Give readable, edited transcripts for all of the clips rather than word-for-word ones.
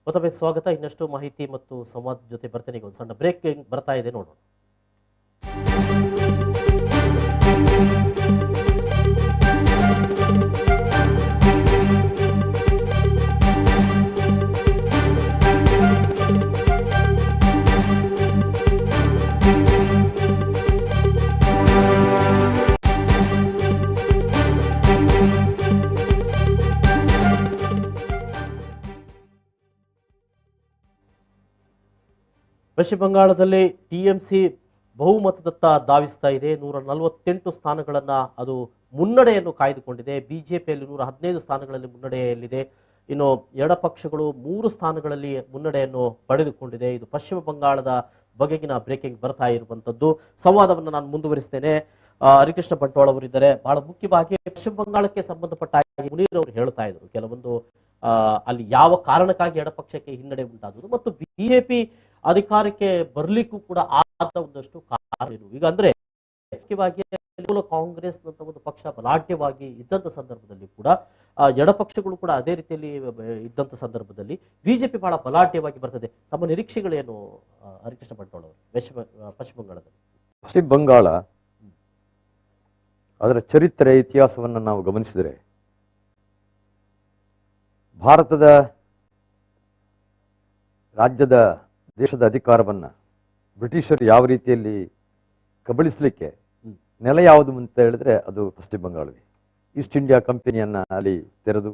ಮತ್ತೊಮ್ಮೆ ಸ್ವಾಗತ. ಇನ್ನಷ್ಟು ಮಾಹಿತಿ ಮತ್ತು ಸಂವಾದ ಜೊತೆ ಬರ್ತೇನೆ. ಈಗ ಒಂದು ಸಣ್ಣ ಬ್ರೇಕ್ ಬರ್ತಾ ಇದೆ, ನೋಡೋಣ. ಪಶ್ಚಿಮ ಬಂಗಾಳದಲ್ಲಿ ಟಿಎಂಸಿ ಬಹುಮತದತ್ತ ಧಾವಿಸ್ತಾ ಇದೆ. 148 ಸ್ಥಾನಗಳನ್ನು ಅದು ಮುನ್ನಡೆಯನ್ನು ಕಾಯ್ದುಕೊಂಡಿದೆ. ಬಿಜೆಪಿಯಲ್ಲಿ 115 ಸ್ಥಾನಗಳಲ್ಲಿ ಮುನ್ನಡೆಯಲ್ಲಿದೆ. ಇನ್ನು ಎಡಪಕ್ಷಗಳು 3 ಸ್ಥಾನಗಳಲ್ಲಿ ಮುನ್ನಡೆಯನ್ನು ಪಡೆದುಕೊಂಡಿದೆ. ಇದು ಪಶ್ಚಿಮ ಬಂಗಾಳದ ಬಗೆಗಿನ ಬ್ರೇಕಿಂಗ್ ಬರ್ತಾ ಇರುವಂತದ್ದು. ಸಂವಾದವನ್ನು ನಾನು ಮುಂದುವರಿಸ್ತೇನೆ. ಹರಿಕೃಷ್ಣ ಬಂಟ್ವಾಳ ಅವರಿದ್ದಾರೆ. ಬಹಳ ಮುಖ್ಯವಾಗಿ ಪಶ್ಚಿಮ ಬಂಗಾಳಕ್ಕೆ ಸಂಬಂಧಪಟ್ಟ ಮುನೀರ್ ಅವರು ಹೇಳ್ತಾ ಇದ್ರು ಕೆಲವೊಂದು ಅಲ್ಲಿ ಯಾವ ಕಾರಣಕ್ಕಾಗಿ ಎಡಪಕ್ಷಕ್ಕೆ ಹಿನ್ನಡೆ ಉಂಟಾಗುವುದು ಮತ್ತು ಬಿಜೆಪಿ ಅಧಿಕಾರಕ್ಕೆ ಬರ್ಲಿಕ್ಕೂ ಕೂಡ ಆದ ಒಂದಷ್ಟು ಕಾರಣ ಏನು. ಈಗ ಅಂದ್ರೆ ಮುಖ್ಯವಾಗಿ ಕಾಂಗ್ರೆಸ್ ಅಂತ ಒಂದು ಪಕ್ಷ ಬಲಾಢ್ಯವಾಗಿ ಇದ್ದಂತ ಸಂದರ್ಭದಲ್ಲಿ ಕೂಡ ಎಡಪಕ್ಷಗಳು ಕೂಡ ಅದೇ ರೀತಿಯಲ್ಲಿ ಇದ್ದಂತ ಸಂದರ್ಭದಲ್ಲಿ ಬಿಜೆಪಿ ಬಹಳ ಬಲಾಢ್ಯವಾಗಿ ಬರ್ತದೆ. ತಮ್ಮ ನಿರೀಕ್ಷೆಗಳೇನು ಹರಿಕೃಷ್ಣ ಬಂಟ್ವಾಳ ಅವರು ಪಶ್ಚಿಮ ಬಂಗಾಳದಲ್ಲಿ? ಪಶ್ಚಿಮ ಬಂಗಾಳ ಅದರ ಚರಿತ್ರೆ ಇತಿಹಾಸವನ್ನು ನಾವು ಗಮನಿಸಿದರೆ ಭಾರತದ ರಾಜ್ಯದ ದೇಶದ ಅಧಿಕಾರವನ್ನು ಬ್ರಿಟಿಷರು ಯಾವ ರೀತಿಯಲ್ಲಿ ಕಬಳಿಸಲಿಕ್ಕೆ ನೆಲ ಯಾವುದು ಅಂತ ಹೇಳಿದ್ರೆ ಅದು ಪಶ್ಚಿಮ ಬಂಗಾಳವೇ. ಈಸ್ಟ್ ಇಂಡಿಯಾ ಕಂಪನಿಯನ್ನು ಅಲ್ಲಿ ತೆರೆದು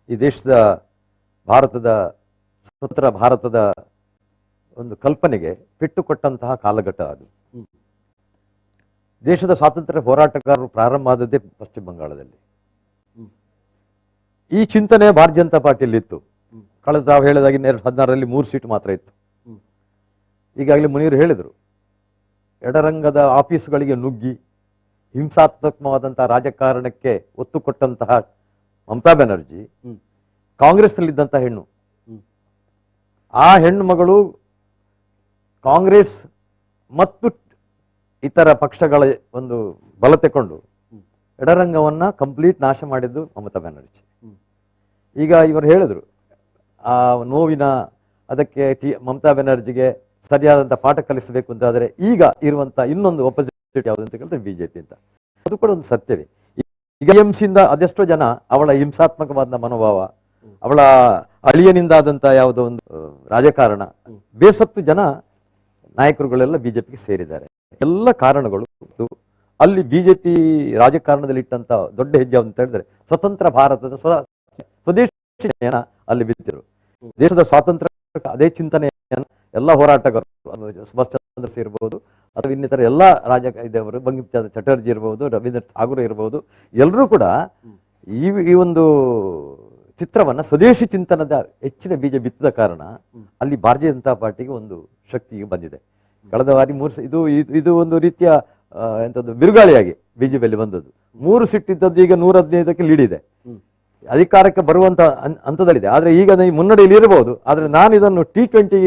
ಈ ದೇಶದ ಸ್ವತಂತ್ರ ಭಾರತದ ಒಂದು ಕಲ್ಪನೆಗೆ ಪೆಟ್ಟು ಕೊಟ್ಟಂತಹ ಕಾಲಘಟ್ಟ ಅದು. ದೇಶದ ಸ್ವಾತಂತ್ರ್ಯ ಹೋರಾಟಗಾರರು ಪ್ರಾರಂಭ ಆದದ್ದೇ ಪಶ್ಚಿಮ ಬಂಗಾಳದಲ್ಲಿ. ಈ ಚಿಂತನೆ ಭಾರತೀಯ ಜನತಾ ಪಾರ್ಟಿಯಲ್ಲಿ ಇತ್ತು. ಕಳೆದ ತಾವು ಹೇಳಿದಾಗ 2016ರಲ್ಲಿ 3 ಸೀಟ್ ಮಾತ್ರ ಇತ್ತು. ಈಗಾಗಲೇ ಮುನೀರ್ ಹೇಳಿದರು, ಎಡರಂಗದ ಆಫೀಸುಗಳಿಗೆ ನುಗ್ಗಿ ಹಿಂಸಾತ್ಮಕವಾದಂತಹ ರಾಜಕಾರಣಕ್ಕೆ ಒತ್ತು ಕೊಟ್ಟಂತಹ ಮಮತಾ ಬ್ಯಾನರ್ಜಿ ಕಾಂಗ್ರೆಸ್ನಲ್ಲಿದ್ದಂತಹ ಹೆಣ್ಣು. ಆ ಹೆಣ್ಣು ಮಗಳು ಕಾಂಗ್ರೆಸ್ ಮತ್ತು ಇತರ ಪಕ್ಷಗಳ ಒಂದು ಬಲ ತೆಕೊಂಡು ಎಡರಂಗವನ್ನ ಕಂಪ್ಲೀಟ್ ನಾಶ ಮಾಡಿದ್ದು ಮಮತಾ ಬ್ಯಾನರ್ಜಿ. ಈಗ ಇವರು ಹೇಳಿದ್ರು ಆ ನೋವಿನ ಅದಕ್ಕೆ ಮಮತಾ ಬ್ಯಾನರ್ಜಿಗೆ ಸರಿಯಾದಂಥ ಪಾಠ ಕಲಿಸಬೇಕು ಅಂತಾದರೆ ಈಗ ಇರುವಂತ ಇನ್ನೊಂದು ಅಪೋಸಿಟ್ ಯಾವುದು ಅಂತ ಕೇಳಿದ್ರೆ ಬಿಜೆಪಿ ಅಂತ. ಅದು ಕೂಡ ಒಂದು ಸತ್ಯವೇ. ಈಗ ಟಿಎಂಸಿಯಿಂದ ಅದೆಷ್ಟೋ ಜನ ಅವಳ ಹಿಂಸಾತ್ಮಕವಾದ ಮನೋಭಾವ, ಅವಳ ಅಳಿಯನಿಂದಾದಂಥ ಯಾವುದೋ ಒಂದು ರಾಜಕಾರಣ ಬೇಸತ್ತು ಜನ ನಾಯಕರುಗಳೆಲ್ಲ ಬಿಜೆಪಿಗೆ ಸೇರಿದ್ದಾರೆ. ಎಲ್ಲ ಕಾರಣಗಳು ಅಲ್ಲಿ ಬಿಜೆಪಿ ರಾಜಕಾರಣದಲ್ಲಿ ಇಟ್ಟಂತ ದೊಡ್ಡ ಹೆಜ್ಜೆ ಅಂತ ಹೇಳಿದ್ರೆ ಸ್ವತಂತ್ರ ಭಾರತದ ಸ್ವದೇಶಿ ಜನ ಅಲ್ಲಿ ಬಿದ್ದರು. ದೇಶದ ಸ್ವಾತಂತ್ರ್ಯ ಅದೇ ಚಿಂತನೆಯನ್ನು ಎಲ್ಲ ಹೋರಾಟಗಾರರು, ಸುಭಾಷ್ ಚಂದ್ರ ಇರಬಹುದು ಅಥವಾ ಇನ್ನಿತರ ಎಲ್ಲ ಇದವರು, ಬಂಕಿಮ್ ಚಟರ್ಜಿ ಇರಬಹುದು, ರವೀಂದ್ರ ಠಾಗೂರ್ ಇರಬಹುದು, ಎಲ್ಲರೂ ಕೂಡ ಈ ಒಂದು ಚಿತ್ರವನ್ನ ಸ್ವದೇಶಿ ಚಿಂತನದ ಹೆಚ್ಚಿನ ಬೀಜ ಬಿತ್ತಿದ ಕಾರಣ ಅಲ್ಲಿ ಭಾರತೀಯ ಜನತಾ ಪಾರ್ಟಿಗೆ ಒಂದು ಶಕ್ತಿ ಬಂದಿದೆ. ಕಳೆದ ಬಾರಿ ಇದು ಒಂದು ರೀತಿಯ ಎಂಥದ್ದು ಬಿರುಗಾಳಿಯಾಗಿ ಬಿಜೆಪಿಯಲ್ಲಿ ಬಂದದ್ದು. 3 ಸೀಟ್ ಇದ್ದದ್ದು ಈಗ 115ಕ್ಕೆ ಲೀಡ್ ಇದೆ, ಅಧಿಕಾರಕ್ಕೆ ಬರುವಂತ ಹಂತದಲ್ಲಿದೆ. ಆದ್ರೆ ಈಗ ಮುನ್ನಡೆಯಲ್ಲಿ ಇರಬಹುದು. ಆದ್ರೆ ನಾನು ಇದನ್ನು T20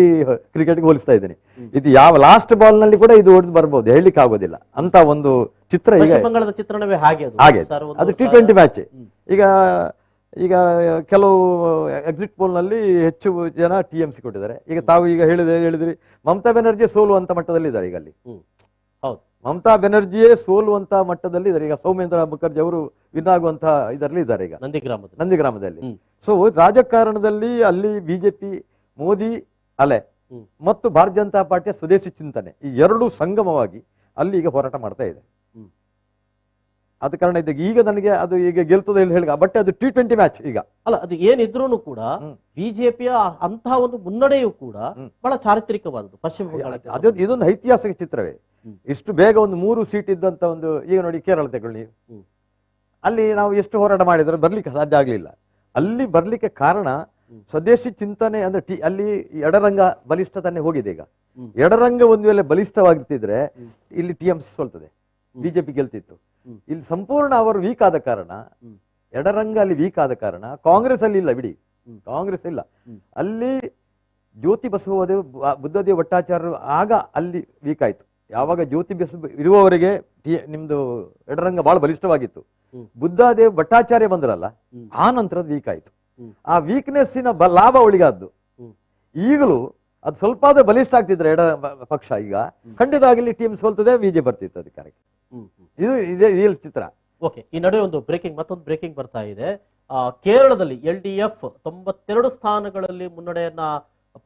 ಕ್ರಿಕೆಟ್ಗೆ ಹೋಲಿಸ್ತಾ ಇದ್ದೇನೆ. ಇದು ಯಾವ ಲಾಸ್ಟ್ ಬಾಲ್ ನಲ್ಲಿ ಕೂಡ ಇದು ಹೊಡೆದು ಬರಬಹುದು, ಹೇಳಲಿಕ್ಕೆ ಆಗೋದಿಲ್ಲ ಅಂತ ಒಂದು ಚಿತ್ರ ಈಗ ಬಂಗಾಳದ ಚಿತ್ರಣವೇ ಹಾಗೆ. ಅದು T20 ಮ್ಯಾಚ್. ಈಗ ಕೆಲವು ಎಕ್ಸಿಟ್ ಪೋಲ್ ನಲ್ಲಿ ಹೆಚ್ಚು ಜನ ಟಿಎಂಸಿ ಕೊಟ್ಟಿದ್ದಾರೆ. ಈಗ ತಾವು ಈಗ ಹೇಳಿದ್ರಿ ಮಮತಾ ಬ್ಯಾನರ್ಜಿ ಸೋಲುವಂತ ಮಟ್ಟದಲ್ಲಿ ಇದ್ದಾರೆ. ಈಗ ಅಲ್ಲಿ ಮಮತಾ ಬ್ಯಾನರ್ಜಿಯೇ ಸೋಲುವಂತ ಮಟ್ಟದಲ್ಲಿ ಇದ್ದಾರೆ. ಈಗ ಸೌಮೇಂದ್ರ ಮುಖರ್ಜಿ ಅವರು ವಿನ್ ಆಗುವಂತಹ ಇದರಲ್ಲಿ ಇದ್ದಾರೆ ಈಗ ನಂದಿಗ್ರಾಮದಲ್ಲಿ. ಸೊ ರಾಜಕಾರಣದಲ್ಲಿ ಅಲ್ಲಿ ಬಿಜೆಪಿ ಮೋದಿ ಅಲೆ ಮತ್ತು ಭಾರತೀಯ ಜನತಾ ಪಾರ್ಟಿಯ ಸ್ವದೇಶಿ ಚಿಂತನೆ ಈ ಎರಡೂ ಸಂಗಮವಾಗಿ ಅಲ್ಲಿ ಈಗ ಹೋರಾಟ ಮಾಡ್ತಾ ಇದೆ. ಆದ ಕಾರಣ ಈಗ ನನಗೆ ಅದು ಈಗ ಗೆಲ್ತದೆ ಹೇಳಿ, ಬಟ್ ಅದು T20 ಮ್ಯಾಚ್. ಈಗ ಅಲ್ಲ, ಅದು ಏನಿದ್ರು ಕೂಡ ಬಿಜೆಪಿಯ ಅಂತಹ ಒಂದು ಮುನ್ನಡೆಯೂ ಕೂಡ ಬಹಳ ಚಾರಿತ್ರಿಕವಾದದ್ದು ಪಶ್ಚಿಮ ಬಂಗಾಳಕ್ಕೆ. ಅದು ಇದೊಂದು ಐತಿಹಾಸಿಕ ಚಿತ್ರವೇ. ಇಷ್ಟು ಬೇಗ ಒಂದು 3 ಸೀಟ್ ಇದ್ದಂತ ಒಂದು, ಈಗ ನೋಡಿ ಕೇರಳ ತಗೊಳ್ಳಿ, ಅಲ್ಲಿ ನಾವು ಎಷ್ಟು ಹೋರಾಟ ಮಾಡಿದ್ರೆ ಬರ್ಲಿಕ್ಕೆ ಸಾಧ್ಯ ಆಗ್ಲಿಲ್ಲ. ಅಲ್ಲಿ ಬರ್ಲಿಕ್ಕೆ ಕಾರಣ ಸ್ವದೇಶಿ ಚಿಂತನೆ ಅಂದ್ರೆ ಅಲ್ಲಿ ಎಡರಂಗ ಬಲಿಷ್ಠತಾನೆ ಹೋಗಿದೆ. ಈಗ ಎಡರಂಗ ಒಂದು ವೇಳೆ ಬಲಿಷ್ಠವಾಗಿರ್ತಿದ್ರೆ ಇಲ್ಲಿ ಟಿಎಂಸಿ ಸೋಲ್ತದೆ, ಬಿಜೆಪಿ ಗೆಲ್ತಿತ್ತು. ಇಲ್ಲಿ ಸಂಪೂರ್ಣ ಅವರು ವೀಕ್ ಆದ ಕಾರಣ, ಎಡರಂಗ ಅಲ್ಲಿ ವೀಕ್ ಆದ ಕಾರಣ ಕಾಂಗ್ರೆಸ್ ಅಲ್ಲಿ ಇಲ್ಲ, ಬಿಡಿ ಕಾಂಗ್ರೆಸ್ ಇಲ್ಲ ಅಲ್ಲಿ. ಜ್ಯೋತಿ ಬಸವದೇವ್, ಬುದ್ಧದೇವ್ ಭಟ್ಟಾಚಾರ್ಯರು ಆಗ ಅಲ್ಲಿ ವೀಕ್ ಆಯ್ತು. ಯಾವಾಗ ಜ್ಯೋತಿ ಬಸವ ಇರುವವರೆಗೆ ನಿಮ್ದು ಎಡರಂಗ ಬಹಳ ಬಲಿಷ್ಠವಾಗಿತ್ತು. ಬುದ್ಧದೇವ್ ಭಟ್ಟಾಚಾರ್ಯ ಬಂದ್ರಲ್ಲ, ಆ ನಂತರ ವೀಕ್ ಆಯ್ತು. ಆ ವೀಕ್ನೆಸ್ಸಿನ ಲಾಭ ಅವಳಿಗಾದ್ದು. ಈಗಲೂ ಅದು ಸ್ವಲ್ಪ ಆದ್ರೆ ಬಲಿಷ್ಠ ಆಗ್ತಿದ್ರೆ ಪಕ್ಷ ಈಗ ಖಂಡಿತ ಆಗಲಿ ಟೀಮ್ ಸೋಲ್ತದೆ ಬಿಜೆಪಿ ಬರ್ತಿತ್ತು ಅಧಿಕಾರಕ್ಕೆ. ಇದು ಇದೇ ಚಿತ್ರ. ಓಕೆ, ಈ ನಡುವೆ ಮತ್ತೊಂದು ಬ್ರೇಕಿಂಗ್ ಬರ್ತಾ ಇದೆ. ಕೇರಳದಲ್ಲಿ LDF 92 ಸ್ಥಾನಗಳಲ್ಲಿ ಮುನ್ನಡೆಯನ್ನ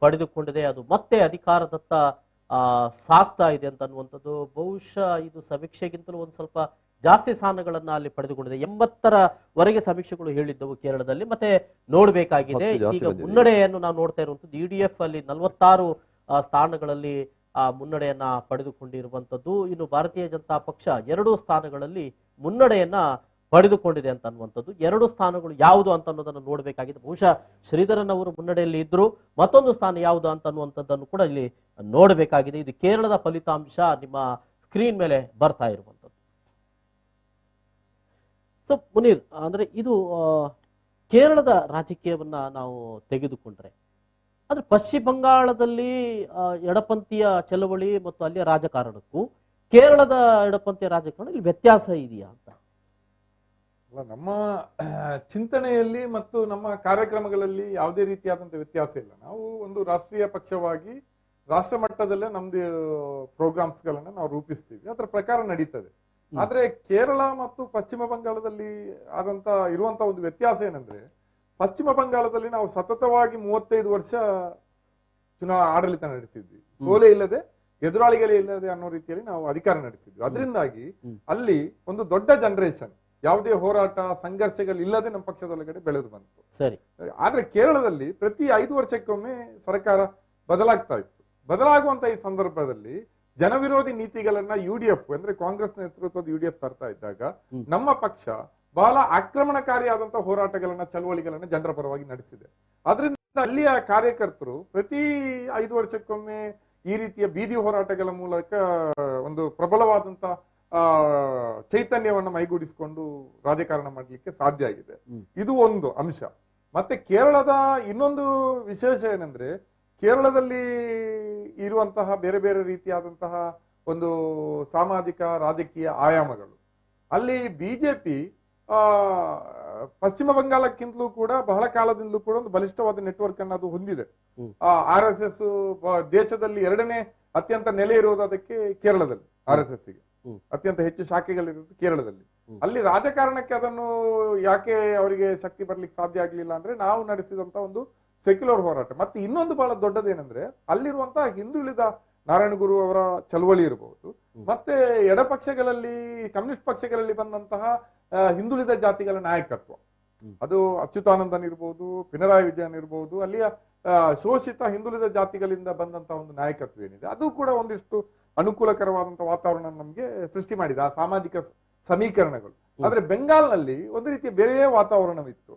ಪಡೆದುಕೊಂಡಿದೆ. ಅದು ಮತ್ತೆ ಅಧಿಕಾರದತ್ತ ಸಾಗ್ತಾ ಇದೆ ಅಂತ ಅನ್ನುವಂಥದ್ದು. ಬಹುಶಃ ಇದು ಸಮೀಕ್ಷೆಗಿಂತಲೂ ಒಂದು ಸ್ವಲ್ಪ ಜಾಸ್ತಿ ಸ್ಥಾನಗಳನ್ನ ಅಲ್ಲಿ ಪಡೆದುಕೊಂಡಿದೆ. 80ರವರೆಗೆ ಸಮೀಕ್ಷೆಗಳು ಹೇಳಿದ್ದವು ಕೇರಳದಲ್ಲಿ. ಮತ್ತೆ ನೋಡ್ಬೇಕಾಗಿದೆ ಈಗ ಮುನ್ನಡೆಯನ್ನು ನಾವು ನೋಡ್ತಾ ಇರುವಂತದ್ದು. EDF ಅಲ್ಲಿ 46 ಸ್ಥಾನಗಳಲ್ಲಿ ಮುನ್ನಡೆಯನ್ನ ಪಡೆದುಕೊಂಡಿರುವಂತದ್ದು. ಇನ್ನು ಭಾರತೀಯ ಜನತಾ ಪಕ್ಷ 2 ಸ್ಥಾನಗಳಲ್ಲಿ ಮುನ್ನಡೆಯನ್ನ ಪಡೆದುಕೊಂಡಿದೆ ಅಂತ ಅನ್ನುವಂಥದ್ದು. 2 ಸ್ಥಾನಗಳು ಯಾವುದು ಅಂತ ಅನ್ನೋದನ್ನು ನೋಡ್ಬೇಕಾಗಿದೆ. ಬಹುಶಃ ಶ್ರೀಧರನ್ ಅವರು ಮುನ್ನಡೆಯಲ್ಲಿ ಇದ್ರು. ಮತ್ತೊಂದು ಸ್ಥಾನ ಯಾವುದು ಅಂತ ಅನ್ನುವಂಥದ್ದನ್ನು ಕೂಡ ಇಲ್ಲಿ ನೋಡಬೇಕಾಗಿದೆ. ಇದು ಕೇರಳದ ಫಲಿತಾಂಶ ನಿಮ್ಮ ಸ್ಕ್ರೀನ್ ಮೇಲೆ ಬರ್ತಾ ಇರುವಂಥದ್ದು. ಸೊ ಮುನೀರ್, ಅಂದ್ರೆ ಇದು ಕೇರಳದ ರಾಜಕೀಯವನ್ನ ನಾವು ತೆಗೆದುಕೊಂಡ್ರೆ, ಅಂದ್ರೆ ಪಶ್ಚಿಮ ಬಂಗಾಳದಲ್ಲಿ ಎಡಪಂಥೀಯ ಚಳವಳಿ ಮತ್ತು ಅಲ್ಲಿಯ ರಾಜಕಾರಣಕ್ಕೂ ಕೇರಳದ ಎಡಪಂಥೀಯ ರಾಜಕಾರಣ ಇಲ್ಲಿ ವ್ಯತ್ಯಾಸ ಇದೆಯಾ ಅಂತ? ಅಲ್ಲ, ನಮ್ಮ ಚಿಂತನೆಯಲ್ಲಿ ಮತ್ತು ನಮ್ಮ ಕಾರ್ಯಕ್ರಮಗಳಲ್ಲಿ ಯಾವುದೇ ರೀತಿಯಾದಂಥ ವ್ಯತ್ಯಾಸ ಇಲ್ಲ. ನಾವು ಒಂದು ರಾಷ್ಟ್ರೀಯ ಪಕ್ಷವಾಗಿ ರಾಷ್ಟ್ರ ಮಟ್ಟದಲ್ಲೇ ನಮ್ದು ಪ್ರೋಗ್ರಾಮ್ಸ್ ಗಳನ್ನ ನಾವು ರೂಪಿಸ್ತೀವಿ, ಅದರ ಪ್ರಕಾರ ನಡೀತದೆ. ಆದ್ರೆ ಕೇರಳ ಮತ್ತು ಪಶ್ಚಿಮ ಬಂಗಾಳದಲ್ಲಿ ಇರುವಂತ ಒಂದು ವ್ಯತ್ಯಾಸ ಏನಂದ್ರೆ, ಪಶ್ಚಿಮ ಬಂಗಾಳದಲ್ಲಿ ನಾವು ಸತತವಾಗಿ 35 ವರ್ಷ ಆಡಳಿತ ನಡೆಸಿದ್ವಿ, ಸೋಲೆ ಇಲ್ಲದೆ ಎದುರಾಳಿಗಳೇ ಇಲ್ಲದೆ ಅನ್ನೋ ರೀತಿಯಲ್ಲಿ ನಾವು ಅಧಿಕಾರ ನಡೆಸಿದ್ವಿ. ಅದರಿಂದಾಗಿ ಅಲ್ಲಿ ಒಂದು ದೊಡ್ಡ ಜನರೇಷನ್ ಯಾವುದೇ ಹೋರಾಟ ಸಂಘರ್ಷಗಳಿಲ್ಲದೆ ನಮ್ಮ ಪಕ್ಷದೊಳಗಡೆ ಬೆಳೆದು ಬಂತು. ಸರಿ. ಆದ್ರೆ ಕೇರಳದಲ್ಲಿ ಪ್ರತಿ 5 ವರ್ಷಕ್ಕೊಮ್ಮೆ ಸರ್ಕಾರ ಬದಲಾಗ್ತಾ ಇತ್ತು. ಬದಲಾಗುವಂತ ಈ ಸಂದರ್ಭದಲ್ಲಿ ಜನವಿರೋಧಿ ನೀತಿಗಳನ್ನ UDF ಅಂದ್ರೆ ಕಾಂಗ್ರೆಸ್ ನೇತೃತ್ವದ UDF ತರ್ತಾ ಇದ್ದಾಗ ನಮ್ಮ ಪಕ್ಷ ಬಹಳ ಆಕ್ರಮಣಕಾರಿಯಾದಂತಹ ಹೋರಾಟಗಳನ್ನ ಚಳವಳಿಗಳನ್ನ ಜನರ ಪರವಾಗಿ ನಡೆಸಿದೆ. ಅದರಿಂದ ಅಲ್ಲಿಯ ಕಾರ್ಯಕರ್ತರು ಪ್ರತಿ 5 ವರ್ಷಕ್ಕೊಮ್ಮೆ ಈ ರೀತಿಯ ಬೀದಿ ಹೋರಾಟಗಳ ಮೂಲಕ ಒಂದು ಪ್ರಬಲವಾದಂತ ಚೈತನ್ಯವನ್ನು ಮೈಗೂಡಿಸಿಕೊಂಡು ರಾಜಕಾರಣ ಮಾಡಲಿಕ್ಕೆ ಸಾಧ್ಯ ಆಗಿದೆ. ಇದು ಒಂದು ಅಂಶ. ಮತ್ತೆ ಕೇರಳದ ಇನ್ನೊಂದು ವಿಶೇಷ ಏನಂದ್ರೆ, ಕೇರಳದಲ್ಲಿ ಇರುವಂತಹ ಬೇರೆ ಬೇರೆ ರೀತಿಯಾದಂತಹ ಒಂದು ಸಾಮಾಜಿಕ ರಾಜಕೀಯ ಆಯಾಮಗಳು. ಅಲ್ಲಿ ಬಿಜೆಪಿ ಪಶ್ಚಿಮ ಬಂಗಾಳಕ್ಕಿಂತಲೂ ಕೂಡ ಬಹಳ ಕಾಲದಿಂದಲೂ ಕೂಡ ಒಂದು ಬಲಿಷ್ಠವಾದ ನೆಟ್ವರ್ಕ್ ಅನ್ನು ಅದು ಹೊಂದಿದೆ. RSS ದೇಶದಲ್ಲಿ 2ನೇ ಅತ್ಯಂತ ನೆಲೆ ಇರುವುದು ಅದಕ್ಕೆ ಕೇರಳದಲ್ಲಿ. RSS ಗೆ ಅತ್ಯಂತ ಹೆಚ್ಚು ಶಾಖೆಗಳಿರುವುದು ಕೇರಳದಲ್ಲಿ. ಅಲ್ಲಿ ರಾಜಕಾರಣಕ್ಕೆ ಅದನ್ನು ಯಾಕೆ ಅವರಿಗೆ ಶಕ್ತಿ ಬರ್ಲಿಕ್ಕೆ ಸಾಧ್ಯ ಆಗ್ಲಿಲ್ಲ ಅಂದ್ರೆ, ನಾವು ನಡೆಸಿದಂತ ಒಂದು ಸೆಕ್ಯುಲರ್ ಹೋರಾಟ. ಮತ್ತೆ ಇನ್ನೊಂದು ಬಹಳ ದೊಡ್ಡದೇನೆಂದ್ರೆ, ಅಲ್ಲಿರುವಂತಹ ಹಿಂದುಳಿದ ನಾರಾಯಣಗುರು ಅವರ ಚಳವಳಿ ಇರಬಹುದು, ಮತ್ತೆ ಎಡಪಕ್ಷಗಳಲ್ಲಿ ಕಮ್ಯುನಿಸ್ಟ್ ಪಕ್ಷಗಳಲ್ಲಿ ಬಂದಂತಹ ಹಿಂದುಳಿದ ಜಾತಿಗಳ ನಾಯಕತ್ವ, ಅದು ಅಚ್ಯುತಾನಂದನ್ ಇರ್ಬೋದು, ಪಿನರಾಯಿ ವಿಜಯನ್ ಇರ್ಬೋದು, ಅಲ್ಲಿಯ ಶೋಷಿತ ಹಿಂದುಳಿದ ಜಾತಿಗಳಿಂದ ಬಂದಂತಹ ಒಂದು ನಾಯಕತ್ವ ಏನಿದೆ, ಅದು ಕೂಡ ಒಂದಿಷ್ಟು ಅನುಕೂಲಕರವಾದಂತಹ ವಾತಾವರಣ ನಮ್ಗೆ ಸೃಷ್ಟಿ ಮಾಡಿದೆ, ಆ ಸಾಮಾಜಿಕ ಸಮೀಕರಣಗಳು. ಆದ್ರೆ ಬೆಂಗಾಲ್ನಲ್ಲಿ ಒಂದು ರೀತಿಯ ಬೇರೆಯೇ ವಾತಾವರಣವಿತ್ತು.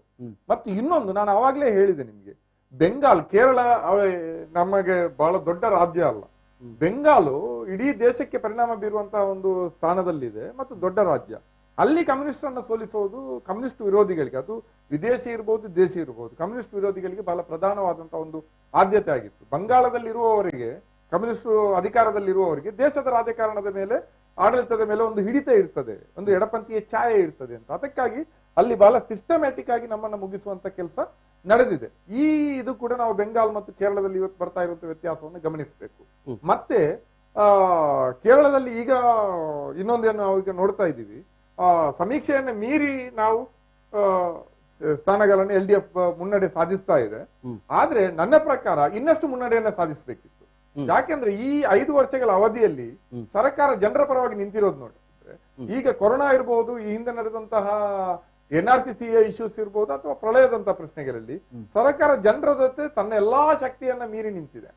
ಮತ್ತು ಇನ್ನೊಂದು, ನಾನು ಅವಾಗ್ಲೇ ಹೇಳಿದೆ ನಿಮ್ಗೆ, ಬೆಂಗಾಲ್, ಕೇರಳ ನಮಗೆ ಬಹಳ ದೊಡ್ಡ ರಾಜ್ಯ ಅಲ್ಲ, ಬೆಂಗಾಲು ಇಡೀ ದೇಶಕ್ಕೆ ಪರಿಣಾಮ ಬೀರುವಂತಹ ಒಂದು ಸ್ಥಾನದಲ್ಲಿದೆ ಮತ್ತು ದೊಡ್ಡ ರಾಜ್ಯ. ಅಲ್ಲಿ ಕಮ್ಯುನಿಸ್ಟ್ ಅನ್ನ ಸೋಲಿಸೋದು ಕಮ್ಯುನಿಸ್ಟ್ ವಿರೋಧಿಗಳಿಗೆ, ಅದು ವಿದೇಶಿ ಇರಬಹುದು ದೇಶಿ ಇರಬಹುದು, ಕಮ್ಯುನಿಸ್ಟ್ ವಿರೋಧಿಗಳಿಗೆ ಬಹಳ ಪ್ರಧಾನವಾದಂತಹ ಒಂದು ಆದ್ಯತೆ ಆಗಿತ್ತು. ಬಂಗಾಳದಲ್ಲಿರುವವರಿಗೆ, ಕಮ್ಯುನಿಸ್ಟ್ ಅಧಿಕಾರದಲ್ಲಿರುವವರಿಗೆ ದೇಶದ ರಾಜಕಾರಣದ ಮೇಲೆ, ಆಡಳಿತದ ಮೇಲೆ ಒಂದು ಹಿಡಿತ ಇರ್ತದೆ, ಒಂದು ಎಡಪಂಥೀಯ ಛಾಯೆ ಇರ್ತದೆ ಅಂತ. ಅದಕ್ಕಾಗಿ ಅಲ್ಲಿ ಬಹಳ ಸಿಸ್ಟಮ್ಯಾಟಿಕ್ ಆಗಿ ನಮ್ಮನ್ನ ಮುಗಿಸುವಂತ ಕೆಲಸ ನಡೆದಿದೆ. ಇದು ಕೂಡ ನಾವು ಬೆಂಗಾಲ್ ಮತ್ತು ಕೇರಳದಲ್ಲಿ ಇವತ್ತು ಬರ್ತಾ ಇರುವಂತ ವ್ಯತ್ಯಾಸವನ್ನು ಗಮನಿಸಬೇಕು. ಮತ್ತೆ ಕೇರಳದಲ್ಲಿ ಈಗ ಇನ್ನೊಂದೇನು ನಾವು ಈಗ ನೋಡ್ತಾ ಇದ್ದೀವಿ, ಸಮೀಕ್ಷೆಯನ್ನು ಮೀರಿ ನಾವು ಸ್ಥಾನಗಳನ್ನು LDF ಮುನ್ನಡೆ ಸಾಧಿಸ್ತಾ ಇದೆ. ಆದ್ರೆ ನನ್ನ ಪ್ರಕಾರ ಇನ್ನಷ್ಟು ಮುನ್ನಡೆಯನ್ನ ಸಾಧಿಸಬೇಕಿತ್ತು. ಯಾಕೆಂದ್ರೆ ಈ 5 ವರ್ಷಗಳ ಅವಧಿಯಲ್ಲಿ ಸರ್ಕಾರ ಜನರ ಪರವಾಗಿ ನಿಂತಿರೋದು ನೋಡಿದ್ರೆ, ಈಗ ಕೊರೋನಾ ಇರಬಹುದು, ಈ ಹಿಂದೆ ನಡೆದಂತಹ NRC ಇಶ್ಯೂಸ್ ಇರ್ಬೋದು, ಅಥವಾ ಪ್ರಳಯದಂತಹ ಪ್ರಶ್ನೆಗಳಲ್ಲಿ ಸರ್ಕಾರ ಜನರ ಜೊತೆ ತನ್ನ ಎಲ್ಲಾ ಶಕ್ತಿಯನ್ನ ಮೀರಿ ನಿಂತಿದೆ.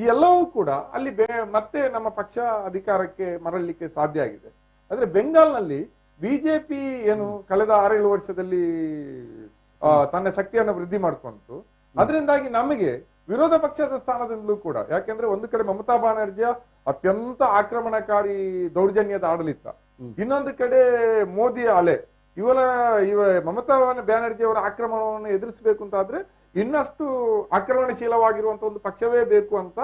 ಈ ಎಲ್ಲವೂ ಕೂಡ ಅಲ್ಲಿ ಮತ್ತೆ ನಮ್ಮ ಪಕ್ಷ ಅಧಿಕಾರಕ್ಕೆ ಮರಳಲಿಕ್ಕೆ ಸಾಧ್ಯ ಆಗಿದೆ. ಆದ್ರೆ ಬೆಂಗಾಲ್ನಲ್ಲಿ ಬಿಜೆಪಿ ಏನು ಕಳೆದ 6-7 ವರ್ಷದಲ್ಲಿ ತನ್ನ ಶಕ್ತಿಯನ್ನು ವೃದ್ಧಿ ಮಾಡ್ಕೊಂತು. ಅದರಿಂದಾಗಿ ನಮಗೆ ವಿರೋಧ ಪಕ್ಷದ ಸ್ಥಾನದಿಂದಲೂ ಕೂಡ, ಯಾಕೆಂದ್ರೆ ಒಂದು ಕಡೆ ಮಮತಾ ಬ್ಯಾನರ್ಜಿಯ ಅತ್ಯಂತ ಆಕ್ರಮಣಕಾರಿ ದೌರ್ಜನ್ಯದ ಆಡಳಿತ, ಇನ್ನೊಂದು ಕಡೆ ಮೋದಿಯ ಅಲೆ, ಮಮತಾ ಬ್ಯಾನರ್ಜಿ ಅವರ ಆಕ್ರಮಣವನ್ನು ಎದುರಿಸಬೇಕು ಅಂತ ಆದ್ರೆ ಇನ್ನಷ್ಟು ಆಕ್ರಮಣಶೀಲವಾಗಿರುವಂತ ಒಂದು ಪಕ್ಷವೇ ಬೇಕು ಅಂತ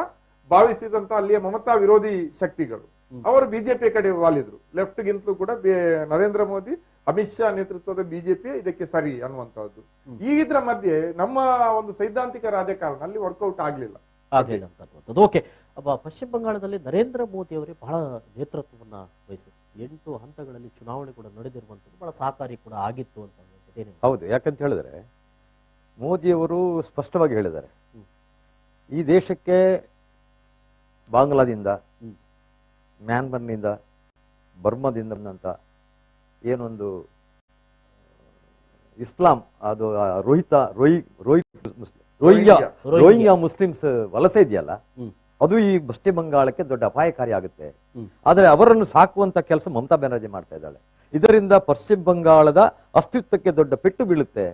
ಭಾವಿಸಿದಂತ ಅಲ್ಲಿಯ ಮಮತಾ ವಿರೋಧಿ ಶಕ್ತಿಗಳು ಅವರು ಬಿಜೆಪಿ ಕಡೆ ವಾಲಿದ್ರು. ಲೆಫ್ಟ್ ಗಿಂತಲೂ ಕೂಡ ನರೇಂದ್ರ ಮೋದಿ, ಅಮಿತ್ ಶಾ ನೇತೃತ್ವದ ಬಿಜೆಪಿ ಇದಕ್ಕೆ ಸರಿ ಅನ್ನುವಂತಹದ್ದು. ಇದ್ರ ಮಧ್ಯೆ ನಮ್ಮ ಒಂದು ಸೈದ್ಧಾಂತಿಕ ರಾಜಕಾರಣ ಅಲ್ಲಿ ವರ್ಕೌಟ್ ಆಗ್ಲಿಲ್ಲ. ಆಗಲಿಲ್ಲ ಅಂತ ಅನ್ನುವಂಥದ್ದು. ಓಕೆ, ಪಶ್ಚಿಮ ಬಂಗಾಳದಲ್ಲಿ ನರೇಂದ್ರ ಮೋದಿ ಅವರೇ ಬಹಳ ನೇತೃತ್ವವನ್ನ ವಹಿಸಿದ್ರು. 8 ಹಂತಗಳಲ್ಲಿ ಚುನಾವಣೆ ಕೂಡ ನಡೆದಿರುವಂಥದ್ದು ಬಹಳ ಸಹಕಾರಿ ಕೂಡ ಆಗಿತ್ತು ಅಂತ ಅನ್ನುವಂಥದ್ದು. ಹೌದು, ಯಾಕಂತ ಹೇಳಿದ್ರೆ ಮೋದಿಯವರು ಸ್ಪಷ್ಟವಾಗಿ ಹೇಳಿದ್ದಾರೆ, ಈ ದೇಶಕ್ಕೆ ಬಾಂಗ್ಲಾದಿಂದ, ಮ್ಯಾನ್ಮರ್ನಿಂದ, ಬರ್ಮಾದಿಂದ ಬಂದಂತ ಏನೊಂದು ಇಸ್ಲಾಂ ಅದು ರೋಹಿಂಗ್ಯಾ ಮುಸ್ಲಿಮ್ಸ್ ವಲಸೆ ಇದೆಯಲ್ಲ, ಅದು ಈ ಪಶ್ಚಿಮ ಬಂಗಾಳಕ್ಕೆ ದೊಡ್ಡ ಅಪಾಯಕಾರಿ ಆಗುತ್ತೆ. ಆದರೆ ಅವರನ್ನು ಸಾಕುವಂತ ಕೆಲಸ ಮಮತಾ ಬ್ಯಾನರ್ಜಿ ಮಾಡ್ತಾ ಇದ್ದಾಳೆ. ಇದರಿಂದ ಪಶ್ಚಿಮ ಬಂಗಾಳದ ಅಸ್ತಿತ್ವಕ್ಕೆ ದೊಡ್ಡ ಪೆಟ್ಟು ಬೀಳುತ್ತೆ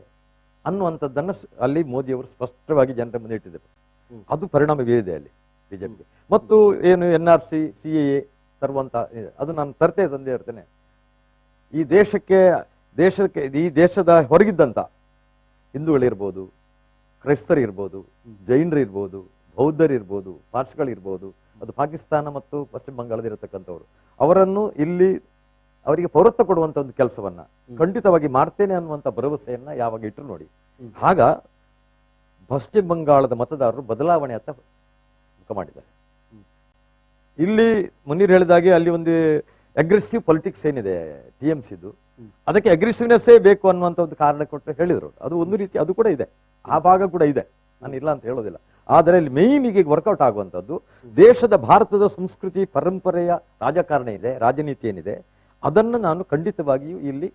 ಅನ್ನುವಂಥದ್ದನ್ನು ಅಲ್ಲಿ ಮೋದಿಯವರು ಸ್ಪಷ್ಟವಾಗಿ ಜನರ ಮುಂದೆ ಇಟ್ಟಿದ್ದರು. ಅದು ಪರಿಣಾಮ ಬೀರಿದೆ ಅಲ್ಲಿ ಬಿಜೆಪಿಗೆ. ಮತ್ತು ಏನು NRC CAA ತರುವಂತ ಅದು ನಾನು ತಂದೇ ಇರ್ತೇನೆ. ಈ ದೇಶದ ಹೊರಗಿದ್ದಂತ ಹಿಂದೂಗಳಿರ್ಬೋದು, ಕ್ರೈಸ್ತರಿರ್ಬೋದು, ಜೈನರಿರ್ಬೋದು, ಬೌದ್ಧರಿರ್ಬೋದು, ಪಾರ್ಸಿಗಳಿರ್ಬೋದು, ಅದು ಪಾಕಿಸ್ತಾನ ಮತ್ತು ಪಶ್ಚಿಮ ಬಂಗಾಳದಿರತಕ್ಕಂಥವ್ರು, ಅವರನ್ನು ಇಲ್ಲಿ ಅವರಿಗೆ ಪೌರತ್ವ ಕೊಡುವಂತ ಒಂದು ಕೆಲಸವನ್ನ ಖಂಡಿತವಾಗಿ ಮಾಡ್ತೇನೆ ಅನ್ನುವಂತ ಭರವಸೆಯನ್ನ ಯಾವಾಗ ಇಟ್ಟರು ನೋಡಿ, ಆಗ ಪಶ್ಚಿಮ ಬಂಗಾಳದ ಮತದಾರರು ಬದಲಾವಣೆ ಅಂತ ಮುಖ ಮಾಡಿದ್ದಾರೆ. ಇಲ್ಲಿ ಮುನೀರ್ ಹೇಳಿದಾಗೆ ಅಲ್ಲಿ ಒಂದು ಅಗ್ರೆಸಿವ್ ಪೊಲಿಟಿಕ್ಸ್ ಏನಿದೆ TMCದು, ಅದಕ್ಕೆ ಅಗ್ರೆಸಿವ್ನೆಸ್ಸೇ ಬೇಕು ಅನ್ನುವಂತ ಒಂದು ಕಾರಣ ಕೊಟ್ಟು ಹೇಳಿದ್ರು. ಅದು ಒಂದು ರೀತಿ ಅದು ಕೂಡ ಇದೆ, ಆ ಭಾಗ ಕೂಡ ಇದೆ, ನಾನು ಇಲ್ಲ ಅಂತ ಹೇಳೋದಿಲ್ಲ. ಆದರೆ ಇಲ್ಲಿ ಮೇನ್ ಈಗ ವರ್ಕೌಟ್ ಆಗುವಂಥದ್ದು ದೇಶದ ಭಾರತದ ಸಂಸ್ಕೃತಿ ಪರಂಪರೆಯ ರಾಜಕಾರಣ ಇದೆ, ರಾಜನೀತಿ ಏನಿದೆ, ಅದನ್ನು ನಾನು ಖಂಡಿತವಾಗಿಯೂ ಇಲ್ಲಿ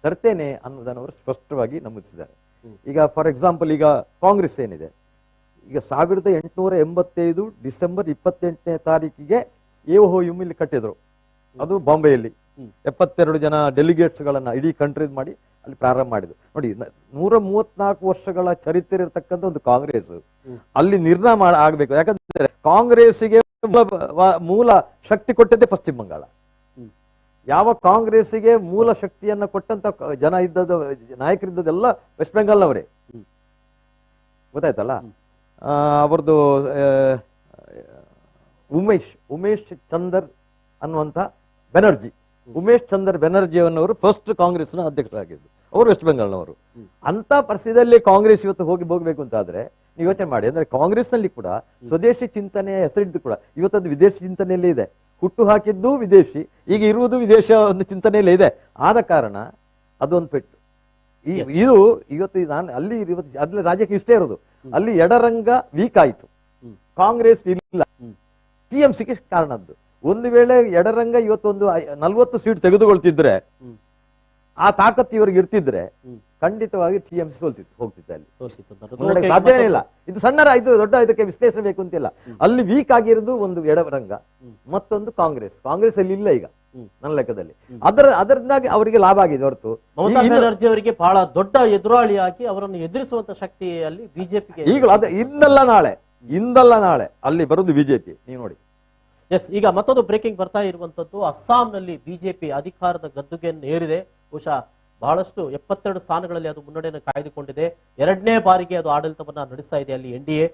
ತರ್ತೇನೆ ಅನ್ನೋದನ್ನು ಅವರು ಸ್ಪಷ್ಟವಾಗಿ ನಮೂದಿಸಿದ್ದಾರೆ. ಈಗ ಫಾರ್ ಎಕ್ಸಾಂಪಲ್, ಈಗ ಕಾಂಗ್ರೆಸ್ ಏನಿದೆ, ಈಗ 1885 ಡಿಸೆಂಬರ್ 28ನೇ ತಾರೀಕಿಗೆ AOIM ಇಲ್ಲಿ ಕಟ್ಟಿದ್ರು. ಅದು ಬಾಂಬೆಯಲ್ಲಿ 72 ಜನ ಡೆಲಿಗೇಟ್ಸ್ ಗಳನ್ನ ಇಡೀ ಕಂಟ್ರಿ ಮಾಡಿ ಅಲ್ಲಿ ಪ್ರಾರಂಭ ಮಾಡಿದ್ರು. ನೋಡಿ, 134 ವರ್ಷಗಳ ಚರಿತ್ರೆ ಇರತಕ್ಕಂಥ ಒಂದು ಕಾಂಗ್ರೆಸ್ ಅಲ್ಲಿ ನಿರ್ಣಯ ಆಗ್ಬೇಕು. ಯಾಕಂದ್ರೆ ಕಾಂಗ್ರೆಸ್ಗೆ ಮೂಲ ಶಕ್ತಿ ಕೊಟ್ಟದ್ದೇ ಪಶ್ಚಿಮ ಬಂಗಾಳ. ಯಾವ ಕಾಂಗ್ರೆಸ್ಗೆ ಮೂಲ ಶಕ್ತಿಯನ್ನ ಕೊಟ್ಟಂತ ಜನ ಇದ್ದದ್ದು, ನಾಯಕರಿದ್ದದೆಲ್ಲ ವೆಸ್ಟ್ ಬೆಂಗಾಲ್ನವರೇ, ಗೊತ್ತಾಯ್ತಲ್ಲ. ಅವರದ್ದು ಉಮೇಶ್ ಚಂದರ್ ಅನ್ನುವಂತ ಬೆನರ್ಜಿ, ಉಮೇಶ್ ಚಂದರ್ ಬೆನರ್ಜಿ ಅನ್ನೋರು ಫಸ್ಟ್ ಕಾಂಗ್ರೆಸ್ನ ಅಧ್ಯಕ್ಷರಾಗಿದ್ದು, ಅವರು ವೆಸ್ಟ್ ಬೆಂಗಾಲ್ನವರು. ಅಂತ ಪರಿಸ್ಥಿತಿಯಲ್ಲಿ ಕಾಂಗ್ರೆಸ್ ಇವತ್ತು ಹೋಗ್ಬೇಕು ಅಂತ ಆದ್ರೆ ನೀವು ಯೋಚನೆ ಮಾಡಿ. ಅಂದ್ರೆ ಕಾಂಗ್ರೆಸ್ ನಲ್ಲಿ ಕೂಡ ಸ್ವದೇಶಿ ಚಿಂತನೆಯ ಹೆಸರಿದ್ದು ಕೂಡ ಇವತ್ತದು ವಿದೇಶಿ ಚಿಂತನೆಯಲ್ಲೇ ಇದೆ. ಹುಟ್ಟು ಹಾಕಿದ್ದು ವಿದೇಶಿ, ಈಗ ಇರುವುದು ವಿದೇಶ ಒಂದು ಚಿಂತನೆಯಲ್ಲೇ ಇದೆ. ಆದ ಕಾರಣ ಅದೊಂದು ಪೆಟ್ಟು. ಇದು ಇವತ್ತು ನಾನು ಅಲ್ಲಿ ಅಲ್ಲಿ ರಾಜ್ಯಕ್ಕೆ ಇಷ್ಟೇ ಇರೋದು, ಅಲ್ಲಿ ಎಡರಂಗ ವೀಕ್ ಆಯ್ತು, ಕಾಂಗ್ರೆಸ್ ಇಲ್ಲ, TMCಗೆ ಕಾರಣದ್ದು. ಒಂದು ವೇಳೆ ಎಡರಂಗ ಇವತ್ತೊಂದು 40 ಸೀಟ್ ತೆಗೆದುಕೊಳ್ತಿದ್ರೆ, ಆ ತಾಕತ್ತು ಇವರಿಗೆ ಇರ್ತಿದ್ರೆ ಖಂಡಿತವಾಗಿ TMC ಹೋಗ್ತಿತ್ತು ಅಲ್ಲಿ. ಸಾಧ್ಯನೇ ಇಲ್ಲ. ಇದು ಇದು ದೊಡ್ಡ ಇದಕ್ಕೆ ವಿಶ್ಲೇಷಣೆ ಬೇಕು ಅಂತಿಲ್ಲ. ಅಲ್ಲಿ ವೀಕ್ ಆಗಿರೋದು ಒಂದು ಎಡರಂಗ, ಮತ್ತೊಂದು ಕಾಂಗ್ರೆಸ್ ಅಲ್ಲಿ ಇಲ್ಲ ಈಗ ನನ್ನ ಲೆಕ್ಕದಲ್ಲಿ. ಅದರಿಂದಾಗಿ ಅವರಿಗೆ ಲಾಭ ಆಗಿದೆ ಹೊರತು ಮಮತಾ ಬ್ಯಾನರ್ಜಿ ಅವರಿಗೆ ಬಹಳ ದೊಡ್ಡ ಎದುರಾಳಿಯಾಗಿ ಅವರನ್ನು ಎದುರಿಸುವಂತ ಶಕ್ತಿ ಅಲ್ಲಿ ಬಿಜೆಪಿಗೆ ಈಗಲೂ ಅದೇ ಇಂದಲ್ಲ ನಾಳೆ ಅಲ್ಲಿ ಬರುದು ಬಿಜೆಪಿ. ನೀವು ನೋಡಿ. ಎಸ್, ಈಗ ಮತ್ತೊಂದು ಬ್ರೇಕಿಂಗ್ ಬರ್ತಾ ಇರುವಂತದ್ದು, ಅಸ್ಸಾಂನಲ್ಲಿ ಬಿಜೆಪಿ ಅಧಿಕಾರದ ಗದ್ದುಗೆಯನ್ನು ಏರಿದೆ. ಬಹುಶಃ ಬಹಳಷ್ಟು 72 ಸ್ಥಾನಗಳಲ್ಲಿ ಅದು ಮುನ್ನಡೆಯನ್ನು ಕಾಯ್ದುಕೊಂಡಿದೆ. 2ನೇ ಬಾರಿಗೆ ಅದು ಆಡಳಿತವನ್ನ ನಡೆಸ್ತಾ ಇದೆ ಅಲ್ಲಿ NDA.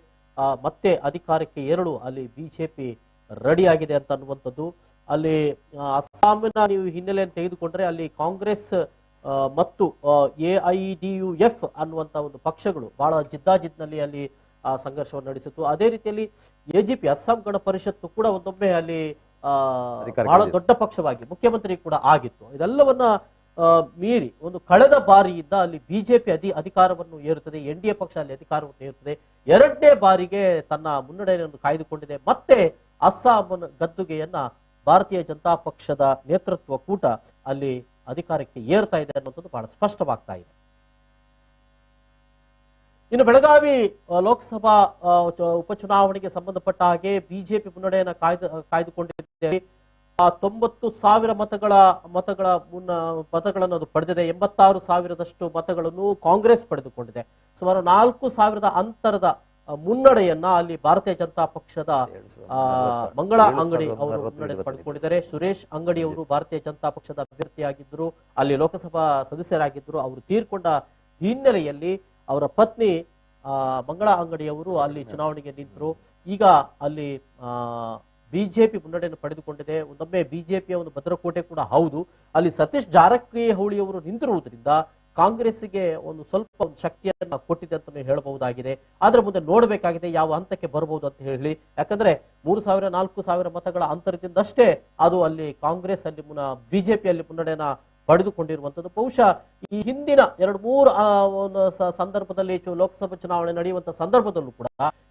ಮತ್ತೆ ಅಧಿಕಾರಕ್ಕೆ ಏರಲು ಅಲ್ಲಿ ಬಿಜೆಪಿ ರೆಡಿ ಆಗಿದೆ ಅಂತ ಅನ್ನುವಂಥದ್ದು. ಅಲ್ಲಿ ಅಸ್ಸಾಂನ ನೀವು ಹಿನ್ನೆಲೆಯನ್ನು ತೆಗೆದುಕೊಂಡ್ರೆ ಅಲ್ಲಿ ಕಾಂಗ್ರೆಸ್ ಮತ್ತು AIDUF ಅನ್ನುವಂತ ಒಂದು ಪಕ್ಷಗಳು ಬಹಳ ಜಿದ್ದಾಜಿದ್ನಲ್ಲಿ ಅಲ್ಲಿ ಸಂಘರ್ಷವನ್ನು ನಡೆಸಿತು. ಅದೇ ರೀತಿಯಲ್ಲಿ AGP ಅಸ್ಸಾಂ ಗಣ ಪರಿಷತ್ತು ಕೂಡ ಒಂದೊಮ್ಮೆ ಅಲ್ಲಿ ಬಹಳ ದೊಡ್ಡ ಪಕ್ಷವಾಗಿ ಮುಖ್ಯಮಂತ್ರಿ ಕೂಡ ಆಗಿತ್ತು. ಇದೆಲ್ಲವನ್ನ ಮೀರಿ ಒಂದು ಕಳೆದ ಬಾರಿಯಿಂದ ಅಲ್ಲಿ ಬಿಜೆಪಿ ಅಧಿಕಾರವನ್ನು ಏರುತ್ತದೆ, NDA ಪಕ್ಷ ಅಲ್ಲಿ ಅಧಿಕಾರವನ್ನು ಏರುತ್ತದೆ. 2ನೇ ಬಾರಿಗೆ ತನ್ನ ಮುನ್ನಡೆಯನ್ನು ಕಾಯ್ದುಕೊಂಡಿದೆ. ಮತ್ತೆ ಅಸ್ಸಾಂ ಗದ್ದುಗೆಯನ್ನ ಭಾರತೀಯ ಜನತಾ ಪಕ್ಷದ ನೇತೃತ್ವ ಕೂಟ ಅಲ್ಲಿ ಅಧಿಕಾರಕ್ಕೆ ಏರ್ತಾ ಇದೆ ಅನ್ನುವಂಥದ್ದು ಬಹಳ ಸ್ಪಷ್ಟವಾಗ್ತಾ ಇದೆ. ಇನ್ನು ಬೆಳಗಾವಿ ಲೋಕಸಭಾ ಉಪಚುನಾವಣೆಗೆ ಸಂಬಂಧಪಟ್ಟ ಹಾಗೆ ಬಿಜೆಪಿ ಮುನ್ನಡೆಯನ್ನ ಕಾಯ್ದುಕೊಂಡಿದೆ. 90,000 ಮತಗಳನ್ನು ಅದು ಪಡೆದಿದೆ. 86,000ದಷ್ಟು ಮತಗಳನ್ನು ಕಾಂಗ್ರೆಸ್ ಪಡೆದುಕೊಂಡಿದೆ. ಸುಮಾರು 4,000 ಅಂತರದ ಮುನ್ನಡೆಯನ್ನ ಅಲ್ಲಿ ಭಾರತೀಯ ಜನತಾ ಪಕ್ಷದ ಮಂಗಳಾ ಅಂಗಡಿ ಅವರು ಮುನ್ನಡೆ ಪಡೆದುಕೊಂಡಿದ್ದಾರೆ. ಸುರೇಶ್ ಅಂಗಡಿ ಅವರು ಭಾರತೀಯ ಜನತಾ ಪಕ್ಷದ ಅಭ್ಯರ್ಥಿಯಾಗಿದ್ದರು, ಅಲ್ಲಿ ಲೋಕಸಭಾ ಸದಸ್ಯರಾಗಿದ್ದರು. ಅವರು ತೀರ್ಕೊಂಡ ಹಿನ್ನೆಲೆಯಲ್ಲಿ ಅವರ ಪತ್ನಿ ಮಂಗಳಾ ಅಂಗಡಿಯವರು ಅಲ್ಲಿ ಚುನಾವಣೆಗೆ ನಿಂತರು. ಈಗ ಅಲ್ಲಿ ಬಿಜೆಪಿ ಮುನ್ನಡೆಯನ್ನು ಪಡೆದುಕೊಂಡಿದೆ. ಒಂದೊಮ್ಮೆ ಬಿಜೆಪಿಯ ಒಂದು ಭದ್ರಕೋಟೆ ಕೂಡ ಹೌದು. ಅಲ್ಲಿ ಸತೀಶ್ ಜಾರಕಿಹೊಳಿ ಅವರು ನಿಂತಿರುವುದರಿಂದ ಕಾಂಗ್ರೆಸ್ಗೆ ಒಂದು ಸ್ವಲ್ಪ ಶಕ್ತಿಯನ್ನ ಕೊಟ್ಟಿದೆ ಅಂತ ಹೇಳಬಹುದಾಗಿದೆ. ಆದ್ರೆ ಮುಂದೆ ನೋಡಬೇಕಾಗಿದೆ ಯಾವ ಹಂತಕ್ಕೆ ಬರಬಹುದು ಅಂತ ಹೇಳಿ. ಯಾಕಂದ್ರೆ 3,000-4,000 ಮತಗಳ ಅಂತರದಿಂದಷ್ಟೇ ಅದು ಅಲ್ಲಿ ಕಾಂಗ್ರೆಸ್ ಅಲ್ಲಿ ಬಿಜೆಪಿಯಲ್ಲಿ ಮುನ್ನಡೆಯನ್ನ ಪಡೆದುಕೊಂಡಿರುವಂತದ್ದು. ಬಹುಶಃ ಈ ಹಿಂದಿನ 2-3 ಸಂದರ್ಭದಲ್ಲಿ ಲೋಕಸಭಾ ಚುನಾವಣೆ ನಡೆಯುವಂತಹ ಸಂದರ್ಭದಲ್ಲೂ ಕೂಡ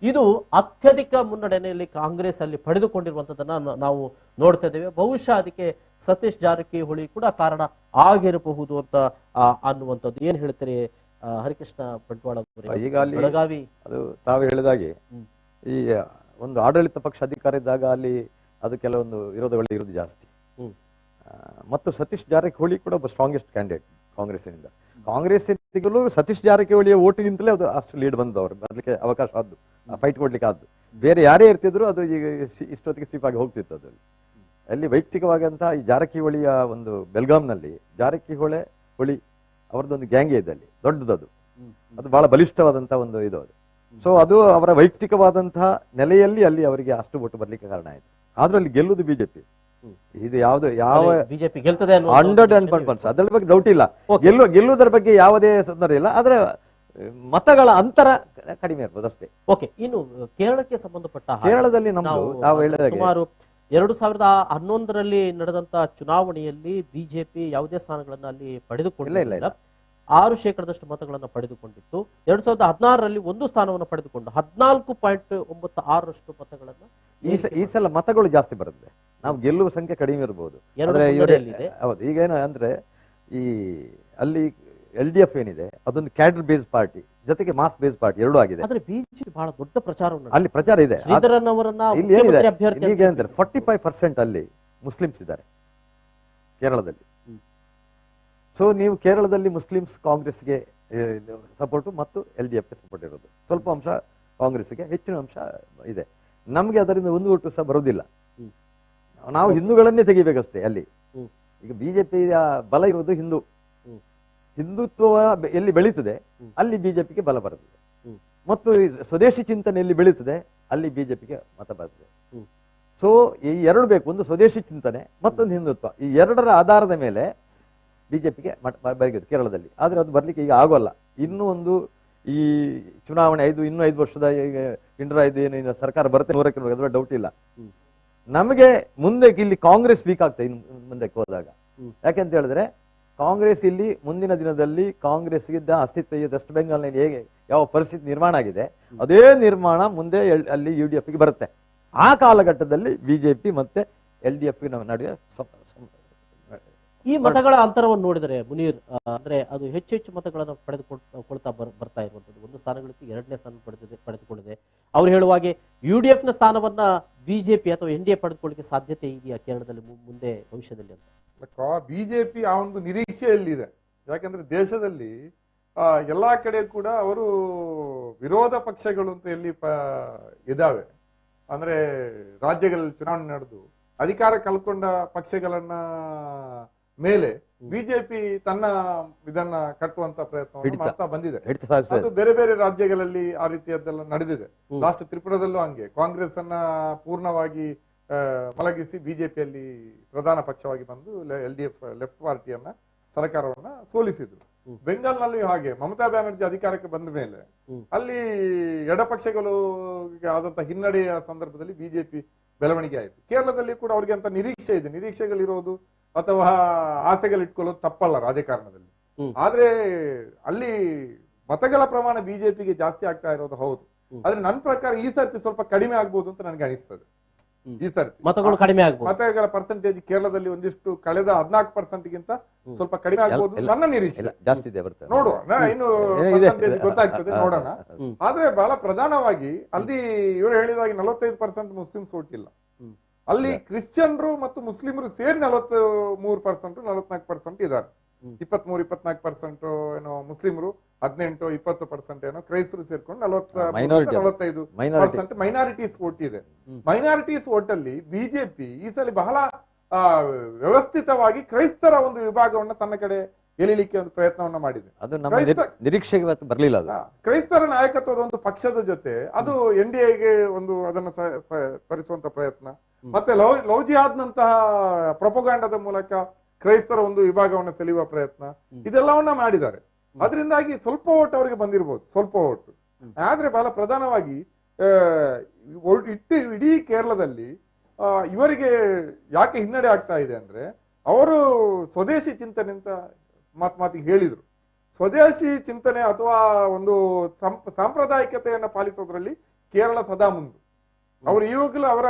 ಇದು ಅತ್ಯಧಿಕ ಮುನ್ನಡೆಯಲ್ಲಿ ಕಾಂಗ್ರೆಸ್ ಅಲ್ಲಿ ಪಡೆದುಕೊಂಡಿರುವಂತದನ್ನ ನಾವು ನೋಡ್ತಾ ಇದ್ದೇವೆ. ಬಹುಶಃ ಅದಕ್ಕೆ ಸತೀಶ್ ಜಾರಕಿಹೊಳಿ ಕೂಡ ಕಾರಣ ಆಗಿರಬಹುದು ಅಂತ ಅನ್ನುವಂಥದ್ದು. ಏನ್ ಹೇಳ್ತೀರಿ ಹರಿಕೃಷ್ಣ ಬಂಟ್ವಾಳ ಅವರೇ? ಈಗ ಅಲ್ಲಿ ಬೆಳಗಾವಿ ಅದು ತಾವು ಹೇಳಿದಾಗೆ ಈ ಒಂದು ಆಡಳಿತ ಪಕ್ಷ ಅಧಿಕಾರ ಇದ್ದಾಗ ಅಲ್ಲಿ ಅದು ಕೆಲವೊಂದು ವಿರೋಧಗಳು ಇರುವುದು ಜಾಸ್ತಿ. ಮತ್ತು ಸತೀಶ್ ಜಾರಕಿಹೊಳಿ ಕೂಡ ಒಬ್ಬ ಸ್ಟ್ರಾಂಗೆಸ್ಟ್ ಕ್ಯಾಂಡಿಡೇಟ್ ಕಾಂಗ್ರೆಸ್ಸಿನಿಂದ. ಕಾಂಗ್ರೆಸ್ಸಿಗೂ ಸತೀಶ್ ಜಾರಕಿಹೊಳಿಯ ಓಟಿಗಿಂತಲೇ ಅದು ಅಷ್ಟು ಲೀಡ್ ಬಂದು ಅವ್ರು ಬರ್ಲಿಕ್ಕೆ ಅವಕಾಶ ಆದ್ದು, ಫೈಟ್ ಕೊಡ್ಲಿಕ್ಕೆ ಆದ್ದು. ಬೇರೆ ಯಾರೇ ಇರ್ತಿದ್ರು ಅದು ಈಗ ಇಷ್ಟೊತ್ತಿಗೆ ಸ್ವೀಪ್ ಆಗಿ ಹೋಗ್ತಿತ್ತು. ಅದ್ರಲ್ಲಿ ಅಲ್ಲಿ ವೈಯಕ್ತಿಕವಾದಂತಹ ಈ ಜಾರಕಿಹೊಳಿಯ ಒಂದು ಬೆಲ್ಗಾಂನಲ್ಲಿ ಜಾರಕಿಹೊಳಿ ಅವರದೊಂದು ಗ್ಯಾಂಗೇ ಇದೆ ಅಲ್ಲಿ, ದೊಡ್ಡದದು. ಅದು ಬಹಳ ಬಲಿಷ್ಠವಾದಂತಹ ಒಂದು ಇದು ಅದು. ಸೊ ಅದು ಅವರ ವೈಯಕ್ತಿಕವಾದಂತಹ ನೆಲೆಯಲ್ಲಿ ಅಲ್ಲಿ ಅವರಿಗೆ ಅಷ್ಟು ಓಟು ಬರ್ಲಿಕ್ಕೆ ಕಾರಣ ಆಯ್ತು. ಆದ್ರೂ ಅಲ್ಲಿ ಗೆಲ್ಲುವುದು ಬಿಜೆಪಿ. ಇದು ಯಾವ್ದು ಯಾವ ಬಿಜೆಪಿ ಗೆಲ್ತದೆ 100% ಅದರ ಬಗ್ಗೆ ಡೌಟ್ ಇಲ್ಲ. ಗೆಲ್ಲುವುದರ ಬಗ್ಗೆ ಯಾವುದೇ ತೊಂದರೆ ಇಲ್ಲ. ಆದ್ರೆ ಮತಗಳ ಅಂತರ ಕಡಿಮೆ ಇರ್ಬೋದು ಅಷ್ಟೇ. ಓಕೆ, ಇನ್ನು ಕೇರಳಕ್ಕೆ ಸಂಬಂಧಪಟ್ಟ ಕೇರಳದಲ್ಲಿ ನಮ್ದು ತಾವು ಹೇಳಿದಾಗ ಸುಮಾರು 2011ರಲ್ಲಿ ನಡೆದಂತ ಚುನಾವಣೆಯಲ್ಲಿ ಬಿಜೆಪಿ ಯಾವುದೇ ಸ್ಥಾನಗಳನ್ನ ಅಲ್ಲಿ ಪಡೆದುಕೊಂಡಿಲ್ಲ. 6% ಮತಗಳನ್ನು ಪಡೆದುಕೊಂಡಿತ್ತು. 2016ರಲ್ಲಿ ಒಂದು ಸ್ಥಾನವನ್ನು ಪಡೆದುಕೊಂಡು 14.96% ಮತಗಳನ್ನ ಈ ಸಲ ಮತಗಳು ಜಾಸ್ತಿ ಬರುತ್ತೆ. ನಾವು ಗೆಲ್ಲುವ ಸಂಖ್ಯೆ ಕಡಿಮೆ ಇರಬಹುದು. ಹೌದು. ಈಗ ಏನು ಅಂದ್ರೆ ಈ ಅಲ್ಲಿ LDF ಏನಿದೆ ಅದೊಂದು ಕ್ಯಾಡರ್ ಬೇಸ್ ಪಾರ್ಟಿ ಜೊತೆಗೆ ಮಾಸ್ ಬೇಸ್ ಪಾರ್ಟಿ ಎರಡೂ ಆಗಿದೆ. ಆದ್ರೆ ಬಿಜೆಪಿ ಬಹಳ ದೊಡ್ಡ ಪ್ರಚಾರ ಅಲ್ಲಿ ಪ್ರಚಾರ ಇದೆ. ಇಲ್ಲಿ ಏನಿದೆ ಈಗ ಏನಂದ್ರೆ 45% ಅಲ್ಲಿ ಮುಸ್ಲಿಮ್ಸ್ ಇದ್ದಾರೆ ಕೇರಳದಲ್ಲಿ. ಸೊ ನೀವು ಕೇರಳದಲ್ಲಿ ಮುಸ್ಲಿಮ್ಸ್ ಕಾಂಗ್ರೆಸ್ಗೆ ಸಪೋರ್ಟ್ ಮತ್ತು LDFಗೆ ಸಪೋರ್ಟ್ ಇರೋದು. ಸ್ವಲ್ಪ ಅಂಶ ಕಾಂಗ್ರೆಸ್ಗೆ, ಹೆಚ್ಚಿನ ಅಂಶ ಇದೆ. ನಮ್ಗೆ ಅದರಿಂದ ಒಂದು ಓಟು ಸಹ ಬರೋದಿಲ್ಲ. ನಾವು ಹಿಂದೂಗಳನ್ನೇ ತೆಗಿಬೇಕಷ್ಟೇ ಅಲ್ಲಿ. ಈಗ ಬಿಜೆಪಿಯ ಬಲ ಇರೋದು ಹಿಂದುತ್ವ ಎಲ್ಲಿ ಬೆಳೀತದೆ ಅಲ್ಲಿ ಬಿಜೆಪಿಗೆ ಬಲ ಬರುತ್ತದೆ. ಮತ್ತು ಸ್ವದೇಶಿ ಚಿಂತನೆ ಎಲ್ಲಿ ಬೆಳೀತದೆ ಅಲ್ಲಿ ಬಿಜೆಪಿಗೆ ಮತ ಬರ್ತದೆ. ಸೊ ಈ ಎರಡು ಬೇಕು, ಒಂದು ಸ್ವದೇಶಿ ಚಿಂತನೆ ಮತ್ತೊಂದು ಹಿಂದುತ್ವ. ಈ ಎರಡರ ಆಧಾರದ ಮೇಲೆ ಬಿಜೆಪಿಗೆ ಬರಗಿದೆ ಕೇರಳದಲ್ಲಿ. ಆದ್ರೆ ಅದು ಬರ್ಲಿಕ್ಕೆ ಈಗ ಆಗೋಲ್ಲ. ಇನ್ನೂ ಒಂದು ಈ ಚುನಾವಣೆ ಇನ್ನೂ 5 ವರ್ಷದ ಈಗ ಇಂಡಿರಾ ಏನು ಸರ್ಕಾರ ಬರುತ್ತೆ 100ಕ್ಕೆ ಅದರ ಡೌಟ್ ಇಲ್ಲ. ನಮಗೆ ಮುಂದೆ ಇಲ್ಲಿ ಕಾಂಗ್ರೆಸ್ ವೀಕ್ ಆಗ್ತದೆ ಇನ್ನು ಮುಂದಕ್ಕೆ ಹೋದಾಗ. ಯಾಕೆಂತ ಹೇಳಿದ್ರೆ ಕಾಂಗ್ರೆಸ್ ಇಲ್ಲಿ ಮುಂದಿನ ದಿನದಲ್ಲಿ ಕಾಂಗ್ರೆಸ್ಗಿದ್ದ ಅಸ್ತಿತ್ವ ವೆಸ್ಟ್ ಬೆಂಗಾಲ್ನಲ್ಲಿ ಹೇಗೆ ಯಾವ ಪರಿಸ್ಥಿತಿ ನಿರ್ಮಾಣ ಆಗಿದೆ ಅದೇ ನಿರ್ಮಾಣ ಮುಂದೆ ಅಲ್ಲಿ UDFಗೆ ಬರುತ್ತೆ. ಆ ಕಾಲಘಟ್ಟದಲ್ಲಿ ಬಿಜೆಪಿ ಮತ್ತೆ LDF ನಡುವೆ ಈ ಮತಗಳ ಅಂತರವನ್ನು ನೋಡಿದರೆ ಮುನೀರ್, ಅಂದ್ರೆ ಅದು ಹೆಚ್ಚು ಮತಗಳನ್ನು ಪಡೆದುಕೊಳ್ತಾ ಬರ್ತಾ ಇರುವಂತದ್ದು. ಒಂದು ಸ್ಥಾನಗಳಿಗೆ 2ನೇ ಸ್ಥಾನ ಪಡೆದುಕೊಂಡಿದೆ. ಅವ್ರು ಹೇಳುವಾಗೆ UDF ನ ಸ್ಥಾನವನ್ನ ಬಿಜೆಪಿ ಅಥವಾ NDA ಪಡೆದುಕೊಳ್ಳಿಕ್ಕೆ ಸಾಧ್ಯತೆ ಇದೆಯಾ ಕೇರಳದಲ್ಲಿ ಮುಂದೆ ಭವಿಷ್ಯದಲ್ಲಿ ಅಂತ? ಬಿಜೆಪಿ ಆ ಒಂದು ನಿರೀಕ್ಷೆಯಲ್ಲಿದೆ. ಯಾಕಂದ್ರೆ ದೇಶದಲ್ಲಿ ಎಲ್ಲಾ ಕಡೆ ಕೂಡ ಅವರು ವಿರೋಧ ಪಕ್ಷಗಳು ಅಂತ ಎಲ್ಲಿ ಇದಾವೆ ಅಂದ್ರೆ ರಾಜ್ಯಗಳಲ್ಲಿ ಚುನಾವಣೆ ನಡೆದು ಅಧಿಕಾರ ಕಳ್ಕೊಂಡ ಪಕ್ಷಗಳನ್ನ ಮೇಲೆ ಬಿಜೆಪಿ ತನ್ನ ಇದನ್ನ ಕಟ್ಟುವಂತ ಪ್ರಯತ್ನವನ್ನು ಮಾಡ್ತಾ ಬಂದಿದೆ. ಅದು ಬೇರೆ ಬೇರೆ ರಾಜ್ಯಗಳಲ್ಲಿ ಆ ರೀತಿಯದ್ದೆಲ್ಲ ನಡೆದಿದೆ. ಲಾಸ್ಟ್ ತ್ರಿಪುರದಲ್ಲೂ ಹಂಗೆ ಕಾಂಗ್ರೆಸ್ ಅನ್ನ ಪೂರ್ಣವಾಗಿ ಮಲಗಿಸಿ ಬಿಜೆಪಿಯಲ್ಲಿ ಪ್ರಧಾನ ಪಕ್ಷವಾಗಿ ಬಂದು LDF ಲೆಫ್ಟ್ ಪಾರ್ಟಿಯನ್ನ ಸರ್ಕಾರವನ್ನ ಸೋಲಿಸಿದ್ರು. ಬೆಂಗಾಲ್ನಲ್ಲಿ ಹಾಗೆ ಮಮತಾ ಬ್ಯಾನರ್ಜಿ ಅಧಿಕಾರಕ್ಕೆ ಬಂದ ಮೇಲೆ ಅಲ್ಲಿ ಎಡಪಕ್ಷಗಳು ಆದಂತ ಹಿನ್ನಡೆಯ ಸಂದರ್ಭದಲ್ಲಿ ಬಿಜೆಪಿ ಬೆಳವಣಿಗೆ ಆಯಿತು. ಕೇರಳದಲ್ಲಿ ಕೂಡ ಅವ್ರಿಗೆ ಅಂತ ನಿರೀಕ್ಷೆ ಇದೆ. ನಿರೀಕ್ಷೆಗಳಿರೋದು ಅಥವಾ ಆಸೆಗಳಿಟ್ಕೊಳ್ಳೋದು ತಪ್ಪಲ್ಲ ರಾಜಕಾರಣದಲ್ಲಿ. ಆದ್ರೆ ಅಲ್ಲಿ ಮತಗಳ ಪ್ರಮಾಣ ಬಿಜೆಪಿಗೆ ಜಾಸ್ತಿ ಆಗ್ತಾ ಇರೋದು ಹೌದು. ಆದ್ರೆ ನನ್ನ ಪ್ರಕಾರ ಈ ಸರ್ತಿ ಸ್ವಲ್ಪ ಕಡಿಮೆ ಆಗ್ಬೋದು ಅಂತ ನನಗೆ ಅನಿಸ್ತದೆ. ಈ ಸರ್ತಿ ಮತಗಳು ಕಡಿಮೆ ಆಗ್ಬೋದು. ಮತಗಳ ಪರ್ಸೆಂಟೇಜ್ ಕೇರಳದಲ್ಲಿ ಒಂದಿಷ್ಟು ಕಳೆದ 14%ಗಿಂತ ಸ್ವಲ್ಪ ಕಡಿಮೆ ಆಗ್ಬೋದು ನನ್ನ ನಿರೀಕ್ಷೆ. ಜಾಸ್ತಿ ಇದೆ ಬರ್ತದೆ, ನೋಡುವ ಇನ್ನು ಗೊತ್ತಾಗ್ತದೆ, ನೋಡೋಣ. ಆದ್ರೆ ಬಹಳ ಪ್ರಧಾನವಾಗಿ ಅಲ್ಲಿ ಇವರು ಹೇಳಿದಾಗೆ 45% ಮುಸ್ಲಿಮ್ಸ್ ಓಟ್ ಇಲ್ಲ. ಅಲ್ಲಿ ಕ್ರಿಶ್ಚಿಯನ್ರು ಮತ್ತು ಮುಸ್ಲಿಮರು ಸೇರಿ 43%, 44% ಇದ್ದಾರೆ. 23-24% ಏನೋ ಮುಸ್ಲಿಮರು, 18-20% ಏನೋ ಕ್ರೈಸ್ತರು ಸೇರ್ಕೊಂಡು 45% ಮೈನಾರಿಟೀಸ್ ಓಟ್ ಇದೆ. ಮೈನಾರಿಟೀಸ್ ಓಟ್ ಅಲ್ಲಿ ಬಿಜೆಪಿ ಈ ಸಲ ಬಹಳ ವ್ಯವಸ್ಥಿತವಾಗಿ ಕ್ರೈಸ್ತರ ಒಂದು ವಿಭಾಗವನ್ನ ತನ್ನ ಕಡೆ ಎಳಿಲಿಕ್ಕೆ ಒಂದು ಪ್ರಯತ್ನವನ್ನ ಮಾಡಿದೆ. ಅದು ನಮ್ಮ ನಿರೀಕ್ಷೆಗೆ ಬರಲಿಲ್ಲ. ಕ್ರೈಸ್ತರ ನಾಯಕತ್ವದ ಒಂದು ಪಕ್ಷದ ಜೊತೆ ಅದು NDAಗೆ ಒಂದು ಅದನ್ನ ತರಿಸುವಂತ ಪ್ರಯತ್ನ, ಮತ್ತೆ ಲವ್ ಜಿಹಾದ್ನಂತಹ ಪ್ರೊಪಗಾಂಡದ ಮೂಲಕ ಕ್ರೈಸ್ತರ ಒಂದು ವಿಭಾಗವನ್ನು ಸೆಳೆಯುವ ಪ್ರಯತ್ನ, ಇದೆಲ್ಲವನ್ನ ಮಾಡಿದ್ದಾರೆ. ಅದರಿಂದಾಗಿ ಸ್ವಲ್ಪ ಓಟ್ ಅವರಿಗೆ ಬಂದಿರಬಹುದು, ಸ್ವಲ್ಪ ಓಟ್. ಆದ್ರೆ ಬಹಳ ಪ್ರಧಾನವಾಗಿ ಇಡೀ ಕೇರಳದಲ್ಲಿ ಇವರಿಗೆ ಯಾಕೆ ಹಿನ್ನಡೆ ಆಗ್ತಾ ಇದೆ ಅಂದ್ರೆ, ಅವರು ಸ್ವದೇಶಿ ಚಿಂತನೆ ಅಂತ ಮಾತಿಗೆ ಹೇಳಿದ್ರು. ಸ್ವದೇಶಿ ಚಿಂತನೆ ಅಥವಾ ಒಂದು ಸಾಂಪ್ರದಾಯಿಕತೆಯನ್ನ ಪಾಲಿಸೋದ್ರಲ್ಲಿ ಕೇರಳ ಸದಾ ಮುಂದು. ಅವರು ಇವಾಗಲೂ ಅವರ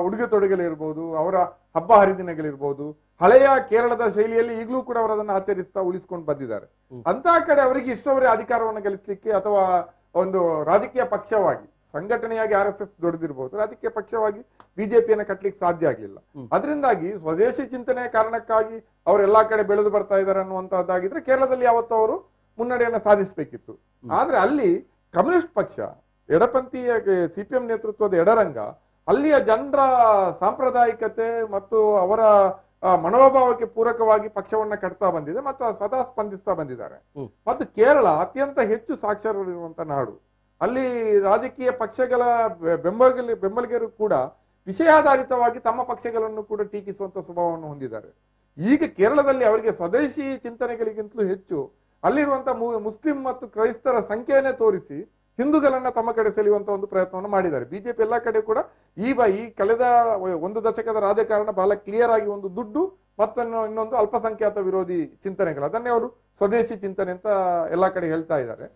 ಉಡುಗೆ ತೊಡುಗೆಗಳಿರ್ಬೋದು, ಅವರ ಹಬ್ಬ ಹರಿದಿನಗಳಿರ್ಬೋದು, ಹಳೆಯ ಕೇರಳದ ಶೈಲಿಯಲ್ಲಿ ಈಗಲೂ ಕೂಡ ಅವರು ಅದನ್ನು ಆಚರಿಸ್ತಾ ಉಳಿಸ್ಕೊಂಡು ಬಂದಿದ್ದಾರೆ. ಅಂತ ಕಡೆ ಅವರಿಗೆ ಇಷ್ಟವರೇ ಅಧಿಕಾರವನ್ನು ಗಳಿಸಲಿಕ್ಕೆ ಅಥವಾ ಒಂದು ರಾಜಕೀಯ ಪಕ್ಷವಾಗಿ ಸಂಘಟನೆಯಾಗಿ RSS ದೊಡ್ಡದಿರ್ಬೋದು, ರಾಜಕೀಯ ಪಕ್ಷವಾಗಿ ಬಿಜೆಪಿಯನ್ನ ಕಟ್ಟಲಿಕ್ಕೆ ಸಾಧ್ಯ ಆಗ್ಲಿಲ್ಲ. ಅದರಿಂದಾಗಿ ಸ್ವದೇಶಿ ಚಿಂತನೆಯ ಕಾರಣಕ್ಕಾಗಿ ಅವರೆಲ್ಲಾ ಕಡೆ ಬೆಳೆದು ಬರ್ತಾ ಇದ್ದಾರೆ ಅನ್ನುವಂತಹದ್ದಾಗಿದ್ರೆ ಕೇರಳದಲ್ಲಿ ಯಾವತ್ತೂ ಅವರು ಮುನ್ನಡೆಯನ್ನ ಸಾಧಿಸಬೇಕಿತ್ತು. ಆದ್ರೆ ಅಲ್ಲಿ ಕಮ್ಯುನಿಸ್ಟ್ ಪಕ್ಷ, ಎಡಪಂಥೀಯ CPM ನೇತೃತ್ವದ ಎಡರಂಗ ಅಲ್ಲಿಯ ಜನರ ಸಾಂಪ್ರದಾಯಿಕತೆ ಮತ್ತು ಅವರ ಮನೋಭಾವಕ್ಕೆ ಪೂರಕವಾಗಿ ಪಕ್ಷವನ್ನ ಕಟ್ತಾ ಬಂದಿದೆ ಮತ್ತು ಸ್ವತಃ ಸ್ಪಂದಿಸ್ತಾ ಬಂದಿದ್ದಾರೆ. ಮತ್ತು ಕೇರಳ ಅತ್ಯಂತ ಹೆಚ್ಚು ಸಾಕ್ಷರರಿರುವಂತ ನಾಡು. ಅಲ್ಲಿ ರಾಜಕೀಯ ಪಕ್ಷಗಳ ಬೆಂಬಲಿಗರು ಕೂಡ ವಿಷಯಾಧಾರಿತವಾಗಿ ತಮ್ಮ ಪಕ್ಷಗಳನ್ನು ಕೂಡ ಟೀಕಿಸುವಂತ ಸ್ವಭಾವವನ್ನು ಹೊಂದಿದ್ದಾರೆ. ಈಗ ಕೇರಳದಲ್ಲಿ ಅವರಿಗೆ ಸ್ವದೇಶಿ ಚಿಂತನೆಗಳಿಗಿಂತಲೂ ಹೆಚ್ಚು ಅಲ್ಲಿರುವಂತಹ ಮುಸ್ಲಿಂ ಮತ್ತು ಕ್ರೈಸ್ತರ ಸಂಖ್ಯೆಯನ್ನೇ ತೋರಿಸಿ ಹಿಂದೂಗಳನ್ನ ತಮ್ಮ ಕಡೆ ಸೆಳೆಯುವಂತ ಒಂದು ಪ್ರಯತ್ನವನ್ನು ಮಾಡಿದ್ದಾರೆ. ಬಿಜೆಪಿ ಎಲ್ಲಾ ಕಡೆ ಕೂಡ ಈ ಕಳೆದ ಒಂದು ದಶಕದ ರಾಜಕಾರಣ ಬಹಳ ಕ್ಲಿಯರ್ ಆಗಿ ಒಂದು ದುಡ್ಡು ಮತ್ತೊಂದು ಇನ್ನೊಂದು ಅಲ್ಪಸಂಖ್ಯಾತ ವಿರೋಧಿ ಚಿಂತನೆಗಳು, ಅದನ್ನೇ ಅವರು ಸ್ವದೇಶಿ ಚಿಂತನೆ ಅಂತ ಎಲ್ಲಾ ಕಡೆ ಹೇಳ್ತಾ ಇದ್ದಾರೆ,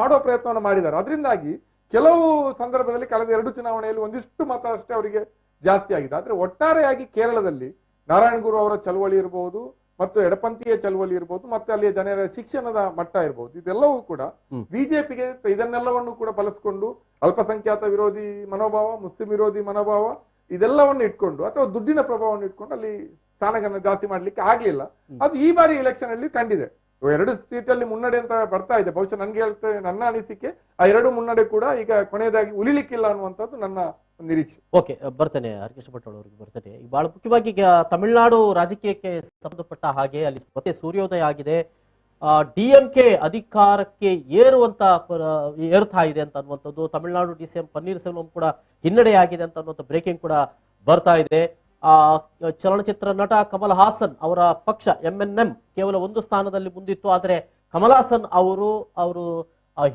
ಮಾಡೋ ಪ್ರಯತ್ನವನ್ನು ಮಾಡಿದ್ದಾರೆ. ಅದರಿಂದಾಗಿ ಕೆಲವು ಸಂದರ್ಭದಲ್ಲಿ ಕಳೆದ 2 ಚುನಾವಣೆಯಲ್ಲಿ ಒಂದಿಷ್ಟು ಮತ ಅಷ್ಟೇ ಅವರಿಗೆ ಜಾಸ್ತಿ ಆಗಿದೆ. ಆದ್ರೆ ಒಟ್ಟಾರೆಯಾಗಿ ಕೇರಳದಲ್ಲಿ ನಾರಾಯಣಗುರು ಅವರ ಚಳವಳಿ ಇರಬಹುದು ಮತ್ತು ಎಡಪಂಥೀಯ ಚಳವಳಿ ಇರಬಹುದು, ಮತ್ತೆ ಅಲ್ಲಿಯ ಜನರ ಶಿಕ್ಷಣದ ಮಟ್ಟ ಇರಬಹುದು, ಇದೆಲ್ಲವೂ ಕೂಡ ಬಿಜೆಪಿಗೆ ಇದನ್ನೆಲ್ಲವನ್ನು ಕೂಡ ಬಳಸಿಕೊಂಡು ಅಲ್ಪಸಂಖ್ಯಾತ ವಿರೋಧಿ ಮನೋಭಾವ, ಮುಸ್ಲಿಂ ವಿರೋಧಿ ಮನೋಭಾವ ಇದೆಲ್ಲವನ್ನು ಇಟ್ಕೊಂಡು ಅಥವಾ ದುಡ್ಡಿನ ಪ್ರಭಾವವನ್ನು ಇಟ್ಕೊಂಡು ಅಲ್ಲಿ ಸ್ಥಾನಗಳನ್ನ ಜಾಸ್ತಿ ಮಾಡ್ಲಿಕ್ಕೆ ಆಗ್ಲಿಲ್ಲ. ಅದು ಈ ಬಾರಿ ಎಲೆಕ್ಷನ್ ಅಲ್ಲಿ ಕಂಡಿದೆ. 2 ಸೀಟ್ ಅಲ್ಲಿ ಮುನ್ನಡೆ ಅಂತ ಬರ್ತಾ ಇದೆ. ಬಹುಶಃ ನನ್ಗೆ ನನ್ನ ಅನಿಸಿಕೆ ಆ 2 ಮುನ್ನಡೆ ಕೂಡ ಈಗ ಕೊನೆಯದಾಗಿ ಉಳಿಲಿಕ್ಕಿಲ್ಲ ಅನ್ನುವಂಥದ್ದು ನನ್ನ ನಿರೀಕ್ಷೆ. ಓಕೆ, ಬರ್ತೇನೆ ಹರಕೃಷ್ಣ ಭಟ್ ಅವರಿಗೆ ಬರ್ತೇನೆ. ಈಗ ಬಹಳ ಮುಖ್ಯವಾಗಿ ಈಗ ತಮಿಳುನಾಡು ರಾಜಕೀಯಕ್ಕೆ ಸಂಬಂಧಪಟ್ಟ ಹಾಗೆ ಅಲ್ಲಿ ಮತ್ತೆ ಸೂರ್ಯೋದಯ ಆಗಿದೆ. DMK ಅಧಿಕಾರಕ್ಕೆ ಏರ್ತಾ ಇದೆ ಅಂತ ಅನ್ನುವಂಥದ್ದು, ತಮಿಳುನಾಡು DCM ಪನ್ನೀರ್ ಸೆಲ್ವಂ ಕೂಡ ಹಿನ್ನಡೆಯಾಗಿದೆ ಅಂತ ಅನ್ನುವಂಥ ಬ್ರೇಕಿಂಗ್ ಕೂಡ ಬರ್ತಾ ಇದೆ. ಚಲನಚಿತ್ರ ನಟ ಕಮಲ್ ಹಾಸನ್ ಅವರ ಪಕ್ಷ MNM ಕೇವಲ 1 ಸ್ಥಾನದಲ್ಲಿ ಮುಂದಿತ್ತು, ಆದರೆ ಕಮಲ್ ಹಾಸನ್ ಅವರು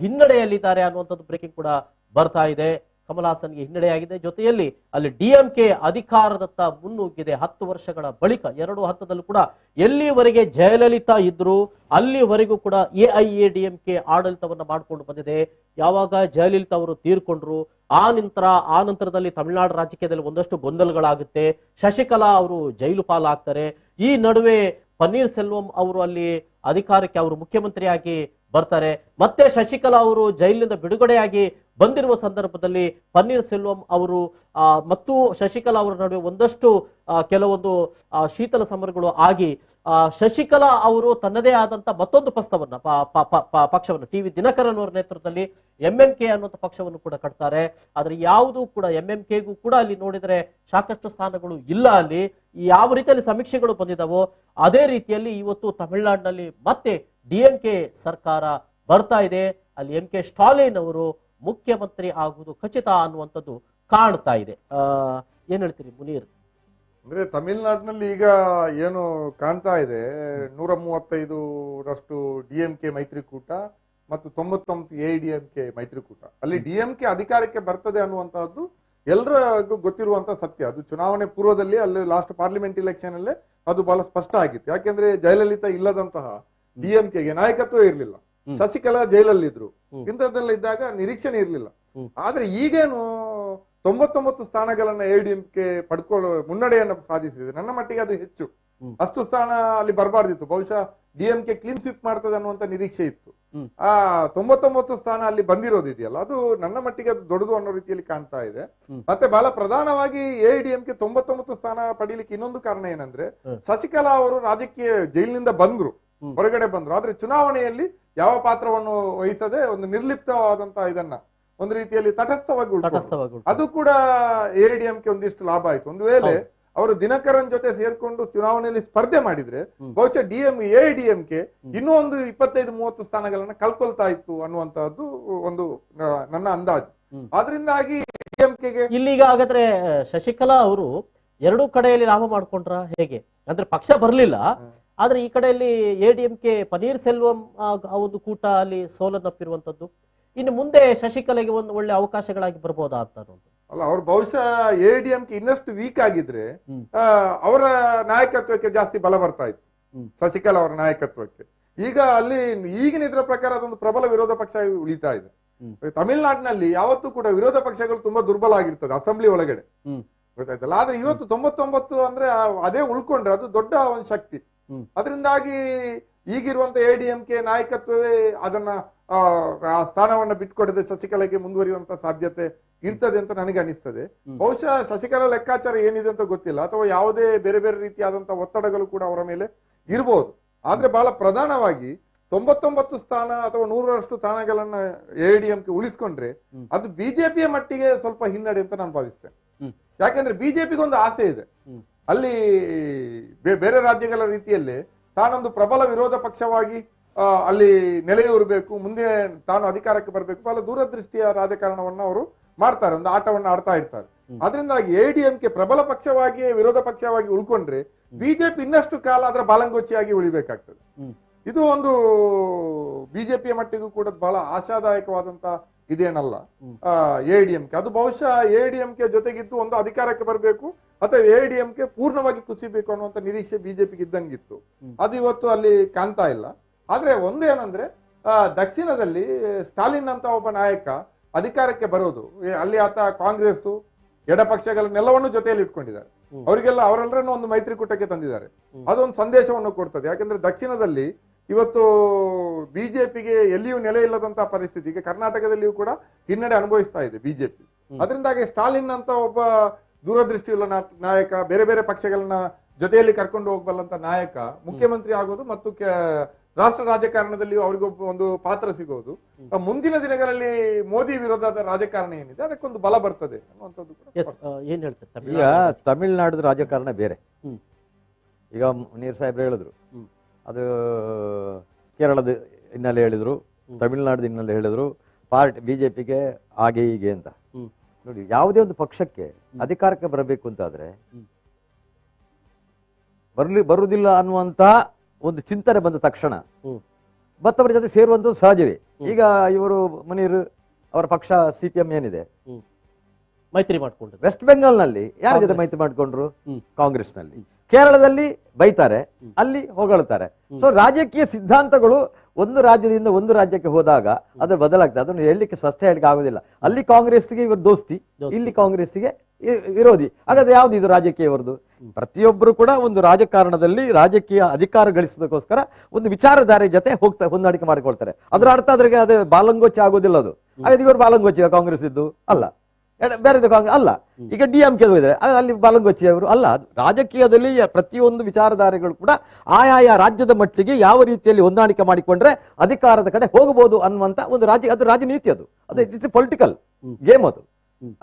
ಹಿನ್ನಡೆಯಲ್ಲಿದ್ದಾರೆ ಅನ್ನುವಂಥದ್ದು ಬ್ರೇಕಿಂಗ್ ಕೂಡ ಬರ್ತಾ ಇದೆ. ಕಮಲ್ ಹಾಸನ್ಗೆ ಹಿನ್ನಡೆಯಾಗಿದೆ. ಜೊತೆಯಲ್ಲಿ ಅಲ್ಲಿ DMK ಅಧಿಕಾರದತ್ತ ಮುನ್ನುಗ್ಗಿದೆ. 10 ವರ್ಷಗಳ ಬಳಿಕ 2 ಹಂತದಲ್ಲೂ ಕೂಡ ಎಲ್ಲಿವರೆಗೆ ಜಯಲಲಿತಾ ಇದ್ರು ಅಲ್ಲಿವರೆಗೂ ಕೂಡ AIADMK ಆಡಳಿತವನ್ನ ಮಾಡಿಕೊಂಡು ಬಂದಿದೆ. ಯಾವಾಗ ಜಯಲಲಿತಾ ಅವರು ತೀರ್ಕೊಂಡ್ರು ಆ ನಂತರದಲ್ಲಿ ತಮಿಳುನಾಡು ರಾಜಕೀಯದಲ್ಲಿ ಒಂದಷ್ಟು ಗೊಂದಲಗಳಾಗುತ್ತೆ. ಶಶಿಕಲಾ ಅವರು ಜೈಲು ಪಾಲಾಗ್ತಾರೆ. ಈ ನಡುವೆ ಪನ್ನೀರ್ ಸೆಲ್ವಂ ಅವರು ಅಲ್ಲಿ ಅಧಿಕಾರಕ್ಕೆ ಅವರು ಮುಖ್ಯಮಂತ್ರಿಯಾಗಿ ಬರ್ತಾರೆ. ಮತ್ತೆ ಶಶಿಕಲಾ ಅವರು ಜೈಲಿನಿಂದ ಬಿಡುಗಡೆಯಾಗಿ ಬಂದಿರುವ ಸಂದರ್ಭದಲ್ಲಿ ಪನ್ನೀರ್ ಸೆಲ್ವಂ ಅವರು ಮತ್ತು ಶಶಿಕಲಾ ಅವರ ನಡುವೆ ಒಂದಷ್ಟು ಕೆಲವೊಂದು ಶೀತಲ ಸಮರಗಳು ಆಗಿ ಶಶಿಕಲಾ ಅವರು ತನ್ನದೇ ಆದಂತ ಮತ್ತೊಂದು ಪಕ್ಷವನ್ನು TV ದಿನಕರನ್ ಅವರ ನೇತೃತ್ವದಲ್ಲಿ MMK ಅನ್ನುವಂಥ ಪಕ್ಷವನ್ನು ಕೂಡ ಕಟ್ತಾರೆ. ಆದ್ರೆ ಯಾವುದು ಕೂಡ MMKಗೂ ಕೂಡ ಅಲ್ಲಿ ನೋಡಿದ್ರೆ ಸಾಕಷ್ಟು ಸ್ಥಾನಗಳು ಇಲ್ಲ. ಅಲ್ಲಿ ಯಾವ ರೀತಿಯಲ್ಲಿ ಸಮೀಕ್ಷೆಗಳು ಬಂದಿದಾವೋ ಅದೇ ರೀತಿಯಲ್ಲಿ ಇವತ್ತು ತಮಿಳುನಾಡಿನಲ್ಲಿ ಮತ್ತೆ DMK ಸರ್ಕಾರ ಬರ್ತಾ ಇದೆ. ಅಲ್ಲಿ MK ಸ್ಟಾಲಿನ್ ಅವರು ಮುಖ್ಯಮಂತ್ರಿ ಆಗುವುದು ಖಚಿತ ಅನ್ನುವಂಥದ್ದು ಕಾಣ್ತಾ ಇದೆ. ಏನ್ ಹೇಳ್ತೀರಿ ಮುನೀರ್? ಅಂದ್ರೆ ತಮಿಳುನಾಡಿನಲ್ಲಿ ಈಗ ಏನು ಕಾಣ್ತಾ ಇದೆ, 135ರಷ್ಟು DMK ಮೈತ್ರಿಕೂಟ ಮತ್ತು 99 AIADMK ಮೈತ್ರಿಕೂಟ. ಅಲ್ಲಿ DMK ಅಧಿಕಾರಕ್ಕೆ ಬರ್ತದೆ ಅನ್ನುವಂತಹದ್ದು ಎಲ್ಲರಿಗೂ ಗೊತ್ತಿರುವಂತ ಸತ್ಯ. ಅದು ಚುನಾವಣೆ ಪೂರ್ವದಲ್ಲಿ ಅಲ್ಲಿ ಲಾಸ್ಟ್ ಪಾರ್ಲಿಮೆಂಟ್ ಇಲೆಕ್ಷನ್ ಅಲ್ಲೇ ಅದು ಬಹಳ ಸ್ಪಷ್ಟ ಆಗಿತ್ತು. ಯಾಕೆಂದ್ರೆ ಜಯಲಲಿತಾ ಇಲ್ಲದಂತಹ DMKಗೆ ನಾಯಕತ್ವ ಇರ್ಲಿಲ್ಲ, ಶಶಿಕಲಾ ಜೈಲಲ್ಲಿದ್ರು, ಇಂಥದ್ದೆಲ್ಲ ಇದ್ದಾಗ ನಿರೀಕ್ಷಣೆ ಇರ್ಲಿಲ್ಲ. ಆದ್ರೆ ಈಗೇನು 99 ಸ್ಥಾನಗಳನ್ನ AIADMK ಮುನ್ನಡೆಯನ್ನು ಸಾಧಿಸಿದೆ. ನನ್ನ ಮಟ್ಟಿಗೆ ಅದು ಹೆಚ್ಚು. ಅಷ್ಟು ಸ್ಥಾನ ಅಲ್ಲಿ ಬರಬಾರ್ದಿತ್ತು. ಬಹುಶಃ DMK ಕ್ಲೀನ್ ಸ್ವೀಪ್ ಮಾಡ್ತದೆ ಅನ್ನುವಂತ ನಿರೀಕ್ಷೆ ಇತ್ತು. ಆ 99 ಸ್ಥಾನ ಅಲ್ಲಿ ಬಂದಿರೋದಿದೆಯಲ್ಲ, ಅದು ನನ್ನ ಮಟ್ಟಿಗೆ ಅದು ದೊಡ್ಡದು ಅನ್ನೋ ರೀತಿಯಲ್ಲಿ ಕಾಣ್ತಾ ಇದೆ. ಮತ್ತೆ ಬಹಳ ಪ್ರಧಾನವಾಗಿ AIADMK 99 ಸ್ಥಾನ ಪಡೀಲಿಕ್ಕೆ ಇನ್ನೊಂದು ಕಾರಣ ಏನಂದ್ರೆ, ಶಶಿಕಲಾ ಅವರು ರಾಜಕೀಯ ಜೈಲಿನಿಂದ ಹೊರಗಡೆ ಬಂದ್ರು. ಆದ್ರೆ ಚುನಾವಣೆಯಲ್ಲಿ ಯಾವ ಪಾತ್ರವನ್ನು ವಹಿಸದೆ ಒಂದು ನಿರ್ಲಿಪ್ತವಾದಂತಹ ಇದನ್ನ ಒಂದು ರೀತಿಯಲ್ಲಿ ತಟಸ್ಥವಾಗಿ ಅದು ಕೂಡ AIADMK ಒಂದಿಷ್ಟು ಲಾಭ ಆಯ್ತು. ಒಂದು ವೇಳೆ ಅವರು ದಿನಕರನ್ ಜೊತೆ ಸೇರ್ಕೊಂಡು ಚುನಾವಣೆಯಲ್ಲಿ ಸ್ಪರ್ಧೆ ಮಾಡಿದ್ರೆ ಬಹುಶಃ AIADMK ಇನ್ನೂ ಒಂದು 25-30 ಸ್ಥಾನಗಳನ್ನ ಕಳ್ಕೊಳ್ತಾ ಇತ್ತು ಅನ್ನುವಂತಹದ್ದು ಒಂದು ನನ್ನ ಅಂದಾಜು. ಆದ್ರಿಂದಾಗಿ DMKಗೆ ಇಲ್ಲಿಗ ಹಾಗಾದ್ರೆ ಶಶಿಕಲಾ ಅವರು 2 ಕಡೆಯಲ್ಲಿ ಲಾಭ ಮಾಡ್ಕೊಂಡ್ರ ಹೇಗೆ? ಅಂದ್ರೆ ಪಕ್ಷ ಬರ್ಲಿಲ್ಲ, ಆದ್ರೆ ಈ ಕಡೆಯಲ್ಲಿ ಎಡಿಎಂಕೆ ಪನ್ನೀರ್ ಸೆಲ್ವಂ ಆ ಒಂದು ಕೂಟ ಅಲ್ಲಿ ಸೋಲನ್ನಪ್ಪಿರುವಂತದ್ದು. ಇನ್ನು ಮುಂದೆ ಶಶಿಕಲೆಗೆ ಒಂದು ಒಳ್ಳೆ ಅವಕಾಶಗಳಾಗಿ ಬರ್ಬೋದಾ ಅಂತ ಅನ್ನೋದು. ಅಲ್ಲ, ಅವ್ರು ಬಹುಶಃ ಎಡಿಎಂಕೆ ಇನ್ನಷ್ಟು ವೀಕ್ ಆಗಿದ್ರೆ ಅವರ ನಾಯಕತ್ವಕ್ಕೆ ಜಾಸ್ತಿ ಬಲ ಬರ್ತಾ ಇತ್ತು, ಶಶಿಕಲಾ ಅವರ ನಾಯಕತ್ವಕ್ಕೆ. ಈಗ ಅಲ್ಲಿ ಈಗಿನ ಇದರ ಪ್ರಕಾರ ಅದೊಂದು ಪ್ರಬಲ ವಿರೋಧ ಪಕ್ಷ ಉಳಿತಾ ಇದೆ. ತಮಿಳುನಾಡಿನಲ್ಲಿ ಯಾವತ್ತೂ ಕೂಡ ವಿರೋಧ ಪಕ್ಷಗಳು ತುಂಬಾ ದುರ್ಬಲ ಆಗಿರ್ತದೆ ಅಸೆಂಬ್ಲಿ ಒಳಗಡೆ, ಗೊತ್ತಾಯ್ತಲ್ಲ. ಆದ್ರೆ ಇವತ್ತು 99 ಅಂದ್ರೆ ಅದೇ ಉಳ್ಕೊಂಡ್ರೆ ಅದು ದೊಡ್ಡ ಒಂದು ಶಕ್ತಿ. ಅದರಿಂದಾಗಿ ಈಗಿರುವಂತ ಎಡಿಎಂಕೆ ನಾಯಕತ್ವವೇ ಅದನ್ನ ಆ ಸ್ಥಾನವನ್ನ ಬಿಟ್ಕೊಡದೆ ಶಶಿಕಲಾಗೆ ಮುಂದುವರಿಯುವಂತ ಸಾಧ್ಯತೆ ಇರ್ತದೆ ಅಂತ ನನಗೆ ಅನಿಸ್ತದೆ. ಬಹುಶಃ ಶಶಿಕಲಾ ಲೆಕ್ಕಾಚಾರ ಏನಿದೆ ಅಂತ ಗೊತ್ತಿಲ್ಲ, ಅಥವಾ ಯಾವುದೇ ಬೇರೆ ಬೇರೆ ರೀತಿಯಾದಂತಹ ಒತ್ತಡಗಳು ಕೂಡ ಅವರ ಮೇಲೆ ಇರ್ಬೋದು. ಆದ್ರೆ ಬಹಳ ಪ್ರಧಾನವಾಗಿ 99 ಸ್ಥಾನ ಅಥವಾ 100ರಷ್ಟು ಸ್ಥಾನಗಳನ್ನ ಎಡಿಎಂಕೆ ಉಳಿಸ್ಕೊಂಡ್ರೆ ಅದು ಬಿಜೆಪಿಯ ಮಟ್ಟಿಗೆ ಸ್ವಲ್ಪ ಹಿನ್ನಡೆ ಅಂತ ನಾನು ಭಾವಿಸ್ತೇನೆ. ಯಾಕೆಂದ್ರೆ ಬಿಜೆಪಿಗೆ ಒಂದು ಆಸೆ ಇದೆ, ಅಲ್ಲಿ ಬೇರೆ ರಾಜ್ಯಗಳ ರೀತಿಯಲ್ಲಿ ತಾನೊಂದು ಪ್ರಬಲ ವಿರೋಧ ಪಕ್ಷವಾಗಿ ಅಲ್ಲಿ ನೆಲೆಯೂರಬೇಕು, ಮುಂದೆ ತಾನು ಅಧಿಕಾರಕ್ಕೆ ಬರಬೇಕು, ಬಹಳ ದೂರದೃಷ್ಟಿಯ ರಾಜಕಾರಣವನ್ನ ಅವರು ಮಾಡ್ತಾರೆ, ಒಂದು ಆಟವನ್ನ ಆಡ್ತಾ ಇರ್ತಾರೆ. ಅದರಿಂದಾಗಿ ಎಡಿಎಂಕೆ ಪ್ರಬಲ ಪಕ್ಷವಾಗಿ ವಿರೋಧ ಪಕ್ಷವಾಗಿ ಉಳ್ಕೊಂಡ್ರೆ ಬಿಜೆಪಿ ಇನ್ನಷ್ಟು ಕಾಲ ಅದರ ಬಾಲಂಗೊಚ್ಚಿಯಾಗಿ ಉಳಿಬೇಕಾಗ್ತದೆ. ಇದು ಒಂದು ಬಿಜೆಪಿಯ ಮಟ್ಟಿಗೂ ಕೂಡ ಬಹಳ ಆಶಾದಾಯಕವಾದಂತ ಇದೇನಲ್ಲ ಎಡಿಎಂಕೆ. ಅದು ಬಹುಶಃ ಎಡಿಎಂಕೆ ಜೊತೆಗಿದ್ದು ಒಂದು ಅಧಿಕಾರಕ್ಕೆ ಬರಬೇಕು ಅಥವಾ ಎಡಿಎಂಕೆ ಪೂರ್ಣವಾಗಿ ಕುಸಿಬೇಕು ಅನ್ನುವಂತ ನಿರೀಕ್ಷೆ ಬಿಜೆಪಿಗೆ ಇದ್ದಂಗಿತ್ತು. ಅದು ಇವತ್ತು ಅಲ್ಲಿ ಕಾಣ್ತಾ ಇಲ್ಲ. ಆದ್ರೆ ಒಂದೇನಂದ್ರೆ ದಕ್ಷಿಣದಲ್ಲಿ ಸ್ಟಾಲಿನ್ ಅಂತ ಒಬ್ಬ ನಾಯಕ ಅಧಿಕಾರಕ್ಕೆ ಬರೋದು, ಅಲ್ಲಿ ಆತ ಕಾಂಗ್ರೆಸ್ ಎಡಪಕ್ಷಗಳನ್ನೆಲ್ಲವನ್ನು ಜೊತೆಯಲ್ಲಿ ಇಟ್ಕೊಂಡಿದ್ದಾರೆ, ಅವರೆಲ್ಲರನ್ನು ಒಂದು ಮೈತ್ರಿಕೂಟಕ್ಕೆ ತಂದಿದ್ದಾರೆ. ಅದೊಂದು ಸಂದೇಶವನ್ನು ಕೊಡ್ತದೆ. ಯಾಕಂದ್ರೆ ದಕ್ಷಿಣದಲ್ಲಿ ಇವತ್ತು ಬಿಜೆಪಿಗೆ ಎಲ್ಲಿಯೂ ನೆಲೆ ಇಲ್ಲದಂತಹ ಪರಿಸ್ಥಿತಿ, ಈಗ ಕರ್ನಾಟಕದಲ್ಲಿಯೂ ಕೂಡ ಹಿನ್ನಡೆ ಅನುಭವಿಸ್ತಾ ಇದೆ ಬಿಜೆಪಿ. ಅದರಿಂದಾಗಿ ಸ್ಟಾಲಿನ್ ಅಂತ ಒಬ್ಬ ದೂರದೃಷ್ಟಿಯುಳ್ಳ ನಾಯಕ, ಬೇರೆ ಬೇರೆ ಪಕ್ಷಗಳನ್ನ ಜೊತೆಯಲ್ಲಿ ಕರ್ಕೊಂಡು ಹೋಗಬಲ್ಲಂತ ನಾಯಕ ಮುಖ್ಯಮಂತ್ರಿ ಆಗೋದು ಮತ್ತು ರಾಷ್ಟ್ರ ರಾಜಕಾರಣದಲ್ಲಿ ಅವ್ರಿಗೊಬ್ಬ ಒಂದು ಪಾತ್ರ ಸಿಗೋದು ಮುಂದಿನ ದಿನಗಳಲ್ಲಿ ಮೋದಿ ವಿರೋಧದ ರಾಜಕಾರಣ ಏನಿದೆ ಅದಕ್ಕೊಂದು ಬಲ ಬರ್ತದೆ ಅನ್ನುವಂಥದ್ದು ಕೂಡ. ಏನ್ ಹೇಳ್ತಾರೆ ಈಗ ತಮಿಳ್ನಾಡು ರಾಜಕಾರಣ ಬೇರೆ. ಈಗ ಮುನೀರ್ ಸಾಹೇಬ್ರು ಹೇಳಿದ್ರು, ಅದು ಕೇರಳದ ಹಿನ್ನೆಲೆ ಹೇಳಿದ್ರು, ತಮಿಳ್ನಾಡು ಹಿನ್ನೆಲೆ ಹೇಳಿದ್ರು, ಬಿಜೆಪಿಗೆ ಹಾಗೆ ಹೀಗೆ ಅಂತ. ನೋಡಿ, ಯಾವುದೇ ಒಂದು ಪಕ್ಷಕ್ಕೆ ಅಧಿಕಾರಕ್ಕೆ ಬರಬೇಕು ಅಂತಾದ್ರೆ ಬರುವುದಿಲ್ಲ ಅನ್ನುವಂತ ಒಂದು ಚಿಂತನೆ ಬಂದ ತಕ್ಷಣ ಮತ್ತವರ ಜೊತೆ ಸೇರುವಂಥದ್ದು ಸಹಜವೇ. ಈಗ ಇವರು ಮುನೀರ್ ಅವರ ಪಕ್ಷ ಸಿಪಿಎಂ ಏನಿದೆ ಮೈತ್ರಿ ಮಾಡ್ಕೊಂಡ್ರು. ವೆಸ್ಟ್ ಬೆಂಗಾಲ್ ನಲ್ಲಿ ಯಾರ ಜೊತೆ ಮೈತ್ರಿ ಮಾಡ್ಕೊಂಡ್ರು? ಕಾಂಗ್ರೆಸ್ ನಲ್ಲಿ. ಕೇರಳದಲ್ಲಿ ಬೈತಾರೆ, ಅಲ್ಲಿ ಹೊಗಳ್ತಾರೆ. ಸೊ ರಾಜಕೀಯ ಸಿದ್ಧಾಂತಗಳು ಒಂದು ರಾಜ್ಯದಿಂದ ಒಂದು ರಾಜ್ಯಕ್ಕೆ ಹೋದಾಗ ಅದು ಬದಲಾಗ್ತದೆ. ಅದನ್ನು ಹೇಳಲಿಕ್ಕೆ ಸ್ಪಷ್ಟ ಹೇಳಲಿಕ್ಕೆ ಆಗೋದಿಲ್ಲ. ಅಲ್ಲಿ ಕಾಂಗ್ರೆಸ್ಗೆ ಇವರು ದೋಸ್ತಿ, ಇಲ್ಲಿ ಕಾಂಗ್ರೆಸ್ಗೆ ವಿರೋಧಿ. ಹಾಗಾದ್ರೆ ಯಾವ್ದು ಇದು ರಾಜಕೀಯ ಇವರದು? ಪ್ರತಿಯೊಬ್ಬರು ಕೂಡ ಒಂದು ರಾಜಕಾರಣದಲ್ಲಿ ರಾಜಕೀಯ ಅಧಿಕಾರ ಗಳಿಸೋದಕ್ಕೋಸ್ಕರ ಒಂದು ವಿಚಾರಧಾರೆ ಜೊತೆ ಹೊಂದಾಣಿಕೆ ಮಾಡಿಕೊಳ್ತಾರೆ. ಅದರ ಅರ್ಥ ಅದ್ರಿಗೆ ಅದೇ ಬಾಲಂಗೋಚಿ ಆಗೋದಿಲ್ಲ ಅದು. ಹಾಗಾದ್ರೆ ಇವರು ಬಾಲಂಗೋಚಿ ಕಾಂಗ್ರೆಸ್ ಇದ್ದು ಅಲ್ಲ, ಬೇರೆ ಕಾಂಗ್ರೆಸ್ ಅಲ್ಲ. ಈಗ ಡಿಎಂಕೆ ಇದ್ರೆ ಅಲ್ಲಿ ಬಾಲಂಗೊಚ್ಚಿ ಅವರು ಅಲ್ಲ. ರಾಜಕೀಯದಲ್ಲಿ ಪ್ರತಿಯೊಂದು ವಿಚಾರಧಾರೆಗಳು ಕೂಡ ಆಯಾಯ ರಾಜ್ಯದ ಮಟ್ಟಿಗೆ ಯಾವ ರೀತಿಯಲ್ಲಿ ಹೊಂದಾಣಿಕೆ ಮಾಡಿಕೊಂಡ್ರೆ ಅಧಿಕಾರದ ಕಡೆ ಹೋಗಬಹುದು ಅನ್ನುವಂತ ಒಂದು ಅದು ರಾಜನೀತಿ. ಅದು ಇಟ್ಸ್ ಪೊಲಿಟಿಕಲ್ ಗೇಮ್.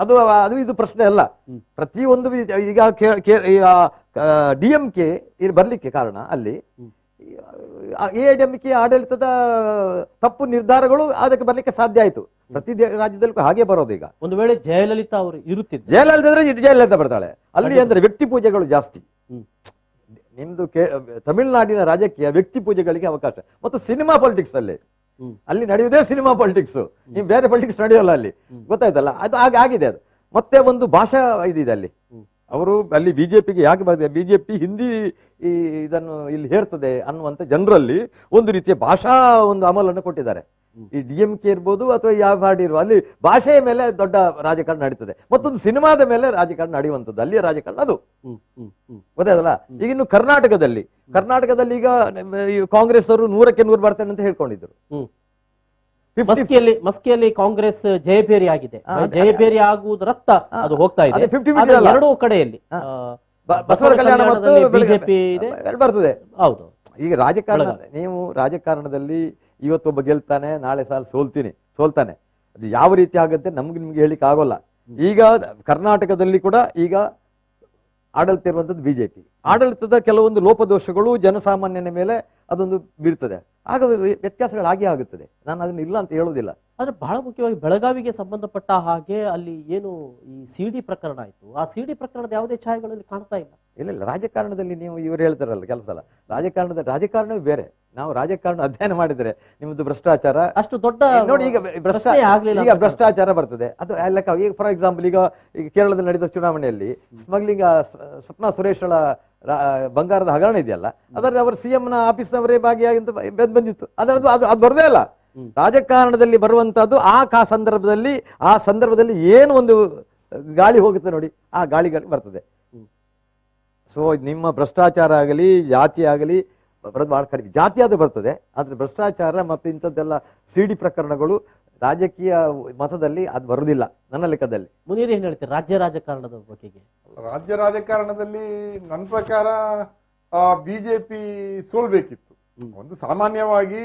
ಅದು ಇದು ಪ್ರಶ್ನೆ ಅಲ್ಲ. ಪ್ರತಿಯೊಂದು ಈಗ ಡಿಎಂಕೆ ಇಲ್ಲಿ ಬರ್ಲಿಕ್ಕೆ ಕಾರಣ ಅಲ್ಲಿ ಎಡಿಎಂಕೆ ಆಡಳಿತದ ತಪ್ಪು ನಿರ್ಧಾರಗಳು ಅದಕ್ಕೆ ಬರ್ಲಿಕ್ಕೆ ಸಾಧ್ಯ ಆಯ್ತು. ಪ್ರತಿ ರಾಜ್ಯದಲ್ಲೂ ಹಾಗೆ ಬರೋದು. ಈಗ ಒಂದು ವೇಳೆ ಜಯಲಲಿತಾ ಅವರು ಇರುತ್ತಿದ್ದು, ಜಯಲಲಿತಾ ಅಂದ್ರೆ ಜಯಲಲಿತಾ ಬರ್ತಾಳೆ. ಅಲ್ಲಿ ಅಂದ್ರೆ ವ್ಯಕ್ತಿ ಪೂಜೆಗಳು ಜಾಸ್ತಿ. ನಿಮ್ದು ತಮಿಳುನಾಡಿನ ರಾಜಕೀಯ ವ್ಯಕ್ತಿ ಪೂಜೆಗಳಿಗೆ ಅವಕಾಶ. ಮತ್ತು ಸಿನಿಮಾ ಪಾಲಿಟಿಕ್ಸ್ ಅಲ್ಲಿ ನಡೆಯುವುದೇ ಸಿನಿಮಾ ಪಾಲಿಟಿಕ್ಸ್. ನೀವು ಬೇರೆ ಪಾಲಿಟಿಕ್ಸ್ ನಡೆಯೋಲ್ಲ ಅಲ್ಲಿ, ಗೊತ್ತಾಯ್ತಲ್ಲ. ಅದು ಆಗಿದೆ. ಅದು ಮತ್ತೆ ಒಂದು ಭಾಷಾ ಇದಿದೆ ಅಲ್ಲಿ. ಅವರು ಅಲ್ಲಿ ಬಿಜೆಪಿಗೆ ಯಾಕೆ ಬರ್ತದೆ, ಬಿಜೆಪಿ ಹಿಂದಿ ಇದನ್ನು ಇಲ್ಲಿ ಹೇರ್ತದೆ ಅನ್ನುವಂಥ ಜನರಲ್ಲಿ ಒಂದು ರೀತಿಯ ಭಾಷಾ ಒಂದು ಅಮಲನ್ನು ಕೊಟ್ಟಿದ್ದಾರೆ. ಈ ಡಿಎಂಕೆ ಇರ್ಬೋದು ಅಥವಾ ಯಾವ ಪಾರ್ಟಿ ಇರ್ಬೋದು, ಅಲ್ಲಿ ಭಾಷೆಯ ಮೇಲೆ ದೊಡ್ಡ ರಾಜಕಾರಣ ನಡೀತದೆ. ಮತ್ತೊಂದು ಸಿನಿಮಾದ ಮೇಲೆ ರಾಜಕಾರಣ ನಡೆಯುವಂಥದ್ದು ಅಲ್ಲಿಯ ರಾಜಕಾರಣ ಅದು, ಗೊತ್ತಾಯ್ತಲ್ಲ. ಈಗ ಇನ್ನು ಕರ್ನಾಟಕದಲ್ಲಿ ಈಗ ಕಾಂಗ್ರೆಸ್ ಅವರು 100ಕ್ಕೆ 100 ಬರ್ತಾರೆ ಅಂತ ಹೇಳ್ಕೊಂಡಿದ್ರು. ಮಸ್ಕಿಯಲ್ಲಿ ಕಾಂಗ್ರೆಸ್ ಜಯಭೇರಿ ಆಗಿದೆ. ಜಯಭೇರಿ ಆಗುವುದರತ್ತ ಅದು ಹೋಗ್ತಾ ಇದೆ. ಎರಡೂ ಕಡೆಯಲ್ಲಿ ಬಸವರ ಕಲ್ಯಾಣ ಮತ್ತು ಬಿಜೆಪಿ ಬರ್ತದೆ. ಹೌದು. ಈಗ ನೀವು ರಾಜಕಾರಣದಲ್ಲಿ ಇವತ್ತೊಬ್ಬ ಗೆಲ್ತಾನೆ, ನಾಳೆ ಸಾಲ ಸೋಲ್ತಾನೆ. ಅದು ಯಾವ ರೀತಿ ಆಗುತ್ತೆ ನಿಮ್ಗೆ ಹೇಳಿಕ್ ಆಗೋಲ್ಲ. ಈಗ ಕರ್ನಾಟಕದಲ್ಲಿ ಕೂಡ ಈಗ ಆಡಳಿತ ಇರುವಂತದ್ದು ಬಿಜೆಪಿ. ಆಡಳಿತದ ಕೆಲವೊಂದು ಲೋಪದೋಷಗಳು ಜನಸಾಮಾನ್ಯನ ಮೇಲೆ ಅದೊಂದು ಬೀಳ್ತದೆ. ಆಗ ವ್ಯತ್ಯಾಸಗಳಾಗಿ ಆಗುತ್ತದೆ. ನಾನು ಅದನ್ನ ಇಲ್ಲ ಅಂತ ಹೇಳುವುದಿಲ್ಲ. ಆದ್ರೆ ಬಹಳ ಮುಖ್ಯವಾಗಿ ಬೆಳಗಾವಿಗೆ ಸಂಬಂಧಪಟ್ಟ ಹಾಗೆ ಅಲ್ಲಿ ಏನು ಈ ಸಿಡಿ ಪ್ರಕರಣ ಆಯ್ತು, ಆ ಸಿಡಿ ಪ್ರಕರಣದ ಯಾವುದೇ ಛಾಯೆಗಳಲ್ಲಿ ಕಾಣ್ತಾ ಇಲ್ಲ. ಇಲ್ಲ ರಾಜಕಾರಣದಲ್ಲಿ ನೀವು ಇವರು ಹೇಳ್ತಾರಲ್ಲ ಕೆಲವು ಸಲ ರಾಜಕಾರಣವೇ ಬೇರೆ. ನಾವು ರಾಜಕಾರಣ ಅಧ್ಯಯನ ಮಾಡಿದರೆ ನಿಮ್ಮದು ಭ್ರಷ್ಟಾಚಾರ ಅಷ್ಟು ದೊಡ್ಡ ನೋಡಿ, ಈಗ ಪ್ರಶ್ನೆ ಆಗ್ಲಿಲ್ಲ ಈಗ ಅಂತ ಭ್ರಷ್ಟಾಚಾರ ಬರ್ತದೆ. ಅದು ಲೆಕ್ಕ. ಈಗ ಫಾರ್ ಎಕ್ಸಾಂಪಲ್ ಈಗ ಕೇರಳದಲ್ಲಿ ನಡೆದ ಚುನಾವಣೆಯಲ್ಲಿ ಸ್ಮಗ್ಲಿಂಗ್ ಸ್ವಪ್ನ ಸುರೇಶ್ಗಳ ಬಂಗಾರದ ಹಗರಣ ಇದೆಯಲ್ಲ, ಅದರಲ್ಲಿ ಅವರು CM ನ ಆಫೀಸ್ನವರೇ ಭಾಗಿಯಾಗಿ ಬಂದಿತ್ತು. ಅದರದ್ದು ಅದು ಬರದೇ ಇಲ್ಲ. ರಾಜಕಾರಣದಲ್ಲಿ ಬರುವಂತಹದ್ದು ಆ ಸಂದರ್ಭದಲ್ಲಿ ಏನು ಒಂದು ಗಾಳಿ ಹೋಗುತ್ತೆ ನೋಡಿ, ಆ ಗಾಳಿ ಬರ್ತದೆ. ಸೊ ನಿಮ್ಮ ಭ್ರಷ್ಟಾಚಾರ ಆಗಲಿ ಜಾತಿ ಆಗಲಿ ಬರೋದು ಬಹಳ ಕಡಿಮೆ. ಜಾತಿ ಅದು ಬರ್ತದೆ, ಆದರೆ ಭ್ರಷ್ಟಾಚಾರ ಮತ್ತು ಇಂಥದ್ದೆಲ್ಲ ಸಿಡಿ ಪ್ರಕರಣಗಳು ರಾಜಕೀಯ ಮತದಲ್ಲಿ ಅದು ಬರುವುದಿಲ್ಲ ನನ್ನ ಲೆಕ್ಕದಲ್ಲಿ. ಮುನೀರ್ ಏನ್ ಹೇಳ್ತೀರಿ ರಾಜ್ಯ ರಾಜಕಾರಣದ ಬಗೆಗೆ? ರಾಜ್ಯ ರಾಜಕಾರಣದಲ್ಲಿ ನನ್ನ ಪ್ರಕಾರ ಬಿಜೆಪಿ ಸೋಲ್ಬೇಕಿತ್ತು. ಒಂದು ಸಾಮಾನ್ಯವಾಗಿ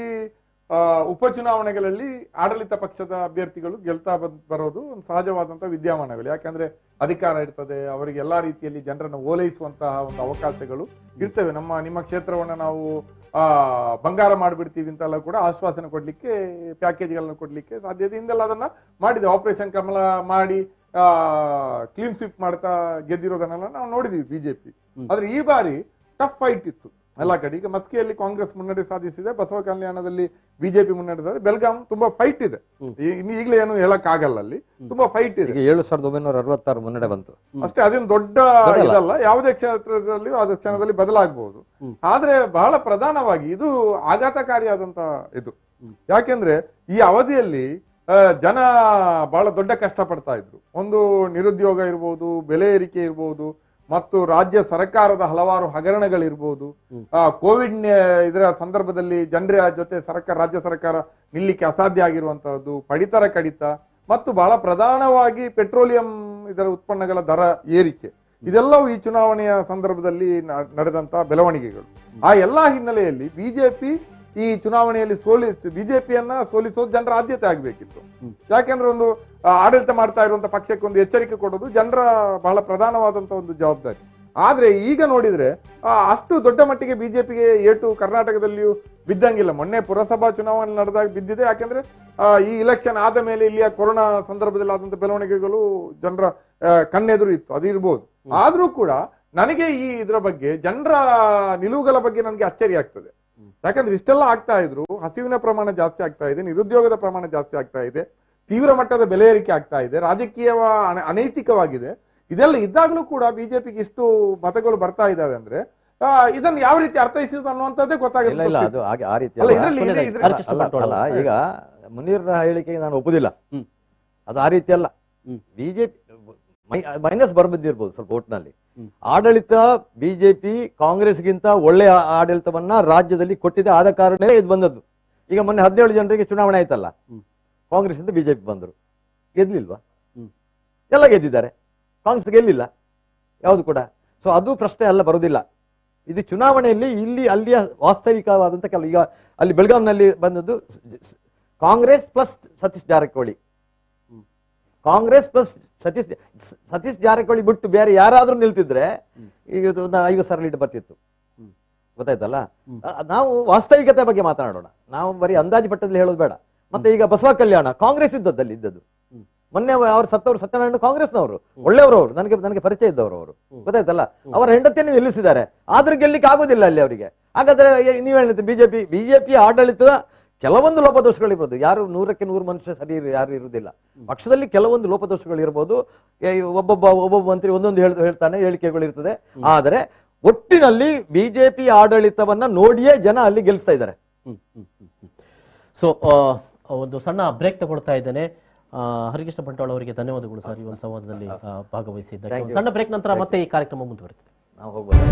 ಉಪಚುನಾವಣೆಗಳಲ್ಲಿ ಆಡಳಿತ ಪಕ್ಷದ ಅಭ್ಯರ್ಥಿಗಳು ಗೆಲ್ತಾ ಬರೋದು ಒಂದು ಸಹಜವಾದಂತಹ ವಿದ್ಯಮಾನಗಳು. ಯಾಕಂದ್ರೆ ಅಧಿಕಾರ ಇರ್ತದೆ, ಅವರಿಗೆ ಎಲ್ಲಾ ರೀತಿಯಲ್ಲಿ ಜನರನ್ನು ಓಲೈಸುವಂತಹ ಒಂದು ಅವಕಾಶಗಳು ಇರ್ತವೆ. ನಿಮ್ಮ ಕ್ಷೇತ್ರವನ್ನ ನಾವು ಬಂಗಾರ ಮಾಡಿಬಿಡ್ತೀವಿ ಅಂತೆಲ್ಲ ಕೂಡ ಆಶ್ವಾಸನೆ ಕೊಡ್ಲಿಕ್ಕೆ, ಪ್ಯಾಕೇಜ್ಗಳನ್ನು ಕೊಡ್ಲಿಕ್ಕೆ ಸಾಧ್ಯತೆ ಇಂದೆಲ್ಲ ಅದನ್ನ ಮಾಡಿದೆ. ಆಪರೇಷನ್ ಕಮಲ ಮಾಡಿ ಕ್ಲೀನ್ ಸ್ವೀಪ್ ಮಾಡ್ತಾ ಗೆದ್ದಿರೋದನ್ನೆಲ್ಲ ನಾವು ನೋಡಿದೀವಿ ಬಿಜೆಪಿ. ಆದ್ರೆ ಈ ಬಾರಿ ಟಫ್ ಫೈಟ್ ಇತ್ತು ಎಲ್ಲ ಕಡೆ. ಈಗ ಮಸ್ಕಿಯಲ್ಲಿ ಕಾಂಗ್ರೆಸ್ ಮುನ್ನಡೆ ಸಾಧಿಸಿದೆ, ಬಸವ ಕಲ್ಯಾಣದಲ್ಲಿ ಬಿಜೆಪಿ ಮುನ್ನಡೆ ಸಾಧಿಸಿದೆ, ಬೆಳಗಾಂ ತುಂಬಾ ಫೈಟ್ ಇದೆ. ಈಗಲೇ ಏನು ಹೇಳಕ್ ಆಗಲ್ಲ, ಅಲ್ಲಿ ತುಂಬಾ ಫೈಟ್ ಇದೆ. 7966 ಮುನ್ನಡೆ ಬಂತು ಅಷ್ಟೇ, ಅದೇನು ದೊಡ್ಡ ಇದಲ್ಲ. ಯಾವುದೇ ಕ್ಷೇತ್ರದಲ್ಲಿ ಅದು ಕ್ಷಣದಲ್ಲಿ ಬದಲಾಗಬಹುದು. ಆದ್ರೆ ಬಹಳ ಪ್ರಧಾನವಾಗಿ ಇದು ಆಘಾತಕಾರಿಯಾದಂತ ಇದು. ಯಾಕೆಂದ್ರೆ ಈ ಅವಧಿಯಲ್ಲಿ ಜನ ಬಹಳ ದೊಡ್ಡ ಕಷ್ಟ ಪಡ್ತಾ ಇದ್ರು. ಒಂದು ನಿರುದ್ಯೋಗ ಇರ್ಬೋದು, ಬೆಲೆ ಏರಿಕೆ ಇರ್ಬೋದು, ಮತ್ತು ರಾಜ್ಯ ಸರ್ಕಾರದ ಹಲವಾರು ಹಗರಣಗಳಿರ್ಬೋದು. ಕೋವಿಡ್ ಇದರ ಸಂದರ್ಭದಲ್ಲಿ ಜನರ ಜೊತೆ ರಾಜ್ಯ ಸರ್ಕಾರ ನಿಲ್ಲಿಕ್ಕೆ ಅಸಾಧ್ಯ ಆಗಿರುವಂತಹದ್ದು, ಪಡಿತರ ಕಡಿತ, ಮತ್ತು ಬಹಳ ಪ್ರಧಾನವಾಗಿ ಪೆಟ್ರೋಲಿಯಂ ಇದರ ಉತ್ಪನ್ನಗಳ ದರ ಏರಿಕೆ, ಇದೆಲ್ಲವೂ ಈ ಚುನಾವಣೆಯ ಸಂದರ್ಭದಲ್ಲಿ ನಡೆದಂತ ಬೆಳವಣಿಗೆಗಳು. ಆ ಎಲ್ಲಾ ಹಿನ್ನೆಲೆಯಲ್ಲಿ ಬಿಜೆಪಿ ಈ ಚುನಾವಣೆಯಲ್ಲಿ ಬಿಜೆಪಿಯನ್ನ ಸೋಲಿಸೋದು ಜನರ ಆದ್ಯತೆ ಆಗ್ಬೇಕಿತ್ತು. ಯಾಕೆಂದ್ರೆ ಒಂದು ಆಡಳಿತ ಮಾಡ್ತಾ ಇರುವಂತ ಪಕ್ಷಕ್ಕೆ ಒಂದು ಎಚ್ಚರಿಕೆ ಕೊಡೋದು ಜನರ ಬಹಳ ಪ್ರಧಾನವಾದಂತ ಒಂದು ಜವಾಬ್ದಾರಿ. ಆದ್ರೆ ಈಗ ನೋಡಿದ್ರೆ ಅಷ್ಟು ದೊಡ್ಡ ಮಟ್ಟಿಗೆ ಬಿಜೆಪಿಗೆ ಏಟು ಕರ್ನಾಟಕದಲ್ಲಿಯೂ ಬಿದ್ದಂಗಿಲ್ಲ. ಮೊನ್ನೆ ಪುರಸಭಾ ಚುನಾವಣೆ ನಡೆದಾಗ ಬಿದ್ದಿದೆ. ಯಾಕೆಂದ್ರೆ ಈ ಇಲೆಕ್ಷನ್ ಆದ ಮೇಲೆ ಇಲ್ಲಿಯ ಕೊರೋನಾ ಸಂದರ್ಭದಲ್ಲಿ ಆದಂತ ಬೆಳವಣಿಗೆಗಳು ಜನರ ಕಣ್ಣೆದುರು ಇತ್ತು, ಅದು ಇರ್ಬೋದು. ಆದ್ರೂ ಕೂಡ ನನಗೆ ಇದರ ಬಗ್ಗೆ ಜನರ ನಿಲುವುಗಳ ಬಗ್ಗೆ ನನಗೆ ಅಚ್ಚರಿ ಆಗ್ತದೆ. ಯಾಕಂದ್ರೆ ಇಷ್ಟೆಲ್ಲ ಆಗ್ತಾ ಇದ್ರು, ಹಸಿವಿನ ಪ್ರಮಾಣ ಜಾಸ್ತಿ ಆಗ್ತಾ ಇದೆ, ನಿರುದ್ಯೋಗದ ಪ್ರಮಾಣ ಜಾಸ್ತಿ ಆಗ್ತಾ ಇದೆ, ತೀವ್ರ ಮಟ್ಟದ ಬೆಲೆ ಏರಿಕೆ ಆಗ್ತಾ ಇದೆ, ರಾಜಕೀಯ ಅನೈತಿಕವಾಗಿದೆ. ಇದೆಲ್ಲ ಇದ್ದಾಗಲೂ ಕೂಡ ಬಿಜೆಪಿಗೆ ಇಷ್ಟು ಮತಗಳು ಬರ್ತಾ ಇದಾವೆ ಅಂದ್ರೆ ಇದನ್ನು ಯಾವ ರೀತಿ ಅರ್ಥೈಸುವುದು ಅನ್ನುವಂಥದ್ದೇ ಗೊತ್ತಾಗುತ್ತೆ. ಈಗ ಮುನೀರ್ ಹೇಳಿಕೆಗೆ ನಾನು ಒಪ್ಪುದಿಲ್ಲ. ಅದು ಆ ರೀತಿ ಅಲ್ಲ. ಬಿಜೆಪಿ ಮೈನಸ್ ಬರ್ಬಂದಿರ್ಬೋದು ಸ್ವಲ್ಪ ಓಟ್ನಲ್ಲಿ. ಆಡಳಿತ ಬಿಜೆಪಿ ಕಾಂಗ್ರೆಸ್ಗಿಂತ ಒಳ್ಳೆಯ ಆಡಳಿತವನ್ನ ರಾಜ್ಯದಲ್ಲಿ ಕೊಟ್ಟಿದೆ. ಆದ ಕಾರಣವೇ ಇದು ಬಂದದ್ದು. ಈಗ ಮೊನ್ನೆ 17 ಜನರಿಗೆ ಚುನಾವಣೆ ಆಯ್ತಲ್ಲ, ಕಾಂಗ್ರೆಸ್ ಇಂದ ಬಿಜೆಪಿ ಬಂದರು, ಗೆದ್ಲಿಲ್ವಾ? ಎಲ್ಲ ಗೆದ್ದಿದ್ದಾರೆ, ಕಾಂಗ್ರೆಸ್ ಗೆಲ್ಲಿಲ್ಲ ಯಾವುದು ಕೂಡ. ಸೊ ಅದು ಪ್ರಶ್ನೆ ಅಲ್ಲ, ಬರುವುದಿಲ್ಲ. ಇದು ಚುನಾವಣೆಯಲ್ಲಿ ಅಲ್ಲಿಯ ವಾಸ್ತವಿಕವಾದಂತ ಕೆಲವು. ಈಗ ಅಲ್ಲಿ ಬೆಳಗಾಂನಲ್ಲಿ ಬಂದದ್ದು ಕಾಂಗ್ರೆಸ್ ಪ್ಲಸ್ ಸತೀಶ್ ಜಾರಕಿಹೊಳಿ, ಕಾಂಗ್ರೆಸ್ ಪ್ಲಸ್ ಸತೀಶ್ ಜಾರಕಿಹೊಳಿ ಬಿಟ್ಟು ಬೇರೆ ಯಾರಾದ್ರೂ ನಿಲ್ತಿದ್ರೆ ಈಗ 50,000 ಲೀಡ್ ಬರ್ತಿತ್ತು. ಗೊತ್ತಾಯ್ತಲ್ಲ? ನಾವು ವಾಸ್ತವಿಕತೆ ಬಗ್ಗೆ ಮಾತನಾಡೋಣ, ನಾವು ಬರೀ ಅಂದಾಜು ಪಟ್ಟದಲ್ಲಿ ಹೇಳೋದು ಬೇಡ. ಮತ್ತೆ ಈಗ ಬಸವ ಕಲ್ಯಾಣ ಕಾಂಗ್ರೆಸ್ ಇದ್ದದ್ದು. ಮೊನ್ನೆ ಅವರು ಸತ್ಯನಾರಾಯಣ ಕಾಂಗ್ರೆಸ್ನವರು, ಒಳ್ಳೆಯವರು, ಅವರು ನನಗೆ ಪರಿಚಯ ಇದ್ದವರು ಅವರು. ಗೊತ್ತಾಯ್ತಲ್ಲ? ಅವರ ಹೆಂಡತಿಯನ್ನು ನಿಲ್ಲಿಸಿದ್ದಾರೆ, ಆದ್ರೂ ಗೆಲ್ಲಿಕ್ಕೆ ಆಗೋದಿಲ್ಲ ಅಲ್ಲಿ ಅವರಿಗೆ. ಹಾಗಾದ್ರೆ ನೀವು ಹೇಳಿದ ಬಿಜೆಪಿ ಆಡಳಿತದ ಕೆಲವೊಂದು ಲೋಪದೋಷಗಳಿರ್ಬೋದು. ಯಾರು 100ಕ್ಕೆ 100 ಮನುಷ್ಯ ಸರಿ ಯಾರು ಇರುವುದಿಲ್ಲ. ಪಕ್ಷದಲ್ಲಿ ಕೆಲವೊಂದು ಲೋಪದೋಷಗಳು ಇರ್ಬೋದು. ಒಬ್ಬೊಬ್ಬ ಮಂತ್ರಿ ಒಂದೊಂದು ಹೇಳ್ತಾನೆ, ಹೇಳಿಕೆಗಳು ಇರ್ತದೆ. ಆದರೆ ಒಟ್ಟಿನಲ್ಲಿ ಬಿಜೆಪಿ ಆಡಳಿತವನ್ನ ನೋಡಿಯೇ ಜನ ಅಲ್ಲಿ ಗೆಲ್ಲಿಸ್ತಾ ಇದ್ದಾರೆ. ಸೊ ಒಂದು ಸಣ್ಣ ಬ್ರೇಕ್ ತಗೊಳ್ತಾ ಇದ್ದೇನೆ. ಹರಿಕೃಷ್ಣ ಬಂಟ್ವಾಳ ಅವರಿಗೆ ಧನ್ಯವಾದಗಳು ಸರ್, ಈ ಒಂದು ಸಂವಾದದಲ್ಲಿ ಭಾಗವಹಿಸಿದ್ದಕ್ಕೆ. ಸಣ್ಣ ಬ್ರೇಕ್ ನಂತರ ಮತ್ತೆ ಈ ಕಾರ್ಯಕ್ರಮ ಮುಂದುವರಿತದೆ. ನಾವು ಹೋಗ್ಬೋದು.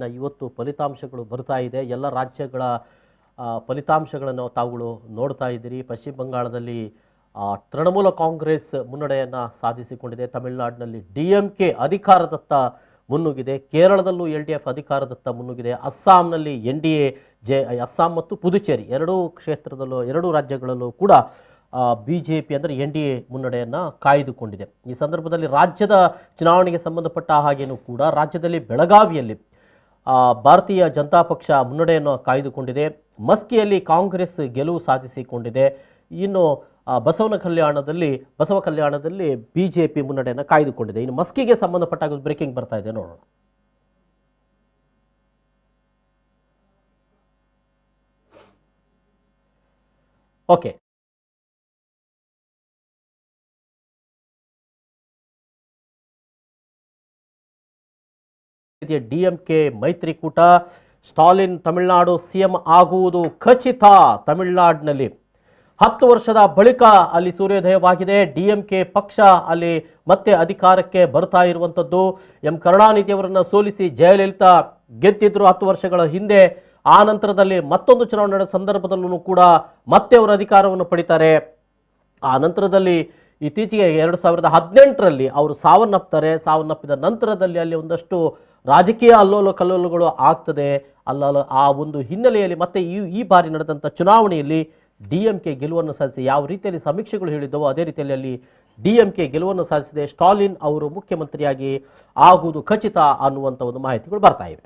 ಚುನಾವಣೆಯನ್ನು ಇವತ್ತು ಫಲಿತಾಂಶಗಳು ಬರ್ತಾ ಇದೆ. ಎಲ್ಲ ರಾಜ್ಯಗಳ ಫಲಿತಾಂಶಗಳನ್ನು ತಾವುಗಳು ನೋಡ್ತಾ ಇದ್ದೀರಿ. ಪಶ್ಚಿಮ ಬಂಗಾಳದಲ್ಲಿ ತೃಣಮೂಲ ಕಾಂಗ್ರೆಸ್ ಮುನ್ನಡೆಯನ್ನು ಸಾಧಿಸಿಕೊಂಡಿದೆ. ತಮಿಳುನಾಡಿನಲ್ಲಿ DMK ಅಧಿಕಾರದತ್ತ ಮುನ್ನುಗ್ಗಿದೆ. ಕೇರಳದಲ್ಲೂ LDF ಅಧಿಕಾರದತ್ತ ಮುನ್ನುಗ್ಗಿದೆ. ಅಸ್ಸಾಂನಲ್ಲಿ NDA ಅಸ್ಸಾಂ ಮತ್ತು ಪುದುಚೇರಿ ಎರಡೂ ರಾಜ್ಯಗಳಲ್ಲೂ ಕೂಡ BJP ಅಂದರೆ NDA ಮುನ್ನಡೆಯನ್ನು ಕಾಯ್ದುಕೊಂಡಿದೆ. ಈ ಸಂದರ್ಭದಲ್ಲಿ ರಾಜ್ಯದ ಚುನಾವಣೆಗೆ ಸಂಬಂಧಪಟ್ಟ ಹಾಗೇನೂ ಕೂಡ ರಾಜ್ಯದಲ್ಲಿ ಬೆಳಗಾವಿಯಲ್ಲಿ ಭಾರತೀಯ ಜನತಾ ಪಕ್ಷ ಮುನ್ನಡೆಯನ್ನು ಕಾಯ್ದುಕೊಂಡಿದೆ. ಮಸ್ಕಿಯಲ್ಲಿ ಕಾಂಗ್ರೆಸ್ ಗೆಲುವು ಸಾಧಿಸಿಕೊಂಡಿದೆ. ಇನ್ನು ಬಸವ ಕಲ್ಯಾಣದಲ್ಲಿ BJP ಮುನ್ನಡೆಯನ್ನು ಕಾಯ್ದುಕೊಂಡಿದೆ. ಇನ್ನು ಮಸ್ಕಿಗೆ ಸಂಬಂಧಪಟ್ಟ ಬ್ರೇಕಿಂಗ್ ಬರ್ತಾ ಇದೆ, ನೋಡೋಣ. ಓಕೆ, DMK ಮೈತ್ರಿಕೂಟ, ಸ್ಟಾಲಿನ್ ತಮಿಳುನಾಡು CM ಆಗುವುದು ಖಚಿತ. ತಮಿಳುನಾಡಿನಲ್ಲಿ 10 ವರ್ಷದ ಬಳಿಕ ಅಲ್ಲಿ ಸೂರ್ಯೋದಯವಾಗಿದೆ. DMK ಪಕ್ಷ ಅಲ್ಲಿ ಮತ್ತೆ ಅಧಿಕಾರಕ್ಕೆ ಬರ್ತಾ ಇರುವಂಥದ್ದು. ಕರುಣಾನಿಧಿಯವರನ್ನು ಸೋಲಿಸಿ ಜಯಲಲಿತಾ ಗೆದ್ದಿದ್ರು 10 ವರ್ಷಗಳ ಹಿಂದೆ. ಆ ನಂತರದಲ್ಲಿ ಮತ್ತೊಂದು ಚುನಾವಣೆ ನಡೆದ ಸಂದರ್ಭದಲ್ಲೂ ಕೂಡ ಮತ್ತೆ ಅವರು ಅಧಿಕಾರವನ್ನು ಪಡಿತಾರೆ. ಆ ನಂತರದಲ್ಲಿ ಇತ್ತೀಚೆಗೆ 2018ರಲ್ಲಿ ಅವರು ಸಾವನ್ನಪ್ಪಿದ ನಂತರದಲ್ಲಿ ಅಲ್ಲಿ ಒಂದಷ್ಟು ರಾಜಕೀಯ ಅಲ್ಲೋಲ ಕಲ್ಲೋಲಗಳು ಆಗ್ತದೆ. ಆ ಒಂದು ಹಿನ್ನೆಲೆಯಲ್ಲಿ ಮತ್ತೆ ಈ ಬಾರಿ ನಡೆದಂಥ ಚುನಾವಣೆಯಲ್ಲಿ DMK ಗೆಲುವನ್ನು ಸಾಧಿಸಿ ಯಾವ ರೀತಿಯಲ್ಲಿ ಸಮೀಕ್ಷೆಗಳು ಹೇಳಿದ್ದವೋ ಅದೇ ರೀತಿಯಲ್ಲಿ ಅಲ್ಲಿ DMK ಗೆಲುವನ್ನು ಸಾಧಿಸಿದೆ. ಸ್ಟಾಲಿನ್ ಅವರು ಮುಖ್ಯಮಂತ್ರಿಯಾಗಿ ಆಗುವುದು ಖಚಿತ ಅನ್ನುವಂಥ ಒಂದು ಮಾಹಿತಿಗಳು ಬರ್ತಾ ಇವೆ.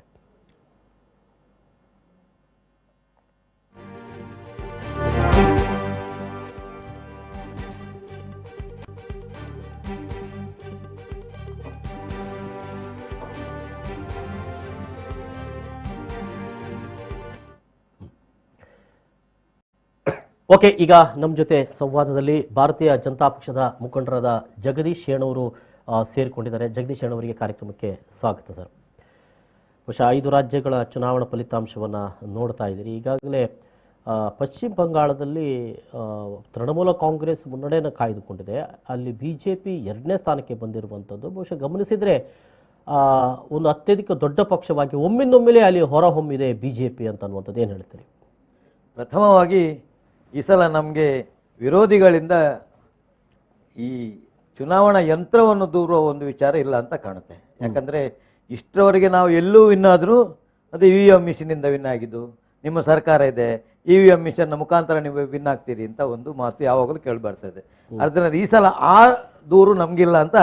ಓಕೆ, ಈಗ ನಮ್ಮ ಜೊತೆ ಸಂವಾದದಲ್ಲಿ ಭಾರತೀಯ ಜನತಾ ಪಕ್ಷದ ಮುಖಂಡರಾದ ಜಗದೀಶ್ ಶೇಣವರು ಸೇರಿಕೊಂಡಿದ್ದಾರೆ. ಜಗದೀಶ್ ಶೇಣವರಿಗೆ ಕಾರ್ಯಕ್ರಮಕ್ಕೆ ಸ್ವಾಗತ ಸರ್. ಬಹುಶಃ 5 ರಾಜ್ಯಗಳ ಚುನಾವಣಾ ಫಲಿತಾಂಶವನ್ನು ನೋಡ್ತಾ ಇದ್ದೀರಿ. ಈಗಾಗಲೇ ಪಶ್ಚಿಮ ಬಂಗಾಳದಲ್ಲಿ ತೃಣಮೂಲ ಕಾಂಗ್ರೆಸ್ ಮುನ್ನಡೆಯನ್ನು ಕಾಯ್ದುಕೊಂಡಿದೆ. ಅಲ್ಲಿ BJP 2ನೇ ಸ್ಥಾನಕ್ಕೆ ಬಂದಿರುವಂಥದ್ದು. ಬಹುಶಃ ಗಮನಿಸಿದರೆ ಒಂದು ಅತ್ಯಧಿಕ ದೊಡ್ಡ ಪಕ್ಷವಾಗಿ ಒಮ್ಮಿಂದೊಮ್ಮೆಲೇ ಅಲ್ಲಿ ಹೊರಹೊಮ್ಮಿದೆ BJP ಅಂತ ಅನ್ನುವಂಥದ್ದು. ಏನು ಹೇಳ್ತೀರಿ? ಪ್ರಥಮವಾಗಿ ಈ ಸಲ ನಮಗೆ ವಿರೋಧಿಗಳಿಂದ ಈ ಚುನಾವಣಾ ಯಂತ್ರವನ್ನು ದೂರುವ ಒಂದು ವಿಚಾರ ಇಲ್ಲ ಅಂತ ಕಾಣುತ್ತೆ. ಯಾಕಂದರೆ ಇಷ್ಟರವರೆಗೆ ನಾವು ಎಲ್ಲೂ ವಿನ್ ಆದರೂ ಅದು EVM ಮಿಷಿನಿಂದ ವಿನ್ ಆಗಿದ್ದು, ನಿಮ್ಮ ಸರ್ಕಾರ ಇದೆ, EVM ಮಿಷನ್ನ ಮುಖಾಂತರ ನೀವು ವಿನ್ ಆಗ್ತೀರಿ ಅಂತ ಒಂದು ಮಾತು ಯಾವಾಗಲೂ ಕೇಳಿಬರ್ತದೆ. ಅದರಿಂದ ಈ ಸಲ ಆ ದೂರು ನಮಗಿಲ್ಲ ಅಂತ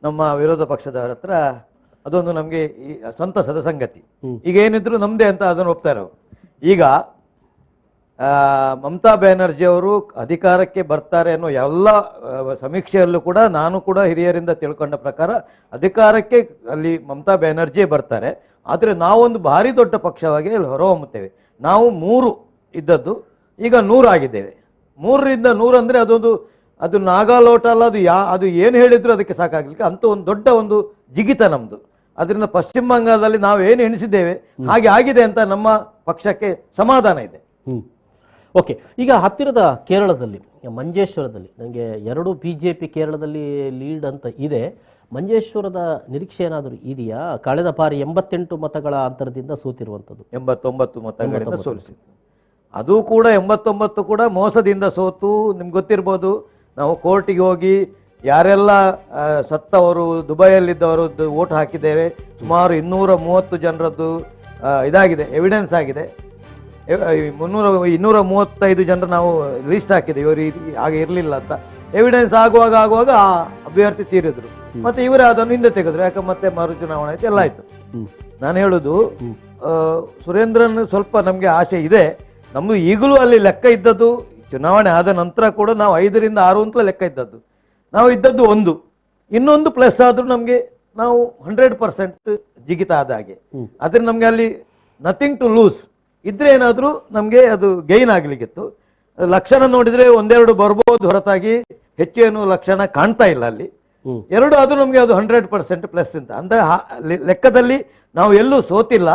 ನಮ್ಮ ವಿರೋಧ ಪಕ್ಷದವರ ಹತ್ರ ಅದೊಂದು ನಮಗೆ ಸಂತಸದ ಸಂಗತಿ. ಈಗ ಏನಿದ್ರು ನಮ್ಮದೇ ಅಂತ ಅದನ್ನು ಒಪ್ತಾರೆ. ಈಗ ಮಮತಾ ಬ್ಯಾನರ್ಜಿ ಅವರು ಅಧಿಕಾರಕ್ಕೆ ಬರ್ತಾರೆ ಅನ್ನೋ ಎಲ್ಲ ಸಮೀಕ್ಷೆಯಲ್ಲೂ ಕೂಡ ನಾನು ಕೂಡ ಹಿರಿಯರಿಂದ ತಿಳ್ಕೊಂಡ ಪ್ರಕಾರ ಅಧಿಕಾರಕ್ಕೆ ಅಲ್ಲಿ ಮಮತಾ ಬ್ಯಾನರ್ಜಿಯೇ ಬರ್ತಾರೆ. ಆದರೆ ನಾವೊಂದು ಭಾರಿ ದೊಡ್ಡ ಪಕ್ಷವಾಗಿ ಹೊರಹೊಮ್ಮುತ್ತೇವೆ. ನಾವು 3 ಇದ್ದದ್ದು ಈಗ 100 ಆಗಿದ್ದೇವೆ. 3ರಿಂದ 100 ಅಂದರೆ ಅದು ನಾಗಾಲೋಟ ಅಲ್ಲ, ಅದು ಏನು ಹೇಳಿದ್ರು ಅದಕ್ಕೆ ಸಾಕಾಗಲಿಕ್ಕೆ ಅಂತ ಒಂದು ದೊಡ್ಡ ಒಂದು ಜಿಗಿತ ನಮ್ಮದು. ಅದರಿಂದ ಪಶ್ಚಿಮ ಬಂಗಾಳದಲ್ಲಿ ನಾವು ಏನು ಎಣಿಸಿದ್ದೇವೆ ಹಾಗೆ ಆಗಿದೆ ಅಂತ ನಮ್ಮ ಪಕ್ಷಕ್ಕೆ ಸಮಾಧಾನ ಇದೆ. ಓಕೆ, ಈಗ ಹತ್ತಿರದ ಕೇರಳದಲ್ಲಿ ಮಂಜೇಶ್ವರದಲ್ಲಿ ನನಗೆ 2 BJP ಕೇರಳದಲ್ಲಿ ಲೀಡ್ ಅಂತ ಇದೆ. ಮಂಜೇಶ್ವರದ ನಿರೀಕ್ಷೆ ಏನಾದರೂ ಇದೆಯಾ? ಕಳೆದ ಬಾರಿ 88 ಮತಗಳ ಅಂತರದಿಂದ ಸೋತಿರುವಂಥದ್ದು. 89 ಮತಗಳಿಂದ ಸೋಲಿಸಿತ್ತು. ಅದು ಕೂಡ 89 ಕೂಡ ಮೋಸದಿಂದ ಸೋತು. ನಿಮ್ಗೆ ಗೊತ್ತಿರ್ಬೋದು, ನಾವು ಕೋರ್ಟಿಗೆ ಹೋಗಿ ಯಾರೆಲ್ಲ ಸತ್ತವರು ದುಬೈಯಲ್ಲಿದ್ದವರು ವೋಟ್ ಹಾಕಿದ್ದೇವೆ. ಸುಮಾರು 230 ಜನರದ್ದು ಇದಾಗಿದೆ, ಎವಿಡೆನ್ಸ್ ಆಗಿದೆ. 235 ಜನರು ನಾವು ಲಿಸ್ಟ್ ಹಾಕಿದ್ದೇವೆ, ಇವರು ಹಾಗೆ ಇರಲಿಲ್ಲ ಅಂತ. ಎವಿಡೆನ್ಸ್ ಆಗುವಾಗ ಆ ಅಭ್ಯರ್ಥಿ ತೀರಿದ್ರು, ಮತ್ತೆ ಇವರೇ ಅದನ್ನು ಹಿಂದೆ ತೆಗೆದ್ರು. ಯಾಕೆ ಮತ್ತೆ ಮರು ಚುನಾವಣೆ ಆಯ್ತು, ಎಲ್ಲ ಆಯ್ತು. ನಾನು ಹೇಳುದು ಸುರೇಂದ್ರನ್ ಸ್ವಲ್ಪ ನಮಗೆ ಆಸೆ ಇದೆ. ನಮ್ದು ಈಗಲೂ ಅಲ್ಲಿ ಲೆಕ್ಕ ಇದ್ದದ್ದು ಚುನಾವಣೆ ಆದ ನಂತರ ಕೂಡ ನಾವು 5ರಿಂದ 6 ಅಂತ ಲೆಕ್ಕ ಇದ್ದದ್ದು. ನಾವು ಇದ್ದದ್ದು 1, ಇನ್ನೊಂದು ಪ್ಲಸ್ ಆದ್ರೂ ನಮಗೆ ನಾವು 100% ಜಿಗಿತ ಆದ ಹಾಗೆ. ಆದ್ರೆ ನಮ್ಗೆ ಅಲ್ಲಿ ನಥಿಂಗ್ ಟು ಲೂಸ್ ಇದ್ರೆ ಏನಾದ್ರೂ ನಮ್ಗೆ ಅದು ಗೈನ್ ಆಗ್ಲಿಕ್ಕಿತ್ತು. ಲಕ್ಷಣ ನೋಡಿದ್ರೆ 1-2 ಬರ್ಬೋದು ಹೊರತಾಗಿ ಹೆಚ್ಚೇನು ಲಕ್ಷಣ ಕಾಣ್ತಾ ಇಲ್ಲ ಅಲ್ಲಿ. 2 ಆದ್ರೂ ನಮ್ಗೆ ಅದು 100% ಪ್ಲಸ್ ಅಂತ ಅಂದ್ರೆ ಲೆಕ್ಕದಲ್ಲಿ ನಾವು ಎಲ್ಲೂ ಸೋತಿಲ್ಲ.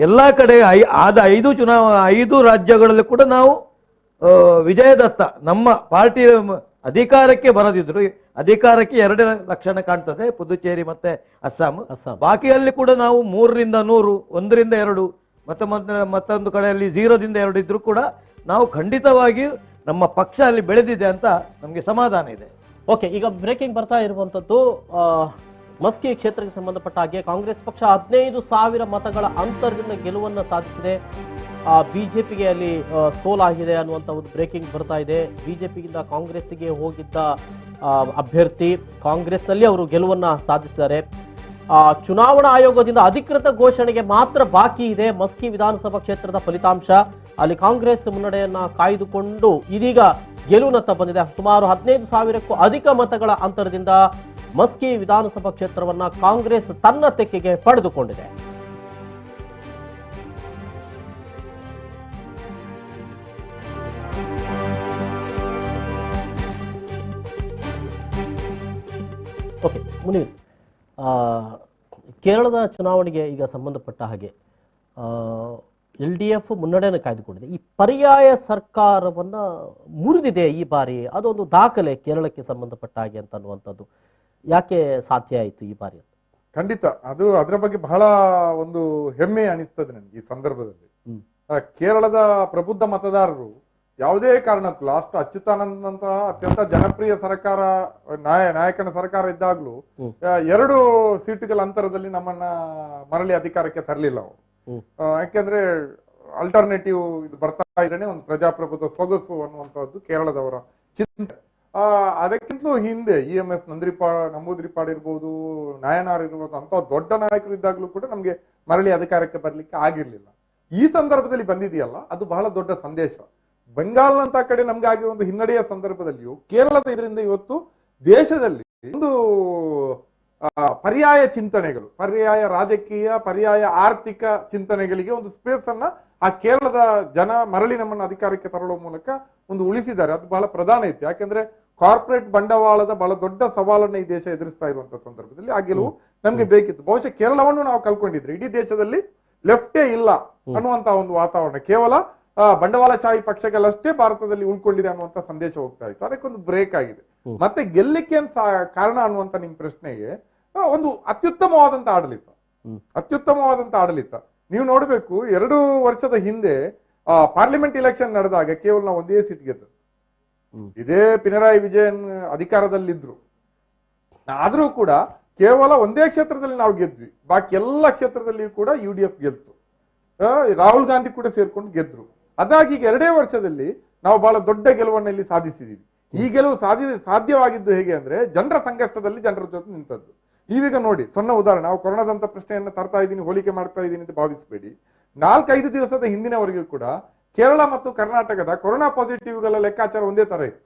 ಎಲ್ಲಾ ಕಡೆ ಆದ 5 ರಾಜ್ಯಗಳಲ್ಲಿ ಕೂಡ ನಾವು ವಿಜಯದತ್ತ ನಮ್ಮ ಪಾರ್ಟಿ ಅಧಿಕಾರಕ್ಕೆ ಬರದಿದ್ರು ಅಧಿಕಾರಕ್ಕೆ ಎರಡು ಲಕ್ಷಣ ಕಾಣ್ತದೆ ಪುದುಚೇರಿ ಮತ್ತೆ ಅಸ್ಸಾಂ. ಬಾಕಿಯಲ್ಲಿ ಕೂಡ ನಾವು 3ರಿಂದ 100, 1ರಿಂದ 2 ಮತ್ತೊಂದು ಕಡೆಯಲ್ಲಿ 0ದಿಂದ 2 ಇದ್ರೂ ಕೂಡ ನಾವು ಖಂಡಿತವಾಗಿಯೂ ನಮ್ಮ ಪಕ್ಷ ಅಲ್ಲಿ ಬೆಳೆದಿದೆ ಅಂತ ನಮಗೆ ಸಮಾಧಾನ ಇದೆ. ಓಕೆ, ಈಗ ಬ್ರೇಕಿಂಗ್ ಬರ್ತಾ ಇರುವಂತದ್ದು ಮಸ್ಕಿ ಕ್ಷೇತ್ರಕ್ಕೆ ಸಂಬಂಧಪಟ್ಟ ಹಾಗೆ ಕಾಂಗ್ರೆಸ್ ಪಕ್ಷ 15,000 ಮತಗಳ ಅಂತರದಿಂದ ಗೆಲುವನ್ನು ಸಾಧಿಸಿದೆ. ಬಿಜೆಪಿಗೆ ಅಲ್ಲಿ ಸೋಲಾಗಿದೆ ಅನ್ನುವಂಥ ಒಂದು ಬ್ರೇಕಿಂಗ್ ಬರ್ತಾ ಇದೆ. ಬಿಜೆಪಿಯಿಂದ ಕಾಂಗ್ರೆಸ್ಗೆ ಹೋಗಿದ್ದ ಅಭ್ಯರ್ಥಿ ಕಾಂಗ್ರೆಸ್ನಲ್ಲಿ ಅವರು ಗೆಲುವನ್ನ ಸಾಧಿಸಿದ್ದಾರೆ. ಚುನಾವಣಾ ಆಯೋಗದಿಂದ ಅಧಿಕೃತ ಘೋಷಣೆಗೆ ಮಾತ್ರ ಬಾಕಿ ಇದೆ ಮಸ್ಕಿ ವಿಧಾನಸಭಾ ಕ್ಷೇತ್ರದ ಫಲಿತಾಂಶ. ಅಲ್ಲಿ ಕಾಂಗ್ರೆಸ್ ಮುನ್ನಡೆಯನ್ನ ಕಾಯ್ದುಕೊಂಡು ಇದೀಗ ಗೆಲುವಿನತ್ತ ಬಂದಿದೆ. ಸುಮಾರು 15,000ಕ್ಕೂ ಅಧಿಕ ಮತಗಳ ಅಂತರದಿಂದ ಮಸ್ಕಿ ವಿಧಾನಸಭಾ ಕ್ಷೇತ್ರವನ್ನ ಕಾಂಗ್ರೆಸ್ ತನ್ನ ತೆಕ್ಕೆಗೆ ಪಡೆದುಕೊಂಡಿದೆ. ಓಕೆ ಮುನೀರ್, ಕೇರಳದ ಚುನಾವಣೆಗೆ ಈಗ ಸಂಬಂಧಪಟ್ಟ ಹಾಗೆ LDF ಮುನ್ನಡೆಯನ್ನು ಕಾಯ್ದುಕೊಂಡಿದೆ. ಈ ಪರ್ಯಾಯ ಸರ್ಕಾರವನ್ನ ಮುರಿದಿದೆ ಈ ಬಾರಿ, ಅದೊಂದು ದಾಖಲೆ ಕೇರಳಕ್ಕೆ ಸಂಬಂಧಪಟ್ಟ ಹಾಗೆ ಅಂತ ಅನ್ನುವಂಥದ್ದು ಯಾಕೆ ಸಾಧ್ಯ ಆಯಿತು ಈ ಬಾರಿ? ಖಂಡಿತ ಅದು ಅದರ ಬಗ್ಗೆ ಬಹಳ ಒಂದು ಹೆಮ್ಮೆ ಅನಿಸ್ತದೆ ನನಗೆ ಈ ಸಂದರ್ಭದಲ್ಲಿ. ಕೇರಳದ ಪ್ರಬುದ್ಧ ಮತದಾರರು ಯಾವುದೇ ಕಾರಣಕ್ಕೂ ಲಾಸ್ಟ್ ಅಚ್ಯುತಾನಂದಂತಹ ಅತ್ಯಂತ ಜನಪ್ರಿಯ ಸರ್ಕಾರ ನಾಯಕನ ಸರ್ಕಾರ ಇದ್ದಾಗ್ಲೂ 2 ಸೀಟುಗಳ ಅಂತರದಲ್ಲಿ ನಮ್ಮನ್ನ ಮರಳಿ ಅಧಿಕಾರಕ್ಕೆ ತರಲಿಲ್ಲ ಅವರು. ಯಾಕೆಂದ್ರೆ ಅಲ್ಟರ್ನೇಟಿವ್ ಇದು ಬರ್ತಾ ಇದ್ರೇನೆ ಒಂದು ಪ್ರಜಾಪ್ರಭುತ್ವ ಸೊಗಸು ಅನ್ನುವಂಥದ್ದು ಕೇರಳದವರ ಚಿಂತೆ. ಅದಕ್ಕಿಂತಲೂ ಹಿಂದೆ EMS ನಂಬೂದಿರಿಪಾಡ್ ಇರ್ಬೋದು, ನಾಯನಾರ್ ಇರ್ಬೋದು, ಅಂತ ದೊಡ್ಡ ನಾಯಕರು ಇದ್ದಾಗ್ಲೂ ಕೂಡ ನಮ್ಗೆ ಮರಳಿ ಅಧಿಕಾರಕ್ಕೆ ಬರ್ಲಿಕ್ಕೆ ಆಗಿರ್ಲಿಲ್ಲ. ಈ ಸಂದರ್ಭದಲ್ಲಿ ಬಂದಿದೆಯಲ್ಲ ಅದು ಬಹಳ ದೊಡ್ಡ ಸಂದೇಶ. ಬೆಂಗಾಲ್ನಂತ ಕಡೆ ನಮ್ಗೆ ಆಗಿರೋ ಒಂದು ಹಿನ್ನಡೆಯ ಸಂದರ್ಭದಲ್ಲಿಯೂ ಕೇರಳದ ಇದರಿಂದ ಇವತ್ತು ದೇಶದಲ್ಲಿ ಒಂದು ಪರ್ಯಾಯ ಚಿಂತನೆಗಳು, ಪರ್ಯಾಯ ರಾಜಕೀಯ, ಪರ್ಯಾಯ ಆರ್ಥಿಕ ಚಿಂತನೆಗಳಿಗೆ ಒಂದು ಸ್ಪೇಸ್ ಅನ್ನ ಆ ಕೇರಳದ ಜನ ಮರಳಿ ನಮ್ಮನ್ನ ಅಧಿಕಾರಕ್ಕೆ ತರಳುವ ಮೂಲಕ ಒಂದು ಉಳಿಸಿದ್ದಾರೆ. ಅದು ಬಹಳ ಪ್ರಧಾನ ಇತ್ತು. ಯಾಕೆಂದ್ರೆ ಕಾರ್ಪೊರೇಟ್ ಬಂಡವಾಳದ ಬಹಳ ದೊಡ್ಡ ಸವಾಲನ್ನ ಈ ದೇಶ ಎದುರಿಸ್ತಾ ಇರುವಂತಹ ಸಂದರ್ಭದಲ್ಲಿ ಆ ಗೆಲುವು ನಮ್ಗೆ ಬೇಕಿತ್ತು. ಬಹುಶಃ ಕೇರಳವನ್ನು ನಾವು ಕಳ್ಕೊಂಡಿದ್ರೆ ಇಡೀ ದೇಶದಲ್ಲಿ ಲೆಫ್ಟೇ ಇಲ್ಲ ಅನ್ನುವಂತ ಒಂದು ವಾತಾವರಣ, ಕೇವಲ ಬಂಡವಾಳಶಾಹಿ ಪಕ್ಷಗಳಷ್ಟೇ ಭಾರತದಲ್ಲಿ ಉಳ್ಕೊಂಡಿದೆ ಅನ್ನುವಂತ ಸಂದೇಶ ಹೋಗ್ತಾ ಇತ್ತು. ಅದಕ್ಕೊಂದು ಬ್ರೇಕ್ ಆಗಿದೆ. ಮತ್ತೆ ಗೆಲ್ಲಿಕ್ಕೆ ಕಾರಣ ಅನ್ನುವಂತ ನಿಮ್ ಪ್ರಶ್ನೆಗೆ ಒಂದು ಅತ್ಯುತ್ತಮವಾದಂತ ಆಡಳಿತ. ನೀವು ನೋಡ್ಬೇಕು, 2 ವರ್ಷದ ಹಿಂದೆ ಪಾರ್ಲಿಮೆಂಟ್ ಇಲೆಕ್ಷನ್ ನಡೆದಾಗ ಕೇವಲ ನಾವು 1 ಸೀಟ್ ಗೆದ್ದು, ಇದೇ ಪಿನರಾಯಿ ವಿಜಯನ್ ಅಧಿಕಾರದಲ್ಲಿದ್ರು. ಆದ್ರೂ ಕೂಡ ಕೇವಲ 1 ಕ್ಷೇತ್ರದಲ್ಲಿ ನಾವು ಗೆದ್ವಿ, ಬಾಕಿ ಎಲ್ಲ ಕ್ಷೇತ್ರದಲ್ಲಿಯೂ ಕೂಡ UDF ಗೆಲ್ತು. ರಾಹುಲ್ ಗಾಂಧಿ ಕೂಡ ಸೇರ್ಕೊಂಡು ಗೆದ್ರು. ಅದಾಗಿ ಈಗ 2 ವರ್ಷದಲ್ಲಿ ನಾವು ಬಹಳ ದೊಡ್ಡ ಗೆಲುವನ್ನು ಇಲ್ಲಿ ಸಾಧಿಸಿದೀವಿ. ಈ ಗೆಲುವು ಸಾಧ್ಯವಾಗಿದ್ದು ಹೇಗೆ ಅಂದ್ರೆ ಜನರ ಸಂಕಷ್ಟದಲ್ಲಿ ಜನರ ಜೊತೆ ನಿಂತದ್ದು. ಈವೀಗ ನೋಡಿ, ಸಣ್ಣ ಉದಾಹರಣೆ, ನಾವು ಕೊರೋನಾದಂತ ಪ್ರಶ್ನೆಯನ್ನ ತರ್ತಾ ಇದ್ದೀನಿ, ಹೋಲಿಕೆ ಮಾಡ್ತಾ ಇದ್ದೀನಿ ಅಂತ ಭಾವಿಸಬೇಡಿ. 4-5 ದಿವಸದ ಹಿಂದಿನವರೆಗೂ ಕೂಡ ಕೇರಳ ಮತ್ತು ಕರ್ನಾಟಕದ ಕೊರೋನಾ ಪಾಸಿಟಿವ್ಗಳ ಲೆಕ್ಕಾಚಾರ ಒಂದೇ ತರ ಇತ್ತು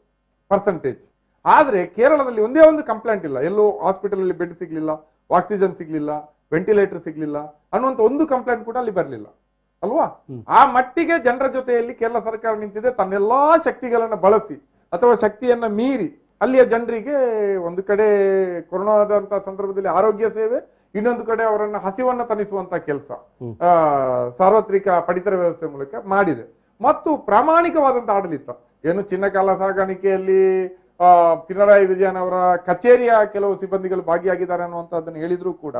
ಪರ್ಸೆಂಟೇಜ್. ಆದ್ರೆ ಕೇರಳದಲ್ಲಿ ಒಂದೇ ಒಂದು ಕಂಪ್ಲೇಂಟ್ ಇಲ್ಲ, ಎಲ್ಲೋ ಹಾಸ್ಪಿಟಲ್ ಅಲ್ಲಿ ಬೆಡ್ ಸಿಗ್ಲಿಲ್ಲ, ಆಕ್ಸಿಜನ್ ಸಿಗ್ಲಿಲ್ಲ, ವೆಂಟಿಲೇಟರ್ ಸಿಗ್ಲಿಲ್ಲ ಅನ್ನುವಂತ ಒಂದು ಕಂಪ್ಲೇಂಟ್ ಕೂಡ ಅಲ್ಲಿ ಬರಲಿಲ್ಲ ಅಲ್ವಾ? ಆ ಮಟ್ಟಿಗೆ ಜನರ ಜೊತೆಯಲ್ಲಿ ಕೇರಳ ಸರ್ಕಾರ ನಿಂತಿದೆ. ತನ್ನೆಲ್ಲಾ ಶಕ್ತಿಗಳನ್ನ ಬಳಸಿ ಅಥವಾ ಶಕ್ತಿಯನ್ನ ಮೀರಿ ಅಲ್ಲಿಯ ಜನರಿಗೆ ಒಂದು ಕಡೆ ಕೊರೋನಾದಂತ ಸಂದರ್ಭದಲ್ಲಿ ಆರೋಗ್ಯ ಸೇವೆ, ಇನ್ನೊಂದು ಕಡೆ ಅವರನ್ನ ಹಸಿವನ್ನ ತಣಿಸುವಂತ ಕೆಲಸ ಸಾರ್ವತ್ರಿಕ ಪಡಿತರ ವ್ಯವಸ್ಥೆ ಮೂಲಕ ಮಾಡಿದೆ. ಮತ್ತು ಪ್ರಾಮಾಣಿಕವಾದಂತ ಆಡಳಿತ, ಏನು ಚಿನ್ನ ಕಾಲ ಸಾಗಾಣಿಕೆಯಲ್ಲಿ ಪಿನರಾಯಿ ವಿಜಯನ್ ಅವರ ಕಚೇರಿಯ ಕೆಲವು ಸಿಬ್ಬಂದಿಗಳು ಭಾಗಿಯಾಗಿದ್ದಾರೆ ಅನ್ನುವಂಥದ್ದನ್ನು ಹೇಳಿದ್ರು ಕೂಡ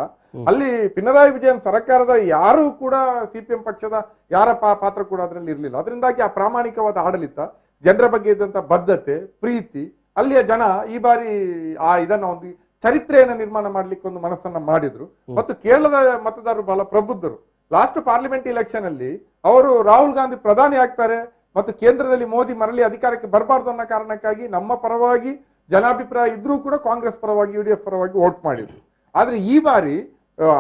ಅಲ್ಲಿ ಪಿನರಾಯಿ ವಿಜಯನ್ ಸರ್ಕಾರದ ಯಾರು ಕೂಡ CPM ಪಕ್ಷದ ಯಾರ ಪಾತ್ರ ಕೂಡ ಅದರಲ್ಲಿ ಇರಲಿಲ್ಲ. ಅದರಿಂದಾಗಿ ಆ ಪ್ರಾಮಾಣಿಕವಾದ ಆಡಳಿತ, ಜನರ ಬಗ್ಗೆ ಇದ್ದಂತ ಬದ್ಧತೆ, ಪ್ರೀತಿ, ಅಲ್ಲಿಯ ಜನ ಈ ಬಾರಿ ಇದನ್ನ ಒಂದು ಚರಿತ್ರೆಯನ್ನ ನಿರ್ಮಾಣ ಮಾಡ್ಲಿಕ್ಕೆ ಒಂದು ಮನಸ್ಸನ್ನ ಮಾಡಿದ್ರು. ಮತ್ತು ಕೇರಳದ ಮತದಾರರು ಬಹಳ ಪ್ರಬುದ್ಧರು. ಲಾಸ್ಟ್ ಪಾರ್ಲಿಮೆಂಟ್ ಇಲೆಕ್ಷನ್ ಅಲ್ಲಿ ಅವರು ರಾಹುಲ್ ಗಾಂಧಿ ಪ್ರಧಾನಿ ಆಗ್ತಾರೆ ಮತ್ತು ಕೇಂದ್ರದಲ್ಲಿ ಮೋದಿ ಮರಳಿ ಅಧಿಕಾರಕ್ಕೆ ಬರಬಾರ್ದು ಅನ್ನೋ ಕಾರಣಕ್ಕಾಗಿ ನಮ್ಮ ಪರವಾಗಿ ಜನಾಭಿಪ್ರಾಯ ಇದ್ರೂ ಕೂಡ ಕಾಂಗ್ರೆಸ್ ಪರವಾಗಿ UDF ಪರವಾಗಿ ವೋಟ್ ಮಾಡಿದ್ರು. ಆದ್ರೆ ಈ ಬಾರಿ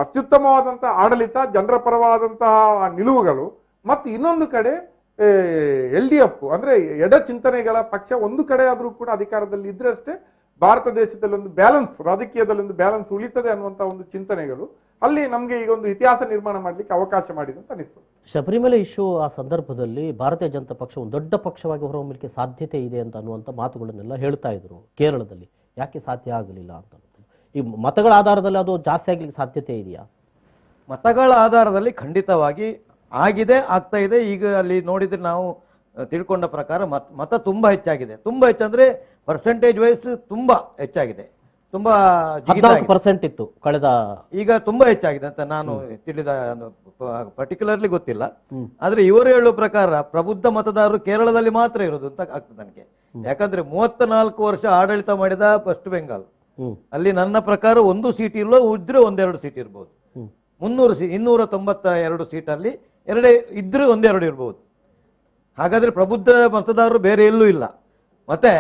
ಅತ್ಯುತ್ತಮವಾದಂತಹ ಆಡಳಿತ, ಜನರ ಪರವಾದಂತಹ ನಿಲುವುಗಳು ಮತ್ತು ಇನ್ನೊಂದು ಕಡೆ LDF ಅಂದ್ರೆ ಎಡ ಚಿಂತನೆಗಳ ಪಕ್ಷ ಒಂದು ಕಡೆ ಆದ್ರೂ ಕೂಡ ಅಧಿಕಾರದಲ್ಲಿ ಇದ್ರೆ ಅಷ್ಟೇ ಭಾರತ ದೇಶದಲ್ಲಿ ಒಂದು ಬ್ಯಾಲೆನ್ಸ್, ರಾಜಕೀಯದಲ್ಲಿ ಒಂದು ಬ್ಯಾಲೆನ್ಸ್ ಉಳಿತದೆ ಅನ್ನುವಂತ ಒಂದು ಚಿಂತನೆಗಳು ಅಲ್ಲಿ ನಮ್ಗೆ ಈಗ ಒಂದು ಇತಿಹಾಸ ನಿರ್ಮಾಣ ಮಾಡ್ಲಿಕ್ಕೆ ಅವಕಾಶ ಮಾಡಿದೆ ಅಂತ ಅನಿಸ್ತದೆ. ಶಬರಿಮಲೆ ಇಶ್ಯೂ ಆ ಸಂದರ್ಭದಲ್ಲಿ ಭಾರತೀಯ ಜನತಾ ಪಕ್ಷ ಒಂದು ದೊಡ್ಡ ಪಕ್ಷವಾಗಿ ಹೊರಹೊಮ್ಮಲಿಕ್ಕೆ ಸಾಧ್ಯತೆ ಇದೆ ಅಂತ ಅನ್ನುವಂಥ ಮಾತುಗಳನ್ನೆಲ್ಲ ಹೇಳ್ತಾ ಇದ್ರು ಕೇರಳದಲ್ಲಿ. ಯಾಕೆ ಸಾಧ್ಯ ಆಗಲಿಲ್ಲ ಅಂತ? ಈ ಮತಗಳ ಆಧಾರದಲ್ಲಿ ಅದು ಜಾಸ್ತಿ ಆಗ್ಲಿಕ್ಕೆ ಸಾಧ್ಯತೆ ಇದೆಯಾ? ಮತಗಳ ಆಧಾರದಲ್ಲಿ ಖಂಡಿತವಾಗಿ ಆಗಿದೆ, ಆಗ್ತಾ ಇದೆ. ಈಗ ಅಲ್ಲಿ ನೋಡಿದ್ರೆ ನಾವು ತಿಳ್ಕೊಂಡ ಪ್ರಕಾರ ಮತ ತುಂಬಾ ಹೆಚ್ಚಾಗಿದೆ. ತುಂಬಾ ಹೆಚ್ಚಂದ್ರೆ ಪರ್ಸೆಂಟೇಜ್ ವೈಸ್ ತುಂಬಾ ಹೆಚ್ಚಾಗಿದೆ, ತುಂಬಾ 14% ಇತ್ತು ಕಳೆದ, ಈಗ ತುಂಬಾ ಹೆಚ್ಚಾಗಿದೆ ಅಂತ ನಾನು ತಿಳಿದ, ಪರ್ಟಿಕ್ಯುಲರ್ಲಿ ಗೊತ್ತಿಲ್ಲ. ಆದ್ರೆ ಇವರು ಹೇಳುವ ಪ್ರಕಾರ ಪ್ರಬುದ್ಧ ಮತದಾರರು ಕೇರಳದಲ್ಲಿ ಮಾತ್ರ ಇರೋದು ಅಂತ ಆಗ್ತದೆ ನನಗೆ. ಯಾಕಂದ್ರೆ 34 ವರ್ಷ ಆಡಳಿತ ಮಾಡಿದ ವೆಸ್ಟ್ ಬೆಂಗಾಲ್, ಅಲ್ಲಿ ನನ್ನ ಪ್ರಕಾರ 1 ಸೀಟ್ ಇಲ್ಲೋ ಇದ್ರೆ 1-2 ಸೀಟ್ ಇರ್ಬೋದು. 292 ಸೀಟಲ್ಲಿ ಇದ್ರೆ 1-2 ಇರ್ಬೋದು. ಹಾಗಾದ್ರೆ ಪ್ರಬುದ್ಧ ಮತದಾರರು ಬೇರೆ ಎಲ್ಲೂ ಇಲ್ಲ. ಮತ್ತೆ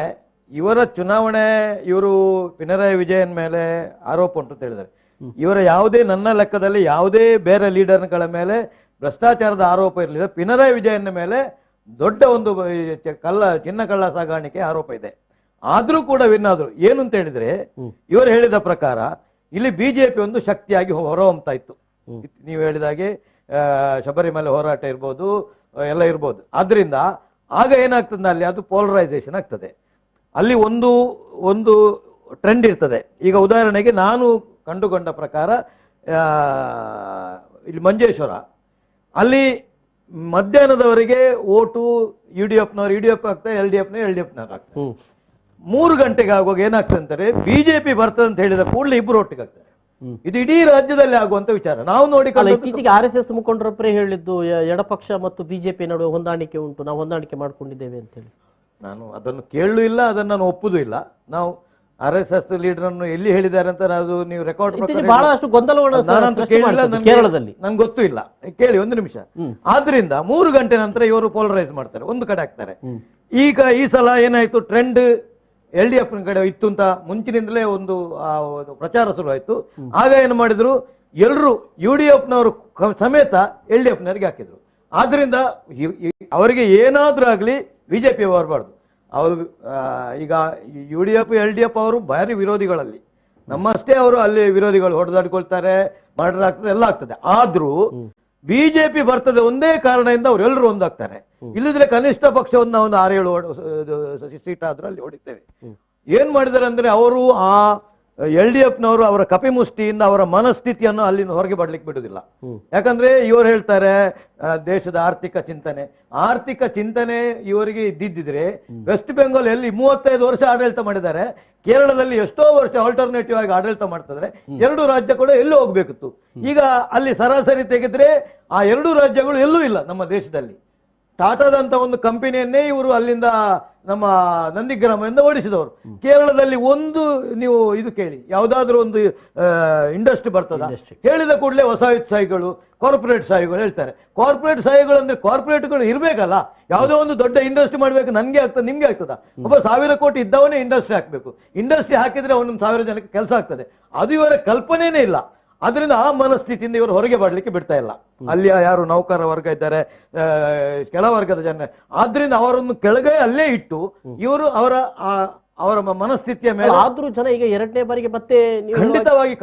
ಇವರ ಚುನಾವಣೆ, ಇವರು ಪಿನರಾಯಿ ವಿಜಯನ್ ಮೇಲೆ ಆರೋಪ ಉಂಟು ಅಂತ ಹೇಳಿದ್ದಾರೆ. ಇವರ ಯಾವುದೇ, ನನ್ನ ಲೆಕ್ಕದಲ್ಲಿ ಯಾವುದೇ ಬೇರೆ ಲೀಡರ್ಗಳ ಮೇಲೆ ಭ್ರಷ್ಟಾಚಾರದ ಆರೋಪ ಇರಲಿಲ್ಲ. ಪಿನರಾಯಿ ವಿಜಯನ್ ಮೇಲೆ ದೊಡ್ಡ ಒಂದು ಚಿನ್ನ ಕಳ್ಳ ಸಾಗಾಣಿಕೆ ಆರೋಪ ಇದೆ. ಆದ್ರೂ ಕೂಡ ವಿನ್ ಆದ್ರು. ಏನು ಅಂತ ಹೇಳಿದ್ರೆ, ಇವರು ಹೇಳಿದ ಪ್ರಕಾರ ಇಲ್ಲಿ ಬಿಜೆಪಿ ಒಂದು ಶಕ್ತಿಯಾಗಿ ಹೊರಹೊಮ್ತಾ ಇತ್ತು. ನೀವು ಹೇಳಿದಾಗೆ ಶಬರಿಮಲೆ ಹೋರಾಟ ಇರ್ಬೋದು, ಎಲ್ಲ ಇರ್ಬೋದು. ಆದ್ರಿಂದ ಆಗ ಏನಾಗ್ತದೆ, ಅಲ್ಲಿ ಅದು ಪೋಲರೈಸೇಷನ್ ಆಗ್ತದೆ. ಅಲ್ಲಿ ಒಂದು ಟ್ರೆಂಡ್ ಇರ್ತದೆ. ಈಗ ಉದಾಹರಣೆಗೆ ನಾನು ಕಂಡುಕೊಂಡ ಪ್ರಕಾರ ಇಲ್ಲಿ ಮಂಜೇಶ್ವರ, ಅಲ್ಲಿ ಮಧ್ಯಾಹ್ನದವರೆಗೆ ಓಟು UDF ಆಗ್ತದೆ, LDF ಆಗ್ತದೆ. 3 ಗಂಟೆಗೆ ಆಗುವಾಗ ಏನಾಗ್ತದೆ ಅಂತಾರೆ, ಬಿಜೆಪಿ ಬರ್ತದೆ ಅಂತ ಹೇಳಿದ ಕೂಡಲೇ ಇಬ್ಬರು ಒಟ್ಟಿಗೆ ಆಗ್ತಾರೆ. ಇದು ಇಡೀ ರಾಜ್ಯದಲ್ಲಿ ಆಗುವಂತ ವಿಚಾರ. ನಾವು ನೋಡಿ ಇತ್ತೀಚೆಗೆ RSS ಮುಖಂಡರೊಬ್ಬರೇ ಹೇಳಿದ್ದು, ಎಡಪಕ್ಷ ಮತ್ತು ಬಿಜೆಪಿ ನಡುವೆ ಹೊಂದಾಣಿಕೆ ಉಂಟು, ನಾವು ಹೊಂದಾಣಿಕೆ ಮಾಡ್ಕೊಂಡಿದ್ದೇವೆ ಅಂತ ಹೇಳಿ. ನಾನು ಅದನ್ನು ಕೇಳಲೂ ಇಲ್ಲ, ಅದನ್ನು ನಾನು ಒಪ್ಪುದು ಇಲ್ಲ. ನಾವು RSS ಲೀಡರ್ ಅನ್ನು ಎಲ್ಲಿ ಹೇಳಿದ್ದಾರೆ ಅಂತ ಅದು ನೀವು ರೆಕಾರ್ಡ್ ಬಹಳಷ್ಟು ಗೊಂದಲಗಳು ಕೇರಳದಲ್ಲಿ ನಂಗೆ ಗೊತ್ತೂ ಇಲ್ಲ. ಕೇಳಿ 1 ನಿಮಿಷ. ಆದ್ರಿಂದ 3 ಗಂಟೆ ನಂತರ ಇವರು ಪೋಲರೈಸ್ ಮಾಡ್ತಾರೆ, ಒಂದು ಕಡೆ ಆಗ್ತಾರೆ. ಈಗ ಈ ಸಲ ಏನಾಯ್ತು, ಟ್ರೆಂಡ್ LDF ಕಡೆ ಇತ್ತು ಅಂತ ಮುಂಚಿನಿಂದಲೇ ಒಂದು ಪ್ರಚಾರ ಶುರುವಾಯ್ತು. ಆಗ ಏನು ಮಾಡಿದ್ರು, ಎಲ್ಲರೂ UDFನವರು ಸಮೇತ LDFನವರಿಗೆ ಹಾಕಿದ್ರು. ಆದ್ರಿಂದ ಅವರಿಗೆ ಏನಾದ್ರೂ ಆಗ್ಲಿ ಬಿಜೆಪಿ ಬರಬಾರ್ದು. ಅವರು ಈಗ UDF LDF ಅವರು ಭಾರಿ ವಿರೋಧಿಗಳಲ್ಲಿ, ನಮ್ಮಷ್ಟೇ ಅವರು ಅಲ್ಲಿ ವಿರೋಧಿಗಳು ಹೊಡೆದಾಡ್ಕೊಳ್ತಾರೆ, ಮರ್ಡರ್ ಆಗ್ತದೆ, ಎಲ್ಲ ಆಗ್ತದೆ. ಆದ್ರೂ ಬಿಜೆಪಿ ಬರ್ತದೆ ಒಂದೇ ಕಾರಣದಿಂದ ಅವರೆಲ್ಲರೂ ಒಂದಾಗ್ತಾರೆ. ಇಲ್ಲದ್ರೆ ಕನಿಷ್ಠ ಪಕ್ಷ ನಾವು 6-7 ಸೀಟ್ ಆದ್ರೂ ಅಲ್ಲಿ ಹೊಡಿತೇವೆ. ಏನ್ ಮಾಡಿದಾರೆ ಅಂದ್ರೆ, ಅವರು ಆ LDFನವರು ಅವರ ಕಪಿಮುಷ್ಟಿಯಿಂದ ಅವರ ಮನಸ್ಥಿತಿಯನ್ನು ಅಲ್ಲಿಂದ ಹೊರಗೆ ಬಡ್ಲಿಕ್ಕೆ ಬಿಡುದಿಲ್ಲ. ಯಾಕಂದ್ರೆ ಇವರು ಹೇಳ್ತಾರೆ ದೇಶದ ಆರ್ಥಿಕ ಚಿಂತನೆ ಇವರಿಗೆ ಇದ್ದಿದ್ರೆ ವೆಸ್ಟ್ ಬೆಂಗಾಲ್ ಎಲ್ಲಿ 35 ವರ್ಷ ಆಡಳಿತ ಮಾಡಿದ್ದಾರೆ, ಕೇರಳದಲ್ಲಿ ಎಷ್ಟೋ ವರ್ಷ ಆಲ್ಟರ್ನೇಟಿವ್ ಆಗಿ ಆಡಳಿತ ಮಾಡ್ತಿದ್ರೆ 2 ರಾಜ್ಯ ಕೂಡ ಎಲ್ಲೂ ಹೋಗ್ಬೇಕಿತ್ತು. ಈಗ ಅಲ್ಲಿ ಸರಾಸರಿ ತೆಗೆದ್ರೆ ಆ 2 ರಾಜ್ಯಗಳು ಎಲ್ಲೂ ಇಲ್ಲ ನಮ್ಮ ದೇಶದಲ್ಲಿ. ಟಾಟಾದಂತ ಒಂದು ಕಂಪನಿಯನ್ನೇ ಇವರು ಅಲ್ಲಿಂದ ನಮ್ಮ ನಂದಿಗ್ರಾಮದಿಂದ ಓಡಿಸಿದವರು. ಕೇರಳದಲ್ಲಿ ನೀವು ಇದು ಕೇಳಿ, ಯಾವುದಾದ್ರೂ ಒಂದು ಇಂಡಸ್ಟ್ರಿ ಬರ್ತದ, ಹೇಳಿದ ಕೂಡಲೇ ವಸಾಹತುಶಾಹಿಗಳು, ಕಾರ್ಪೊರೇಟ್ ಶಾಹಿಗಳು ಹೇಳ್ತಾರೆ. ಕಾರ್ಪೊರೇಟ್ ಶಾಹಿಗಳು ಅಂದ್ರೆ ಕಾರ್ಪೊರೇಟ್ಗಳು ಇರ್ಬೇಕಲ್ಲ, ಯಾವುದೋ ಒಂದು ದೊಡ್ಡ ಇಂಡಸ್ಟ್ರಿ ಮಾಡ್ಬೇಕು, ನನ್ಗೆ ಆಗ್ತದೆ ನಿಮ್ಗೆ ಆಗ್ತದ? ಒಬ್ಬ 1000 ಕೋಟಿ ಇದ್ದವನೇ ಇಂಡಸ್ಟ್ರಿ ಹಾಕ್ಬೇಕು. ಇಂಡಸ್ಟ್ರಿ ಹಾಕಿದ್ರೆ ಅವನೊಂದು 1000 ಜನಕ್ಕೆ ಕೆಲಸ ಆಗ್ತದೆ. ಅದು ಇವರ ಕಲ್ಪನೆನೇ ಇಲ್ಲ. ಅದರಿಂದ ಆ ಮನಸ್ಥಿತಿಯಿಂದ ಇವರು ಹೊರಗೆ ಬರಲಿಕ್ಕೆ ಬಿಡ್ತಾ ಇಲ್ಲ. ಅಲ್ಲಿ ಯಾರು ನೌಕರ ವರ್ಗ ಇದ್ದಾರೆ, ಕೆಳವರ್ಗದ ಜನ, ಆದ್ರಿಂದ ಅವರನ್ನು ಕೆಳಗೆ ಅಲ್ಲೇ ಇಟ್ಟು ಇವರು ಅವರ ಮನಸ್ಥಿತಿಯ ಮೇಲೆ. ಆದ್ರೂ ಜನ ಈಗ 2ನೇ ಬಾರಿಗೆ ಮತ್ತೆ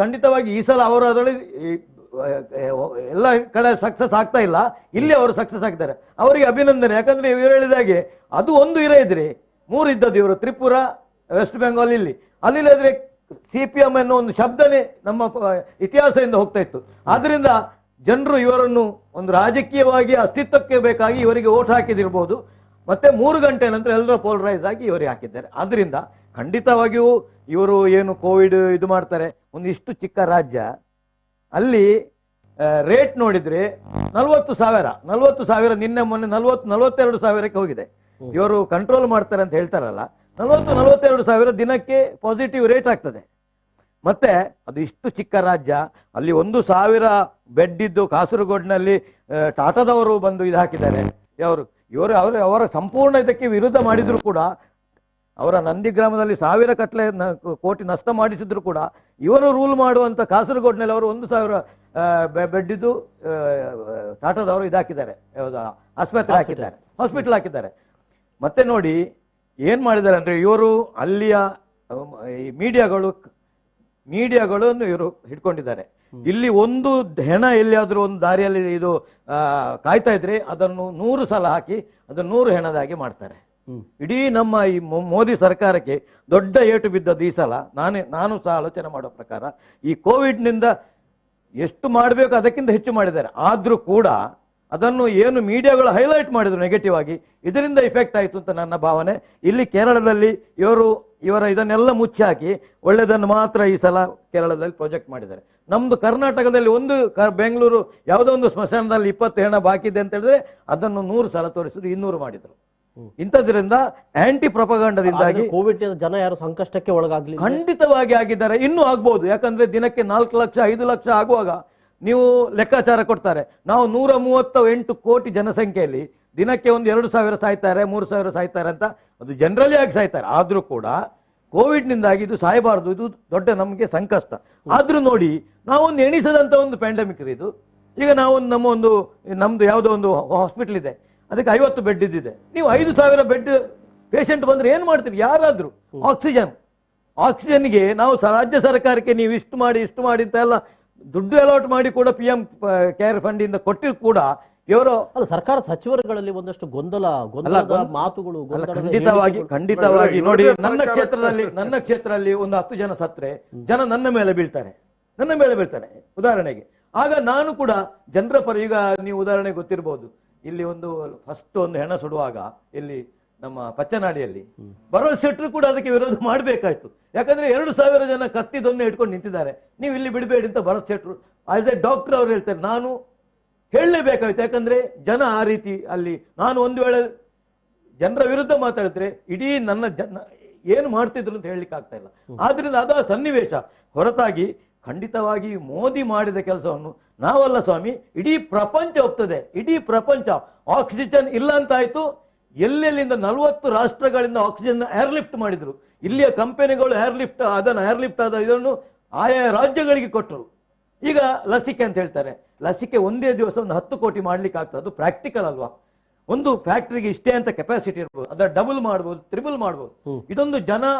ಖಂಡಿತವಾಗಿ ಈ ಸಲ ಅವರು ಅದರಲ್ಲಿ ಎಲ್ಲ ಕಡೆ ಸಕ್ಸಸ್ ಆಗ್ತಾ ಇಲ್ಲ, ಇಲ್ಲಿ ಅವರು ಸಕ್ಸಸ್ ಆಗ್ತಾರೆ. ಅವರಿಗೆ ಅಭಿನಂದನೆ. ಯಾಕಂದ್ರೆ ಇವರು ಹೇಳಿದಾಗೆ ಅದು ಒಂದು ಇದ್ರೆ 3 ಇದ್ದದ್ದು ಇವರು ತ್ರಿಪುರ, ವೆಸ್ಟ್ ಬೆಂಗಾಲ್, ಅಲ್ಲಿಲ್ಲದ್ರೆ CPM ಅನ್ನೋ ಒಂದು ಶಬ್ದನೇ ನಮ್ಮ ಇತಿಹಾಸದಿಂದ ಹೋಗ್ತಾ ಇತ್ತು. ಆದ್ರಿಂದ ಜನರು ಇವರನ್ನು ಒಂದು ರಾಜಕೀಯವಾಗಿ ಅಸ್ತಿತ್ವಕ್ಕೆ ಬೇಕಾಗಿ ಇವರಿಗೆ ಓಟ್ ಹಾಕಿದಿರ್ಬೋದು. ಮತ್ತೆ 3 ಗಂಟೆ ನಂತರ ಎಲ್ಲರೂ ಪೋಲರೈಸ್ ಆಗಿ ಇವರಿಗೆ ಹಾಕಿದ್ದಾರೆ. ಆದ್ರಿಂದ ಖಂಡಿತವಾಗಿಯೂ ಇವರು ಏನು ಕೋವಿಡ್ ಇದು ಮಾಡ್ತಾರೆ, ಇಷ್ಟು ಚಿಕ್ಕ ರಾಜ್ಯ, ಅಲ್ಲಿ ರೇಟ್ ನೋಡಿದ್ರೆ 40,000 ನಿನ್ನೆ ಮೊನ್ನೆ 42,000ಕ್ಕೆ ಹೋಗಿದೆ. ಇವರು ಕಂಟ್ರೋಲ್ ಮಾಡ್ತಾರೆ ಅಂತ ಹೇಳ್ತಾರಲ್ಲ, 42,000 ದಿನಕ್ಕೆ ಪಾಸಿಟಿವ್ ರೇಟ್ ಆಗ್ತದೆ. ಮತ್ತೆ ಅದು ಇಷ್ಟು ಚಿಕ್ಕ ರಾಜ್ಯ, ಅಲ್ಲಿ 1,000 ಬೆಡ್ ಇದ್ದು ಕಾಸರಗೋಡಿನಲ್ಲಿ ಟಾಟಾದವರು ಬಂದು ಇದು ಹಾಕಿದ್ದಾರೆ. ಅವರ ಸಂಪೂರ್ಣ ಇದಕ್ಕೆ ವಿರುದ್ಧ ಮಾಡಿದ್ರು ಕೂಡ, ಅವರ ನಂದಿಗ್ರಾಮದಲ್ಲಿ 1,000 ಕೋಟಿ ನಷ್ಟ ಮಾಡಿಸಿದ್ರು ಕೂಡ ಇವರು ರೂಲ್ ಮಾಡುವಂತ ಕಾಸರಗೋಡಿನಲ್ಲಿ ಅವರು 1,000 ಬೆಡ್ ಇದ್ದು ಟಾಟಾದವರು ಇದಾಕಿದ್ದಾರೆ, ಹಾಸ್ಪಿಟಲ್ ಹಾಕಿದ್ದಾರೆ. ಮತ್ತೆ ನೋಡಿ ಏನ್ ಮಾಡಿದ್ದಾರೆ ಅಂದ್ರೆ, ಇವರು ಅಲ್ಲಿಯ ಮೀಡಿಯಾಗಳನ್ನು ಇವರು ಹಿಡ್ಕೊಂಡಿದ್ದಾರೆ. ಇಲ್ಲಿ ಒಂದು ಹೆಣ ಎಲ್ಲಿಯಾದ್ರೂ ಒಂದು ದಾರಿಯಲ್ಲಿ ಇದು ಕಾಯ್ತಾ ಇದ್ರೆ ಅದನ್ನು 100 ಸಲ ಹಾಕಿ ಅದನ್ನು 100 ಹೆಣದಾಗಿ ಮಾಡ್ತಾರೆ. ಇಡೀ ನಮ್ಮ ಈ ಮೋದಿ ಸರ್ಕಾರಕ್ಕೆ ದೊಡ್ಡ ಏಟು ಬಿದ್ದದ್ದು ಈ ಸಲ. ನಾನು ಸಹ ಆಲೋಚನೆ ಮಾಡೋ ಪ್ರಕಾರ ಈ ಕೋವಿಡ್ ನಿಂದ ಎಷ್ಟು ಮಾಡಬೇಕು ಅದಕ್ಕಿಂತ ಹೆಚ್ಚು ಮಾಡಿದ್ದಾರೆ. ಆದ್ರೂ ಕೂಡ ಅದನ್ನು ಏನು ಮೀಡಿಯಾಗಳು ಹೈಲೈಟ್ ಮಾಡಿದ್ರು ನೆಗೆಟಿವ್ ಆಗಿ, ಇದರಿಂದ ಇಫೆಕ್ಟ್ ಆಯಿತು ಅಂತ ನನ್ನ ಭಾವನೆ. ಇಲ್ಲಿ ಕೇರಳದಲ್ಲಿ ಇವರ ಇದನ್ನೆಲ್ಲ ಮುಚ್ಚಿ ಹಾಕಿ ಒಳ್ಳೆಯದನ್ನು ಮಾತ್ರ ಈ ಸಲ ಕೇರಳದಲ್ಲಿ ಪ್ರಾಜೆಕ್ಟ್ ಮಾಡಿದ್ದಾರೆ. ನಮ್ಮದು ಕರ್ನಾಟಕದಲ್ಲಿ ಬೆಂಗಳೂರು ಯಾವುದೋ ಒಂದು ಸ್ಮಶಾನದಲ್ಲಿ 20 ಹೆಣ ಬಾಕಿ ಇದೆ ಅಂತ ಹೇಳಿದ್ರೆ ಅದನ್ನು 100 ಸಲ ತೋರಿಸಿದ್ರು, 200 ಮಾಡಿದ್ರು. ಇಂಥದ್ರಿಂದ ಆಂಟಿ ಪ್ರೊಪಗಾಂಡದಿಂದಾಗಿ ಕೋವಿಡ್ ಜನ ಯಾರು ಸಂಕಷ್ಟಕ್ಕೆ ಒಳಗಾಗ್ಲಿ ಖಂಡಿತವಾಗಿ ಆಗಿದ್ದಾರೆ, ಇನ್ನೂ ಆಗ್ಬೋದು. ಯಾಕಂದ್ರೆ ದಿನಕ್ಕೆ 4 ಲಕ್ಷ 5 ಲಕ್ಷ ಆಗುವಾಗ ನೀವು ಲೆಕ್ಕಾಚಾರ ಕೊಡ್ತಾರೆ. ನಾವು 138 ಕೋಟಿ ಜನಸಂಖ್ಯೆಯಲ್ಲಿ ದಿನಕ್ಕೆ ಒಂದು 2,000 ಸಾಯ್ತಾರೆ, 3,000 ಸಾಯ್ತಾರೆ ಅಂತ, ಅದು ಜನರಲಿ ಆಗಿ ಸಾಯ್ತಾರೆ. ಆದ್ರೂ ಕೂಡ ಕೋವಿಡ್ನಿಂದಾಗಿ ಇದು ಸಾಯಬಾರ್ದು, ಇದು ದೊಡ್ಡ ನಮಗೆ ಸಂಕಷ್ಟ. ಆದ್ರೂ ನೋಡಿ, ನಾವೊಂದು ಎಣಿಸದಂತ ಒಂದು ಪ್ಯಾಂಡಮಿಕ್ ಇದು. ಈಗ ನಾವು ನಮ್ದು ಯಾವುದೋ ಒಂದು ಹಾಸ್ಪಿಟಲ್ ಇದೆ, ಅದಕ್ಕೆ 50 ಬೆಡ್ ಇದ್ದಿದೆ. ನೀವು 5,000 ಬೆಡ್ ಪೇಷಂಟ್ ಬಂದ್ರೆ ಏನ್ ಮಾಡ್ತೀರಿ? ಯಾರಾದ್ರೂ ಆಕ್ಸಿಜನ್ಗೆ ನಾವು ರಾಜ್ಯ ಸರ್ಕಾರಕ್ಕೆ ನೀವು ಇಷ್ಟು ಮಾಡಿ ಅಂತ ಎಲ್ಲ ದುಡ್ಡು ಅಲಾಟ್ ಮಾಡಿ ಕೂಡ PM ಕೇರ್ ಫಂಡ್ ಇಂದ ಕೊಟ್ಟಿರು ಕೂಡ ಇವರು ಸರ್ಕಾರ ಸಚಿವರುಗಳಲ್ಲಿ ಒಂದಷ್ಟು ಗೊಂದಲದ ಮಾತುಗಳು. ಖಂಡಿತವಾಗಿ ನೋಡಿ, ನನ್ನ ಕ್ಷೇತ್ರದಲ್ಲಿ ಒಂದು 10 ಜನ ಸತ್ರೆ ಜನ ನನ್ನ ಮೇಲೆ ಬೀಳ್ತಾರೆ. ಉದಾಹರಣೆಗೆ ಆಗ ನಾನು ಕೂಡ ಜನರ ಪರ, ಈಗ ನೀವು ಉದಾಹರಣೆಗೆ ಗೊತ್ತಿರಬಹುದು, ಇಲ್ಲಿ ಫಸ್ಟ್ ಒಂದು ಹೆಣ ಸುಡುವಾಗ ಇಲ್ಲಿ ನಮ್ಮ ಪಚ್ಚನಾಡಿಯಲ್ಲಿ ಭರತ್ ಶೆಟ್ರು ಕೂಡ ಅದಕ್ಕೆ ವಿರೋಧ ಮಾಡಬೇಕಾಯ್ತು. ಯಾಕಂದ್ರೆ 2,000 ಜನ ಕತ್ತಿದೊನ್ನೆ ಇಟ್ಕೊಂಡು ನಿಂತಿದ್ದಾರೆ, ನೀವು ಇಲ್ಲಿ ಬಿಡಬೇಡಿ ಅಂತ ಭರತ್ ಶೆಟ್ರು ಆಸ್ ಎ ಡಾಕ್ಟರ್ ಅವ್ರು ಹೇಳ್ತಾರೆ. ನಾನು ಹೇಳಲೇಬೇಕಾಯ್ತು, ಯಾಕಂದ್ರೆ ಜನ ಆ ರೀತಿ ಅಲ್ಲಿ ನಾನು ಒಂದು ವೇಳೆ ಜನರ ವಿರುದ್ಧ ಮಾತಾಡಿದ್ರೆ ಇಡೀ ಏನು ಮಾಡ್ತಿದ್ರು ಅಂತ ಹೇಳಲಿಕ್ಕೆ ಆಗ್ತಾ ಇಲ್ಲ. ಆದ್ರಿಂದ ಅದು ಸನ್ನಿವೇಶ ಹೊರತಾಗಿ ಖಂಡಿತವಾಗಿ ಮೋದಿ ಮಾಡಿದ ಕೆಲಸವನ್ನು ನಾವಲ್ಲ ಸ್ವಾಮಿ, ಇಡೀ ಪ್ರಪಂಚ ಒಪ್ತದೆ. ಇಡೀ ಪ್ರಪಂಚ ಆಕ್ಸಿಜನ್ ಇಲ್ಲ ಅಂತಾಯ್ತು. ಎಲ್ಲೆಲ್ಲಿಂದ 40 ರಾಷ್ಟ್ರಗಳಿಂದ ಆಕ್ಸಿಜನ್ ಏರ್ಲಿಫ್ಟ್ ಮಾಡಿದ್ರು. ಇಲ್ಲಿಯ ಕಂಪನಿಗಳು ಏರ್ಲಿಫ್ಟ್ ಆದ ಇದನ್ನು ಆಯಾ ರಾಜ್ಯಗಳಿಗೆ ಕೊಟ್ಟರು. ಈಗ ಲಸಿಕೆ ಅಂತ ಹೇಳ್ತಾರೆ, ಲಸಿಕೆ ಒಂದೇ ದಿವಸ 10 ಕೋಟಿ ಮಾಡ್ಲಿಕ್ಕೆ ಆಗ್ತದೆ. ಅದು ಪ್ರಾಕ್ಟಿಕಲ್ ಅಲ್ವಾ? ಒಂದು ಫ್ಯಾಕ್ಟರಿಗೆ ಇಷ್ಟೇ ಅಂತ ಕೆಪಾಸಿಟಿ ಇರ್ಬೋದು, ಅದರ ಡಬಲ್ ಮಾಡ್ಬೋದು, ತ್ರಿಬಲ್ ಮಾಡ್ಬೋದು. ಇದೊಂದು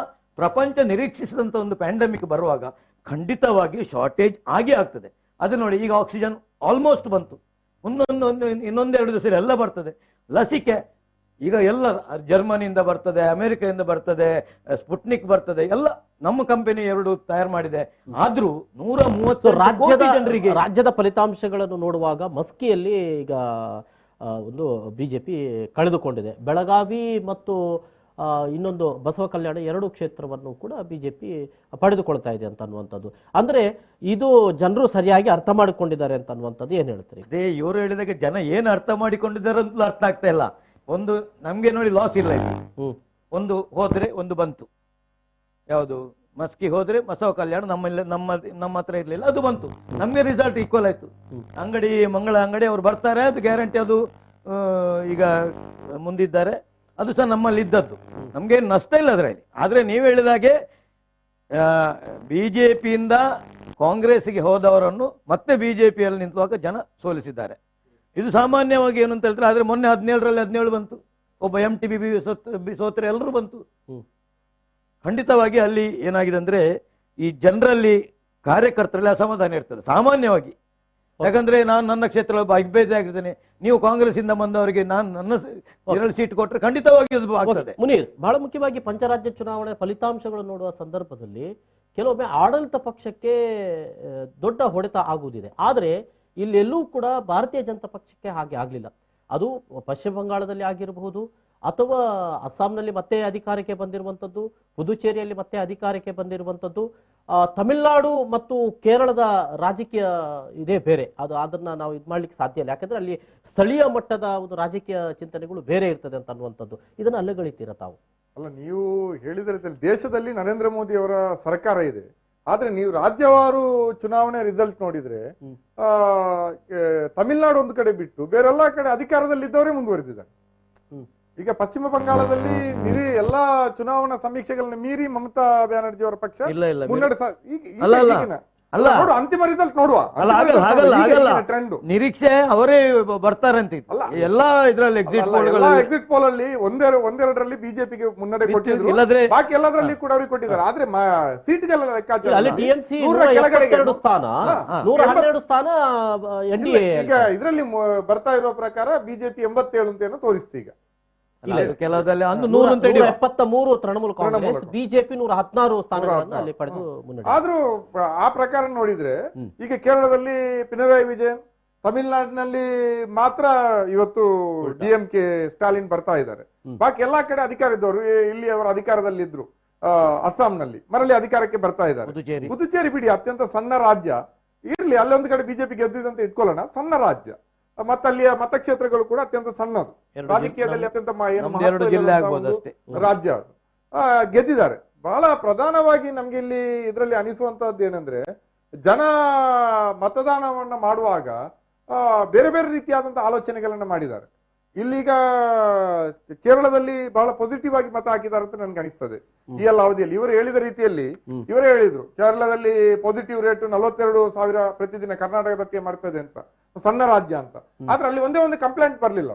ಪ್ರಪಂಚ ನಿರೀಕ್ಷಿಸಿದಂತ ಒಂದು ಪ್ಯಾಂಡಮಿಕ್ ಬರುವಾಗ ಖಂಡಿತವಾಗಿ ಶಾರ್ಟೇಜ್ ಆಗೇ ಆಗ್ತದೆ. ಅದು ನೋಡಿ, ಈಗ ಆಕ್ಸಿಜನ್ ಆಲ್ಮೋಸ್ಟ್ ಬಂತು, ಇನ್ನೊಂದೆರಡು ದಿವಸ ಎಲ್ಲ ಬರ್ತದೆ. ಲಸಿಕೆ ಈಗ ಎಲ್ಲ ಜರ್ಮನಿಯಿಂದ ಬರ್ತದೆ, ಅಮೆರಿಕದಿಂದ ಬರ್ತದೆ, ಸ್ಪುಟ್ನಿಕ್ ಬರ್ತದೆ, ಎಲ್ಲ ನಮ್ಮ ಕಂಪನಿ 2 ತಯಾರು ಮಾಡಿದೆ. ಆದ್ರೂ 130 ಜನರಿಗೆ ರಾಜ್ಯದ ಫಲಿತಾಂಶಗಳನ್ನು ನೋಡುವಾಗ ಮಸ್ಕಿಯಲ್ಲಿ ಈಗ ಒಂದು ಬಿಜೆಪಿ ಕಳೆದುಕೊಂಡಿದೆ. ಬೆಳಗಾವಿ ಮತ್ತು ಇನ್ನೊಂದು ಬಸವ ಕಲ್ಯಾಣ 2 ಕ್ಷೇತ್ರವನ್ನು ಕೂಡ ಬಿಜೆಪಿ ಪಡೆದುಕೊಳ್ತಾ ಇದೆ ಅಂತ ಅನ್ನುವಂಥದ್ದು. ಅಂದ್ರೆ ಇದು ಜನರು ಸರಿಯಾಗಿ ಅರ್ಥ ಮಾಡಿಕೊಂಡಿದ್ದಾರೆ ಅಂತ ಅನ್ನುವಂಥದ್ದು ಏನ್ ಹೇಳ್ತೀರಿ? ಅದೇ ಇವರು ಹೇಳಿದಾಗ ಜನ ಏನ್ ಅರ್ಥ ಮಾಡಿಕೊಂಡಿದ್ದಾರೆ ಅಂತ ಅರ್ಥ ಆಗ್ತಾ ಇಲ್ಲ. ಒಂದು ನಮ್ಗೆ ನೋಡಿ ಲಾಸ್ ಇಲ್ಲ ಇಲ್ಲಿ. ಒಂದು ಹೋದ್ರೆ ಒಂದು ಬಂತು, ಯಾವುದು ಮಸ್ಕಿ ಹೋದ್ರೆ ಬಸವ ಕಲ್ಯಾಣ ನಮ್ಮ ಹತ್ರ ಇರ್ಲಿಲ್ಲ, ಅದು ಬಂತು. ನಮ್ಗೆ ರಿಸಲ್ಟ್ ಈಕ್ವಲ್ ಆಯ್ತು. ಮಂಗಳ ಅಂಗಡಿ ಅವ್ರು ಬರ್ತಾರೆ, ಅದು ಗ್ಯಾರಂಟಿ. ಅದು ಈಗ ಮುಂದಿದ್ದಾರೆ, ಅದು ಸಹ ನಮ್ಮಲ್ಲಿ ಇದ್ದದ್ದು, ನಮ್ಗೇನು ನಷ್ಟ ಇಲ್ಲ ಅದರಲ್ಲಿ. ಆದ್ರೆ ನೀವು ಹೇಳಿದಾಗೆ ಬಿಜೆಪಿಯಿಂದ ಕಾಂಗ್ರೆಸ್ಗೆ ಹೋದವರನ್ನು ಮತ್ತೆ ಬಿಜೆಪಿಯಲ್ಲಿ ನಿಂತುವಾಗ ಜನ ಸೋಲಿಸಿದ್ದಾರೆ. ಇದು ಸಾಮಾನ್ಯವಾಗಿ ಏನು ಅಂತ ಹೇಳ್ತಾರೆ. ಆದ್ರೆ ಮೊನ್ನೆ 17ರಲ್ಲಿ 17 ಬಂತು, ಒಬ್ಬ MTBB ಸೋತ್ರೆ ಎಲ್ಲರೂ ಬಂತು. ಖಂಡಿತವಾಗಿ ಅಲ್ಲಿ ಏನಾಗಿದೆ ಅಂದ್ರೆ ಈ ಜನರಲ್ಲಿ ಕಾರ್ಯಕರ್ತರಲ್ಲಿ ಅಸಮಾಧಾನ ಇರ್ತದೆ ಸಾಮಾನ್ಯವಾಗಿ. ಯಾಕಂದ್ರೆ ನಾನು ನನ್ನ ಕ್ಷೇತ್ರದಲ್ಲಿ ಅಭ್ಯರ್ಥಿ ಆಗಿರ್ತೇನೆ, ನೀವು ಕಾಂಗ್ರೆಸ್ ಇಂದ ಬಂದವರಿಗೆ ನನ್ನ 2 ಸೀಟ್ ಕೊಟ್ಟರೆ ಖಂಡಿತವಾಗಿ ಅದು ಆಗ್ತದೆ. ಮುನೀರ್, ಬಹಳ ಮುಖ್ಯವಾಗಿ ಪಂಚರಾಜ್ಯ ಚುನಾವಣೆ ಫಲಿತಾಂಶಗಳು ನೋಡುವ ಸಂದರ್ಭದಲ್ಲಿ ಕೆಲವೊಮ್ಮೆ ಆಡಳಿತ ಪಕ್ಷಕ್ಕೆ ದೊಡ್ಡ ಹೊಡೆತ ಆಗುವುದಿದೆ. ಆದ್ರೆ ಇಲ್ಲೆಲ್ಲೂ ಕೂಡ ಭಾರತೀಯ ಜನತಾ ಪಕ್ಷಕ್ಕೆ ಹಾಗೆ ಆಗ್ಲಿಲ್ಲ. ಅದು ಪಶ್ಚಿಮ ಬಂಗಾಳದಲ್ಲಿ ಆಗಿರಬಹುದು, ಅಥವಾ ಅಸ್ಸಾಂನಲ್ಲಿ ಮತ್ತೆ ಅಧಿಕಾರಕ್ಕೆ ಬಂದಿರುವಂಥದ್ದು, ಪುದುಚೇರಿಯಲ್ಲಿ ಮತ್ತೆ ಅಧಿಕಾರಕ್ಕೆ ಬಂದಿರುವಂಥದ್ದು, ತಮಿಳುನಾಡು ಮತ್ತು ಕೇರಳದ ರಾಜಕೀಯ ಇದೇ ಬೇರೆ. ಅದನ್ನ ನಾವು ಇದು ಮಾಡ್ಲಿಕ್ಕೆ ಸಾಧ್ಯ ಇಲ್ಲ. ಯಾಕಂದ್ರೆ ಅಲ್ಲಿ ಸ್ಥಳೀಯ ಮಟ್ಟದ ಒಂದು ರಾಜಕೀಯ ಚಿಂತನೆಗಳು ಬೇರೆ ಇರ್ತದೆ ಅಂತ ಅನ್ನುವಂಥದ್ದು. ಇದನ್ನ ಅಲ್ಲಗಳಿತೀರ ತಾವು? ಅಲ್ಲ, ನೀವು ಹೇಳಿದ ರೀತಿಯಲ್ಲಿ ದೇಶದಲ್ಲಿ ನರೇಂದ್ರ ಮೋದಿ ಅವರ ಸರ್ಕಾರ ಇದೆ. ಆದ್ರೆ ನೀವು ರಾಜ್ಯವಾರು ಚುನಾವಣೆ ರಿಸಲ್ಟ್ ನೋಡಿದ್ರೆ ತಮಿಳುನಾಡು ಒಂದು ಕಡೆ ಬಿಟ್ಟು ಬೇರೆಲ್ಲಾ ಕಡೆ ಅಧಿಕಾರದಲ್ಲಿದ್ದವರೇ ಮುಂದುವರೆದಿದ್ದಾರೆ. ಈಗ ಪಶ್ಚಿಮ ಬಂಗಾಳದಲ್ಲಿ ಎಲ್ಲಾ ಚುನಾವಣಾ ಸಮೀಕ್ಷೆಗಳನ್ನ ಮೀರಿ ಮಮತಾ ಬ್ಯಾನರ್ಜಿ ಅವರ ಪಕ್ಷ ಅಂತಿಮ ರಿಸಲ್ಟ್ ನೋಡುವ ಟ್ರೆಂಡ್ ನಿರೀಕ್ಷೆ ಅವರೇ ಬರ್ತಾರಂತ ಎಲ್ಲಾ ಇದ್ರಲ್ಲಿ ಎಕ್ಸಿಟ್ ಪೋಲ್ ಅಲ್ಲಿ ಒಂದೆರಡರಲ್ಲಿ ಬಿಜೆಪಿಗೆ ಮುನ್ನಡೆ ಕೊಟ್ಟಿದ್ರು, ಬಾಕಿ ಎಲ್ಲದರಲ್ಲಿ ಕೂಡ ಅವ್ರಿಗೆ ಕೊಟ್ಟಿದ್ದಾರೆ. ಆದ್ರೆ ಸೀಟ್ಗೆಲ್ಲ ಲೆಕ್ಕಾಚಾರ ಟಿಎಂಸಿ 172 ಸ್ಥಾನ 112 ಸ್ಥಾನ ಎನ್ಡಿಎ. ಈಗ ಇದರಲ್ಲಿ ಬರ್ತಾ ಇರುವ ಪ್ರಕಾರ ಬಿಜೆಪಿ 87 ಅಂತ ಏನೋ ತೋರಿಸ್ತು. ಈಗ ಕೆಲವದಲ್ಲಿ 173 ತೃಣಮೂಲ ಕಾಂಗ್ರೆಸ್, ಬಿಜೆಪಿ 116 ಸ್ಥಾನಗಳನ್ನು ಅಲ್ಲಿ ಪಡೆದು ಮುನ್ನಡೆ. ಆದ್ರೂ ಆ ಪ್ರಕಾರ ನೋಡಿದ್ರೆ ಈಗ ಕೇರಳದಲ್ಲಿ ಪಿನರಾಯಿ ವಿಜಯನ್, ತಮಿಳುನಾಡಿನಲ್ಲಿ ಮಾತ್ರ ಇವತ್ತು DMK ಸ್ಟಾಲಿನ್ ಬರ್ತಾ ಇದ್ದಾರೆ. ಬಾಕಿ ಎಲ್ಲಾ ಕಡೆ ಅಧಿಕಾರ ಇದ್ದವರು ಇಲ್ಲಿ ಅವರ ಅಧಿಕಾರದಲ್ಲಿ ಇದ್ರು. ಅಸ್ಸಾಂನಲ್ಲಿ ಮರಳಿ ಅಧಿಕಾರಕ್ಕೆ ಬರ್ತಾ ಇದ್ದಾರೆ. ಪುದುಚೇರಿ ಬಿಡಿ, ಅತ್ಯಂತ ಸಣ್ಣ ರಾಜ್ಯ ಇರ್ಲಿ, ಅಲ್ಲೊಂದು ಕಡೆ ಬಿಜೆಪಿ ಗೆದ್ದಿದಂತ ಇಟ್ಕೊಳ್ಳೋಣ, ಸಣ್ಣ ರಾಜ್ಯ, ಮತ್ತೆ ಅಲ್ಲಿಯ ಮತಕ್ಷೇತ್ರಗಳು ಕೂಡ ಅತ್ಯಂತ ಸಣ್ಣದು, ರಾಜಕೀಯದಲ್ಲಿ ಅತ್ಯಂತ ರಾಜ್ಯ ಅದು. ಗೆದ್ದಿದ್ದಾರೆ. ಬಹಳ ಪ್ರಧಾನವಾಗಿ ನಮ್ಗೆ ಇಲ್ಲಿ ಇದರಲ್ಲಿ ಅನಿಸುವಂತಹದ್ದು ಏನಂದ್ರೆ, ಜನ ಮತದಾನವನ್ನ ಮಾಡುವಾಗ ಬೇರೆ ಬೇರೆ ರೀತಿಯಾದಂತಹ ಆಲೋಚನೆಗಳನ್ನ ಮಾಡಿದ್ದಾರೆ. ಇಲ್ಲೀಗ ಕೇರಳದಲ್ಲಿ ಬಹಳ ಪಾಸಿಟಿವ್ ಆಗಿ ಮತ ಹಾಕಿದ್ದಾರೆ ಅಂತ ನನ್ಗೆ ಅನಿಸ್ತದೆ. ಈ ಎಲ್ಲ ಅವಧಿಯಲ್ಲಿ ಇವರು ಹೇಳಿದ ರೀತಿಯಲ್ಲಿ ಇವರೇ ಹೇಳಿದ್ರು, ಕೇರಳದಲ್ಲಿ ಪಾಸಿಟಿವ್ ರೇಟ್ 42,000 ಪ್ರತಿದಿನ ಕರ್ನಾಟಕದಕ್ಕೆ ಮಾಡ್ತದೆ ಅಂತ, ಸಣ್ಣ ರಾಜ್ಯ ಅಂತ. ಆದ್ರೆ ಅಲ್ಲಿ ಒಂದೇ ಒಂದು ಕಂಪ್ಲೇಂಟ್ ಬರ್ಲಿಲ್ಲ,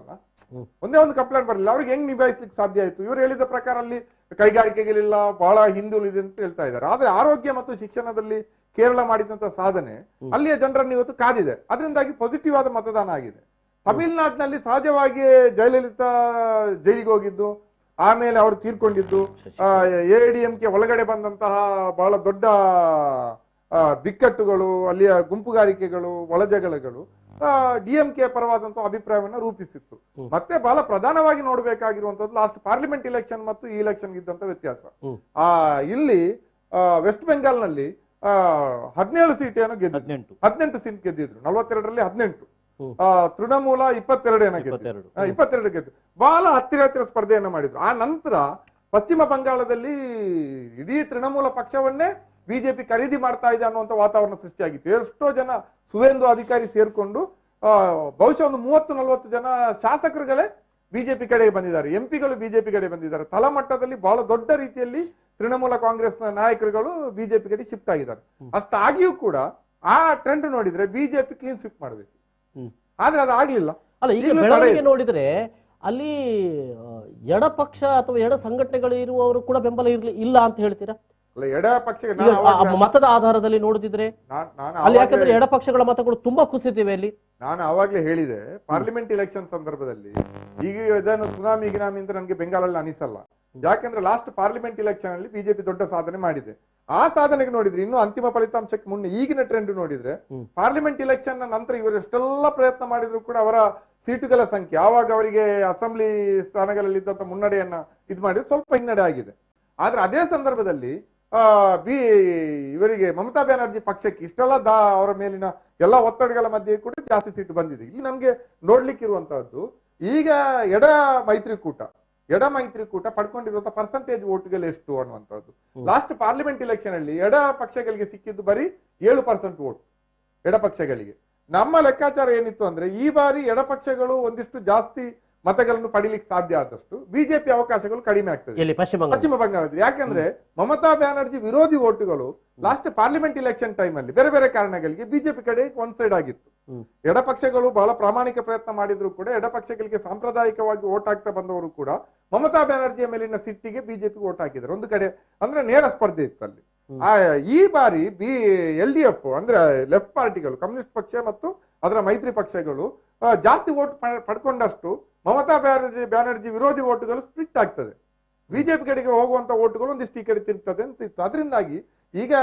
ಒಂದೇ ಒಂದು ಕಂಪ್ಲೇಂಟ್ ಬರ್ಲಿಲ್ಲ. ಅವ್ರಿಗೆ ಹೆಂಗ್ ನಿಭಾಯಿಸ್ಲಿಕ್ಕೆ ಸಾಧ್ಯ ಆಯ್ತು? ಇವರು ಹೇಳಿದ ಪ್ರಕಾರ ಅಲ್ಲಿ ಕೈಗಾರಿಕೆಗಳಿಲ್ಲ, ಬಹಳ ಹಿಂದುಳಿದೆ ಅಂತ ಹೇಳ್ತಾ ಇದ್ದಾರೆ. ಆದ್ರೆ ಆರೋಗ್ಯ ಮತ್ತು ಶಿಕ್ಷಣದಲ್ಲಿ ಕೇರಳ ಮಾಡಿದಂತ ಸಾಧನೆ ಅಲ್ಲಿಯ ಜನರನ್ನು ಇವತ್ತು ಕಾದಿದೆ. ಅದರಿಂದಾಗಿ ಪಾಸಿಟಿವ್ ಆದ ಮತದಾನ ಆಗಿದೆ. ತಮಿಳುನಾಡಿನಲ್ಲಿ ಸಹಜವಾಗಿ ಜಯಲಲಿತಾ ಜೈಲಿಗೆ ಹೋಗಿದ್ದು, ಆಮೇಲೆ ಅವರು ತೀರ್ಕೊಂಡಿದ್ದು, AIDMK ಒಳಗಡೆ ಬಂದಂತಹ ಬಹಳ ದೊಡ್ಡ ಬಿಕ್ಕಟ್ಟುಗಳು, ಅಲ್ಲಿಯ ಗುಂಪುಗಾರಿಕೆಗಳು, ಒಳಜಗಳಗಳು DMK ಪರವಾದಂತಹ ಅಭಿಪ್ರಾಯವನ್ನ ರೂಪಿಸಿತ್ತು. ಮತ್ತೆ ಬಹಳ ಪ್ರಧಾನವಾಗಿ ನೋಡಬೇಕಾಗಿರುವಂತದ್ದು ಲಾಸ್ಟ್ ಪಾರ್ಲಿಮೆಂಟ್ ಇಲೆಕ್ಷನ್ ಮತ್ತು ಈ ಇಲೆಕ್ಷನ್ ಇದ್ದಂತ ವ್ಯತ್ಯಾಸ. ಇಲ್ಲಿ ವೆಸ್ಟ್ ಬೆಂಗಾಲ್ ನಲ್ಲಿ 17 ಸೀಟ್ ಏನೋ ಗೆದ್ದು, 18 ಸೀಟ್ ಗೆದ್ದಿದ್ರು, 42ರಲ್ಲಿ 18. ತೃಣಮೂಲ 22 ಗೆದ್ದು ಬಹಳ ಹತ್ತಿರ ಸ್ಪರ್ಧೆಯನ್ನು ಮಾಡಿದ್ರು. ಆ ನಂತರ ಪಶ್ಚಿಮ ಬಂಗಾಳದಲ್ಲಿ ಇಡೀ ತೃಣಮೂಲ ಪಕ್ಷವನ್ನೇ ಬಿಜೆಪಿ ಖರೀದಿ ಮಾಡ್ತಾ ಇದೆ ಅನ್ನುವಂತ ವಾತಾವರಣ ಸೃಷ್ಟಿಯಾಗಿತ್ತು. ಎಷ್ಟೋ ಜನ ಸುವೇಂದು ಅಧಿಕಾರಿ ಸೇರ್ಕೊಂಡು ಬಹುಶಃ ಒಂದು 30-40 ಜನ ಶಾಸಕರುಗಳೇ ಬಿಜೆಪಿ ಕಡೆಗೆ ಬಂದಿದ್ದಾರೆ, ಎಂಪಿಗಳು ಬಿಜೆಪಿ ಕಡೆ ಬಂದಿದ್ದಾರೆ. ತಳಮಟ್ಟದಲ್ಲಿ ಬಹಳ ದೊಡ್ಡ ರೀತಿಯಲ್ಲಿ ತೃಣಮೂಲ ಕಾಂಗ್ರೆಸ್ನ ನಾಯಕರುಗಳು ಬಿಜೆಪಿ ಕಡೆ ಶಿಫ್ಟ್ ಆಗಿದ್ದಾರೆ. ಅಷ್ಟಾಗಿಯೂ ಕೂಡ ಆ ಟ್ರೆಂಡ್ ನೋಡಿದ್ರೆ ಬಿಜೆಪಿ ಕ್ಲೀನ್ ಸ್ವಿಪ್ ಮಾಡಬೇಕು, ಆದ್ರೆ ಅದು ಆಗ್ಲಿಲ್ಲ. ಅಲ್ಲ, ಈಗ ಬೆಳವಣಿಗೆ ನೋಡಿದ್ರೆ ಅಲ್ಲಿ ಎಡ ಪಕ್ಷ ಅಥವಾ ಎಡ ಸಂಘಟನೆಗಳು ಇರುವವರು ಕೂಡ ಬೆಂಬಲ ಇಲ್ಲ ಅಂತ ಹೇಳ್ತೀರಾ? ಎಡ ಪಕ್ಷ ಮತದ ಆಧಾರದಲ್ಲಿ ನೋಡುತ್ತಿದ್ರೆ ಅಲ್ಲಿ, ಯಾಕಂದ್ರೆ ಎಡ ಪಕ್ಷಗಳ ಮತಗಳು ತುಂಬಾ ಕುಸಿತಿವೆ ಅಲ್ಲಿ. ನಾನು ಅವಾಗ್ಲೇ ಹೇಳಿದೆ, ಪಾರ್ಲಿಮೆಂಟ್ ಇಲೆಕ್ಷನ್ ಸಂದರ್ಭದಲ್ಲಿ ಈಗ ಇದನ್ನು ಸುನಾಮಿ ಗಿನಾಮಿ ಅಂತ ನನಗೆ ಬೆಂಗಾಲಲ್ಲಿ ಅನಿಸಲ್ಲ. ಯಾಕಂದ್ರೆ ಲಾಸ್ಟ್ ಪಾರ್ಲಿಮೆಂಟ್ ಇಲೆಕ್ಷನ್ ಅಲ್ಲಿ ಬಿಜೆಪಿ ದೊಡ್ಡ ಸಾಧನೆ ಮಾಡಿದೆ. ಆ ಸಾಧನೆಗೆ ನೋಡಿದ್ರೆ, ಇನ್ನು ಅಂತಿಮ ಫಲಿತಾಂಶಕ್ಕೆ ಮುನ್ನ ಈಗಿನ ಟ್ರೆಂಡ್ ನೋಡಿದ್ರೆ, ಪಾರ್ಲಿಮೆಂಟ್ ಇಲೆಕ್ಷನ್ ನಂತರ ಇವರು ಎಷ್ಟೆಲ್ಲ ಪ್ರಯತ್ನ ಮಾಡಿದ್ರು ಕೂಡ ಅವರ ಸೀಟುಗಳ ಸಂಖ್ಯೆ, ಆವಾಗ ಅವರಿಗೆ ಅಸೆಂಬ್ಲಿ ಸ್ಥಾನಗಳಲ್ಲಿ ಇದ್ದಂತ ಮುನ್ನಡೆಯನ್ನ ಇದು ಮಾಡಿ ಸ್ವಲ್ಪ ಹಿನ್ನಡೆ ಆಗಿದೆ. ಆದ್ರೆ ಅದೇ ಸಂದರ್ಭದಲ್ಲಿ ಇವರಿಗೆ ಮಮತಾ ಬ್ಯಾನರ್ಜಿ ಪಕ್ಷಕ್ಕೆ ಇಷ್ಟೆಲ್ಲ ಅವರ ಮೇಲಿನ ಎಲ್ಲ ಒತ್ತಡಗಳ ಮಧ್ಯೆ ಕೂಡ ಜಾಸ್ತಿ ಸೀಟು ಬಂದಿದೆ. ಇಲ್ಲಿ ನಮ್ಗೆ ನೋಡ್ಲಿಕ್ಕಿರುವಂತಹದ್ದು, ಈಗ ಎಡ ಮೈತ್ರಿಕೂಟ ಪಡ್ಕೊಂಡಿರುವಂತಹ ಪರ್ಸೆಂಟೇಜ್ ವೋಟ್ಗಳು ಎಷ್ಟು ಅನ್ನುವಂಥದ್ದು. ಲಾಸ್ಟ್ ಪಾರ್ಲಿಮೆಂಟ್ ಇಲೆಕ್ಷನ್ ಅಲ್ಲಿ ಎಡ ಪಕ್ಷಗಳಿಗೆ ಸಿಕ್ಕಿದ್ದು ಬರೀ 7% ವೋಟ್ ಎಡ ಪಕ್ಷಗಳಿಗೆ. ನಮ್ಮ ಲೆಕ್ಕಾಚಾರ ಏನಿತ್ತು ಅಂದ್ರೆ, ಈ ಬಾರಿ ಎಡ ಪಕ್ಷಗಳು ಒಂದಿಷ್ಟು ಜಾಸ್ತಿ ಮತಗಳನ್ನು ಪಡಿಲಿಕ್ಕೆ ಸಾಧ್ಯ ಆದಷ್ಟು ಬಿಜೆಪಿ ಅವಕಾಶಗಳು ಕಡಿಮೆ ಆಗ್ತದೆ ಪಶ್ಚಿಮ ಬಂಗಾಳದಲ್ಲಿ. ಯಾಕಂದ್ರೆ ಮಮತಾ ಬ್ಯಾನರ್ಜಿ ವಿರೋಧಿ ವೋಟುಗಳು ಲಾಸ್ಟ್ ಪಾರ್ಲಿಮೆಂಟ್ ಇಲೆಕ್ಷನ್ ಟೈಮ್ ಅಲ್ಲಿ ಬೇರೆ ಬೇರೆ ಕಾರಣಗಳಿಗೆ ಬಿಜೆಪಿ ಕಡೆ ಒನ್ ಸೈಡ್ ಆಗಿತ್ತು. ಎಡಪಕ್ಷಗಳು ಬಹಳ ಪ್ರಾಮಾಣಿಕ ಪ್ರಯತ್ನ ಮಾಡಿದ್ರು ಕೂಡ ಎಡಪಕ್ಷಗಳಿಗೆ ಸಾಂಪ್ರದಾಯಿಕವಾಗಿ ವೋಟ್ ಆಗ್ತಾ ಬಂದವರು ಕೂಡ ಮಮತಾ ಬ್ಯಾನರ್ಜಿಯ ಮೇಲಿನ ಸಿಟ್ಟಿಗೆ ಬಿಜೆಪಿ ವೋಟ್ ಹಾಕಿದ್ರು. ಒಂದು ಕಡೆ ಅಂದ್ರೆ ನೇರ ಸ್ಪರ್ಧೆ ಇತ್ತು ಅಲ್ಲಿ. ಈ ಬಾರಿ LDF ಅಂದ್ರೆ ಲೆಫ್ಟ್ ಪಾರ್ಟಿಗಳು, ಕಮ್ಯುನಿಸ್ಟ್ ಪಕ್ಷ ಮತ್ತು ಅದರ ಮೈತ್ರಿ ಪಕ್ಷಗಳು ಜಾಸ್ತಿ ವೋಟ್ ಪಡ್ಕೊಂಡಷ್ಟು ಮಮತಾ ಬ್ಯಾನರ್ಜಿ ವಿರೋಧಿ ವೋಟುಗಳು ಸ್ಪ್ಲಿಟ್ ಆಗ್ತದೆ. ಬಿಜೆಪಿ ಕಡೆಗೆ ಹೋಗುವಂತ ವೋಟುಗಳು ಒಂದಿಷ್ಟು ಈ ಕಡೆ ತಿರ್ತದೆ ಅಂತ ಇತ್ತು. ಅದರಿಂದಾಗಿ ಈಗ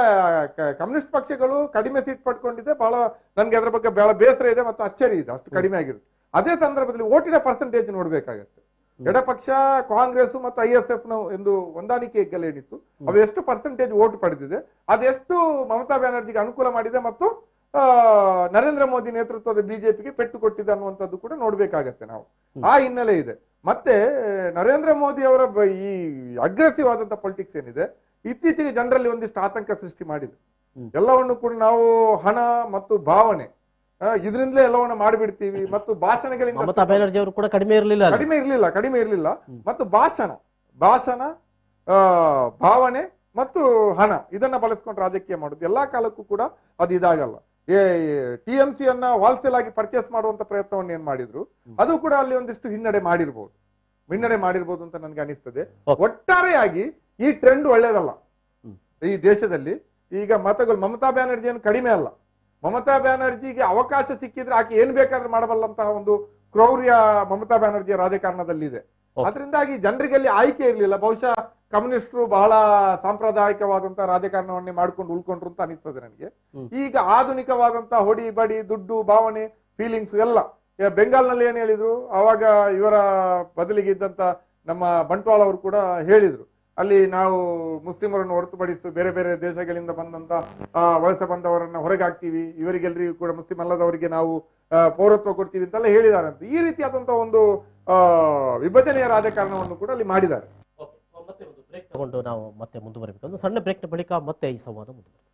ಕಮ್ಯುನಿಸ್ಟ್ ಪಕ್ಷಗಳು ಕಡಿಮೆ ಸೀಟ್ ಪಡ್ಕೊಂಡಿದೆ. ಬಹಳ ನನ್ಗೆ ಅದರ ಬಗ್ಗೆ ಬಹಳ ಬೇಸರ ಇದೆ ಮತ್ತು ಅಚ್ಚರಿ ಇದೆ, ಅಷ್ಟು ಕಡಿಮೆ ಆಗಿರುತ್ತೆ. ಅದೇ ಸಂದರ್ಭದಲ್ಲಿ ವೋಟಿನ ಪರ್ಸೆಂಟೇಜ್ ನೋಡ್ಬೇಕಾಗತ್ತೆ. ಎಡಪಕ್ಷ ಕಾಂಗ್ರೆಸ್ ಮತ್ತು ISF ನ ಒಂದು ಹೊಂದಾಣಿಕೆ ಏನಿತ್ತು, ಅವು ಎಷ್ಟು ಪರ್ಸೆಂಟೇಜ್ ವೋಟ್ ಪಡೆದಿದೆ, ಅದೆಷ್ಟು ಮಮತಾ ಬ್ಯಾನರ್ಜಿಗೆ ಅನುಕೂಲ ಮಾಡಿದೆ ಮತ್ತು ನರೇಂದ್ರ ಮೋದಿ ನೇತೃತ್ವದ ಬಿಜೆಪಿಗೆ ಪೆಟ್ಟು ಕೊಟ್ಟಿದೆ ಅನ್ನುವಂಥದ್ದು ಕೂಡ ನೋಡ್ಬೇಕಾಗತ್ತೆ ನಾವು. ಆ ಹಿನ್ನೆಲೆ ಇದೆ. ಮತ್ತೆ ನರೇಂದ್ರ ಮೋದಿ ಅವರ ಈ ಅಗ್ರೆಸಿವ್ ಆದಂತ ಪೊಲಿಟಿಕ್ಸ್ ಏನಿದೆ, ಇತ್ತೀಚೆಗೆ ಜನರಲ್ಲಿ ಒಂದಿಷ್ಟು ಆತಂಕ ಸೃಷ್ಟಿ ಮಾಡಿದೆ. ಎಲ್ಲವನ್ನು ಕೂಡ ನಾವು ಹಣ ಮತ್ತು ಭಾವನೆ ಇದರಿಂದಲೇ ಎಲ್ಲವನ್ನ ಮಾಡಿಬಿಡ್ತೀವಿ ಮತ್ತು ಭಾಷಣಗಳಿಂದ ಮಮತಾ ಬ್ಯಾನರ್ಜಿ ಅವರು ಕೂಡ ಕಡಿಮೆ ಇರಲಿಲ್ಲ ಮತ್ತು ಭಾಷಣ ಭಾವನೆ ಮತ್ತು ಹಣ ಇದನ್ನ ಬಳಸ್ಕೊಂಡು ರಾಜಕೀಯ ಮಾಡುದು ಎಲ್ಲಾ ಕಾಲಕ್ಕೂ ಕೂಡ ಅದು ಇದಾಗಲ್ಲ. TMC ಅನ್ನ ವಾಲ್ಸೇಲ್ ಆಗಿ ಪರ್ಚೇಸ್ ಮಾಡುವಂತ ಪ್ರಯತ್ನವನ್ನು ಏನ್ ಮಾಡಿದ್ರು, ಅದು ಕೂಡ ಅಲ್ಲಿ ಒಂದಿಷ್ಟು ಹಿನ್ನಡೆ ಮಾಡಿರ್ಬೋದು ಅಂತ ನನ್ಗೆ ಅನಿಸ್ತದೆ. ಒಟ್ಟಾರೆಯಾಗಿ ಈ ಟ್ರೆಂಡ್ ಒಳ್ಳೇದಲ್ಲ ಈ ದೇಶದಲ್ಲಿ. ಈಗ ಮತಗಳು ಮಮತಾ ಬ್ಯಾನರ್ಜಿಯನ್ನು ಕಡಿಮೆ ಅಲ್ಲ, ಮಮತಾ ಬ್ಯಾನರ್ಜಿಗೆ ಅವಕಾಶ ಸಿಕ್ಕಿದ್ರೆ ಆಕೆ ಏನ್ ಬೇಕಾದ್ರೂ ಮಾಡಬಲ್ಲಂತಹ ಒಂದು ಕ್ರೌರ್ಯ ಮಮತಾ ಬ್ಯಾನರ್ಜಿಯ ರಾಜಕಾರಣದಲ್ಲಿದೆ. ಅದರಿಂದಾಗಿ ಜನರಿಗೆ ಅಲ್ಲಿ ಆಯ್ಕೆ ಇರ್ಲಿಲ್ಲ. ಬಹುಶಃ ಕಮ್ಯುನಿಸ್ಟರು ಬಹಳ ಸಾಂಪ್ರದಾಯಿಕವಾದಂತಹ ರಾಜಕಾರಣವನ್ನೇ ಮಾಡ್ಕೊಂಡು ಉಳ್ಕೊಂಡ್ರು ಅಂತ ಅನಿಸ್ತದೆ ನನಗೆ. ಈಗ ಆಧುನಿಕವಾದಂತಹ ಹೊಡಿ ಬಡಿ ದುಡ್ಡು ಭಾವನೆ ಫೀಲಿಂಗ್ಸ್ ಎಲ್ಲ. ಈಗ ಬೆಂಗಾಲ್ನಲ್ಲಿ ಏನ್ ಹೇಳಿದ್ರು, ಆವಾಗ ಇವರ ಬದಲಿಗೆ ಇದ್ದಂತ ನಮ್ಮ ಬಂಟ್ವಾಳ ಅವರು ಕೂಡ ಹೇಳಿದ್ರು, ಅಲ್ಲಿ ನಾವು ಮುಸ್ಲಿಮರನ್ನು ಹೊರತುಪಡಿಸಿ ಬೇರೆ ಬೇರೆ ದೇಶಗಳಿಂದ ಬಂದಂತ ವಲಸೆ ಬಂದವರನ್ನ ಹೊರಗೆ ಹಾಕ್ತೀವಿ, ಇವರಿಗೆಲ್ಲರಿಗೂ ಕೂಡ ಮುಸ್ಲಿಂ ಅಲ್ಲದವರಿಗೆ ನಾವು ಪೌರತ್ವ ಕೊಡ್ತೀವಿ ಅಂತೆಲ್ಲ ಹೇಳಿದ್ದಾರೆ ಅಂತ. ಈ ರೀತಿಯಾದಂತಹ ಒಂದು ವಿಭಜನೆಯ ರಾಜಕಾರಣವನ್ನು ಕೂಡ ಅಲ್ಲಿ ಮಾಡಿದ್ದಾರೆ. ಮತ್ತೆ ಒಂದು ಬ್ರೇಕ್ ತಗೊಂಡು ನಾವು ಮತ್ತೆ ಮುಂದುವರಿಬೇಕು. ಒಂದು ಸಣ್ಣ ಬ್ರೇಕ್ನ ಬಳಿಕ ಮತ್ತೆ ಈ ಸಂವಾದ ಮುಂದುವರಿಬೇಕು.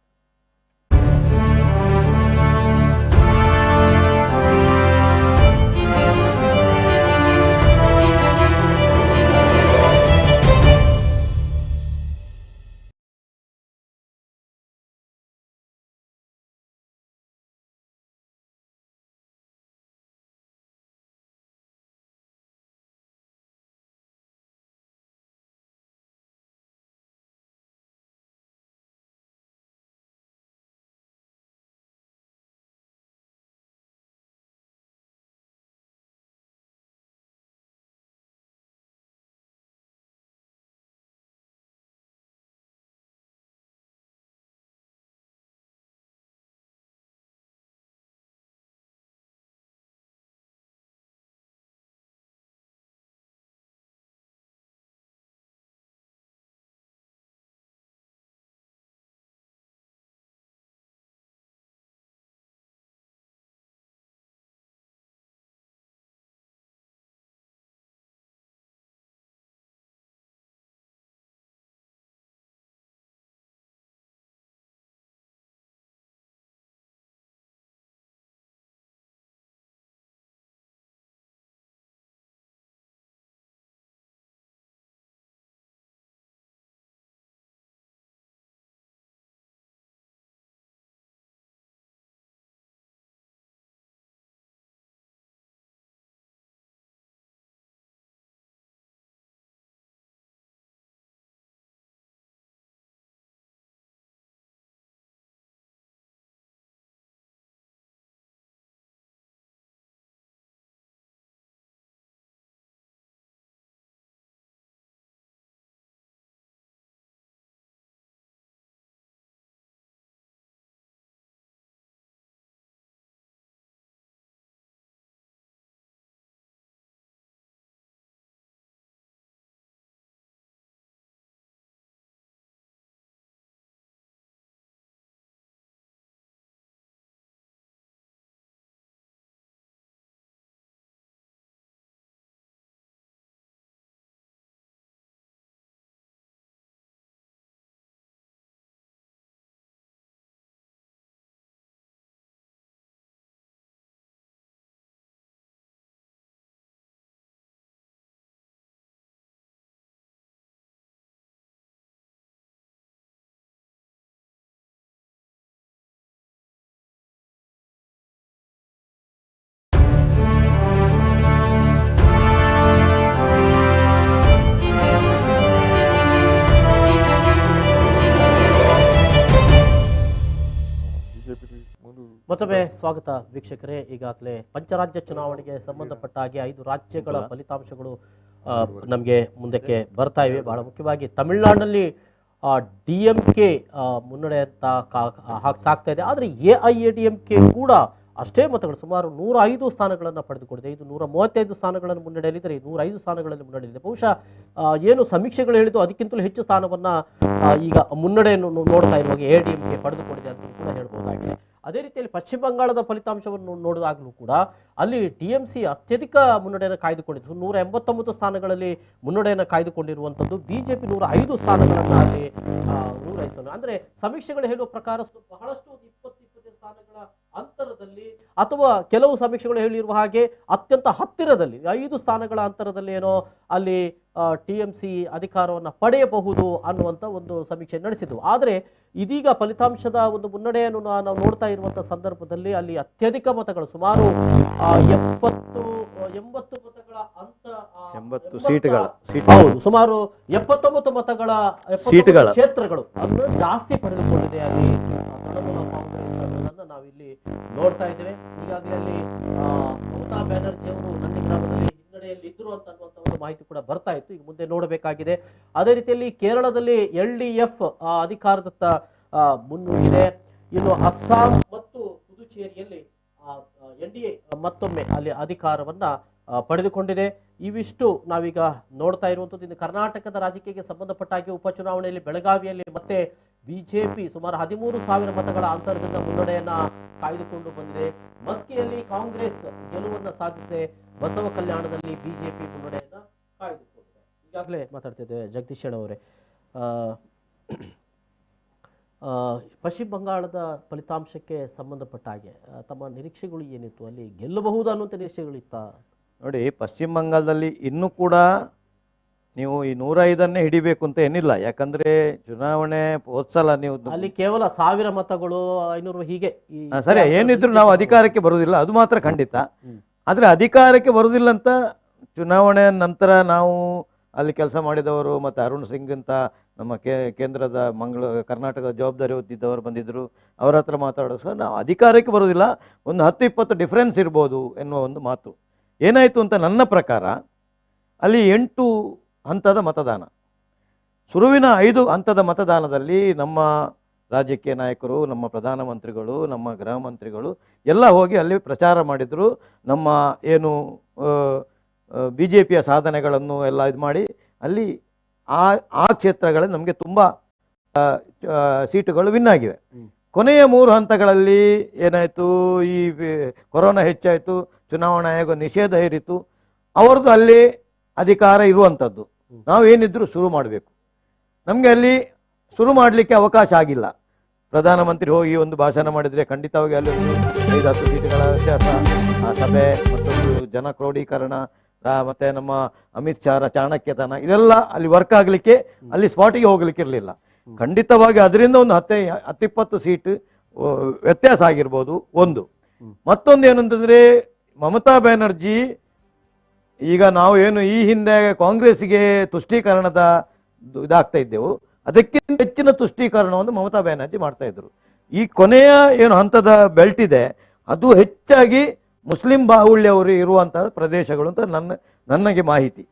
ಮತ್ತೊಮ್ಮೆ ಸ್ವಾಗತ ವೀಕ್ಷಕರೇ. ಈಗಾಗಲೇ ಪಂಚರಾಜ್ಯ ಚುನಾವಣೆಗೆ ಸಂಬಂಧಪಟ್ಟ ಹಾಗೆ 5 ರಾಜ್ಯಗಳ ಫಲಿತಾಂಶಗಳು ನಮಗೆ ಮುಂದಕ್ಕೆ ಬರ್ತಾ ಇವೆ. ಬಹಳ ಮುಖ್ಯವಾಗಿ ತಮಿಳುನಾಡಿನಲ್ಲಿ DMK ಮುನ್ನಡೆ ಅಂತ ಸಾಕ್ತಾ ಇದೆ. ಆದರೆ AIADMK ಕೂಡ ಅಷ್ಟೇ ಮತಗಳು, ಸುಮಾರು 105 ಸ್ಥಾನಗಳನ್ನು ಪಡೆದುಕೊಂಡಿದೆ. ಇದು 135 ಸ್ಥಾನಗಳನ್ನು ಮುನ್ನಡೆಯಲಿದ್ದರೆ 105 ಸ್ಥಾನಗಳಲ್ಲಿ ಮುನ್ನಡೆಯಲಿದೆ. ಬಹುಶಃ ಏನು ಸಮೀಕ್ಷೆಗಳು ಹೇಳಿದ್ದು ಅದಕ್ಕಿಂತಲೂ ಹೆಚ್ಚು ಸ್ಥಾನವನ್ನ ಈಗ ಮುನ್ನಡೆಯನ್ನು ನೋಡ್ತಾ ಇರುವಾಗ AIADMK ಪಡೆದುಕೊಂಡಿದೆ ಅಂತ ಕೂಡ ಹೇಳ್ಬೋದಾಗಿದೆ. ಅದೇ ರೀತಿಯಲ್ಲಿ ಪಶ್ಚಿಮ ಬಂಗಾಳದ ಫಲಿತಾಂಶವನ್ನು ನೋಡಿದಾಗಲೂ ಕೂಡ ಅಲ್ಲಿ TMC ಅತ್ಯಧಿಕ ಮುನ್ನಡೆಯನ್ನು ಕಾಯ್ದುಕೊಂಡಿದ್ದು, 189 ಸ್ಥಾನಗಳಲ್ಲಿ ಮುನ್ನಡೆಯನ್ನು ಕಾಯ್ದುಕೊಂಡಿರುವಂಥದ್ದು. BJP 105 ಸ್ಥಾನಗಳನ್ನು ಅಲ್ಲಿ 105. ಅಂದ್ರೆ ಸಮೀಕ್ಷೆಗಳು ಹೇಳುವ ಪ್ರಕಾರ ಬಹಳಷ್ಟು 20-25 ಸ್ಥಾನಗಳ ಅಂತರದಲ್ಲಿ, ಅಥವಾ ಕೆಲವು ಸಮೀಕ್ಷೆಗಳು ಹೇಳಿರುವ ಹಾಗೆ ಅತ್ಯಂತ ಹತ್ತಿರದಲ್ಲಿ 5 ಸ್ಥಾನಗಳ ಅಂತರದಲ್ಲಿ ಏನೋ ಅಲ್ಲಿ TMC ಅಧಿಕಾರವನ್ನು ಪಡೆಯಬಹುದು ಅನ್ನುವಂಥ ಒಂದು ಸಮೀಕ್ಷೆ ನಡೆಸಿದ್ದು. ಆದರೆ ಇದೀಗ ಫಲಿತಾಂಶದ ಒಂದು ಮುನ್ನಡೆಯನ್ನು ನಾವು ನೋಡ್ತಾ ಇರುವಂತಹ ಸಂದರ್ಭದಲ್ಲಿ ಅಲ್ಲಿ ಅತ್ಯಧಿಕ ಮತಗಳು, ಸುಮಾರು 80 ಮತಗಳ ಅಂತ 80 ಸೀಟ್ಗಳ ಹೌದು, ಸುಮಾರು 79 ಮತಗಳ ಕ್ಷೇತ್ರಗಳು ಅನ್ನು ಜಾಸ್ತಿ ಪಡೆದುಕೊಂಡಿದೆ ಅಲ್ಲಿ ತೃಣಮೂಲ ಕಾಂಗ್ರೆಸ್ ಅನ್ನೋದನ್ನ ನಾವಿಲ್ಲಿ ನೋಡ್ತಾ ಇದ್ದೇವೆ. ಈಗಾಗಲೇ ಅಲ್ಲಿ ಮಮತಾ ಬ್ಯಾನರ್ಜಿ ಅವರು ನಂದಿಗ್ರಾಮದಲ್ಲಿ ಹಿನ್ನಡೆಯಲ್ಲಿ ಇದ್ರು ಅಂತ ಒಂದು ಮಾಹಿತಿ ಕೂಡ ಬರ್ತಾ ಇತ್ತು. ಈಗ ಮುಂದೆ ನೋಡಬೇಕಾಗಿದೆ. ಅದೇ ರೀತಿಯಲ್ಲಿ ಕೇರಳದಲ್ಲಿ LDF ಅಧಿಕಾರದತ್ತ ಮುನ್ನುಗ್ಗಿದೆ. ಇನ್ನು ಅಸ್ಸಾಂ ಮತ್ತು ಪುದುಚೇರಿಯಲ್ಲಿ NDA ಮತ್ತೊಮ್ಮೆ ಅಲ್ಲಿ ಅಧಿಕಾರವನ್ನ ಪಡೆದುಕೊಂಡಿದೆ. ಇವಿಷ್ಟು ನಾವೀಗ ನೋಡ್ತಾ ಇರುವಂತದ್ದು. ಇನ್ನು ಕರ್ನಾಟಕದ ರಾಜಕೀಯಕ್ಕೆ ಸಂಬಂಧಪಟ್ಟ ಹಾಗೆ ಉಪಚುನಾವಣೆಯಲ್ಲಿ ಬೆಳಗಾವಿಯಲ್ಲಿ ಮತ್ತೆ ಬಿಜೆಪಿ ಸುಮಾರು 13,000 ಮತಗಳ ಅಂತರದಿಂದ ಮುನ್ನಡೆಯನ್ನ ಕಾಯ್ದುಕೊಂಡು ಬಂದಿದೆ. ಮಸ್ಕಿಯಲ್ಲಿ ಕಾಂಗ್ರೆಸ್ ಗೆಲುವನ್ನ ಸಾಧಿಸಿದೆ. ಬಸವ ಕಲ್ಯಾಣದಲ್ಲಿ ಬಿಜೆಪಿ ಮುನ್ನಡೆಯನ್ನ ಕಾಯ್ದುಕೊಂಡಿದೆ. ಈಗಾಗಲೇ ಮಾತಾಡ್ತಿದ್ದೇವೆ ಜಗದೀಶ್ ಅವರೇ, ಪಶ್ಚಿಮ ಬಂಗಾಳದ ಫಲಿತಾಂಶಕ್ಕೆ ಸಂಬಂಧಪಟ್ಟ ಹಾಗೆ ತಮ್ಮ ನಿರೀಕ್ಷೆಗಳು ಏನಿತ್ತು? ಅಲ್ಲಿ ಗೆಲ್ಲಬಹುದು ಅನ್ನುವಂಥ ನಿರೀಕ್ಷೆಗಳಿತ್ತ? ನೋಡಿ, ಪಶ್ಚಿಮ ಬಂಗಾಳದಲ್ಲಿ ಇನ್ನೂ ಕೂಡ ನೀವು ಈ 105 ಹಿಡಿಬೇಕು ಅಂತ ಏನಿಲ್ಲ. ಯಾಕಂದ್ರೆ ಚುನಾವಣೆ ಹೋದ್ಸಲ ನೀವು ಅಲ್ಲಿ ಕೇವಲ 1000 ಮತಗಳು 500 ಹೀಗೆ ಸರಿ ಏನಿದ್ರು ನಾವು ಅಧಿಕಾರಕ್ಕೆ ಬರುವುದಿಲ್ಲ, ಅದು ಮಾತ್ರ ಖಂಡಿತ. ಆದ್ರೆ ಅಧಿಕಾರಕ್ಕೆ ಬರುವುದಿಲ್ಲ ಅಂತ ಚುನಾವಣೆ ನಂತರ ನಾವು ಅಲ್ಲಿ ಕೆಲಸ ಮಾಡಿದವರು ಮತ್ತು ಅರುಣ್ ಸಿಂಗ್ ಅಂತ ನಮ್ಮ ಕೇಂದ್ರದ ಕರ್ನಾಟಕದ ಜವಾಬ್ದಾರಿ ಹೊತ್ತಿದ್ದವರು ಬಂದಿದ್ದರು. ಅವರ ಹತ್ರ ಮಾತಾಡೋದು ಸಹ ನಾವು ಅಧಿಕಾರಕ್ಕೆ ಬರೋದಿಲ್ಲ, ಒಂದು 10-20 ಡಿಫ್ರೆನ್ಸ್ ಇರ್ಬೋದು ಎನ್ನುವ ಒಂದು ಮಾತು. ಏನಾಯಿತು ಅಂತ ನನ್ನ ಪ್ರಕಾರ ಅಲ್ಲಿ 8 ಹಂತದ ಮತದಾನ, ಶುರುವಿನ 5 ಹಂತದ ಮತದಾನದಲ್ಲಿ ನಮ್ಮ ರಾಜಕೀಯ ನಾಯಕರು, ನಮ್ಮ ಪ್ರಧಾನಮಂತ್ರಿಗಳು, ನಮ್ಮ ಗೃಹ ಮಂತ್ರಿಗಳು ಎಲ್ಲ ಹೋಗಿ ಅಲ್ಲಿ ಪ್ರಚಾರ ಮಾಡಿದರು. ನಮ್ಮ ಏನು BJPಯ ಸಾಧನೆಗಳನ್ನು ಎಲ್ಲ ಇದು ಮಾಡಿ ಅಲ್ಲಿ ಆ ಕ್ಷೇತ್ರಗಳಲ್ಲಿ ನಮಗೆ ತುಂಬ ಸೀಟುಗಳು ವಿನ್ ಆಗಿವೆ. ಕೊನೆಯ 3 ಹಂತಗಳಲ್ಲಿ ಏನಾಯಿತು, ಈ ಕೊರೋನಾ ಹೆಚ್ಚಾಯಿತು, ಚುನಾವಣಾ ಆಯೋಗ ನಿಷೇಧ ಹೇರಿತು. ಅವರದ್ದು ಅಲ್ಲಿ ಅಧಿಕಾರ ಇರುವಂಥದ್ದು. ನಾವೇನಿದ್ರು ಶುರು ಮಾಡಬೇಕು. ನಮಗೆ ಅಲ್ಲಿ ಶುರು ಮಾಡಲಿಕ್ಕೆ ಅವಕಾಶ ಆಗಿಲ್ಲ. ಪ್ರಧಾನಮಂತ್ರಿ ಹೋಗಿ ಒಂದು ಭಾಷಣ ಮಾಡಿದರೆ ಖಂಡಿತವಾಗಿ ಅಲ್ಲಿ ಒಂದು 5-10 ಸೀಟುಗಳ ವ್ಯತ್ಯಾಸ, ಆ ಸಭೆ ಮತ್ತೊಂದು ಜನ ಕ್ರೋಢೀಕರಣ ಮತ್ತು ನಮ್ಮ ಅಮಿತ್ ಶಾ ಚಾಣಕ್ಯತನ ಇದೆಲ್ಲ ಅಲ್ಲಿ ವರ್ಕ್ ಆಗಲಿಕ್ಕೆ ಅಲ್ಲಿ ಸ್ಪಾಟಿಗೆ ಹೋಗ್ಲಿಕ್ಕೆ ಇರಲಿಲ್ಲ. ಖಂಡಿತವಾಗಿ ಅದರಿಂದ ಒಂದು 10-20 ಸೀಟ್ ವ್ಯತ್ಯಾಸ ಆಗಿರ್ಬೋದು ಒಂದು. ಮತ್ತೊಂದು ಏನಂತಂದರೆ, ಮಮತಾ ಬ್ಯಾನರ್ಜಿ ಈಗ ನಾವು ಏನು ಈ ಹಿಂದೆ ಕಾಂಗ್ರೆಸ್ಗೆ ತುಷ್ಟೀಕರಣದ ಇದಾಗ್ತಾ ಇದ್ದೆವು, ಅದಕ್ಕಿಂತ ಹೆಚ್ಚಿನ ತುಷ್ಟೀಕರಣವನ್ನು ಮಮತಾ ಬ್ಯಾನರ್ಜಿ ಮಾಡ್ತಾ ಇದ್ರು. ಈ ಕೊನೆಯ ಏನು ಹಂತದ ಬೆಲ್ಟ್ ಇದೆ ಅದು ಹೆಚ್ಚಾಗಿ ಮುಸ್ಲಿಂ ಬಾಹುಳ್ಯವರು ಇರುವಂತಹ ಪ್ರದೇಶಗಳು ಅಂತ ನನಗೆ ಮಾಹಿತಿ.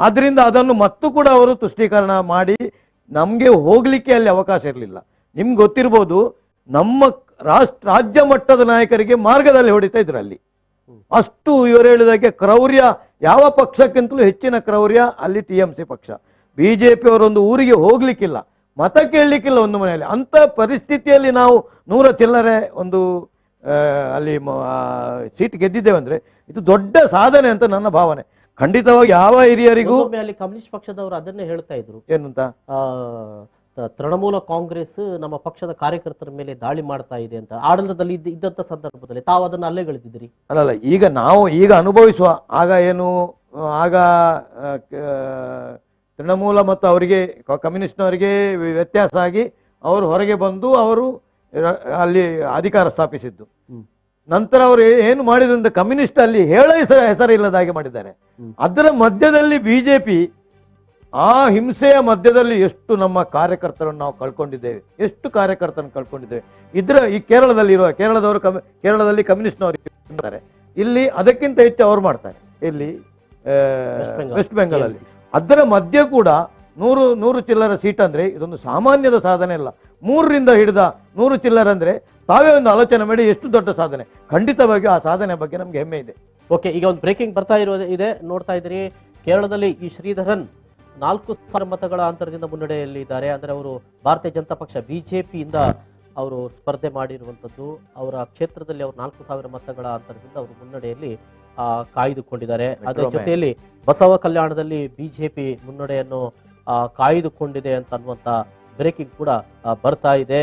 ಆದ್ರಿಂದ ಅದನ್ನು ಮತ್ತು ಕೂಡ ಅವರು ತುಷ್ಟೀಕರಣ ಮಾಡಿ ನಮಗೆ ಹೋಗ್ಲಿಕ್ಕೆ ಅಲ್ಲಿ ಅವಕಾಶ ಇರಲಿಲ್ಲ. ನಿಮ್ಗೆ ಗೊತ್ತಿರ್ಬೋದು, ನಮ್ಮ ರಾಜ್ಯ ಮಟ್ಟದ ನಾಯಕರಿಗೆ ಮಾರ್ಗದಲ್ಲಿ ಹೊಡಿತಾ ಇದ್ರು ಅಲ್ಲಿ. ಅಷ್ಟು ಇವರು ಹೇಳಿದಾಗೆ ಕ್ರೌರ್ಯ, ಯಾವ ಪಕ್ಷಕ್ಕಿಂತಲೂ ಹೆಚ್ಚಿನ ಕ್ರೌರ್ಯ ಅಲ್ಲಿ TMC ಪಕ್ಷ. BJP ಅವರೊಂದು ಊರಿಗೆ ಹೋಗ್ಲಿಕ್ಕಿಲ್ಲ, ಮತ ಕೇಳಲಿಕ್ಕಿಲ್ಲ ಒಂದು ಮನೆಯಲ್ಲಿ. ಅಂಥ ಪರಿಸ್ಥಿತಿಯಲ್ಲಿ ನಾವು 100 ಚಿಲ್ಲರೆ ಒಂದು ಅಲ್ಲಿ ಸೀಟ್ ಗೆದ್ದಿದ್ದೇವೆ ಅಂದ್ರೆ ಇದು ದೊಡ್ಡ ಸಾಧನೆ ಅಂತ ನನ್ನ ಭಾವನೆ. ಖಂಡಿತವಾಗಿ ಯಾವ ಹಿರಿಯರಿಗೂ ಅಲ್ಲಿ ಕಮ್ಯುನಿಸ್ಟ್ ಪಕ್ಷದವರು ಅದನ್ನೇ ಹೇಳ್ತಾ ಇದ್ರು, ಏನಂತ, ತೃಣಮೂಲ ಕಾಂಗ್ರೆಸ್ ನಮ್ಮ ಪಕ್ಷದ ಕಾರ್ಯಕರ್ತರ ಮೇಲೆ ದಾಳಿ ಮಾಡ್ತಾ ಇದೆ ಅಂತ. ಆಡಳಿತದಲ್ಲಿ ಇದ್ದಂತ ಸಂದರ್ಭದಲ್ಲಿ ತಾವು ಅದನ್ನು ಅಲ್ಲೆಗಳಿದ್ದೀರಿ. ಅಲ್ಲಲ್ಲ, ಈಗ ಅನುಭವಿಸುವ ಆಗ ತೃಣಮೂಲ ಮತ್ತು ಅವರಿಗೆ ಕಮ್ಯುನಿಸ್ಟ್ನವರಿಗೆ ವ್ಯತ್ಯಾಸ ಆಗಿ ಅವರು ಹೊರಗೆ ಬಂದು ಅವರು ಅಲ್ಲಿ ಅಧಿಕಾರ ಸ್ಥಾಪಿಸಿದ್ದು. ನಂತರ ಅವರು ಏನು ಮಾಡಿದ್ರಿಂದ ಕಮ್ಯುನಿಸ್ಟ್ ಅಲ್ಲಿ ಹೆಸರಿಲ್ಲದ ಹಾಗೆ ಮಾಡಿದ್ದಾರೆ. ಅದರ ಮಧ್ಯದಲ್ಲಿ BJP ಆ ಹಿಂಸೆಯ ಮಧ್ಯದಲ್ಲಿ ಎಷ್ಟು ನಮ್ಮ ಕಾರ್ಯಕರ್ತರನ್ನು ನಾವು ಕಳ್ಕೊಂಡಿದ್ದೇವೆ, ಎಷ್ಟು ಕಾರ್ಯಕರ್ತರನ್ನು ಕಳ್ಕೊಂಡಿದ್ದೇವೆ. ಈ ಕೇರಳದಲ್ಲಿ ಕಮ್ಯುನಿಸ್ಟ್ನವರು ಇರ್ತಾರೆ, ಇಲ್ಲಿ ಅದಕ್ಕಿಂತ ಹೆಚ್ಚು ಅವರು ಮಾಡ್ತಾರೆ ಇಲ್ಲಿ ವೆಸ್ಟ್ ಬೆಂಗಾಲಲ್ಲಿ. ಅದರ ಮಧ್ಯೆ ಕೂಡ 100 ಚಿಲ್ಲರ ಸೀಟ್ ಅಂದ್ರೆ ಇದೊಂದು ಸಾಮಾನ್ಯದ ಸಾಧನೆ ಅಲ್ಲ. 3ರಿಂದ ಹಿಡಿದ 100 ಚಿಲ್ಲರ ಅಂದ್ರೆ ತಾವೇ ಒಂದು ಆಲೋಚನೆ ಮಾಡಿ ಎಷ್ಟು ದೊಡ್ಡ ಸಾಧನೆ. ಖಂಡಿತವಾಗಿ ಆ ಸಾಧನೆ ಬಗ್ಗೆ ನಮ್ಗೆ ಹೆಮ್ಮೆ ಇದೆ. ಓಕೆ, ಈಗ ಒಂದು ಬ್ರೇಕಿಂಗ್ ಬರ್ತಾ ಇದೆ, ನೋಡ್ತಾ ಇದ್ದೀರಿ. ಕೇರಳದಲ್ಲಿ ಈ ಶ್ರೀಧರನ್ 4,000 ಮತಗಳ ಅಂತರದಿಂದ ಮುನ್ನಡೆಯಲ್ಲಿದ್ದಾರೆ. ಅಂದರೆ ಅವರು ಭಾರತೀಯ ಜನತಾ ಪಕ್ಷ BJP ಇಂದ ಅವರು ಸ್ಪರ್ಧೆ ಮಾಡಿರುವಂಥದ್ದು. ಅವರ ಕ್ಷೇತ್ರದಲ್ಲಿ ಅವರು 4,000 ಮತಗಳ ಅಂತರದಿಂದ ಅವರು ಮುನ್ನಡೆಯಲ್ಲಿ ಕಾಯ್ದುಕೊಂಡಿದ್ದಾರೆ. ಅದರ ಜೊತೆಯಲ್ಲಿ ಬಸವ ಕಲ್ಯಾಣದಲ್ಲಿ BJP ಮುನ್ನಡೆಯನ್ನು ಕಾಯ್ದುಕೊಂಡಿದೆ ಅಂತ ಅನ್ನುವಂಥ ಬ್ರೇಕಿಂಗ್ ಕೂಡ ಬರ್ತಾ ಇದೆ.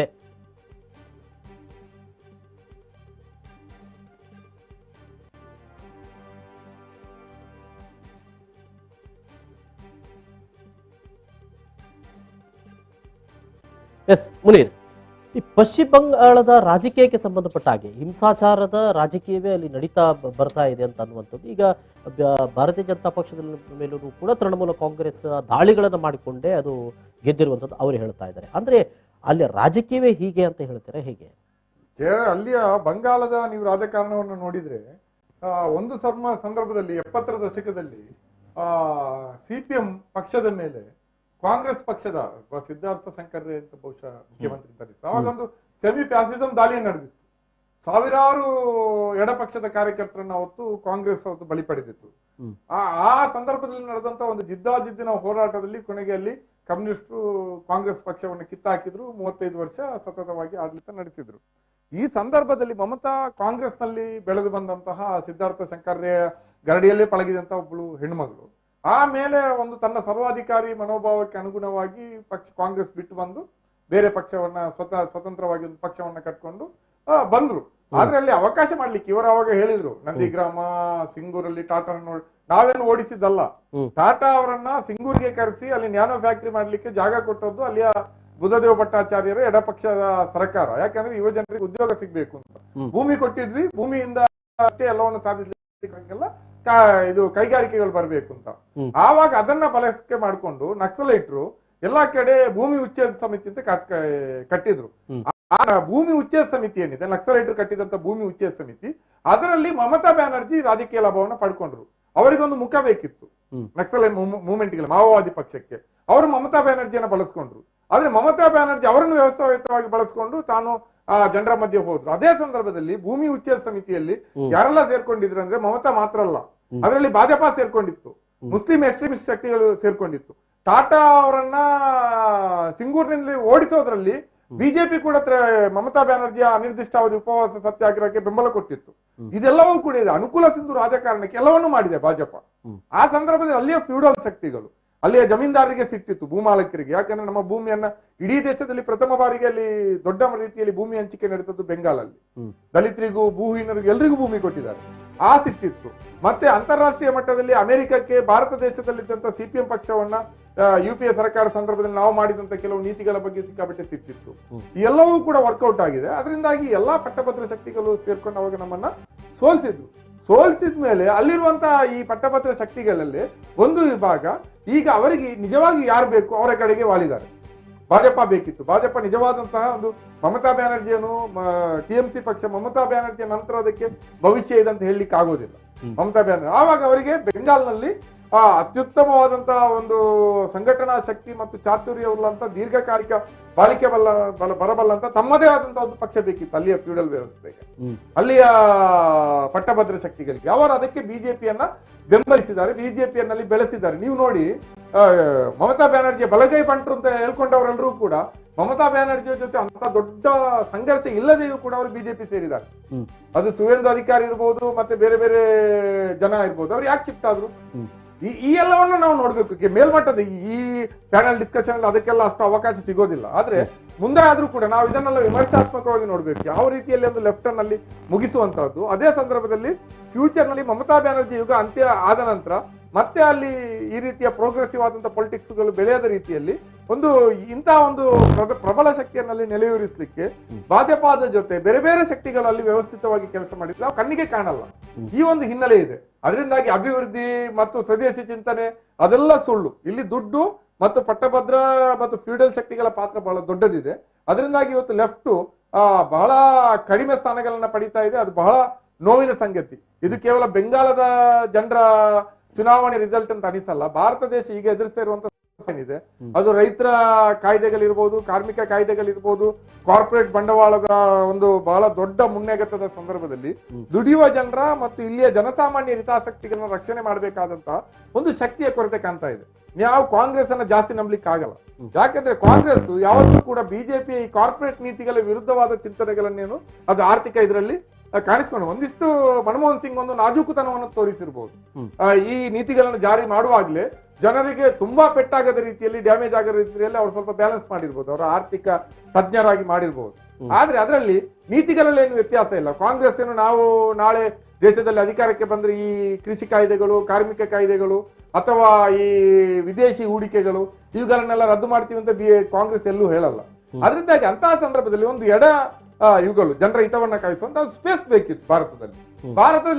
ಎಸ್ ಮುನೀರ್, ಈ ಪಶ್ಚಿಮ ಬಂಗಾಳದ ರಾಜಕೀಯಕ್ಕೆ ಸಂಬಂಧಪಟ್ಟ ಹಾಗೆ ಹಿಂಸಾಚಾರದ ರಾಜಕೀಯವೇ ಅಲ್ಲಿ ನಡೀತಾ ಬರ್ತಾ ಇದೆ ಅಂತ ಅನ್ನುವಂಥದ್ದು. ಈಗ ಭಾರತೀಯ ಜನತಾ ಪಕ್ಷದ ಮೇಲೂ ಕೂಡ ತೃಣಮೂಲ ಕಾಂಗ್ರೆಸ್ ದಾಳಿಗಳನ್ನು ಮಾಡಿಕೊಂಡೇ ಅದು ಗೆದ್ದಿರುವಂಥದ್ದು ಅವರು ಹೇಳ್ತಾ ಇದ್ದಾರೆ. ಅಂದ್ರೆ ಅಲ್ಲಿ ರಾಜಕೀಯವೇ ಹೀಗೆ ಅಂತ ಹೇಳ್ತಾರೆ, ಹೇಗೆ? ಅಲ್ಲಿಯ ಬಂಗಾಳದ ನೀವು ರಾಜಕಾರಣವನ್ನು ನೋಡಿದ್ರೆ ಒಂದು ಸಂದರ್ಭದಲ್ಲಿ 70ರ ದಶಕದಲ್ಲಿ CPM ಪಕ್ಷದ ಮೇಲೆ ಕಾಂಗ್ರೆಸ್ ಪಕ್ಷದ ಸಿದ್ಧಾರ್ಥ ಶಂಕರ್ ಅಂತ ಬಹುಶಃ ಮುಖ್ಯಮಂತ್ರಿ ಇದ್ದಾರೆ, ಅವಾಗೊಂದು ಸೆಮಿ ಫ್ಯಾಸಿಸಂ ದಾಳಿ ನಡೆದಿತ್ತು. ಸಾವಿರಾರು ಎಡಪಕ್ಷದ ಕಾರ್ಯಕರ್ತರನ್ನ ಹೊತ್ತು ಕಾಂಗ್ರೆಸ್ ಅವತ್ತು ಬಲಿ ಪಡೆದಿತ್ತು. ಆ ಸಂದರ್ಭದಲ್ಲಿ ನಡೆದಂತ ಒಂದು ಜಿದ್ದಾಜಿದ್ದಿನ ಹೋರಾಟದಲ್ಲಿ ಕೊನೆಗೆ ಅಲ್ಲಿ ಕಮ್ಯುನಿಸ್ಟರು ಕಾಂಗ್ರೆಸ್ ಪಕ್ಷವನ್ನು ಕಿತ್ತಾಕಿದ್ರು. 35 ವರ್ಷ ಸತತವಾಗಿ ಆಡಳಿತ ನಡೆಸಿದ್ರು. ಈ ಸಂದರ್ಭದಲ್ಲಿ ಮಮತಾ ಕಾಂಗ್ರೆಸ್ನಲ್ಲಿ ಬೆಳೆದು ಬಂದಂತಹ ಸಿದ್ಧಾರ್ಥ ಶಂಕರ್ಯ ಗರಡಿಯಲ್ಲೇ ಪಳಗಿದಂತ ಒಬ್ಬಳು ಹೆಣ್ಮಗಳು. ಆಮೇಲೆ ಒಂದು ತನ್ನ ಸರ್ವಾಧಿಕಾರಿ ಮನೋಭಾವಕ್ಕೆ ಅನುಗುಣವಾಗಿ ಕಾಂಗ್ರೆಸ್ ಬಿಟ್ಟು ಬಂದು ಬೇರೆ ಪಕ್ಷವನ್ನ ಸ್ವತಂತ್ರವಾಗಿ ಒಂದು ಪಕ್ಷವನ್ನ ಕಟ್ಕೊಂಡು ಬಂದ್ರು. ಆದ್ರೆ ಅಲ್ಲಿ ಅವಕಾಶ ಮಾಡ್ಲಿಕ್ಕೆ ಇವರು ಅವಾಗ ಹೇಳಿದ್ರು, ನಂದಿಗ್ರಾಮ ಸಿಂಗೂರಲ್ಲಿ ಟಾಟಾ ನಾವೇನು ಓಡಿಸಿದ್ದಲ್ಲ, ಟಾಟಾ ಅವರನ್ನ ಸಿಂಗೂರಿಗೆ ಕರೆಸಿ ಅಲ್ಲಿ ನ್ಯಾನೋ ಫ್ಯಾಕ್ಟರಿ ಮಾಡ್ಲಿಕ್ಕೆ ಜಾಗ ಕೊಟ್ಟದ್ದು ಅಲ್ಲಿಯ ಬುಧದೇವ ಭಟ್ಟಾಚಾರ್ಯರ ಎಡಪಕ್ಷದ ಸರ್ಕಾರ. ಯಾಕಂದ್ರೆ ಯುವ ಜನರಿಗೆ ಉದ್ಯೋಗ ಸಿಗ್ಬೇಕು ಅಂತ ಭೂಮಿ ಕೊಟ್ಟಿದ್ವಿ, ಭೂಮಿಯಿಂದ ಅಷ್ಟೇ ಎಲ್ಲವನ್ನು ಸಾಧಿಸಲಿಕ್ಕೆಲ್ಲ ಇದು ಕೈಗಾರಿಕೆಗಳು ಬರ್ಬೇಕು ಅಂತ. ಆವಾಗ ಅದನ್ನ ಬಲಕೆ ಮಾಡ್ಕೊಂಡು ನಕ್ಸಲೈಟ್ರು ಎಲ್ಲಾ ಕಡೆ ಭೂಮಿ ಉಚ್ಛೇದ ಸಮಿತಿ ಅಂತ ಕಟ್ಟಿದ್ರು. ಆ ಭೂಮಿ ಉಚ್ಛೇದ ಸಮಿತಿ ಏನಿದೆ, ನಕ್ಸಲೈಟ್ರು ಕಟ್ಟಿದಂತ ಭೂಮಿ ಉಚ್ಛೇದ ಸಮಿತಿ, ಅದರಲ್ಲಿ ಮಮತಾ ಬ್ಯಾನರ್ಜಿ ರಾಜಕೀಯ ಲಾಭವನ್ನ ಪಡ್ಕೊಂಡ್ರು. ಅವರಿಗೊಂದು ಮುಖ ಬೇಕಿತ್ತು ನಕ್ಸಲೈಟ್ ಮೂವ್ಮೆಂಟ್ಗೆ, ಮಾವೋವಾದಿ ಪಕ್ಷಕ್ಕೆ. ಅವರು ಮಮತಾ ಬ್ಯಾನರ್ಜಿಯನ್ನ ಬಳಸ್ಕೊಂಡ್ರು. ಆದ್ರೆ ಮಮತಾ ಬ್ಯಾನರ್ಜಿ ಅವರನ್ನು ವ್ಯವಸ್ಥಿತವಾಗಿ ಬಳಸ್ಕೊಂಡು ತಾನು ಜನರ ಮಧ್ಯೆ ಹೋದ್ರು. ಅದೇ ಸಂದರ್ಭದಲ್ಲಿ ಭೂಮಿ ಉಚ್ಛೇದ ಸಮಿತಿಯಲ್ಲಿ ಯಾರೆಲ್ಲ ಸೇರ್ಕೊಂಡಿದ್ರು ಅಂದ್ರೆ ಮಮತಾ ಮಾತ್ರ ಅಲ್ಲ, ಅದರಲ್ಲಿ ಭಾಜಪಾ ಸೇರ್ಕೊಂಡಿತ್ತು, ಮುಸ್ಲಿಂ ಎಕ್ಸ್ಟ್ರೀಮಿಸ್ಟ್ ಶಕ್ತಿಗಳು ಸೇರ್ಕೊಂಡಿತ್ತು. ಟಾಟಾ ಅವರನ್ನ ಸಿಂಗೂರಿನಿಂದ ಓಡಿಸೋದ್ರಲ್ಲಿ ಬಿಜೆಪಿ ಕೂಡ ಮಮತಾ ಬ್ಯಾನರ್ಜಿಯ ಅನಿರ್ದಿಷ್ಟಾವಧಿ ಉಪವಾಸ ಸತ್ಯಾಗ್ರಹಕ್ಕೆ ಬೆಂಬಲ ಕೊಟ್ಟಿತ್ತು. ಇದೆಲ್ಲವೂ ಕೂಡ ಇದೆ. ಅನುಕೂಲ ಸಿಂಧು ರಾಜಕಾರಣಕ್ಕೆ ಎಲ್ಲವನ್ನೂ ಮಾಡಿದೆ ಭಾಜಪಾ. ಆ ಸಂದರ್ಭದಲ್ಲಿ ಅಲ್ಲಿಯ ಫ್ಯೂಡಲ್ ಶಕ್ತಿಗಳು, ಅಲ್ಲಿಯ ಜಮೀನ್ದಾರರಿಗೆ ಸಿಟ್ಟಿತ್ತು, ಭೂಮಾಲಕರಿಗೆ. ಯಾಕಂದ್ರೆ ನಮ್ಮ ಭೂಮಿಯನ್ನ ಇಡೀ ದೇಶದಲ್ಲಿ ಪ್ರಥಮ ಬಾರಿಗೆ ಅಲ್ಲಿ ದೊಡ್ಡ ರೀತಿಯಲ್ಲಿ ಭೂಮಿ ಹಂಚಿಕೆ ನಡೆದದ್ದು ಬೆಂಗಾಲಲ್ಲಿ. ದಲಿತರಿಗೂ ಭೂಹೀನರಿಗೂ ಎಲ್ರಿಗೂ ಭೂಮಿ ಕೊಟ್ಟಿದ್ದಾರೆ. ಆ ಸಿಟ್ಟಿತ್ತು. ಮತ್ತೆ ಅಂತಾರಾಷ್ಟ್ರೀಯ ಮಟ್ಟದಲ್ಲಿ ಅಮೆರಿಕಕ್ಕೆ ಭಾರತ ದೇಶದಲ್ಲಿದ್ದಂತ ಸಿಪಿಎಂ ಪಕ್ಷವನ್ನ UPA ಸರ್ಕಾರ ಸಂದರ್ಭದಲ್ಲಿ ನಾವು ಮಾಡಿದಂತ ಕೆಲವು ನೀತಿಗಳ ಬಗ್ಗೆ ಸಿಕ್ಕಾಪಟ್ಟೆ ಸಿಟ್ಟಿತ್ತು. ಎಲ್ಲವೂ ಕೂಡ ವರ್ಕೌಟ್ ಆಗಿದೆ. ಅದರಿಂದಾಗಿ ಎಲ್ಲಾ ಪಟ್ಟಭದ್ರ ಶಕ್ತಿಗಳು ಸೇರ್ಕೊಂಡು ಅವಾಗ ನಮ್ಮನ್ನ ಸೋಲಿಸಿದ ಮೇಲೆ ಅಲ್ಲಿರುವಂತಹ ಈ ಪಟ್ಟಭದ್ರ ಶಕ್ತಿಗಳಲ್ಲಿ ಒಂದು ವಿಭಾಗ ಈಗ ಅವರಿಗೆ ನಿಜವಾಗಿ ಯಾರು ಬೇಕು ಅವರ ಕಡೆಗೆ ವಾಲಿದ್ದಾರೆ. ಭಾಜಪಾ ಬೇಕಿತ್ತು. ಭಾಜಪಾ ನಿಜವಾದಂತಹ ಒಂದು ಮಮತಾ ಬ್ಯಾನರ್ಜಿಯನ್ನು TMC ಪಕ್ಷ ಮಮತಾ ಬ್ಯಾನರ್ಜಿಯ ನಂತರ ಅದಕ್ಕೆ ಭವಿಷ್ಯ ಇದೆ ಅಂತ ಹೇಳಲಿಕ್ಕೆ ಆಗೋದಿಲ್ಲ. ಮಮತಾ ಬ್ಯಾನರ್ಜಿ ಆವಾಗ ಅವರಿಗೆ ಬೆಂಗಾಲ್ನಲ್ಲಿ ಅತ್ಯುತ್ತಮವಾದಂತಹ ಒಂದು ಸಂಘಟನಾ ಶಕ್ತಿ ಮತ್ತು ಚಾತುರ್ಯವುಳ್ಳಂತ ದೀರ್ಘಕಾಲಿಕ ಬಾಳಿಕೆ ಬರಬಲ್ಲಂತ ತಮ್ಮದೇ ಆದಂತಹ ಒಂದು ಪಕ್ಷ ಬೇಕಿತ್ತು ಅಲ್ಲಿಯ ಫ್ಯೂಡಲ್ ವ್ಯವಸ್ಥೆಗೆ, ಅಲ್ಲಿಯ ಪಟ್ಟಭದ್ರ ಶಕ್ತಿಗಳಿಗೆ. ಅವರು ಅದಕ್ಕೆ ಬಿಜೆಪಿಯನ್ನ ಬೆಂಬಲಿಸಿದ್ದಾರೆ, ಬಿಜೆಪಿಯನ್ನಲ್ಲಿ ಬೆಳೆಸಿದ್ದಾರೆ. ನೀವು ನೋಡಿ, ಮಮತಾ ಬ್ಯಾನರ್ಜಿಯ ಬಲಗೈ ಬಂಟ್ರು ಅಂತ ಹೇಳ್ಕೊಂಡವರೆಲ್ಲರೂ ಕೂಡ ಮಮತಾ ಬ್ಯಾನರ್ಜಿಯ ಜೊತೆ ಅಂತ ದೊಡ್ಡ ಸಂಘರ್ಷ ಇಲ್ಲದೆಯೂ ಕೂಡ ಅವರು ಬಿಜೆಪಿ ಸೇರಿದ್ದಾರೆ. ಅದು ಸುವೇಂದ್ರ ಅಧಿಕಾರಿ ಇರ್ಬೋದು, ಮತ್ತೆ ಬೇರೆ ಬೇರೆ ಜನ ಇರ್ಬೋದು. ಅವ್ರು ಯಾಕೆ ಶಿಫ್ಟ್ ಆದ್ರು? ಈ ಎಲ್ಲವನ್ನು ನಾವು ನೋಡ್ಬೇಕು. ಮೇಲ್ಮಟ್ಟದ ಈ ಪ್ಯಾನಲ್ ಡಿಸ್ಕಷನ್ ಅದಕ್ಕೆಲ್ಲ ಅಷ್ಟು ಅವಕಾಶ ಸಿಗೋದಿಲ್ಲ. ಆದ್ರೆ ಮುಂದೆ ಆದ್ರೂ ಕೂಡ ನಾವು ಇದನ್ನೆಲ್ಲ ವಿಮರ್ಶಾತ್ಮಕವಾಗಿ ನೋಡ್ಬೇಕು. ಯಾವ ರೀತಿಯಲ್ಲಿ ಒಂದು ಲೆಫ್ಟ್ ನಲ್ಲಿ ಮುಗಿಸುವಂತಹದ್ದು. ಅದೇ ಸಂದರ್ಭದಲ್ಲಿ ಫ್ಯೂಚರ್ ನಲ್ಲಿ ಮಮತಾ ಬ್ಯಾನರ್ಜಿ ಯುಗ ಅಂತ್ಯ ಆದ ನಂತರ ಮತ್ತೆ ಅಲ್ಲಿ ಈ ರೀತಿಯ ಪ್ರೋಗ್ರೆಸಿವ್ ಆದಂತಹ ಪೊಲಿಟಿಕ್ಸ್ ಗಳು ಬೆಳೆಯದ ರೀತಿಯಲ್ಲಿ ಒಂದು ಇಂತಹ ಒಂದು ಪ್ರಬಲ ಶಕ್ತಿಯಲ್ಲಿ ನೆಲೆಯೂರಿಸಲಿಕ್ಕೆ ಭಾಜಪಾದ ಜೊತೆ ಬೇರೆ ಬೇರೆ ಶಕ್ತಿಗಳು ಅಲ್ಲಿ ವ್ಯವಸ್ಥಿತವಾಗಿ ಕೆಲಸ ಮಾಡಿದ್ರೆ ನಾವು ಕಣ್ಣಿಗೆ ಕಾಣಲ್ಲ. ಈ ಒಂದು ಹಿನ್ನೆಲೆ ಇದೆ. ಅದರಿಂದಾಗಿ ಅಭಿವೃದ್ಧಿ ಮತ್ತು ಸ್ವದೇಶಿ ಚಿಂತನೆ ಅದೆಲ್ಲ ಸುಳ್ಳು. ಇಲ್ಲಿ ದುಡ್ಡು ಮತ್ತು ಪಟ್ಟಭದ್ರ ಮತ್ತು ಫ್ಯೂಡಲ್ ಶಕ್ತಿಗಳ ಪಾತ್ರ ಬಹಳ ದೊಡ್ಡದಿದೆ. ಅದರಿಂದಾಗಿ ಇವತ್ತು ಲೆಫ್ಟ್ ಬಹಳ ಕಡಿಮೆ ಸ್ಥಾನಗಳನ್ನ ಪಡಿತಾ ಇದೆ. ಅದು ಬಹಳ ನೋವಿನ ಸಂಗತಿ. ಇದು ಕೇವಲ ಬೆಂಗಾಲದ ಜನರ ಚುನಾವಣೆ ರಿಸಲ್ಟ್ ಅಂತ ಅನಿಸಲ್ಲ. ಭಾರತ ದೇಶ ಈಗ ಎದುರಿಸ್ತಾ ಇರುವಂತ ಏನಿದೆ ಅದು ರೈತರ ಕಾಯ್ದೆಗಳಿರ್ಬೋದು, ಕಾರ್ಮಿಕ ಕಾಯ್ದೆಗಳಿರ್ಬೋದು, ಕಾರ್ಪೊರೇಟ್ ಬಂಡವಾಳದ ಒಂದು ಬಹಳ ದೊಡ್ಡ ಮುನ್ನೆಗತದ ಸಂದರ್ಭದಲ್ಲಿ ದುಡಿಯುವ ಜನರ ಮತ್ತು ಇಲ್ಲಿಯ ಜನಸಾಮಾನ್ಯರ ಹಿತಾಸಕ್ತಿಗಳನ್ನ ರಕ್ಷಣೆ ಮಾಡಬೇಕಾದಂತ ಒಂದು ಶಕ್ತಿಯ ಕೊರತೆ ಕಾಣ್ತಾ ಇದೆ. ನಾವು ಕಾಂಗ್ರೆಸ್ ಅನ್ನ ಜಾಸ್ತಿ ನಂಬಲಿಕ್ಕೆ ಆಗಲ್ಲ. ಯಾಕಂದ್ರೆ ಕಾಂಗ್ರೆಸ್ ಯಾವತ್ತೂ ಕೂಡ ಬಿಜೆಪಿ ಈ ಕಾರ್ಪೊರೇಟ್ ನೀತಿಗಳ ವಿರುದ್ಧವಾದ ಚಿಂತನೆಗಳನ್ನೇನು ಅದು ಆರ್ಥಿಕ ಇದರಲ್ಲಿ ಕಾಣಿಸ್ಕೊಂಡು ಒಂದಿಷ್ಟು ಮನಮೋಹನ್ ಸಿಂಗ್ ಒಂದು ನಾಜೂಕುತನವನ್ನು ತೋರಿಸಿರ್ಬೋದು. ಈ ನೀತಿಗಳನ್ನು ಜಾರಿ ಮಾಡುವಾಗ್ಲೇ ಜನರಿಗೆ ತುಂಬಾ ಪೆಟ್ಟಾಗದ ರೀತಿಯಲ್ಲಿ, ಡ್ಯಾಮೇಜ್ ಆಗದ ರೀತಿಯಲ್ಲಿ ಅವ್ರು ಸ್ವಲ್ಪ ಬ್ಯಾಲೆನ್ಸ್ ಮಾಡಿರ್ಬೋದು, ಅವರ ಆರ್ಥಿಕ ತಜ್ಞರಾಗಿ ಮಾಡಿರ್ಬೋದು. ಆದ್ರೆ ಅದರಲ್ಲಿ ನೀತಿಗಳಲ್ಲಿ ಏನು ವ್ಯತ್ಯಾಸ ಇಲ್ಲ. ಕಾಂಗ್ರೆಸ್ ಏನು ನಾವು ನಾಳೆ ದೇಶದಲ್ಲಿ ಅಧಿಕಾರಕ್ಕೆ ಬಂದ್ರೆ ಈ ಕೃಷಿ ಕಾಯ್ದೆಗಳು, ಕಾರ್ಮಿಕ ಕಾಯ್ದೆಗಳು ಅಥವಾ ಈ ವಿದೇಶಿ ಹೂಡಿಕೆಗಳು ಇವುಗಳನ್ನೆಲ್ಲ ರದ್ದು ಮಾಡ್ತೀವಿ ಅಂತ ಕಾಂಗ್ರೆಸ್ ಎಲ್ಲೂ ಹೇಳಲ್ಲ. ಅದರಿಂದಾಗಿ ಅಂತಹ ಸಂದರ್ಭದಲ್ಲಿ ಒಂದು ಇವುಗಳು ಜನರ ಹಿತವನ್ನ ಕಾಯಿಸುವಂತ ಸ್ಪೇಸ್ ಬೇಕಿತ್ತು ಭಾರತದಲ್ಲಿ.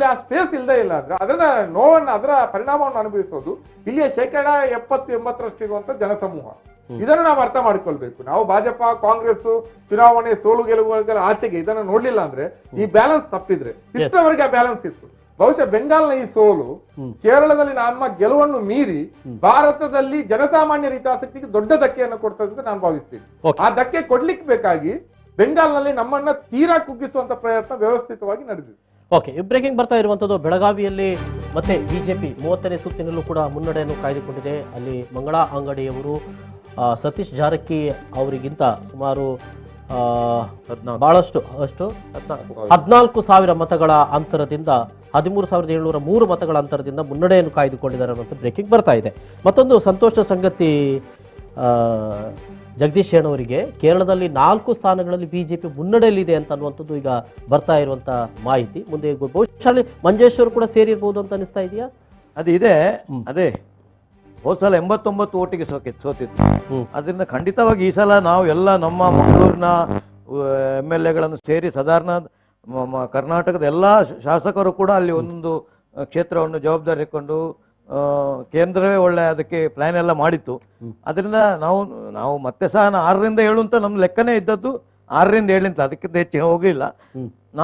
ಆ ಸ್ಪೇಸ್ ಇಲ್ಲದೆ ಇಲ್ಲ ಅಂದ್ರೆ ಅದರ ನೋವನ್ನು, ಅದರ ಪರಿಣಾಮವನ್ನು ಅನುಭವಿಸೋದು ಇಲ್ಲಿಯ 70-80% ಇರುವಂತ ಜನಸಮೂಹ. ಇದನ್ನು ನಾವು ಅರ್ಥ ಮಾಡ್ಕೊಳ್ಬೇಕು. ನಾವು ಭಾಜಪಾ ಕಾಂಗ್ರೆಸ್ ಚುನಾವಣೆ ಸೋಲು ಗೆಲುವುಗಳ ಆಚೆಗೆ ಇದನ್ನು ನೋಡ್ಲಿಲ್ಲ ಅಂದ್ರೆ ಈ ಬ್ಯಾಲೆನ್ಸ್ ತಪ್ಪಿದ್ರೆ, ಇಷ್ಟವರೆಗೆ ಆ ಬ್ಯಾಲೆನ್ಸ್ ಇತ್ತು. ಬಹುಶಃ ಬೆಂಗಾಲ್ನ ಈ ಸೋಲು ಕೇರಳದಲ್ಲಿ ನಮ್ಮ ಗೆಲುವನ್ನು ಮೀರಿ ಭಾರತದಲ್ಲಿ ಜನಸಾಮಾನ್ಯರ ಹಿತಾಸಕ್ತಿಗೆ ದೊಡ್ಡ ಧಕ್ಕೆಯನ್ನು ಕೊಡ್ತದೆ ಅಂತ ನಾನು ಭಾವಿಸ್ತೀನಿ. ಆ ಧಕ್ಕೆ ಕೊಡ್ಲಿಕ್ಕೆ ಬೇಕಾಗಿ ಬೆಂಗಾಲ್ನಲ್ಲಿ ನಮ್ಮನ್ನ ತೀರಾ ಕುಗ್ಗಿಸುವಂತ ಪ್ರಯತ್ನ ವ್ಯವಸ್ಥಿತವಾಗಿ ನಡೆದಿದೆ. ಓಕೆ, ಬ್ರೇಕಿಂಗ್ ಬರ್ತಾ ಇರುವಂಥದ್ದು ಬೆಳಗಾವಿಯಲ್ಲಿ ಮತ್ತೆ ಬಿಜೆಪಿ 30ನೇ ಸುತ್ತಿನಲ್ಲೂ ಕೂಡ ಮುನ್ನಡೆಯನ್ನು ಕಾಯ್ದುಕೊಂಡಿದೆ. ಅಲ್ಲಿ ಮಂಗಳಾ ಅಂಗಡಿಯವರು ಸತೀಶ್ ಜಾರಕಿ ಅವರಿಗಿಂತ ಸುಮಾರು ಬಹಳಷ್ಟು 14,000 ಮತಗಳ ಅಂತರದಿಂದ 13,703 ಮತಗಳ ಅಂತರದಿಂದ ಮುನ್ನಡೆಯನ್ನು ಕಾಯ್ದುಕೊಂಡಿದ್ದಾರೆ ಅನ್ನುವಂಥ ಬ್ರೇಕಿಂಗ್ ಬರ್ತಾ ಇದೆ. ಮತ್ತೊಂದು ಸಂತೋಷದ ಸಂಗತಿ ಜಗದೀಶ್ ಶೆಣವರಿಗೆ ಕೇರಳದಲ್ಲಿ 4 ಸ್ಥಾನಗಳಲ್ಲಿ ಬಿಜೆಪಿ ಮುನ್ನಡೆಯಲ್ಲಿದೆ ಅಂತ ಅನ್ನುವಂಥದ್ದು ಈಗ ಬರ್ತಾ ಇರುವಂತ ಮಾಹಿತಿ. ಮುಂದೆ ಬಹುಶಃ ಮಂಜೇಶ್ವರ್ ಕೂಡ ಸೇರಿರ್ಬೋದು ಅಂತ ಅನಿಸ್ತಾ ಇದೆಯಾ? ಅದು ಇದೆ. ಅದೇ ಹೋದ ಸಲ 89 ಓಟಿಗೆ ಸೋತಿತ್ತು. ಅದರಿಂದ ಖಂಡಿತವಾಗಿ ಈ ಸಲ ನಾವು ಎಲ್ಲ ನಮ್ಮ ಮಂಗಳೂರಿನ MLA ಸೇರಿ ಸಾಧಾರಣ ಕರ್ನಾಟಕದ ಎಲ್ಲ ಶಾಸಕರು ಕೂಡ ಅಲ್ಲಿ ಒಂದೊಂದು ಕ್ಷೇತ್ರವನ್ನು ಜವಾಬ್ದಾರಿ ಇಟ್ಕೊಂಡು ಕೇಂದ್ರವೇ ಒಳ್ಳೆ ಅದಕ್ಕೆ ಪ್ಲಾನ್ ಎಲ್ಲ ಮಾಡಿತ್ತು. ಅದರಿಂದ ನಾವು ಮತ್ತೆ ಸಹ 6ರಿಂದ 7 ಅಂತ ನಮ್ಮ ಲೆಕ್ಕನೇ ಇದ್ದದ್ದು. 6ರಿಂದ 7 ಅಂತ ಅದಕ್ಕಿಂತ ಹೆಚ್ಚು ಹೋಗಿಲ್ಲ.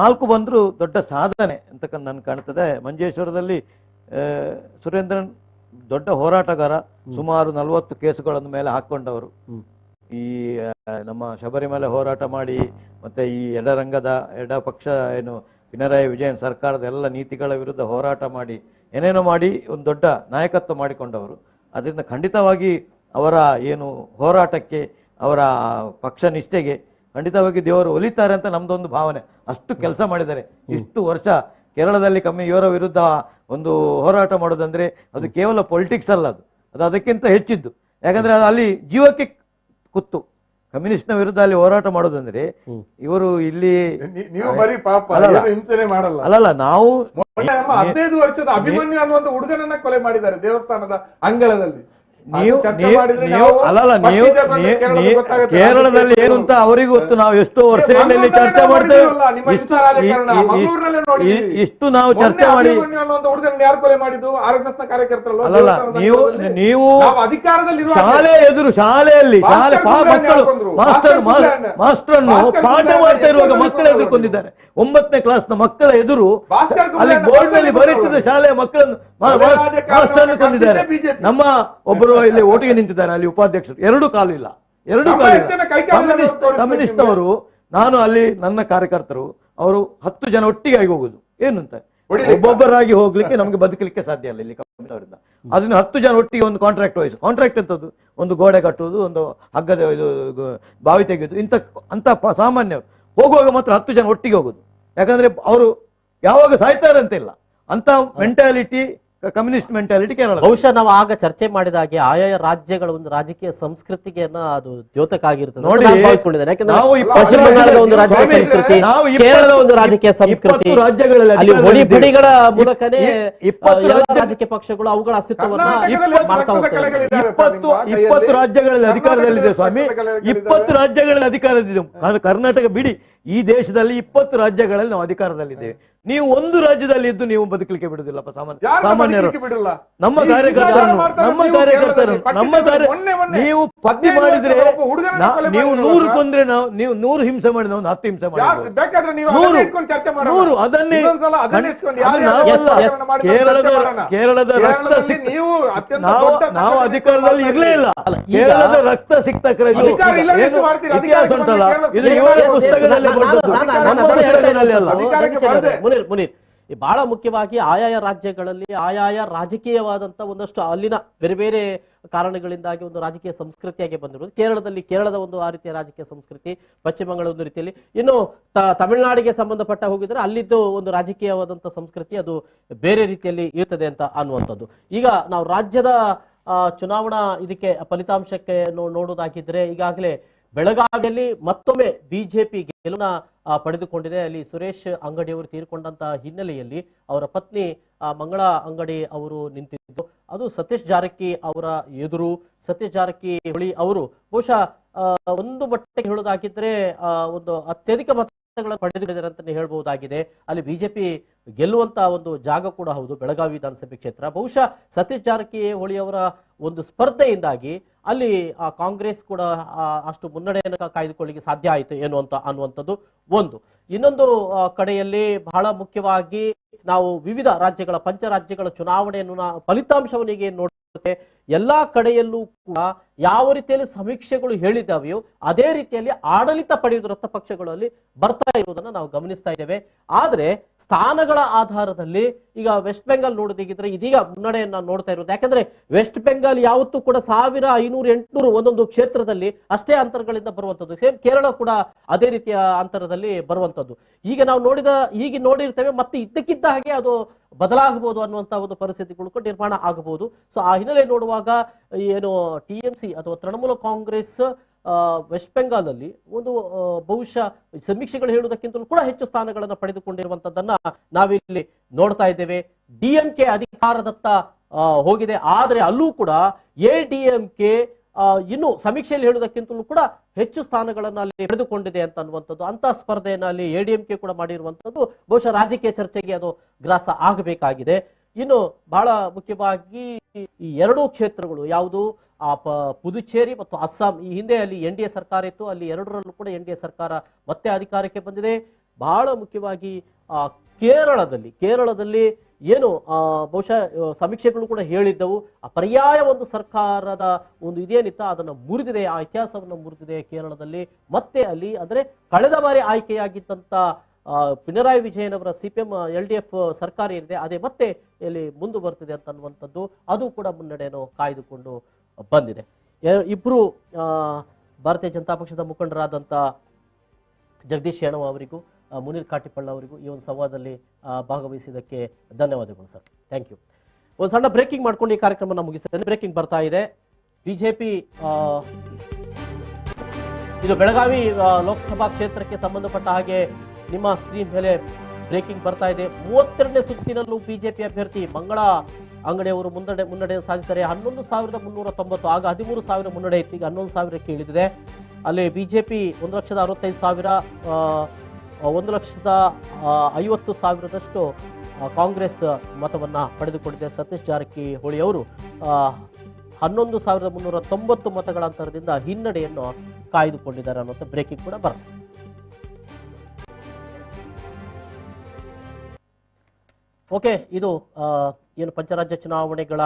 4 ಬಂದರೂ ದೊಡ್ಡ ಸಾಧನೆ ಅಂತ ನನ್ಗೆ ಕಾಣ್ತದೆ. ಮಂಜೇಶ್ವರದಲ್ಲಿ ಸುರೇಂದ್ರನ್ ದೊಡ್ಡ ಹೋರಾಟಗಾರ, ಸುಮಾರು 40 ಕೇಸುಗಳನ್ನು ಮೇಲೆ ಹಾಕೊಂಡವರು. ಈ ನಮ್ಮ ಶಬರಿಮಲೆ ಹೋರಾಟ ಮಾಡಿ ಮತ್ತೆ ಈ ಎಡಪಕ್ಷ ಏನು ಪಿನರಾಯಿ ವಿಜಯನ್ ಸರ್ಕಾರದ ಎಲ್ಲ ನೀತಿಗಳ ವಿರುದ್ಧ ಹೋರಾಟ ಮಾಡಿ ಏನೇನೋ ಮಾಡಿ ಒಂದು ದೊಡ್ಡ ನಾಯಕತ್ವ ಮಾಡಿಕೊಂಡವರು. ಅದರಿಂದ ಖಂಡಿತವಾಗಿ ಅವರ ಏನು ಹೋರಾಟಕ್ಕೆ, ಅವರ ಪಕ್ಷ ನಿಷ್ಠೆಗೆ ಖಂಡಿತವಾಗಿ ದೇವರು ಒಲಿತಾರೆ ಅಂತ ನಮ್ದೊಂದು ಭಾವನೆ. ಅಷ್ಟು ಕೆಲಸ ಮಾಡಿದ್ದಾರೆ ಇಷ್ಟು ವರ್ಷ. ಕೇರಳದಲ್ಲಿ ಇವರ ವಿರುದ್ಧ ಒಂದು ಹೋರಾಟ ಮಾಡೋದಂದ್ರೆ ಅದು ಕೇವಲ ಪೊಲಿಟಿಕ್ಸ್ ಅಲ್ಲ, ಅದು ಅದಕ್ಕಿಂತ ಹೆಚ್ಚಿದ್ದು. ಯಾಕಂದ್ರೆ ಅದು ಅಲ್ಲಿ ಜೀವಕ್ಕೆ ಕುತ್ತು. ಕಮ್ಯುನಿಸ್ಟ್ನ ವಿರುದ್ಧ ಅಲ್ಲಿ ಹೋರಾಟ ಮಾಡೋದಂದ್ರೆ ಇವರು ಇಲ್ಲಿ ನೀವು ಬರೀ ಪಾಪ ಹಿಂಸೆನೆ ಮಾಡಲ್ಲ. ಅಲ್ಲಲ್ಲ, ನಾವು 15 ವರ್ಷದ ಅಭಿಮನ್ಯು ಅನ್ನುವಂತ ಹುಡುಗನನ್ನ ಕೊಲೆ ಮಾಡಿದ್ದಾರೆ ದೇವಸ್ಥಾನದ ಅಂಗಳದಲ್ಲಿ. ಕೇರಳದಲ್ಲಿ ಏನು ಅಂತ ಅವರಿಗೂ ಗೊತ್ತು. ನಾವು ಎಷ್ಟೋ ವರ್ಷಗಳಲ್ಲಿ ಚರ್ಚೆ ಮಾಡ್ತೇವೆ. ಇಷ್ಟು ನಾವು ಚರ್ಚೆ ಮಾಡಿ ಯಾರು ಕೊಲೆ ಮಾಡಿದ್ದು? RSS ನ ಕಾರ್ಯಕರ್ತರಲ್ಲ. ನೀವು ಶಾಲೆ ಎದುರು ಶಾಲೆಯಲ್ಲಿ ಮಾಸ್ಟರ್ನ್ನು ಪಾಠ ಮಾಡ್ತಾ ಇರುವಾಗ ಮಕ್ಕಳು ಎದುರ್ಕೊಂಡಿದ್ದಾರೆ. 9ನೇ ಕ್ಲಾಸ್ನ ಮಕ್ಕಳ ಎದುರು ಅಲ್ಲಿ ಬೋರ್ಡ್ ನಲ್ಲಿ ಬರೀತಿದ್ದ ಶಾಲೆಯ ಮಕ್ಕಳನ್ನು ಮಾಸ್ಟರ್ನ್ನು ಕೊಂದಿದ್ದಾರೆ. ನಮ್ಮ ಒಬ್ಬರು ಇಲ್ಲಿ ಓಟಿಗೆ ನಿಂತಿದ್ದಾರೆ ಅಲ್ಲಿ ಉಪಾಧ್ಯಕ್ಷರು. 2 ಕಾಲು ಇಲ್ಲ. ಕಮ್ಯುನಿಸ್ಟ್ ಅವರು, ನಾನು ಅಲ್ಲಿ ನನ್ನ ಕಾರ್ಯಕರ್ತರು ಅವರು 10 ಜನ ಒಟ್ಟಿಗೆ ಆಗಿ ಹೋಗುದು. ಏನು ಅಂತ ಒಬ್ಬೊಬ್ಬರಾಗಿ ಹೋಗ್ಲಿಕ್ಕೆ ನಮ್ಗೆ ಬದುಕಲಿಕ್ಕೆ ಸಾಧ್ಯ ಇಲ್ಲ ಇಲ್ಲಿ ಕಮ್ಯುನಿಸ್ಟ್. ಅದನ್ನ 10 ಜನ ಒಟ್ಟಿಗೆ ಒಂದು ಕಾಂಟ್ರಾಕ್ಟ್ ವಹಿಸು. ಕಾಂಟ್ರಾಕ್ಟ್ ಎಂತದ್ದು? ಒಂದು ಗೋಡೆ ಕಟ್ಟುವುದು, ಒಂದು ಹಗ್ಗದ ಇದು ಬಾವಿ ತೆಗೆಯುವುದು, ಅಂತ ಸಾಮಾನ್ಯರು ಹೋಗುವಾಗ ಮಾತ್ರ 10 ಜನ ಒಟ್ಟಿಗೆ ಹೋಗುದು. ಯಾಕಂದ್ರೆ ಅವರು ಯಾವಾಗ ಸಾಯ್ತಾರೆ ಅಂತ ಇಲ್ಲ. ಅಂತ ಮೆಂಟಾಲಿಟಿ ಕಮ್ಯುನಿಸ್ಟ್ ಮೆಂಟಾಲಿಟಿ ಕೇರಳ. ಬಹುಶಃ ನಾವು ಆಗ ಚರ್ಚೆ ಮಾಡಿದ ಹಾಗೆ ಆಯಾ ರಾಜ್ಯಗಳ ಒಂದು ರಾಜಕೀಯ ಸಂಸ್ಕೃತಿಗೆನ್ನ ಅದು ದ್ಯೋತಕ್ಕಾಗಿರ್ತದೆ ನೋಡಿ. ಪಶ್ಚಿಮ ಬಂಗಾಳದ ಒಂದು ರಾಜಕೀಯ ಸಂಸ್ಕೃತಿ, ಕೇರಳದ ಒಂದು ರಾಜಕೀಯ ಸಂಸ್ಕೃತಿ, ಅಲ್ಲಿ ಹೊಡಿಬಡಿಗಳ ಮೂಲಕನೇ ರಾಜಕೀಯ ಪಕ್ಷಗಳು ಅವುಗಳ ಅಸ್ತಿತ್ವವನ್ನು ಮಾಡ್ತಾ ಹೋಗ್ತವೆ. 20 ರಾಜ್ಯಗಳಲ್ಲಿ ಅಧಿಕಾರದಲ್ಲಿದೆ ಸ್ವಾಮಿ. 20 ರಾಜ್ಯಗಳಲ್ಲಿ ಅಧಿಕಾರದಿದೆ. ಕರ್ನಾಟಕ ಬಿಡಿ, ಈ ದೇಶದಲ್ಲಿ 20 ರಾಜ್ಯಗಳಲ್ಲಿ ನಾವು ಅಧಿಕಾರದಲ್ಲಿದ್ದೇವೆ. ನೀವು ಒಂದು ರಾಜ್ಯದಲ್ಲಿ ಇದ್ದು ನೀವು ಬದುಕಲಿಕ್ಕೆ ಬಿಡುದಿಲ್ಲಪ್ಪ ಸಾಮಾನ್ಯರು. ನಮ್ಮ ಕಾರ್ಯಕರ್ತರನ್ನು ನೀವು ಪತ್ನಿ ಮಾಡಿದ್ರೆ ನೀವು 100 ಕೊಂದ್ರೆ ನೀವು 100 ಹಿಂಸೆ ಮಾಡಿ ನಾವು 10 ಹಿಂಸೆ ಮಾಡಿ 100 ಅದನ್ನೇ ಕೇರಳದ ರಕ್ತ ನಾವು ಅಧಿಕಾರದಲ್ಲಿ ಇರ್ಲೇ ಇಲ್ಲ. ಕೇರಳದ ರಕ್ತ ಸಿಕ್ತ ಇತಿಹಾಸ ಉಂಟಲ್ಲ, ಇದು ಇವರ ಪುಸ್ತಕದಲ್ಲಿ ಮುನೀರ್, ಬಹಳ ಮುಖ್ಯವಾಗಿ ಆಯಾಯ ರಾಜ್ಯಗಳಲ್ಲಿ ಆಯಾಯ ರಾಜಕೀಯವಾದಂತ ಒಂದಷ್ಟು ಅಲ್ಲಿನ ಬೇರೆ ಬೇರೆ ಕಾರಣಗಳಿಂದಾಗಿ ಒಂದು ರಾಜಕೀಯ ಸಂಸ್ಕೃತಿಯಾಗಿ ಬಂದಿರುವುದು. ಕೇರಳದಲ್ಲಿ ಕೇರಳದ ಒಂದು ಆ ರೀತಿಯ ರಾಜಕೀಯ ಸಂಸ್ಕೃತಿ, ಪಶ್ಚಿಮ ಬಂಗಾಳ ಒಂದು ರೀತಿಯಲ್ಲಿ, ಇನ್ನು ತಮಿಳುನಾಡಿಗೆ ಸಂಬಂಧಪಟ್ಟ ಹೋಗಿದ್ರೆ ಅಲ್ಲಿದ್ದು ಒಂದು ರಾಜಕೀಯವಾದಂತ ಸಂಸ್ಕೃತಿ ಅದು ಬೇರೆ ರೀತಿಯಲ್ಲಿ ಇರ್ತದೆ ಅಂತ ಅನ್ನುವಂಥದ್ದು. ಈಗ ನಾವು ರಾಜ್ಯದ ಚುನಾವಣಾ ಇದಕ್ಕೆ ಫಲಿತಾಂಶಕ್ಕೆ ನೋಡೋದಾಗಿದ್ರೆ ಈಗಾಗಲೇ ಬೆಳಗಾವಿಯಲ್ಲಿ ಮತ್ತೊಮ್ಮೆ ಬಿಜೆಪಿ ಗೆಲುವನ್ನ ಪಡೆದುಕೊಂಡಿದೆ. ಅಲ್ಲಿ ಸುರೇಶ್ ಅಂಗಡಿಯವರು ತೀರ್ಕೊಂಡಂತಹ ಹಿನ್ನೆಲೆಯಲ್ಲಿ ಅವರ ಪತ್ನಿ ಮಂಗಳಾ ಅಂಗಡಿ ಅವರು ನಿಂತಿದ್ದು, ಅದು ಸತೀಶ್ ಜಾರಕಿ ಅವರ ಎದುರು. ಸತೀಶ್ ಜಾರಕಿಹೊಳಿ ಅವರು ಬಹುಶಃ ಒಂದು ಮಟ್ಟಿಗೆ ಹೇಳೋದಾಗಿದ್ರೆ ಒಂದು ಅತ್ಯಧಿಕ ಮತಗಳನ್ನು ಪಡೆದಿದ್ದಾರೆ ಅಂತಾನೆ ಹೇಳ್ಬಹುದಾಗಿದೆ. ಅಲ್ಲಿ ಬಿಜೆಪಿ ಗೆಲ್ಲುವಂತ ಒಂದು ಜಾಗ ಕೂಡ ಹೌದು ಬೆಳಗಾವಿ ವಿಧಾನಸಭೆ ಕ್ಷೇತ್ರ. ಬಹುಶಃ ಸತೀಶ್ ಜಾರಕಿಹೊಳಿ ಅವರ ಒಂದು ಸ್ಪರ್ಧೆಯಿಂದಾಗಿ ಅಲ್ಲಿ ಕಾಂಗ್ರೆಸ್ ಕೂಡ ಅಷ್ಟು ಮುನ್ನಡೆಯನ್ನು ಕಾಯ್ದುಕೊಳ್ಳಿಕ್ಕೆ ಸಾಧ್ಯ ಆಯಿತು ಏನು ಅಂತ ಅನ್ನುವಂಥದ್ದು ಒಂದು. ಇನ್ನೊಂದು ಕಡೆಯಲ್ಲಿ ಬಹಳ ಮುಖ್ಯವಾಗಿ ನಾವು ವಿವಿಧ ರಾಜ್ಯಗಳ ಪಂಚರಾಜ್ಯಗಳ ಚುನಾವಣೆಯನ್ನು ಫಲಿತಾಂಶವನಿಗೆ ನೋಡುತ್ತೆ. ಎಲ್ಲಾ ಕಡೆಯಲ್ಲೂ ಕೂಡ ಯಾವ ರೀತಿಯಲ್ಲಿ ಸಮೀಕ್ಷೆಗಳು ಹೇಳಿದಾವೆಯೋ ಅದೇ ರೀತಿಯಲ್ಲಿ ಆಡಳಿತ ಪಡೆಯುವುದರತ್ತ ಪಕ್ಷಗಳಲ್ಲಿ ಬರ್ತಾ ಇರುವುದನ್ನು ನಾವು ಗಮನಿಸ್ತಾ ಇದ್ದೇವೆ. ಆದ್ರೆ ಸ್ಥಾನಗಳ ಆಧಾರದಲ್ಲಿ ಈಗ ವೆಸ್ಟ್ ಬೆಂಗಾಲ್ ನೋಡೋದಿದ್ರೆ ಇದೀಗ ಮುನ್ನಡೆಯನ್ನ ನೋಡ್ತಾ ಇರೋದು. ಯಾಕಂದ್ರೆ ವೆಸ್ಟ್ ಬೆಂಗಾಲ್ ಯಾವತ್ತೂ ಕೂಡ 1000, 500, 800 ಒಂದೊಂದು ಕ್ಷೇತ್ರದಲ್ಲಿ ಅಷ್ಟೇ ಅಂತರಗಳಿಂದ ಬರುವಂತದ್ದು. ಸೇಮ್ ಕೇರಳ ಕೂಡ ಅದೇ ರೀತಿಯ ಅಂತರದಲ್ಲಿ ಬರುವಂತದ್ದು. ಈಗ ನಾವು ನೋಡಿರ್ತೇವೆ, ಮತ್ತೆ ಇದ್ದಕ್ಕಿದ್ದ ಹಾಗೆ ಅದು ಬದಲಾಗಬಹುದು ಅನ್ನುವಂತ ಒಂದು ಪರಿಸ್ಥಿತಿಗಳು ಕೂಡ ನಿರ್ಮಾಣ ಆಗಬಹುದು. ಸೊ ಆ ಹಿನ್ನೆಲೆ ನೋಡುವಾಗ ಏನು ಟಿಎಂಸಿ ಅಥವಾ ತೃಣಮೂಲ ಕಾಂಗ್ರೆಸ್ ವೆಸ್ಟ್ ಬೆಂಗಾಲ್ ಅಲ್ಲಿ ಒಂದು ಬಹುಶಃ ಸಮೀಕ್ಷೆಗಳು ಹೇಳುವುದಕ್ಕಿಂತಲೂ ಕೂಡ ಹೆಚ್ಚು ಸ್ಥಾನಗಳನ್ನು ಪಡೆದುಕೊಂಡಿರುವಂತದ್ದನ್ನ ನಾವಿಲ್ಲಿ ನೋಡ್ತಾ ಇದ್ದೇವೆ. ಡಿಎಂಕೆ ಅಧಿಕಾರದತ್ತ ಹೋಗಿದೆ, ಆದ್ರೆ ಅಲ್ಲೂ ಕೂಡ ಎಡಿಎಂಕೆ ಇನ್ನು ಸಮೀಕ್ಷೆಯಲ್ಲಿ ಹೇಳುವುದಕ್ಕಿಂತಲೂ ಕೂಡ ಹೆಚ್ಚು ಸ್ಥಾನಗಳನ್ನು ಅಲ್ಲಿ ಪಡೆದುಕೊಂಡಿದೆ ಅಂತ ಅನ್ನುವಂಥದ್ದು. ಅಂತ ಸ್ಪರ್ಧೆಯನ್ನು ಅಲ್ಲಿ ಎಡಿಎಂಕೆ ಕೂಡ ಮಾಡಿರುವಂತದ್ದು ಬಹುಶಃ ರಾಜಕೀಯ ಚರ್ಚೆಗೆ ಅದು ಗ್ರಾಸ ಆಗಬೇಕಾಗಿದೆ. ಇನ್ನು ಬಹಳ ಮುಖ್ಯವಾಗಿ ಈ ಎರಡೂ ಕ್ಷೇತ್ರಗಳು ಯಾವುದು ಪುದುಚೇರಿ ಮತ್ತು ಅಸ್ಸಾಂ, ಈ ಹಿಂದೆ ಅಲ್ಲಿ ಎನ್ಡಿಎ ಸರ್ಕಾರ ಇತ್ತು, ಅಲ್ಲಿ ಎರಡರಲ್ಲೂ ಕೂಡ ಎನ್ಡಿಎ ಸರ್ಕಾರ ಮತ್ತೆ ಅಧಿಕಾರಕ್ಕೆ ಬಂದಿದೆ. ಬಹಳ ಮುಖ್ಯವಾಗಿ ಕೇರಳದಲ್ಲಿ ಏನು ಬಹುಶಃ ಸಮೀಕ್ಷೆಗಳು ಕೂಡ ಹೇಳಿದ್ದವು, ಆ ಪರ್ಯಾಯ ಒಂದು ಸರ್ಕಾರದ ಒಂದು ಇದೇನಿತ್ತ ಅದನ್ನು ಮುರಿದಿದೆ, ಆ ಇತಿಹಾಸವನ್ನು ಮುರಿದಿದೆ ಕೇರಳದಲ್ಲಿ. ಮತ್ತೆ ಅಲ್ಲಿ ಅಂದ್ರೆ ಕಳೆದ ಬಾರಿ ಆಯ್ಕೆಯಾಗಿದ್ದಂತ ಪಿಣರಾಯಿ ವಿಜಯನ್ ಅವರ ಸಿಪಿಎಂ LDF ಸರ್ಕಾರ ಏನಿದೆ ಅದೇ ಮತ್ತೆ ಇಲ್ಲಿ ಮುಂದೆ ಬರ್ತಿದೆ ಅಂತ ಅನ್ನುವಂಥದ್ದು, ಅದು ಕೂಡ ಮುನ್ನಡೆಯನ್ನು ಕಾಯ್ದುಕೊಂಡು ಬಂದಿದೆ. ಇಬ್ರು ಭಾರತೀಯ ಜನತಾ ಪಕ್ಷದ ಮುಖಂಡರಾದಂಥ ಜಗದೀಶ್ ಶೆಣವ್ ಅವರಿಗೂ ಮುನೀರ್ ಕಾಟಿಪಳ್ಳ ಅವರಿಗೂ ಈ ಒಂದು ಸಂವಾದದಲ್ಲಿ ಭಾಗವಹಿಸಿದ್ದಕ್ಕೆ ಧನ್ಯವಾದಗಳು ಸರ್. Thank you. ಒಂದು ಸಣ್ಣ ಬ್ರೇಕಿಂಗ್ ಮಾಡ್ಕೊಂಡು ಈ ಕಾರ್ಯಕ್ರಮನ ಮುಗಿಸ್ತೇನೆ. ಬ್ರೇಕಿಂಗ್ ಬರ್ತಾ ಇದೆ. ಬಿಜೆಪಿ ಇದು ಬೆಳಗಾವಿ ಲೋಕಸಭಾ ಕ್ಷೇತ್ರಕ್ಕೆ ಸಂಬಂಧಪಟ್ಟ ಹಾಗೆ ನಿಮ್ಮ ಸ್ಕ್ರೀನ್ ಮೇಲೆ ಬ್ರೇಕಿಂಗ್ ಬರ್ತಾ ಇದೆ. 32ನೇ ಸುತ್ತಿನಲ್ಲೂ ಬಿಜೆಪಿ ಅಭ್ಯರ್ಥಿ ಮಂಗಳ ಅಂಗಡಿಯವರು ಮುನ್ನಡೆ ಸಾಧಿಸಿದ್ದಾರೆ. 11,390, ಆಗ 13,000 ಮುನ್ನಡೆ ಇತ್ತು, ಈಗ 11,000ಕ್ಕೆ ಇಳಿದಿದೆ. ಅಲ್ಲಿ ಬಿಜೆಪಿ 1,65,000, 1,50,000ದಷ್ಟು ಕಾಂಗ್ರೆಸ್ ಮತವನ್ನ ಪಡೆದುಕೊಂಡಿದೆ. ಸತೀಶ್ ಜಾರಕಿಹೊಳಿ ಅವರು 11,390 ಮತಗಳ ಅಂತರದಿಂದ ಹಿನ್ನಡೆಯನ್ನು ಕಾಯ್ದುಕೊಂಡಿದ್ದಾರೆ ಅನ್ನುವಂಥ ಬ್ರೇಕಿಂಗ್ ಕೂಡ ಬರ್ತದೆ. ಓಕೆ, ಇದು ಏನು ಪಂಚರಾಜ್ಯ ಚುನಾವಣೆಗಳ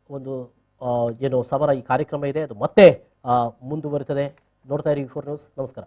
ಒಂದು ಏನು ಸಮರ ಈ ಕಾರ್ಯಕ್ರಮ ಇದೆ, ಅದು ಮತ್ತೆ ಮುಂದುವರಿತದೆ. ನೋಡ್ತಾ ಇರಿ V4 ನ್ಯೂಸ್. ನಮಸ್ಕಾರ.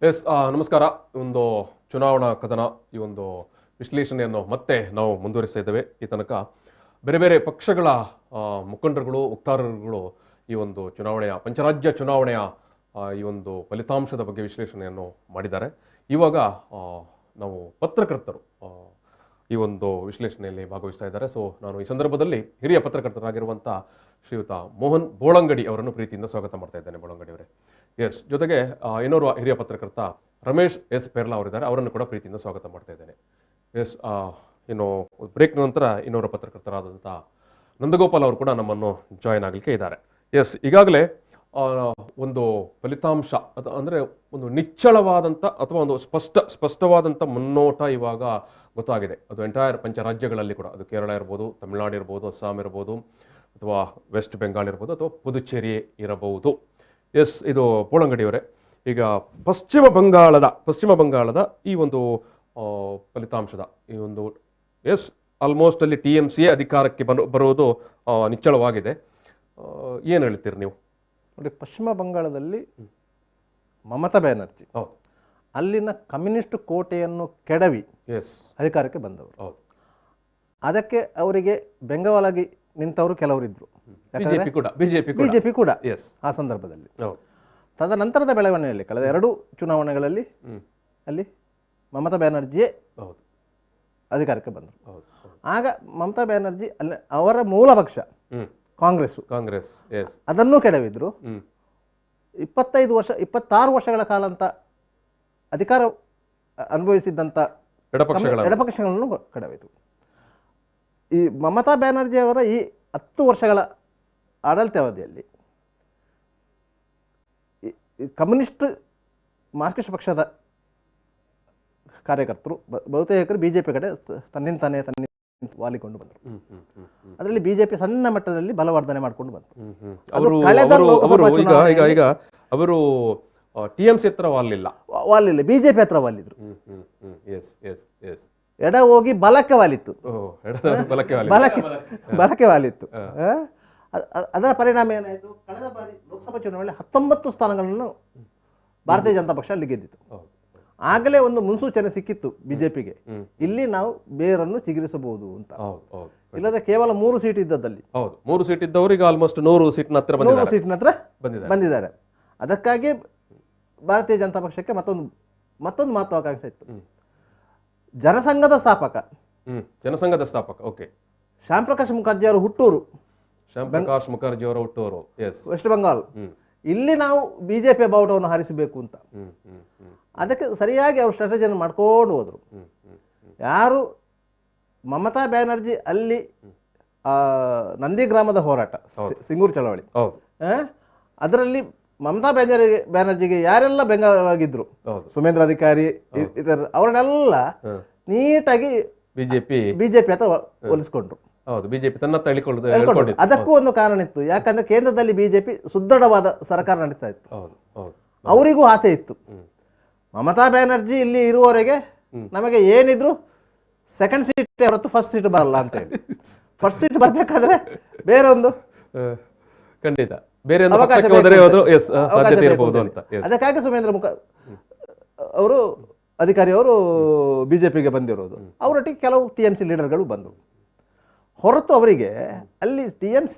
ಎಸ್ ನಮಸ್ಕಾರ. ಒಂದು ಚುನಾವಣಾ ಕದನ, ಈ ಒಂದು ವಿಶ್ಲೇಷಣೆಯನ್ನು ಮತ್ತೆ ನಾವು ಮುಂದುವರಿಸ್ತಾ ಇದ್ದೇವೆ. ಈ ತನಕ ಬೇರೆ ಬೇರೆ ಪಕ್ಷಗಳ ಮುಖಂಡರುಗಳು, ವಕ್ತಾರರುಗಳು ಈ ಒಂದು ಚುನಾವಣೆಯ ಪಂಚರಾಜ್ಯ ಚುನಾವಣೆಯ ಈ ಒಂದು ಫಲಿತಾಂಶದ ಬಗ್ಗೆ ವಿಶ್ಲೇಷಣೆಯನ್ನು ಮಾಡಿದ್ದಾರೆ. ಇವಾಗ ನಾವು ಪತ್ರಕರ್ತರು ಈ ಒಂದು ವಿಶ್ಲೇಷಣೆಯಲ್ಲಿ ಭಾಗವಹಿಸ್ತಾ ಇದ್ದಾರೆ. ಸೊ ನಾನು ಈ ಸಂದರ್ಭದಲ್ಲಿ ಹಿರಿಯ ಪತ್ರಕರ್ತರಾಗಿರುವಂಥ ಶ್ರೀಯುತ ಮೋಹನ್ ಬೋಳಂಗಡಿ ಅವರನ್ನು ಪ್ರೀತಿಯಿಂದ ಸ್ವಾಗತ ಮಾಡ್ತಾ ಇದ್ದೇನೆ. ಬೋಳಂಗಡಿ ಅವರೇ, ಎಸ್. ಜೊತೆಗೆ ಇನ್ನೋರ್ವ ಹಿರಿಯ ಪತ್ರಕರ್ತ ರಮೇಶ್ ಎಸ್ ಪೆರ್ಲಾ ಅವರಿದ್ದಾರೆ, ಅವರನ್ನು ಕೂಡ ಪ್ರೀತಿಯಿಂದ ಸ್ವಾಗತ ಮಾಡ್ತಾ ಇದ್ದೇನೆ. ಎಸ್. ಇನ್ನು ಬ್ರೇಕ್ ನಂತರ ಇನ್ನೋರ್ವ ಪತ್ರಕರ್ತರಾದಂಥ ನಂದಗೋಪಾಲ್ ಅವರು ಕೂಡ ನಮ್ಮನ್ನು ಜಾಯಿನ್ ಆಗಲಿಕ್ಕೆ ಇದ್ದಾರೆ. ಎಸ್. ಈಗಾಗಲೇ ಒಂದು ಫಲಿತಾಂಶ ಅಂದರೆ ಒಂದು ನಿಚ್ಚಳವಾದಂಥ ಅಥವಾ ಒಂದು ಸ್ಪಷ್ಟವಾದಂಥ ಮುನ್ನೋಟ ಇವಾಗ ಗೊತ್ತಾಗಿದೆ. ಅದು ಎಂಟೈರ್ ಪಂಚರಾಜ್ಯಗಳಲ್ಲಿ ಕೂಡ, ಅದು ಕೇರಳ ಇರ್ಬೋದು, ತಮಿಳುನಾಡು ಇರ್ಬೋದು, ಅಸ್ಸಾಂ ಇರ್ಬೋದು, ಅಥವಾ ವೆಸ್ಟ್ ಬೆಂಗಾಲ್ ಇರ್ಬೋದು, ಅಥವಾ ಪುದುಚೇರಿ ಇರಬಹುದು. ಎಸ್. ಇದು ಬೋಳಂಗಡಿಯವರೇ, ಈಗ ಪಶ್ಚಿಮ ಬಂಗಾಳದ ಈ ಒಂದು ಫಲಿತಾಂಶದ ಈ ಒಂದು ಎಸ್ ಆಲ್ಮೋಸ್ಟ್ ಅಲ್ಲಿ TMC ಅಧಿಕಾರಕ್ಕೆ ಬರುವುದು ನಿಚ್ಚಳವಾಗಿದೆ. ಏನು ಹೇಳ್ತೀರಿ ನೀವು? ನೋಡಿ, ಪಶ್ಚಿಮ ಬಂಗಾಳದಲ್ಲಿ ಮಮತಾ ಬ್ಯಾನರ್ಜಿ ಅಲ್ಲಿನ ಕಮ್ಯುನಿಸ್ಟ್ ಕೋಟೆಯನ್ನು ಕೆಡವಿ ಅಧಿಕಾರಕ್ಕೆ ಬಂದವರು. ಅದಕ್ಕೆ ಅವರಿಗೆ ಬೆಂಗಾವಲಾಗಿ ನಿಂತವರು ಕೆಲವರಿದ್ರು, ಬಿಜೆಪಿ ಕೂಡ ಆ ಸಂದರ್ಭದಲ್ಲಿ. ತದನಂತರದ ಬೆಳವಣಿಗೆಯಲ್ಲಿ ಕಳೆದ 2 ಚುನಾವಣೆಗಳಲ್ಲಿ ಅಲ್ಲಿ ಮಮತಾ ಬ್ಯಾನರ್ಜಿಯೇ ಅಧಿಕಾರಕ್ಕೆ ಬಂದರು. ಆಗ ಮಮತಾ ಬ್ಯಾನರ್ಜಿ ಅಲ್ಲಿ ಅವರ ಮೂಲ ಪಕ್ಷ ಕಾಂಗ್ರೆಸ್ ಅದನ್ನೂ ಕೆಡವಿದ್ರು. 26 ವರ್ಷಗಳ ಕಾಲ ಅಂತ ಅಧಿಕಾರ ಅನುಭವಿಸಿದ್ದಂಥ ಎಡಪಕ್ಷಗಳನ್ನು ಕೆಡವಿತು. ಈ ಮಮತಾ ಬ್ಯಾನರ್ಜಿ ಅವರ ಈ 10 ವರ್ಷಗಳ ಆಡಳಿತಾವಧಿಯಲ್ಲಿ ಕಮ್ಯುನಿಸ್ಟ್ ಮಾರ್ಕ್ಸಿಸ್ಟ್ ಪಕ್ಷದ ಕಾರ್ಯಕರ್ತರು ಬಹುತೇಕರು ಬಿಜೆಪಿ ಕಡೆ ತನ್ನಿಂತಾನೆ ವಾಲಿಕೊಂಡು ಬಂದರು. ಅದರಲ್ಲಿ ಬಿಜೆಪಿ ಸಣ್ಣ ಮಟ್ಟದಲ್ಲಿ ಬಲವರ್ಧನೆ ಮಾಡಿಕೊಂಡು ಬಂತು. ಈಗ ಅವರು TMC ಹತ್ರ ವಾಲಿಲ್ಲ, ಬಿಜೆಪಿ ಹತ್ರ ವಾಲಿದ್ರು. ಎಡ ಹೋಗಿ ಬಲಕ್ಕೆ ವಾಲಿತ್ತು. ಅದರ ಪರಿಣಾಮ ಏನಾಯಿತು? ಕಳೆದ ಬಾರಿ ಲೋಕಸಭಾ ಚುನಾವಣೆಯಲ್ಲಿ 19 ಸ್ಥಾನಗಳನ್ನು ಭಾರತೀಯ ಜನತಾ ಪಕ್ಷ ಅಲ್ಲಿ ಗೆದ್ದಿತ್ತು. ಆಗಲೇ ಒಂದು ಮುನ್ಸೂಚನೆ ಸಿಕ್ಕಿತ್ತು ಬಿಜೆಪಿಗೆ, ಇಲ್ಲಿ ನಾವು ಬೇರನ್ನು ಚಿಗುರಿಸಬಹುದು ಅಂತ. ಇಲ್ಲದೆ ಕೇವಲ 3 ಸೀಟ್ ಇದ್ದದಲ್ಲಿ 3 ಸೀಟ್ ಇದ್ದವರಿಗೆ ಆಲ್ಮೋಸ್ಟ್ 100 ಸೀಟ್ನ ಹತ್ರ ಬಂದಿದ್ದಾರೆ. ಅದಕ್ಕಾಗಿ ಭಾರತೀಯ ಜನತಾ ಪಕ್ಷಕ್ಕೆ ಮತ್ತೊಂದು ಮಹತ್ವಾಕಾಂಕ್ಷೆ ಇತ್ತು. ಜನಸಂಘದ ಸ್ಥಾಪಕ ಓಕೆ, ಶ್ಯಾಮ್ ಪ್ರಕಾಶ್ ಮುಖರ್ಜಿ ಅವರ ಹುಟ್ಟೂರು ವೆಸ್ಟ್ ಬೆಂಗಾಲ್. ಇಲ್ಲಿ ನಾವು ಬಿಜೆಪಿ ಬಾವುಟವನ್ನು ಹಾರಿಸಬೇಕು ಅಂತ. ಅದಕ್ಕೆ ಸರಿಯಾಗಿ ಅವರು ಸ್ಟ್ರಾಟಜಿಯನ್ನು ಮಾಡ್ಕೊಂಡು ಹೋದ್ರು. ಯಾರು ಮಮತಾ ಬ್ಯಾನರ್ಜಿ ಅಲ್ಲಿ ನಂದಿಗ್ರಾಮದ ಹೋರಾಟ, ಸಿಂಗೂರು ಚಳವಳಿ, ಅದರಲ್ಲಿ ಮಮತಾ ಬ್ಯಾನರ್ಜಿಗೆ ಯಾರೆಲ್ಲ ಬೆಂಗಾವಲಾಗಿದ್ರು, ಸುಮೇಂದ್ರ ಅಧಿಕಾರಿ ಅವರನ್ನೆಲ್ಲ ನೀಟಾಗಿ ಬಿಜೆಪಿ ಹತ್ರ ಹೋಲಿಸ್ಕೊಂಡ್ರು. ಅದಕ್ಕೂ ಒಂದು ಕಾರಣ ಇತ್ತು. ಯಾಕಂದ್ರೆ ಕೇಂದ್ರದಲ್ಲಿ ಬಿಜೆಪಿ ಸುದೃಢವಾದ ಸರ್ಕಾರ ನಡೀತಾ ಇತ್ತು. ಅವರಿಗೂ ಆಸೆ ಇತ್ತು, ಮಮತಾ ಬ್ಯಾನರ್ಜಿ ಇಲ್ಲಿ ಇರುವವರೆಗೆ ನಮಗೆ ಏನಿದ್ರು ಸೆಕೆಂಡ್ ಸೀಟ್ ಹೊರತು ಫಸ್ಟ್ ಸೀಟ್ ಬರಲ್ಲ ಅಂತ ಹೇಳಿ. ಫಸ್ಟ್ ಸೀಟ್ ಬರ್ಬೇಕಾದ್ರೆ ಬೇರೆ ಒಂದು ಖಂಡಿತ ಅದಕ್ಕಾಗಿ ಸುಮೇಂದ್ರ ಅವರು ಅಧಿಕಾರಿ ಅವರು ಬಿಜೆಪಿಗೆ ಬಂದಿರೋದು. ಅವರೊಟ್ಟಿಗೆ ಕೆಲವು TMC ಲೀಡರ್ಗಳು ಬಂದರು. ಹೊರತು ಅವರಿಗೆ ಅಲ್ಲಿ TMC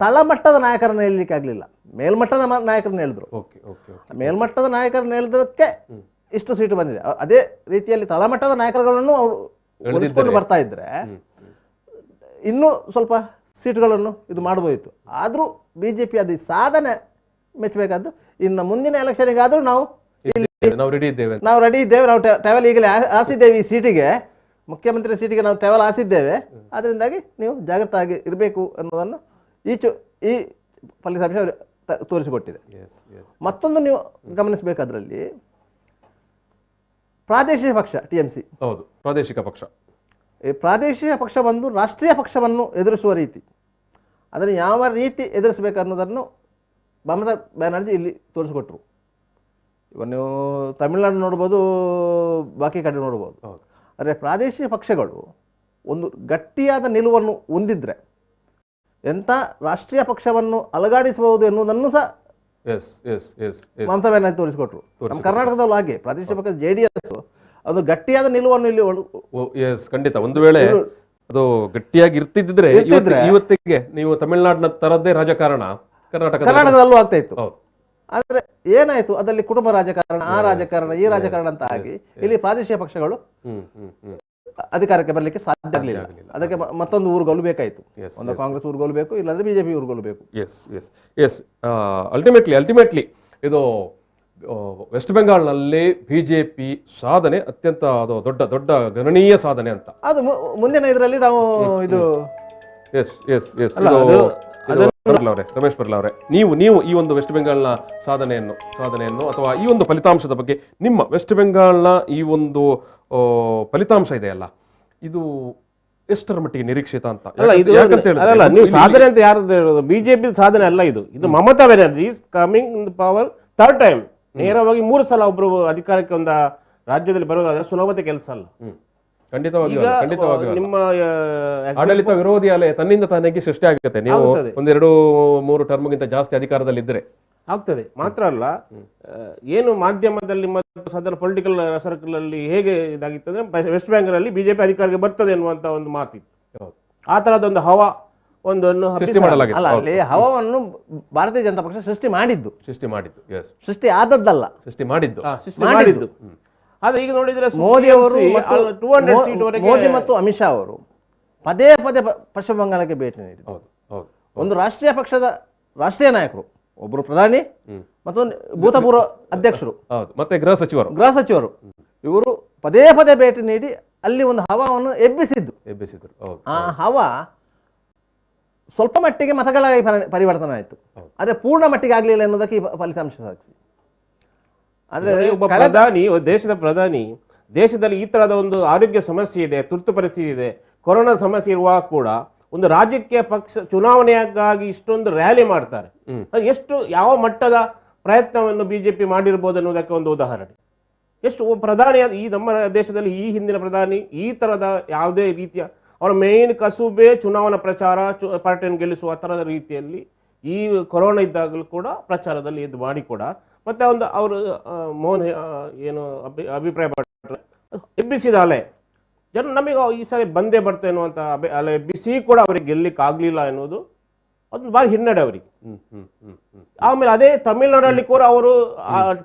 ತಳಮಟ್ಟದ ನಾಯಕರನ್ನು ಹೇಳಲಿಕ್ಕೆ ಆಗಲಿಲ್ಲ, ಮೇಲ್ಮಟ್ಟದ ನಾಯಕರನ್ನ ಹೇಳಿದ್ರು. ಮೇಲ್ಮಟ್ಟದ ನಾಯಕರನ್ನ ಹೇಳಿದಕ್ಕೆ ಇಷ್ಟು ಸೀಟು ಬಂದಿದೆ. ಅದೇ ರೀತಿಯಲ್ಲಿ ತಳಮಟ್ಟದ ನಾಯಕರುಗಳನ್ನು ಅವರು ಉಳಿಸ್ಕೊಂಡು ಬರ್ತಾ ಇದ್ರೆ ಇನ್ನೂ ಸ್ವಲ್ಪ ಸೀಟುಗಳನ್ನು ಇದು ಮಾಡಬಹುದಿತ್ತು. ಆದರೂ ಬಿಜೆಪಿ ಅದು ಸಾಧನೆ ಮೆಚ್ಚಬೇಕಾದ್ದು. ಇನ್ನು ಮುಂದಿನ ಎಲೆಕ್ಷನ್ಗಾದರೂ ನಾವು ರೆಡಿ ಇದ್ದೇವೆ, ನಾವು ಟ್ರಾವೆಲ್ ಈಗಲೇ ಆಸಿದ್ದೇವೆ. ಈ ಸೀಟಿಗೆ, ಮುಖ್ಯಮಂತ್ರಿ ಸೀಟಿಗೆ ನಾವು ಟ್ರಾವೆಲ್ ಆಸಿದ್ದೇವೆ. ಅದರಿಂದಾಗಿ ನೀವು ಜಾಗೃತರಾಗಿ ಇರಬೇಕು ಅನ್ನೋದನ್ನು ಈ ಫಲಿತಾಂಶ ತೋರಿಸಿಕೊಟ್ಟಿದೆ. ಮತ್ತೊಂದು ನೀವು ಗಮನಿಸಬೇಕಾದ್ರಲ್ಲಿ ಪ್ರಾದೇಶಿಕ ಪಕ್ಷ TMC, ಪ್ರಾದೇಶಿಕ ಪಕ್ಷ, ಈ ಪ್ರಾದೇಶಿಕ ಪಕ್ಷ ಬಂದು ರಾಷ್ಟ್ರೀಯ ಪಕ್ಷವನ್ನು ಎದುರಿಸುವ ರೀತಿ, ಅದನ್ನು ಯಾವ ರೀತಿ ಎದುರಿಸಬೇಕನ್ನೋದನ್ನು ಮಮತಾ ಬ್ಯಾನರ್ಜಿ ಇಲ್ಲಿ ತೋರಿಸಿಕೊಟ್ರು. ಇವಾಗ ನೀವು ತಮಿಳುನಾಡು ನೋಡ್ಬೋದು, ಬಾಕಿ ಕಡೆ ನೋಡ್ಬೋದು. ಆದರೆ ಪ್ರಾದೇಶಿಕ ಪಕ್ಷಗಳು ಒಂದು ಗಟ್ಟಿಯಾದ ನಿಲುವನ್ನು ಹೊಂದಿದ್ರೆ ಎಂಥ ರಾಷ್ಟ್ರೀಯ ಪಕ್ಷವನ್ನು ಅಲುಗಾಡಿಸಬಹುದು ಎನ್ನುವುದನ್ನು ಸಹ ಮಮತಾ ಬ್ಯಾನರ್ಜಿ ತೋರಿಸಿಕೊಟ್ರು. ನಮ್ಮ ಕರ್ನಾಟಕದಲ್ಲೂ ಹಾಗೆ ಪ್ರಾದೇಶಿಕ ಪಕ್ಷ JDS ಅದು ಗಟ್ಟಿಯಾದ ನಿಲುವನ್ನು ಇಲ್ಲಿ ಖಂಡಿತ ಒಂದು ವೇಳೆ ಅದು ಗಟ್ಟಿಯಾಗಿ ಇರ್ತಿದ್ರೆ ಇವತ್ತಿಗೆ ನೀವು ತಮಿಳುನಾಡಿನ ತರದ್ದೇ ರಾಜಕಾರಣ ಕರ್ನಾಟಕದಲ್ಲೂ ಆಗ್ತಾ ಇತ್ತು. ಆದ್ರೆ ಏನಾಯ್ತು, ಅದರಲ್ಲಿ ಕುಟುಂಬ ರಾಜಕಾರಣ, ಆ ರಾಜಕಾರಣ, ಈ ರಾಜಕಾರಣ ಅಂತ ಆಗಿ ಇಲ್ಲಿ ಪ್ರಾದೇಶಿಕ ಪಕ್ಷಗಳು ಅಧಿಕಾರಕ್ಕೆ ಬರಲಿಕ್ಕೆ ಸಾಧ್ಯ ಆಗಲಿಲ್ಲ. ಅದಕ್ಕೆ ಮತ್ತೊಂದು ಊರುಗೋಲು ಬೇಕಾಯಿತು. ಒಂದು ಕಾಂಗ್ರೆಸ್ ಊರುಗೋಲು ಬೇಕು, ಇಲ್ಲಾಂದ್ರೆ ಬಿಜೆಪಿ ಊರುಗೋಲು ಬೇಕು. ಅಲ್ಟಿಮೇಟ್ಲಿ ಇದು ವೆಸ್ಟ್ ಬೆಂಗಾಲ್ನಲ್ಲಿ ಬಿಜೆಪಿ ಸಾಧನೆ ಅತ್ಯಂತ ಅದು ದೊಡ್ಡ ದೊಡ್ಡ ಗಣನೀಯ ಸಾಧನೆ ಅಂತ. ಅದು ಮುಂದಿನ ಇದರಲ್ಲಿ ನಾವು ಇದು ರಮೇಶ್ ಬರ್ಲ ಅವರೇ, ನೀವು ಈ ಒಂದು ವೆಸ್ಟ್ ಬೆಂಗಾಲ್ನ ಸಾಧನೆಯನ್ನು ಅಥವಾ ಈ ಒಂದು ಫಲಿತಾಂಶದ ಬಗ್ಗೆ ನಿಮ್ಮ ವೆಸ್ಟ್ ಬೆಂಗಾಲ್ನ ಈ ಒಂದು ಫಲಿತಾಂಶ ಇದೆಯಲ್ಲ, ಇದು ಎಷ್ಟರ ಮಟ್ಟಿಗೆ ನಿರೀಕ್ಷಿತ ಅಂತ? ನೀವು ಸಾಧನೆ ಅಂತ ಯಾರು ಹೇಳೋದು? ಬಿಜೆಪಿ ಸಾಧನೆ ಅಲ್ಲ ಇದು. Mamata Banerjee is coming in power third time. ನೇರವಾಗಿ 3 ಸಲ ಒಬ್ರು ಅಧಿಕಾರಕ್ಕೆ ಒಂದು ರಾಜ್ಯದಲ್ಲಿ ಬರೋದಾದ್ರೆ ಸುಲಭತೆ ಕೆಲಸ ಅಲ್ಲ. ಖಂಡಿತವಾಗಿ ನಿಮ್ಮ ಆಡಳಿತ ವಿರೋಧಿ ಅಲೆ ತನ್ನಿಂದ ತಾನಾಗಿ ಸೃಷ್ಟಿ ಆಗುತ್ತೆ. ನೀವು 1-2-3 ಟರ್ಮ್ಗಿಂತ ಜಾಸ್ತಿ ಅಧಿಕಾರದಲ್ಲಿ ಇದ್ರೆ ಆಗ್ತದೆ. ಮಾತ್ರ ಅಲ್ಲ, ಏನು ಮಾಧ್ಯಮದಲ್ಲಿ ಮತ್ತು ಸದನ ಪೊಲಿಟಿಕಲ್ ಸರ್ಕಲ್ ಅಲ್ಲಿ ಹೇಗೆ ಇದಾಗಿತ್ತು ಅಂದ್ರೆ ವೆಸ್ಟ್ ಬೆಂಗಾಲ್ ಅಲ್ಲಿ ಬಿಜೆಪಿ ಅಧಿಕಾರಕ್ಕೆ ಬರ್ತದೆ ಅನ್ನುವಂತ ಒಂದು ಮಾತಿತ್ತು. ಆ ತರಹದ ಒಂದು ಹವಾ ಒಂದನ್ನು ಸೃಷ್ಟಿ ಮಾಡಲಾಗಿತ್ತು. ಅಲ್ಲಿ ಹವಾವನ್ನು ಭಾರತೀಯ ಜನತಾ ಪಕ್ಷ ಸೃಷ್ಟಿ ಮಾಡಿದ್ದು, ಸೃಷ್ಟಿ ಆದದ್ದಲ್ಲ, ಸೃಷ್ಟಿ ಮಾಡಿದ್ದು. ಆದ್ರೆ ಈಗ ನೋಡಿದ್ರೆ ಮೋದಿ ಅವರು ಮೋದಿ ಮತ್ತು ಅಮಿತ್ ಶಾ ಅವರು ಪದೇ ಪದೇ ಪಶ್ಚಿಮ ಬಂಗಾಳಕ್ಕೆ ಭೇಟಿ ನೀಡಿದ್ರು. ಒಂದು ರಾಷ್ಟ್ರೀಯ ಪಕ್ಷದ ರಾಷ್ಟ್ರೀಯ ನಾಯಕರು, ಒಬ್ಬರು ಪ್ರಧಾನಿ ಮತ್ತೊಂದು ಭೂತಪೂರ್ವ ಅಧ್ಯಕ್ಷರು, ಮತ್ತೆ ಗೃಹ ಸಚಿವರು ಇವರು ಪದೇ ಪದೇ ಭೇಟಿ ನೀಡಿ ಅಲ್ಲಿ ಒಂದು ಹವಾವನ್ನು ಎಬ್ಬಿಸಿದ್ರು. ಆ ಹವಾ ಸ್ವಲ್ಪ ಮಟ್ಟಿಗೆ ಮತಗಳಾಗಿ ಪರಿವರ್ತನೆ ಆಯಿತು, ಆದ್ರೆ ಪೂರ್ಣ ಮಟ್ಟಿಗೆ ಆಗ್ಲಿಲ್ಲ ಎನ್ನುವುದಕ್ಕೆ ಈ ಫಲಿತಾಂಶ ಸಾಕ್ಷಿ. ಆದ್ರೆ ಒಬ್ಬ ದೇಶದ ಪ್ರಧಾನಿ ದೇಶದಲ್ಲಿ ಈ ತರಹದ ಒಂದು ಆರೋಗ್ಯ ಸಮಸ್ಯೆ ಇದೆ, ತುರ್ತು ಪರಿಸ್ಥಿತಿ ಇದೆ, ಕೊರೋನಾ ಸಮಸ್ಯೆ ಇರುವಾಗ ಕೂಡ ಒಂದು ರಾಜ್ಯಕ್ಕೆ ಪಕ್ಷ ಚುನಾವಣೆಗಾಗಿ ಇಷ್ಟೊಂದು ರ್ಯಾಲಿ ಮಾಡ್ತಾರೆ. ಎಷ್ಟು ಯಾವ ಮಟ್ಟದ ಪ್ರಯತ್ನವನ್ನು ಬಿಜೆಪಿ ಮಾಡಿರ್ಬೋದು ಅನ್ನೋದಕ್ಕೆ ಒಂದು ಉದಾಹರಣೆ. ಎಷ್ಟು ಪ್ರಧಾನಿ ಈ ನಮ್ಮ ದೇಶದಲ್ಲಿ ಈ ಹಿಂದಿನ ಪ್ರಧಾನಿ ಈ ತರದ ಯಾವುದೇ ರೀತಿಯ ಅವರ ಮೇನ್ ಕಸುಬೆ ಚುನಾವಣಾ ಪ್ರಚಾರ, ಪಾರ್ಟಿಯನ್ನು ಗೆಲ್ಲಿಸುವ ತರದ ರೀತಿಯಲ್ಲಿ ಈ ಕೊರೋನಾ ಇದ್ದಾಗಲೂ ಕೂಡ ಪ್ರಚಾರದಲ್ಲಿ ಇದು ಮಾಡಿ ಕೂಡ ಮತ್ತೆ ಒಂದು ಅವರು ಮೋಹನ್ ಏನು ಅಭಿಪ್ರಾಯ ಪಟ್ಟರೆ ಎಬ್ಬಿಸಿದ ಅಲೆ ಜನ ನಮಗೆ ಈ ಸಾರಿ ಬಂದೇ ಬರ್ತೇನೆ ಅನ್ನುವಂಥ ಅಲೆ ಎಬ್ಬಿಸಿ ಕೂಡ ಅವರಿಗೆ ಗೆಲ್ಲಿಕ್ಕೆ ಆಗಲಿಲ್ಲ ಎನ್ನುವುದು ಅದೊಂದು ಭಾರಿ ಹಿನ್ನಡೆ ಅವರಿಗೆ. ಆಮೇಲೆ ಅದೇ ತಮಿಳುನಾಡಲ್ಲಿ ಕೂಡ ಅವರು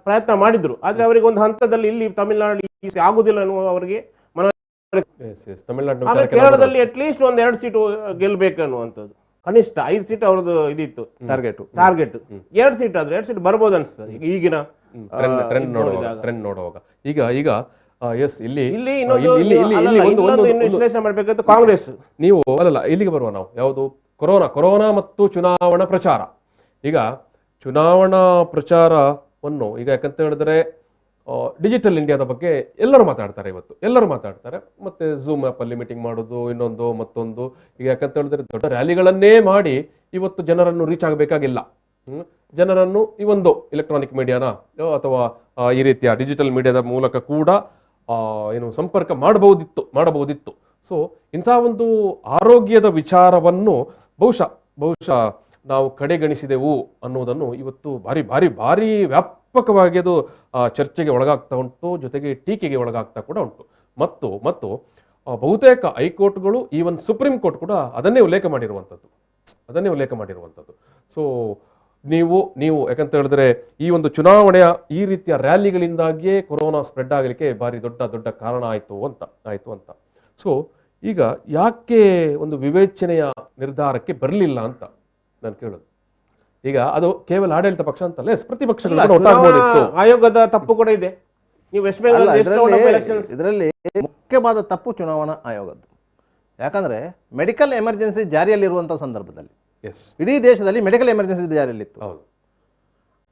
ಪ್ರಯತ್ನ ಮಾಡಿದ್ರು, ಆದ್ರೆ ಅವರಿಗೆ ಒಂದು ಹಂತದಲ್ಲಿ ಇಲ್ಲಿ ತಮಿಳುನಾಡು ಆಗುದಿಲ್ಲ ಎನ್ನುವ ಅವರಿಗೆ ಕೇರಳದಲ್ಲಿ ಅಟ್ಲೀಸ್ಟ್ 1-2 ಸೀಟು ಗೆಲ್ಬೇಕು ಅನ್ನುವಂಥದ್ದು, ಕನಿಷ್ಠ 5 ಸೀಟ್ ಅವ್ರದ್ದು ಇದಿತ್ತು ಟಾರ್ಗೆಟ್. 2 ಸೀಟ್ ಆದ್ರೆ 2 ಸೀಟ್ ಬರ್ಬೋದು ಅನ್ಸ್ತದೆ ಈಗಿನ ಟ್ರೆಂಡ್ ನೋಡುವಾಗ. ಈಗ ಇಲ್ಲಿ ವಿಶ್ಲೇಷಣೆ ಮಾಡ್ಬೇಕಂತ ಕಾಂಗ್ರೆಸ್ ನೀವು ಇಲ್ಲಿಗೆ ಬರುವ ನಾವು ಯಾವುದು ಕೊರೋನಾ ಮತ್ತು ಚುನಾವಣಾ ಪ್ರಚಾರ. ಈಗ ಚುನಾವಣಾ ಪ್ರಚಾರವನ್ನು ಈಗ ಯಾಕಂತ ಹೇಳಿದ್ರೆ ಡಿಜಿಟಲ್ ಇಂಡಿಯಾದ ಬಗ್ಗೆ ಎಲ್ಲರೂ ಮಾತಾಡ್ತಾರೆ, ಇವತ್ತು ಎಲ್ಲರೂ ಮಾತಾಡ್ತಾರೆ. ಮತ್ತೆ ಝೂಮ್ ಆ್ಯಪ್ ಅಲ್ಲಿ ಮೀಟಿಂಗ್ ಮಾಡೋದು, ಇನ್ನೊಂದು ಮತ್ತೊಂದು. ಈಗ ಯಾಕಂತ ಹೇಳಿದ್ರೆ ದೊಡ್ಡ ರ್ಯಾಲಿಗಳನ್ನೇ ಮಾಡಿ ಇವತ್ತು ಜನರನ್ನು ರೀಚ್ ಆಗಬೇಕಾಗಿಲ್ಲ. ಜನರನ್ನು ಈ ಒಂದು ಎಲೆಕ್ಟ್ರಾನಿಕ್ ಮೀಡಿಯಾನ ಅಥವಾ ಈ ರೀತಿಯ ಡಿಜಿಟಲ್ ಮೀಡಿಯಾದ ಮೂಲಕ ಕೂಡ ಏನು ಸಂಪರ್ಕ ಮಾಡಬಹುದಿತ್ತು. ಸೊ ಇಂಥ ಒಂದು ಆರೋಗ್ಯದ ವಿಚಾರವನ್ನು ಬಹುಶಃ ನಾವು ಕಡೆಗಣಿಸಿದೆವು ಅನ್ನೋದನ್ನು ಇವತ್ತು ಭಾರಿ ವ್ಯಾಪಕವಾಗಿ ಅದು ಚರ್ಚೆಗೆ ಒಳಗಾಗ್ತಾ ಉಂಟು, ಜೊತೆಗೆ ಟೀಕೆಗೆ ಒಳಗಾಗ್ತಾ ಕೂಡ ಉಂಟು. ಮತ್ತು ಬಹುತೇಕ ಹೈಕೋರ್ಟ್ಗಳು, ಈವನ್ ಸುಪ್ರೀಂ ಕೋರ್ಟ್ ಕೂಡ ಅದನ್ನೇ ಉಲ್ಲೇಖ ಮಾಡಿರುವಂಥದ್ದು. ಸೊ ನೀವು ಯಾಕಂತ ಹೇಳಿದ್ರೆ ಈ ಒಂದು ಚುನಾವಣೆಯ ಈ ರೀತಿಯ ರ್ಯಾಲಿಗಳಿಂದಾಗಿಯೇ ಕೊರೋನಾ ಸ್ಪ್ರೆಡ್ ಆಗಲಿಕ್ಕೆ ಭಾರಿ ದೊಡ್ಡ ಕಾರಣ ಆಯಿತು ಅಂತ. ಸೊ ಈಗ ಯಾಕೆ ಒಂದು ವಿವೇಚನೆಯ ನಿರ್ಧಾರಕ್ಕೆ ಬರಲಿಲ್ಲ ಅಂತ ನಾನು ಕೇಳೋದು. ಈಗ ಅದು ಕೇವಲ ಆಡಳಿತ ಪಕ್ಷ ಅಂತಲ್ಲ, ಪ್ರತಿಪಕ್ಷಗಳು ಆಯೋಗದ ತಪ್ಪು ಕೂಡ ಇದೆ. ನೀವು ವೆಸ್ಟ್ ಬೆಂಗಾಲ್ ಇದರಲ್ಲಿ ಮುಖ್ಯವಾದ ತಪ್ಪು ಚುನಾವಣಾ ಆಯೋಗದ್ದು. ಯಾಕಂದ್ರೆ ಮೆಡಿಕಲ್ ಎಮರ್ಜೆನ್ಸಿ ಜಾರಿಯಲ್ಲಿರುವಂತಹ ಸಂದರ್ಭದಲ್ಲಿ ಇಡೀ ದೇಶದಲ್ಲಿ ಮೆಡಿಕಲ್ ಎಮರ್ಜೆನ್ಸಿ ಜಾರಿಯಲ್ಲಿತ್ತು.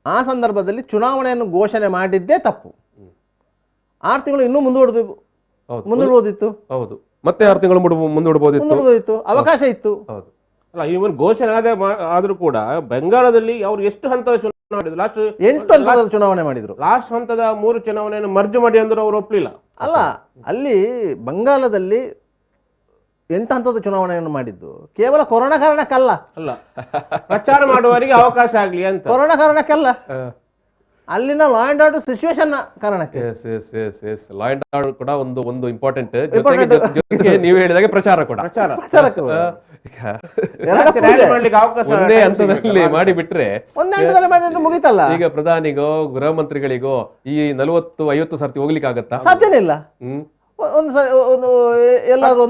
ಆ ಸಂದರ್ಭದಲ್ಲಿ ಚುನಾವಣೆಯನ್ನು ಘೋಷಣೆ ಮಾಡಿದ್ದೇ ತಪ್ಪು. 6 ತಿಂಗಳು ಇನ್ನೂ ಮುಂದೂಡಬಹುದಿತ್ತು. ಹೌದು, ಮತ್ತೆ 6 ತಿಂಗಳು ಮುಂದೂಡಬಹುದಿತ್ತು, ಅವಕಾಶ ಇತ್ತು. ಅಲ್ಲ, ಇವನ್ ಘೋಷಣೆ ಆದ್ರೂ ಕೂಡ ಬೆಂಗಾಳದಲ್ಲಿ ಅವ್ರು ಎಷ್ಟು ಹಂತದ ಚುನಾವಣೆ ಮಾಡಿದ್ರು? ಲಾಸ್ಟ್ 8 ಹಂತದ ಚುನಾವಣೆ ಮಾಡಿದ್ರು. ಲಾಸ್ಟ್ ಹಂತದ 3 ಚುನಾವಣೆಯನ್ನು ಮರ್ಜ್ ಮಾಡಿ ಅಂದ್ರು ಅವ್ರು ಒಪ್ಪಲಿಲ್ಲ. ಅಲ್ಲ, ಅಲ್ಲಿ ಬಂಗಾಳದಲ್ಲಿ 8 ಹಂತದ ಚುನಾವಣೆಯನ್ನು ಮಾಡಿದ್ದು ಕೇವಲ ಕೊರೋನಾ ಕಾರಣಕ್ಕಲ್ಲ, ಅಲ್ಲ ಪ್ರಚಾರ ಮಾಡುವವರಿಗೆ ಅವಕಾಶ ಆಗ್ಲಿ ಅಂತ. ಕೊರೋನಾ ಕಾರಣಕ್ಕಲ್ಲ, ಅಲ್ಲಿನ ಲಾ ಅಂಡ್ ಆರ್ಡರ್ ಸಿಚುವೇಶನ್ ಕಾರಣಕ್ಕೆ. ಲಾ ಅಂಡ್ ಆರ್ಡರ್ ಕೂಡ ಒಂದು ಇಂಪಾರ್ಟೆಂಟ್, ಜೊತೆಗೆ ನೀವು ಹೇಳಿದಾಗೆ ಪ್ರಚಾರ ಕೂಡ ಪ್ರಚಾರಕ್ಕೆ ರ್ಯಾಲಿ ಮಾಡ್ಲಿಕ್ಕೆ ಅವಕಾಶ ಒಂದೇ ಹಂತದಲ್ಲಿ ಮಾಡಿ ಬಿಟ್ರೆ ಒಂದೇ ಹಂತದಲ್ಲಿ ಮಾಡಿದ್ರೆ ಮುಗಿತಲ್ಲ. ಈಗ ಪ್ರಧಾನಿಗೋ ಗೃಹ ಮಂತ್ರಿಗಳಿಗೋ ಈ 40-50 ಸರ್ತಿ ಹೋಗ್ಲಿಕ್ಕೆ ಆಗತ್ತಾ? ಸಾಧ್ಯನೇ ಇಲ್ಲ. ಒಂದು ಎಲ್ಲಾದ್ರೂ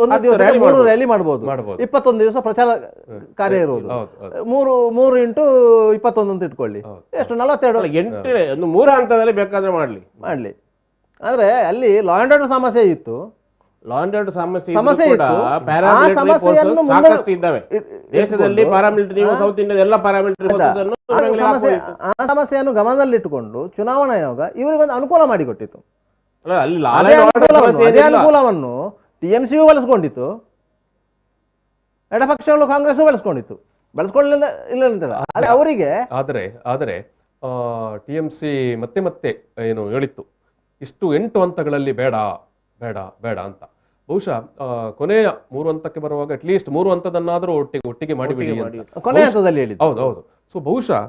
ಒಂದು ದಿವಸ 3 ರ್ಯಾಲಿ ಮಾಡ್ಬೋದು, 21 ದಿವಸ ಪ್ರಚಾರ ಕಾರ್ಯ ಇರುವುದು. 3x21 ಅಂತ ಇಟ್ಕೊಳ್ಳಿ, ಎಷ್ಟು 42 3 ಹಂತದಲ್ಲಿ ಬೇಕಾದ್ರೆ ಮಾಡ್ಲಿ. ಆದ್ರೆ ಅಲ್ಲಿ ಲಾ ಅಂಡ್ ಆರ್ಡರ್ ಸಮಸ್ಯೆ ಇತ್ತು, ಲಾ ಅಂಡ್ ಆರ್ಡರ್ ಸಮಸ್ಯೆ ಇತ್ತು. ಸಾಕಷ್ಟು ಇದ್ದಾವೆ ದೇಶದಲ್ಲಿ. ಪ್ಯಾರಾಮಿಲಿಟರಿ, ನೀವು ಸೌತ್ ಇಂಡಿಯಾದ ಎಲ್ಲ ಪ್ಯಾರಾಮಿಲಿಟರಿ ಆ ಸಮಸ್ಯೆಯನ್ನು ಗಮನದಲ್ಲಿಟ್ಟುಕೊಂಡು ಚುನಾವಣಾ ಆಯೋಗ ಇವರಿಗೊಂದು ಅನುಕೂಲ ಮಾಡಿಕೊಟ್ಟಿತ್ತು. ಅದೇ ಅನುಕೂಲವನ್ನು ಟಿಎಂಸಿಯು ಬಳಸ್ಕೊಂಡಿತ್ತು, ಎಡಪಕ್ಷಗಳು ಕಾಂಗ್ರೆಸ್ ಬಳಸ್ಕೊಂಡಿತ್ತು. ಬಳಸ್ಕೊಳ್ಳಲಿಲ್ಲ ಇಲ್ಲ ಅವರಿಗೆ. ಆದರೆ ಟಿಎಂಸಿ ಮತ್ತೆ ಏನು ಹೇಳಿತ್ತು, ಇಷ್ಟು 8 ಹಂತಗಳಲ್ಲಿ ಬೇಡ ಬೇಡ ಬೇಡ ಅಂತ. ಬಹುಶಃ ಕೊನೆಯ 3 ಹಂತಕ್ಕೆ ಬರುವಾಗ ಅಟ್ಲೀಸ್ಟ್ 3 ಹಂತದನ್ನಾದ್ರೂ ಒಟ್ಟಿಗೆ ಮಾಡಿಬಿಡಿ ಕೊನೆಯ ಹಂತದಲ್ಲಿ ಹೇಳಿದ್ರು. ಹೌದು. ಸೊ ಬಹುಶಃ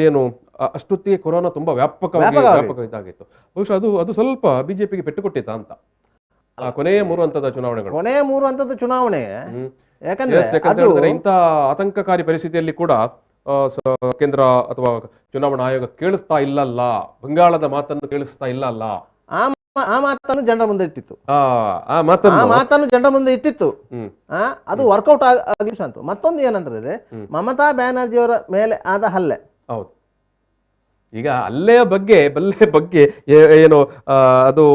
ಏನು ಅಷ್ಟೊತ್ತಿಗೆ ಕೊರೋನಾ ತುಂಬಾ ವ್ಯಾಪಕ ಇದಾಗಿತ್ತು. ಬಹುಶಃ ಅದು ಸ್ವಲ್ಪ ಬಿಜೆಪಿಗೆ ಪೆಟ್ಟು ಕೊಟ್ಟಿತ್ತ ಅಂತ ಕೊನೆಯ 3 ಹಂತದ ಚುನಾವಣೆ. ಯಾಕಂದ್ರೆ ಇಂಥ ಆತಂಕಕಾರಿ ಪರಿಸ್ಥಿತಿಯಲ್ಲಿ ಕೂಡ ಕೇಂದ್ರ ಅಥವಾ ಚುನಾವಣಾ ಆಯೋಗ ಕೇಳಿಸ್ತಾ ಇಲ್ಲಲ್ಲ, ಬಂಗಾಳದ ಮಾತನ್ನು ಕೇಳಿಸ್ತಾ ಇಲ್ಲಲ್ಲ. ಆ ಮಾತನ್ನು ಜನರ ಮುಂದೆ ಇಟ್ಟಿತ್ತು, ಮಾತನ್ನು ಜನರ ಮುಂದೆ ಇಟ್ಟಿತ್ತು. ಅದು ವರ್ಕೌಟ್ ಆಗಿ ಅಂತ. ಮತ್ತೊಂದು ಏನಂದ್ರೆ ಮಮತಾ ಬ್ಯಾನರ್ಜಿ ಅವರ ಮೇಲೆ ಆದ ಹಲ್ಲೆ. ಹೌದು, ಈಗ ಹಲ್ಲೆಯ ಬಗ್ಗೆ ಏನು ಅದು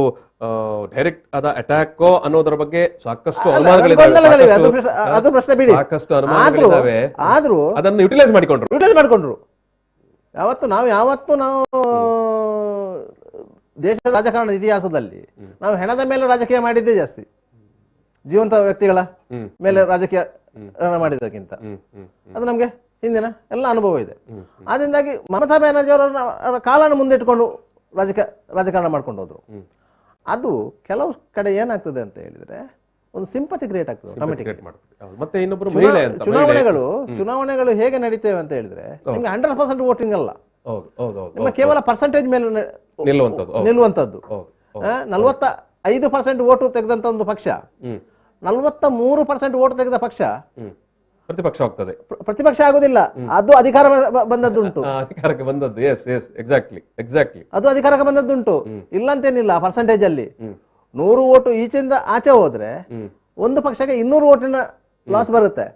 ಡೈರೆಕ್ಟ್ ಆದ ಅಟ್ಯಾಕೋ ಅನ್ನೋದ್ರ ಬಗ್ಗೆ ಸಾಕಷ್ಟು ಅನುಮಾನಗಳಿದ್ದಾವೆ. ಆದ್ರೂ ಅದನ್ನು ಯುಟಿಲೈಸ್ ಮಾಡಿಕೊಂಡ್ರು. ಯಾವತ್ತು ನಾವು ದೇಶದ ರಾಜಕಾರಣದ ಇತಿಹಾಸದಲ್ಲಿ ನಾವು ಹೆಣದ ಮೇಲೆ ರಾಜಕೀಯ ಮಾಡಿದ್ದೇ ಜಾಸ್ತಿ, ಜೀವಂತ ವ್ಯಕ್ತಿಗಳ ಮೇಲೆ ರಾಜಕೀಯ ಮಾಡಿದ್ದಕ್ಕಿಂತ. ಅದು ನಮ್ಗೆ ಹಿಂದಿನ ಎಲ್ಲ ಅನುಭವ ಇದೆ. ಆದ್ರಿಂದಾಗಿ ಮಮತಾ ಬ್ಯಾನರ್ಜಿ ಅವರ ಕಾಲನ್ನು ಮುಂದಿಟ್ಕೊಂಡು ರಾಜಕಾರಣ ಮಾಡ್ಕೊಂಡು ಹೋದ್ರು. ಅದು ಕೆಲವು ಕಡೆ ಏನಾಗ್ತದೆ ಅಂತ ಹೇಳಿದ್ರೆ ಒಂದು ಸಿಂಪತಿ ಕ್ರಿಯೇಟ್ ಆಗ್ತದೆ. ಚುನಾವಣೆಗಳು ಹೇಗೆ ನಡೀತೇವೆ ಅಂತ ಹೇಳಿದ್ರೆ ನಿಮ್ಗೆ 100% ವೋಟಿಂಗ್ ಅಲ್ಲ, ನಿಮ್ಮ ಕೇವಲ ಪರ್ಸೆಂಟೇಜ್ ಮೇಲೆ ನಿಲ್ಲುವಂತದ್ದು. 45% ವೋಟು ತೆಗೆದಂತ ಒಂದು ಪಕ್ಷ 43% ವೋಟ್ ತೆಗೆದ ಪಕ್ಷ ಪ್ರತಿಪಕ್ಷ ಆಗುದಿಲ್ಲ. ಅದು ಅಧಿಕಾರ ಬಂದದ್ದುಂಟು, ಅದು ಅಧಿಕಾರಕ್ಕೆ ಬಂದದ್ದುಂಟು. ಇಲ್ಲಂತೇನಿಲ್ಲ. ಪರ್ಸೆಂಟೇಜ್ ಅಲ್ಲಿ 100 ವೋಟು ಈಚೆಯಿಂದ ಆಚೆ ಹೋದ್ರೆ ಒಂದು ಪಕ್ಷಕ್ಕೆ 200 ವೋಟಿನ ಲಾಸ್ ಬರುತ್ತೆ.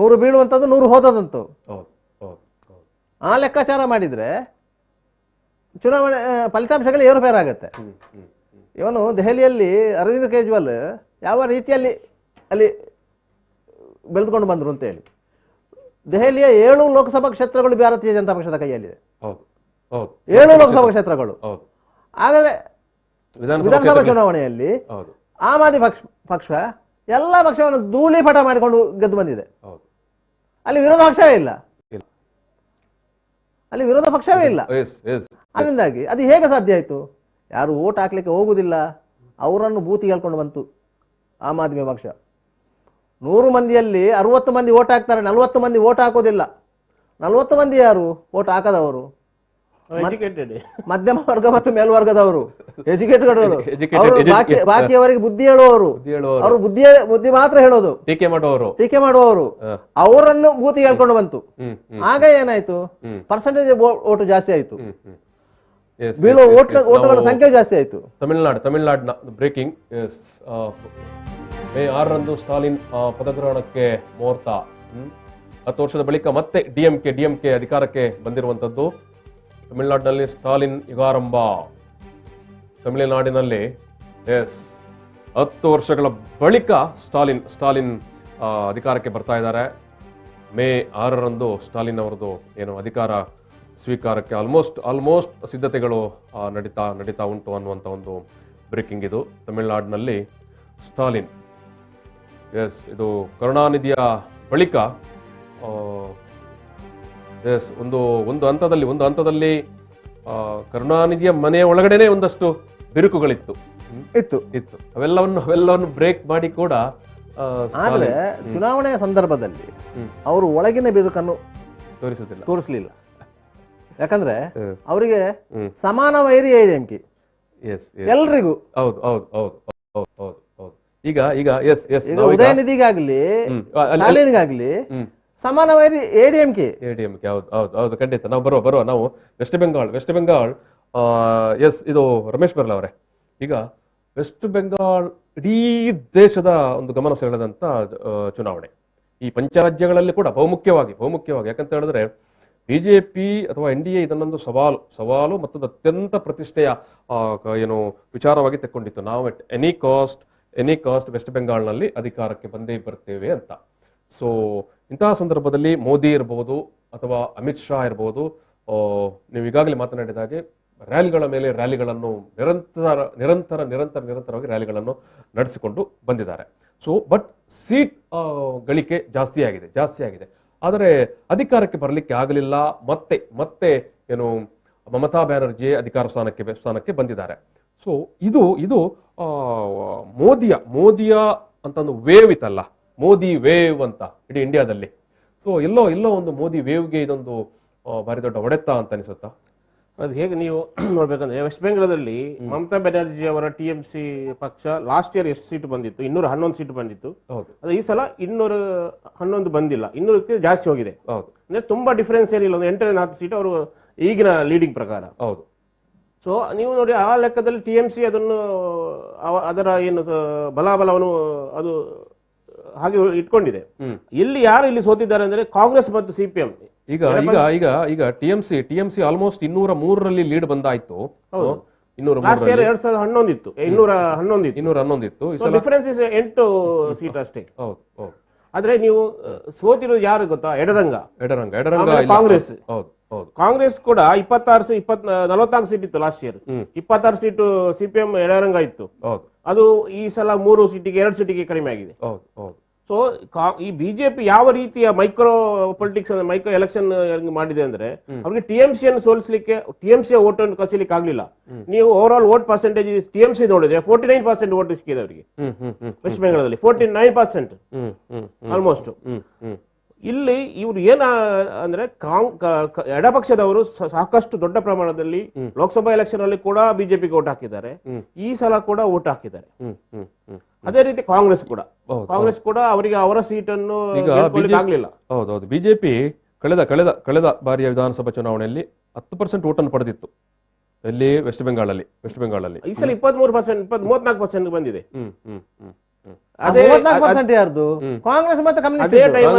100 ಬೀಳುವಂತದ್ದು 100 ಹೋದದಂತು. ಆ ಲೆಕ್ಕಾಚಾರ ಮಾಡಿದ್ರೆ ಚುನಾವಣೆ ಫಲಿತಾಂಶಗಳು ಏರುಪೇರಾಗತ್ತೆ. ಇವನು ದೆಹಲಿಯಲ್ಲಿ ಅರವಿಂದ್ ಕೇಜ್ರಿವಾಲ್ ಯಾವ ರೀತಿಯಲ್ಲಿ ಅಲ್ಲಿ ಬೆಳೆದುಕೊಂಡು ಬಂದ್ರು ಅಂತ ಹೇಳಿ, ದೆಹಲಿಯ 7 ಲೋಕಸಭಾ ಕ್ಷೇತ್ರಗಳು ಭಾರತೀಯ ಜನತಾ ಪಕ್ಷದ ಕೈಯಲ್ಲಿದೆ. 7 ಲೋಕಸಭಾ ಕ್ಷೇತ್ರಗಳು. ಹಾಗಾದ್ರೆ ವಿಧಾನಸಭಾ ಚುನಾವಣೆಯಲ್ಲಿ ಆಮ್ ಆದ್ಮಿ ಪಕ್ಷ ಎಲ್ಲ ಪಕ್ಷವನ್ನು ಧೂಳಿಪಟ ಮಾಡಿಕೊಂಡು ಗೆದ್ದು ಬಂದಿದೆ. ಅಲ್ಲಿ ವಿರೋಧ ಪಕ್ಷವೇ ಇಲ್ಲ. ಅದರಿಂದಾಗಿ ಅದು ಹೇಗೆ ಸಾಧ್ಯ ಆಯ್ತು? ಯಾರು ಓಟ್ ಹಾಕ್ಲಿಕ್ಕೆ ಹೋಗುದಿಲ್ಲ ಅವರನ್ನು ಬೂತಿಗೆ ಹೇಳ್ಕೊಂಡು ಬಂತು ಆಮ್ ಆದ್ಮಿ ಪಕ್ಷ. 100 ಮಂದಿಯಲ್ಲಿ 60 ಮಂದಿ ಓಟ್ ಹಾಕ್ತಾರೆ, 40 ಮಂದಿ ಓಟ್ ಹಾಕೋದಿಲ್ಲ. 40 ಮಂದಿ ಯಾರು? ಓಟ್ ಹಾಕದವರು, ಮಧ್ಯಮ ವರ್ಗ ಮತ್ತು ಮೇಲ್ವರ್ಗದವರು, ಎಜುಕೇಟೆಡ್. ಬಾಕಿಯವರಿಗೆ ಬುದ್ಧಿ ಹೇಳುವವರು, ಅವರು ಬುದ್ಧಿ ಮಾತ್ರ ಹೇಳೋದು, ಟೀಕೆ ಮಾಡುವವರು, ಅವರನ್ನು ಬೂತಿಗೆ ಹೇಳ್ಕೊಂಡು ಬಂತು. ಆಗ ಏನಾಯ್ತು? ಪರ್ಸೆಂಟೇಜ್ ಓಟು ಜಾಸ್ತಿ ಆಯ್ತು, ಬೀಳುವ ಓಟುಗಳ ಸಂಖ್ಯೆ ಜಾಸ್ತಿ ಆಯ್ತು. ತಮಿಳುನಾಡಿನ ಬ್ರೇಕಿಂಗ್ ಮೇ 6ರಂದು ಸ್ಟಾಲಿನ್ ಪದಗ್ರಹಣಕ್ಕೆ ಮುಹೂರ್ತ. 10 ವರ್ಷದ ಬಳಿಕ ಮತ್ತೆ ಡಿಎಂಕೆ ಅಧಿಕಾರಕ್ಕೆ ಬಂದಿರುವಂತದ್ದು. ತಮಿಳುನಾಡಿನಲ್ಲಿ ಸ್ಟಾಲಿನ್ ಯುಗಾರಂಭ. ತಮಿಳುನಾಡಿನಲ್ಲಿ 10 ವರ್ಷಗಳ ಬಳಿಕ ಸ್ಟಾಲಿನ್ ಅಧಿಕಾರಕ್ಕೆ ಬರ್ತಾ ಇದ್ದಾರೆ. ಮೇ 6ರಂದು ಸ್ಟಾಲಿನ್ ಅವರದು ಏನು ಅಧಿಕಾರ ಸ್ವೀಕಾರಕ್ಕೆ ಆಲ್ಮೋಸ್ಟ್ ಸಿದ್ಧತೆಗಳು ನಡೀತಾ ಉಂಟು ಅನ್ನುವಂಥ ಒಂದು ಬ್ರೇಕಿಂಗ್ ಇದು. ತಮಿಳುನಾಡಿನಲ್ಲಿ ಸ್ಟಾಲಿನ್ ಇದು ಕರುಣಾನಿಧಿಯ ಬಳಿಕ ಒಂದು ಹಂತದಲ್ಲಿ ಕರುಣಾನಿಧಿಯ ಮನೆಯ ಒಳಗಡೆನೆ ಒಂದಷ್ಟು ಬಿರುಕುಗಳಿತ್ತು. ಇತ್ತು. ಅವೆಲ್ಲವನ್ನು ಬ್ರೇಕ್ ಮಾಡಿ ಕೂಡ ಆದ್ರೆ ಚುನಾವಣೆಯ ಸಂದರ್ಭದಲ್ಲಿ ಅವರು ಒಳಗಿನ ಬಿರುಕನ್ನು ತೋರಿಸಲಿಲ್ಲ. ಯಾಕಂದ್ರೆ ಅವರಿಗೆ ಸಮಾನ ವೈರಿ ADMK ಎಲ್ರಿಗೂ. ಈಗ ಉದಯನಿಧಿಗಾಗ್ಲಿ ಸ್ಟಾಲಿನ್ಗಾಗ್ಲಿ ಸಮಾನ ವೈರಿ ADMK. ಹೌದು ಖಂಡಿತ. ನಾವು ಬರುವ ನಾವು ವೆಸ್ಟ್ ಬೆಂಗಾಲ್ ಇದು ರಮೇಶ್ ಬರ್ಲ ಅವರೇ, ಈಗ ವೆಸ್ಟ್ ಬೆಂಗಾಲ್ ಇಡೀ ದೇಶದ ಒಂದು ಗಮನ ಸೆಳೆದಂತ ಚುನಾವಣೆ. ಈ ಪಂಚರಾಜ್ಯಗಳಲ್ಲಿ ಕೂಡ ಬಹುಮುಖ್ಯವಾಗಿ ಯಾಕಂತ ಹೇಳಿದ್ರೆ ಬಿಜೆಪಿ ಅಥವಾ NDA ಇದನ್ನೊಂದು ಸವಾಲು ಮತ್ತು ಅತ್ಯಂತ ಪ್ರತಿಷ್ಠೆಯ ಏನು ವಿಚಾರವಾಗಿ ತೆಕ್ಕೊಂಡಿತ್ತು. ನಾವು ಎಟ್ ಎನಿ ಕಾಸ್ಟ್ ವೆಸ್ಟ್ ಬೆಂಗಾಲ್ನಲ್ಲಿ ಅಧಿಕಾರಕ್ಕೆ ಬಂದೇ ಬರ್ತೇವೆ ಅಂತ. ಸೊ ಇಂತಹ ಸಂದರ್ಭದಲ್ಲಿ ಮೋದಿ ಇರಬಹುದು ಅಥವಾ ಅಮಿತ್ ಶಾ ಇರಬಹುದು, ನೀವು ಈಗಾಗಲೇ ಮಾತನಾಡಿದ ಹಾಗೆ ರ್ಯಾಲಿಗಳ ಮೇಲೆ ರ್ಯಾಲಿಗಳನ್ನು ನಿರಂತರವಾಗಿ ರ್ಯಾಲಿಗಳನ್ನು ನಡೆಸಿಕೊಂಡು ಬಂದಿದ್ದಾರೆ. ಸೊ ಬಟ್ ಸೀಟ್ ಗಳಿಕೆ ಜಾಸ್ತಿ ಆಗಿದೆ. ಆದರೆ ಅಧಿಕಾರಕ್ಕೆ ಬರಲಿಕ್ಕೆ ಆಗಲಿಲ್ಲ. ಮತ್ತೆ ಏನು ಮಮತಾ ಬ್ಯಾನರ್ಜಿ ಅಧಿಕಾರ ಸ್ಥಾನಕ್ಕೆ ಬಂದಿದ್ದಾರೆ. ಸೊ ಇದು ಮೋದಿಯ ಅಂತ ಒಂದು ವೇವ್ ಇತ್ತಲ್ಲ, ಮೋದಿ ವೇವ್ ಅಂತ ಇಡೀ ಇಂಡಿಯಾದಲ್ಲಿ. ಸೊ ಎಲ್ಲೋ ಒಂದು ಮೋದಿ ವೇವ್ಗೆ ಇದೊಂದು ಭಾರಿ ದೊಡ್ಡ ಹೊಡೆತ ಅಂತ ಅನಿಸುತ್ತಾ? ಅದು ಹೇಗೆ ನೀವು ನೋಡ್ಬೇಕಂದ್ರೆ ವೆಸ್ಟ್ ಬೆಂಗಾಲದಲ್ಲಿ ಮಮತಾ ಬ್ಯಾನರ್ಜಿ ಅವರ TMC ಪಕ್ಷ ಲಾಸ್ಟ್ ಇಯರ್ ಎಷ್ಟು ಸೀಟ್ ಬಂದಿತ್ತು? 211 ಸೀಟ್ ಬಂದಿತ್ತು. ಅದು ಈ ಸಲ 211 ಬಂದಿಲ್ಲ, 200ಕ್ಕೆ ಜಾಸ್ತಿ ಹೋಗಿದೆ. ಅಂದ್ರೆ ತುಂಬಾ ಡಿಫರೆನ್ಸ್ ಏನಿಲ್ಲ, ಒಂದು 8-4 ಸೀಟ್ ಅವರು ಈಗಿನ ಲೀಡಿಂಗ್ ಪ್ರಕಾರ. ಹೌದು. ಸೊ ನೀವು ನೋಡಿ ಆ ಲೆಕ್ಕದಲ್ಲಿ TMC ಅದನ್ನು ಅದರ ಏನು ಬಲಾಬಲವನ್ನು ಅದು ಹಾಗೆ ಇಟ್ಕೊಂಡಿದೆ. ಯಾರು ಸೋತಿದ್ದಾರೆ ಅಂದ್ರೆ ಕಾಂಗ್ರೆಸ್ ಮತ್ತು CPM. ಈಗ TMC ಆಲ್ಮೋಸ್ಟ್ 203ರಲ್ಲಿ ಲೀಡ್ ಬಂದಾಯ್ತು. 2011 ಇತ್ತು, 211 ಇತ್ತು. ಡಿಫರೆನ್ಸ್ 8 ಸೀಟ್ ಅಷ್ಟೇ. ಆದ್ರೆ ನೀವು ಸೋತಿರೋದು ಯಾರು ಗೊತ್ತಾ? ಎಡರಂಗ ಕಾಂಗ್ರೆಸ್. ಕಾಂಗ್ರೆಸ್ ಕೂಡ 44 ಸೀಟ್ ಇತ್ತು ಲಾಸ್ಟ್ ಇಯರ್. 26 ಸೀಟು CPM ಎಡರಂಗ ಇತ್ತು. ಅದು ಈ ಸಲ 3 ಸೀಟಿಗೆ 2 ಸೀಟಿಗೆ ಕಡಿಮೆ ಆಗಿದೆ. ಸೊ ಈ ಬಿಜೆಪಿ ಯಾವ ರೀತಿಯ ಮೈಕ್ರೋ ಪೊಲಿಟಿಕ್ಸ್ ಮೈಕ್ರೋ ಎಲೆಕ್ಷನ್ ಮಾಡಿದೆ ಅಂದ್ರೆ ಅವ್ರಿಗೆ TMC ಅನ್ನು ಸೋಲಿಸಲಿಕ್ಕೆ TMC ವೋಟ್ ಅನ್ನು ಕಸಿಲಿಕ್ಕೆ ಆಗ್ಲಿಲ್ಲ. ನೀವು over all vote percentage TMC ನೋಡಿದ್ರೆ 49% ವೋಟ್ ಸಿಕ್ಕಿದೆ ಅವರಿಗೆ ವೆಸ್ಟ್ ಬೆಂಗಾಲದಲ್ಲಿ, 49% ಆಲ್ಮೋಸ್ಟ್. ಇಲ್ಲಿ ಇವ್ರು ಏನ ಅಂದ್ರೆ ಎಡಪಕ್ಷದವರು ಸಾಕಷ್ಟು ದೊಡ್ಡ ಪ್ರಮಾಣದಲ್ಲಿ ಲೋಕಸಭಾ ಎಲೆಕ್ಷನ್ ಅಲ್ಲಿ ಕೂಡ ಬಿಜೆಪಿಗೆ ವೋಟ್ ಹಾಕಿದ್ದಾರೆ, ಈ ಸಲ ಕೂಡ ವೋಟ್ ಹಾಕಿದ್ದಾರೆ. ಅದೇ ರೀತಿ ಕಾಂಗ್ರೆಸ್ ಕೂಡ ಅವರಿಗೆ ಅವರ ಸೀಟನ್ನು ಆಗ್ಲಿಲ್ಲ. ಹೌದೌದು. ಬಿಜೆಪಿ ಕಳೆದ ಬಾರಿಯ ವಿಧಾನಸಭಾ ಚುನಾವಣೆಯಲ್ಲಿ 10% ಓಟನ್ನು ಪಡೆದಿತ್ತು. ಎಲ್ಲಿ? ವೆಸ್ಟ್ ಬೆಂಗಾಳಲ್ಲಿ. ಈ ಸಲ 34% ಬಂದಿದೆ. ಯಾರ್ದು? ಕಾಂಗ್ರೆಸ್ ಮತ್ತು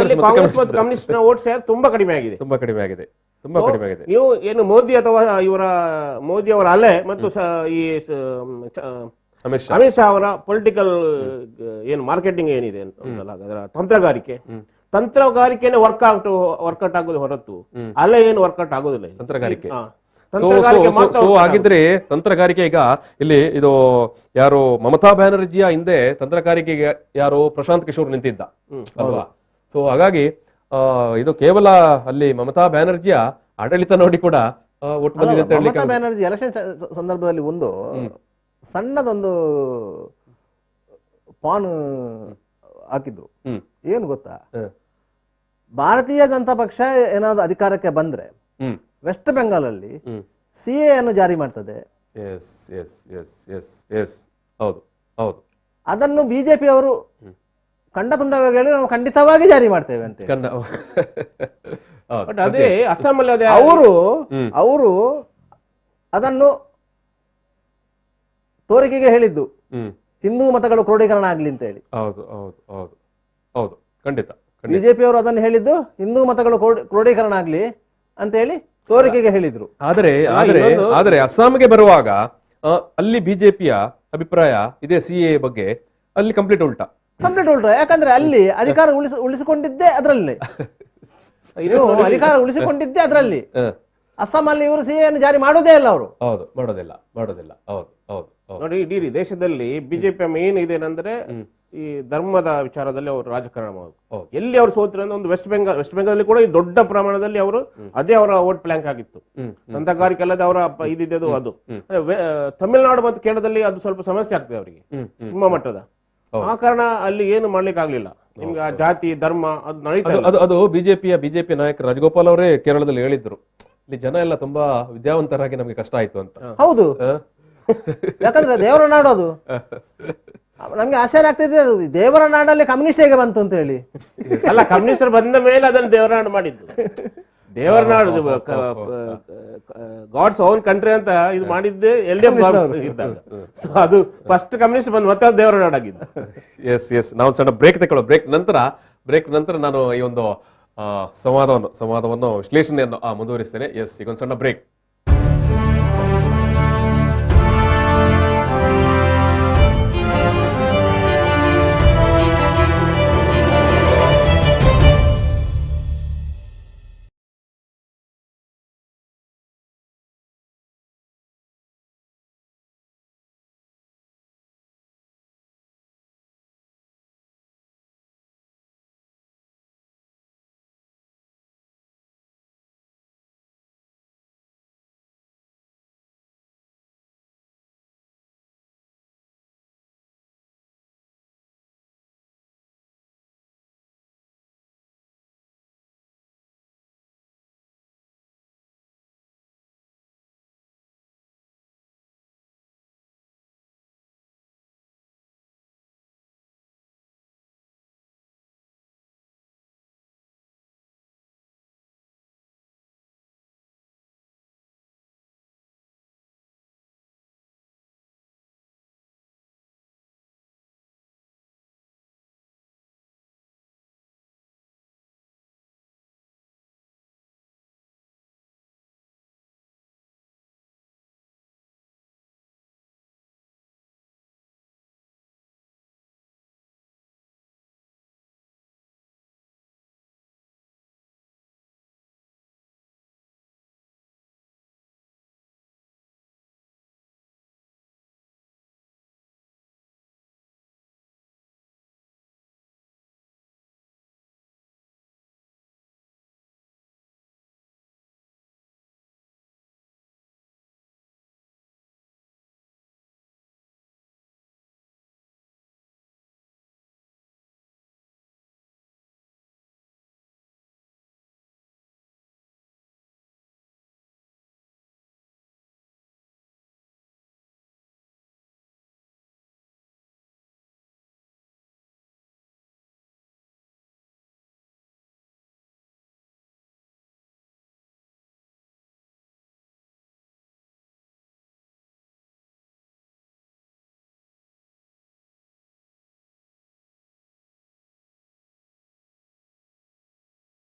ಕಮ್ಯುನಿಸ್ಟ್ ವೋಟ್ ಶೇರ್ ತುಂಬಾ ಕಡಿಮೆ ಆಗಿದೆ. ನೀವು ಏನು ಮೋದಿ ಅವರ ಅಲೆ ಮತ್ತು ಈ ಅಮಿತ್ ಶಾ ಅವರ ಪೊಲಿಟಿಕಲ್ ಏನು ಮಾರ್ಕೆಟಿಂಗ್ ಏನಿದೆ ಅದರ ತಂತ್ರಗಾರಿಕೆನೆ ವರ್ಕೌಟ್ ಆಗೋದು ಹೊರತು ಅಲೆ ಏನು ವರ್ಕೌಟ್ ಆಗೋದಿಲ್ಲ. ತಂತ್ರಗಾರಿಕೆ ಹಾಗಿದ್ರೆ ತಂತ್ರಗಾರಿಕೆ ಈಗ ಇಲ್ಲಿ ಇದು ಯಾರು ಮಮತಾ ಬ್ಯಾನರ್ಜಿಯ ಹಿಂದೆ ತಂತ್ರಗಾರಿಕೆಗೆ ಯಾರು ಪ್ರಶಾಂತ್ ಕಿಶೋರ್ ನಿಂತಿದ್ದ ಅಲ್ವಾ? ಸೊ ಹಾಗಾಗಿ ಇದು ಕೇವಲ ಅಲ್ಲಿ ಮಮತಾ ಬ್ಯಾನರ್ಜಿಯ ಆಡಳಿತ ನೋಡಿ ಕೂಡ ಒಟ್ಟು ಬಂದಿದೆ ಅಂತ ಹೇಳಿ. ಮಮತಾ ಬ್ಯಾನರ್ಜಿ ಎಲೆಕ್ಷನ್ ಸಂದರ್ಭದಲ್ಲಿ ಒಂದು ಸಣ್ಣದೊಂದು ಪಾನ್ ಹಾಕಿದ್ರು. ಏನು ಗೊತ್ತಾ? ಭಾರತೀಯ ಜನತಾ ಪಕ್ಷ ಏನಾದ್ರು ಅಧಿಕಾರಕ್ಕೆ ಬಂದ್ರೆ ವೆಸ್ಟ್ ಬೆಂಗಾಲಲ್ಲಿ CA ಅನ್ನು ಜಾರಿ ಮಾಡ್ತದೆ. ಅದನ್ನು ಬಿಜೆಪಿ ಅವರು ಕಂಡ ತುಂಡವಾಗಿ ಹೇಳಿ ನಾವು ಖಂಡಿತವಾಗಿ ಜಾರಿ ಮಾಡ್ತೇವೆ ಅಂತ. ಅದೇ ಅಸ್ಸಾಮಲ್ಲಿ ಅವರು ಅದನ್ನು ತೋರಿಕೆಗೆ ಹೇಳಿದ್ದು ಹಿಂದೂ ಮತಗಳು ಕ್ರೋಢೀಕರಣ ಆಗ್ಲಿ ಅಂತ ಹೇಳಿ. ಬಿಜೆಪಿ ಅವರು ಅದನ್ನು ಹೇಳಿದ್ದು ಹಿಂದೂ ಮತಗಳು ಕ್ರೋಢೀಕರಣ ಆಗ್ಲಿ ಅಂತ ಹೇಳಿ ತೋರಿಕೆಗೆ ಹೇಳಿದ್ರು. ಆದರೆ ಅಸ್ಸಾಂಗೆ ಬರುವಾಗ ಅಲ್ಲಿ ಬಿಜೆಪಿಯ ಅಭಿಪ್ರಾಯ ಇದೆ CA ಬಗ್ಗೆ, ಅಲ್ಲಿ ಕಂಪ್ಲೀಟ್ ಉಲ್ಟಾ. ಯಾಕಂದ್ರೆ ಅಲ್ಲಿ ಅಧಿಕಾರ ಉಳಿಸಿಕೊಂಡಿದ್ದೇ ಅದರಲ್ಲಿ ಅಸ್ಸಾಂ ಅಲ್ಲಿ ಇವರು CA ಅನ್ನು ಜಾರಿ ಮಾಡೋದೇ ಇಲ್ಲ ಅವರು. ಮಾಡೋದಿಲ್ಲ. ನೋಡಿ, ಇಡೀ ದೇಶದಲ್ಲಿ ಬಿಜೆಪಿ ಮೇನ್ ಇದೇನಂದ್ರೆ ಈ ಧರ್ಮದ ವಿಚಾರದಲ್ಲಿ ಅವರು ರಾಜಕಾರಣ ಮಾಡೋದು. ಹೌದು. ಎಲ್ಲಿ ಅವರು ಸೋತ್ರು ಅಂದ್ರೆ ಒಂದು ವೆಸ್ಟ್ ಬೆಂಗಾಲ್ ಕೂಡ ಈ ದೊಡ್ಡ ಪ್ರಮಾಣದಲ್ಲಿ ಅವರು ಅದೇ ಅವರ ವೋಟ್ ಬ್ಲಾಂಕ್ ಆಗಿತ್ತು. ತಂತ್ರಗಾರಿಕೆ ಅಲ್ಲದೆ ಅವರ ಇದಿದ್ದು ಅದು. ತಮಿಳುನಾಡು ಮತ್ತು ಕೇರಳದಲ್ಲಿ ಅದು ಸ್ವಲ್ಪ ಸಮಸ್ಯೆ ಆಗ್ತದೆ ಅವರಿಗೆ ನಿಮ್ಮ ಮಟ್ಟದ. ಆ ಕಾರಣ ಅಲ್ಲಿ ಏನು ಮಾಡ್ಲಿಕ್ಕೆ ಆಗ್ಲಿಲ್ಲ. ನಿಮ್ಗೆ ಆ ಜಾತಿ ಧರ್ಮ ಅದು ನಡೀತಾ ಇಲ್ಲ. ಅದು ಬಿಜೆಪಿ ನಾಯಕ ರಾಜಗೋಪಾಲ್ ಅವರೇ ಕೇರಳದಲ್ಲಿ ಹೇಳಿದ್ರು, ಇಲ್ಲಿ ಜನ ಎಲ್ಲ ತುಂಬಾ ವಿದ್ಯಾವಂತರಾಗಿ ನಮಗೆ ಕಷ್ಟ ಆಯ್ತು ಅಂತ. ಹೌದು, ಯಾಕಂದ್ರೆ ದೇವರ ನಾಡು ಅದು. ನಮ್ಗೆ ಆಶ್ಚರ್ಯ ಆಗ್ತಿದೆ, ಅದು ದೇವರ ನಾಡಲ್ಲಿ ಕಮ್ಯುನಿಸ್ಟ್ ಹೇಗೆ ಬಂತು ಅಂತ ಹೇಳಿ. ಅಲ್ಲ, ಕಮ್ಯುನಿಸ್ಟರು ಬಂದ ಮೇಲೆ ಅದನ್ನು ದೇವರ ನಾಡು ಮಾಡಿದ್ದು. ದೇವರ ನಾಡು ಗಾಡ್ಸ್ ಓನ್ ಕಂಟ್ರಿ ಅಂತ ಇದು ಮಾಡಿದ್ದೆ LDF ಇದ್ದಾಗ. ಸೊ ಅದು ಫಸ್ಟ್ ಕಮ್ಯುನಿಸ್ಟ್ ಬಂದು ಮತ್ತೆ ಅದು ದೇವರ ನಾಡಾಗಿದ್ದು. ಎಸ್ ನಾವು ಸಣ್ಣ ಬ್ರೇಕ್ ತಗೊಳ್ಳೋ. ಬ್ರೇಕ್ ನಂತರ ನಾನು ಈ ಒಂದು ಸಂವಾದವನ್ನು ವಿಶ್ಲೇಷಣೆಯನ್ನು ಮುಂದುವರಿಸ್ತೇನೆ. ಈಗ ಒಂದು ಸಣ್ಣ ಬ್ರೇಕ್.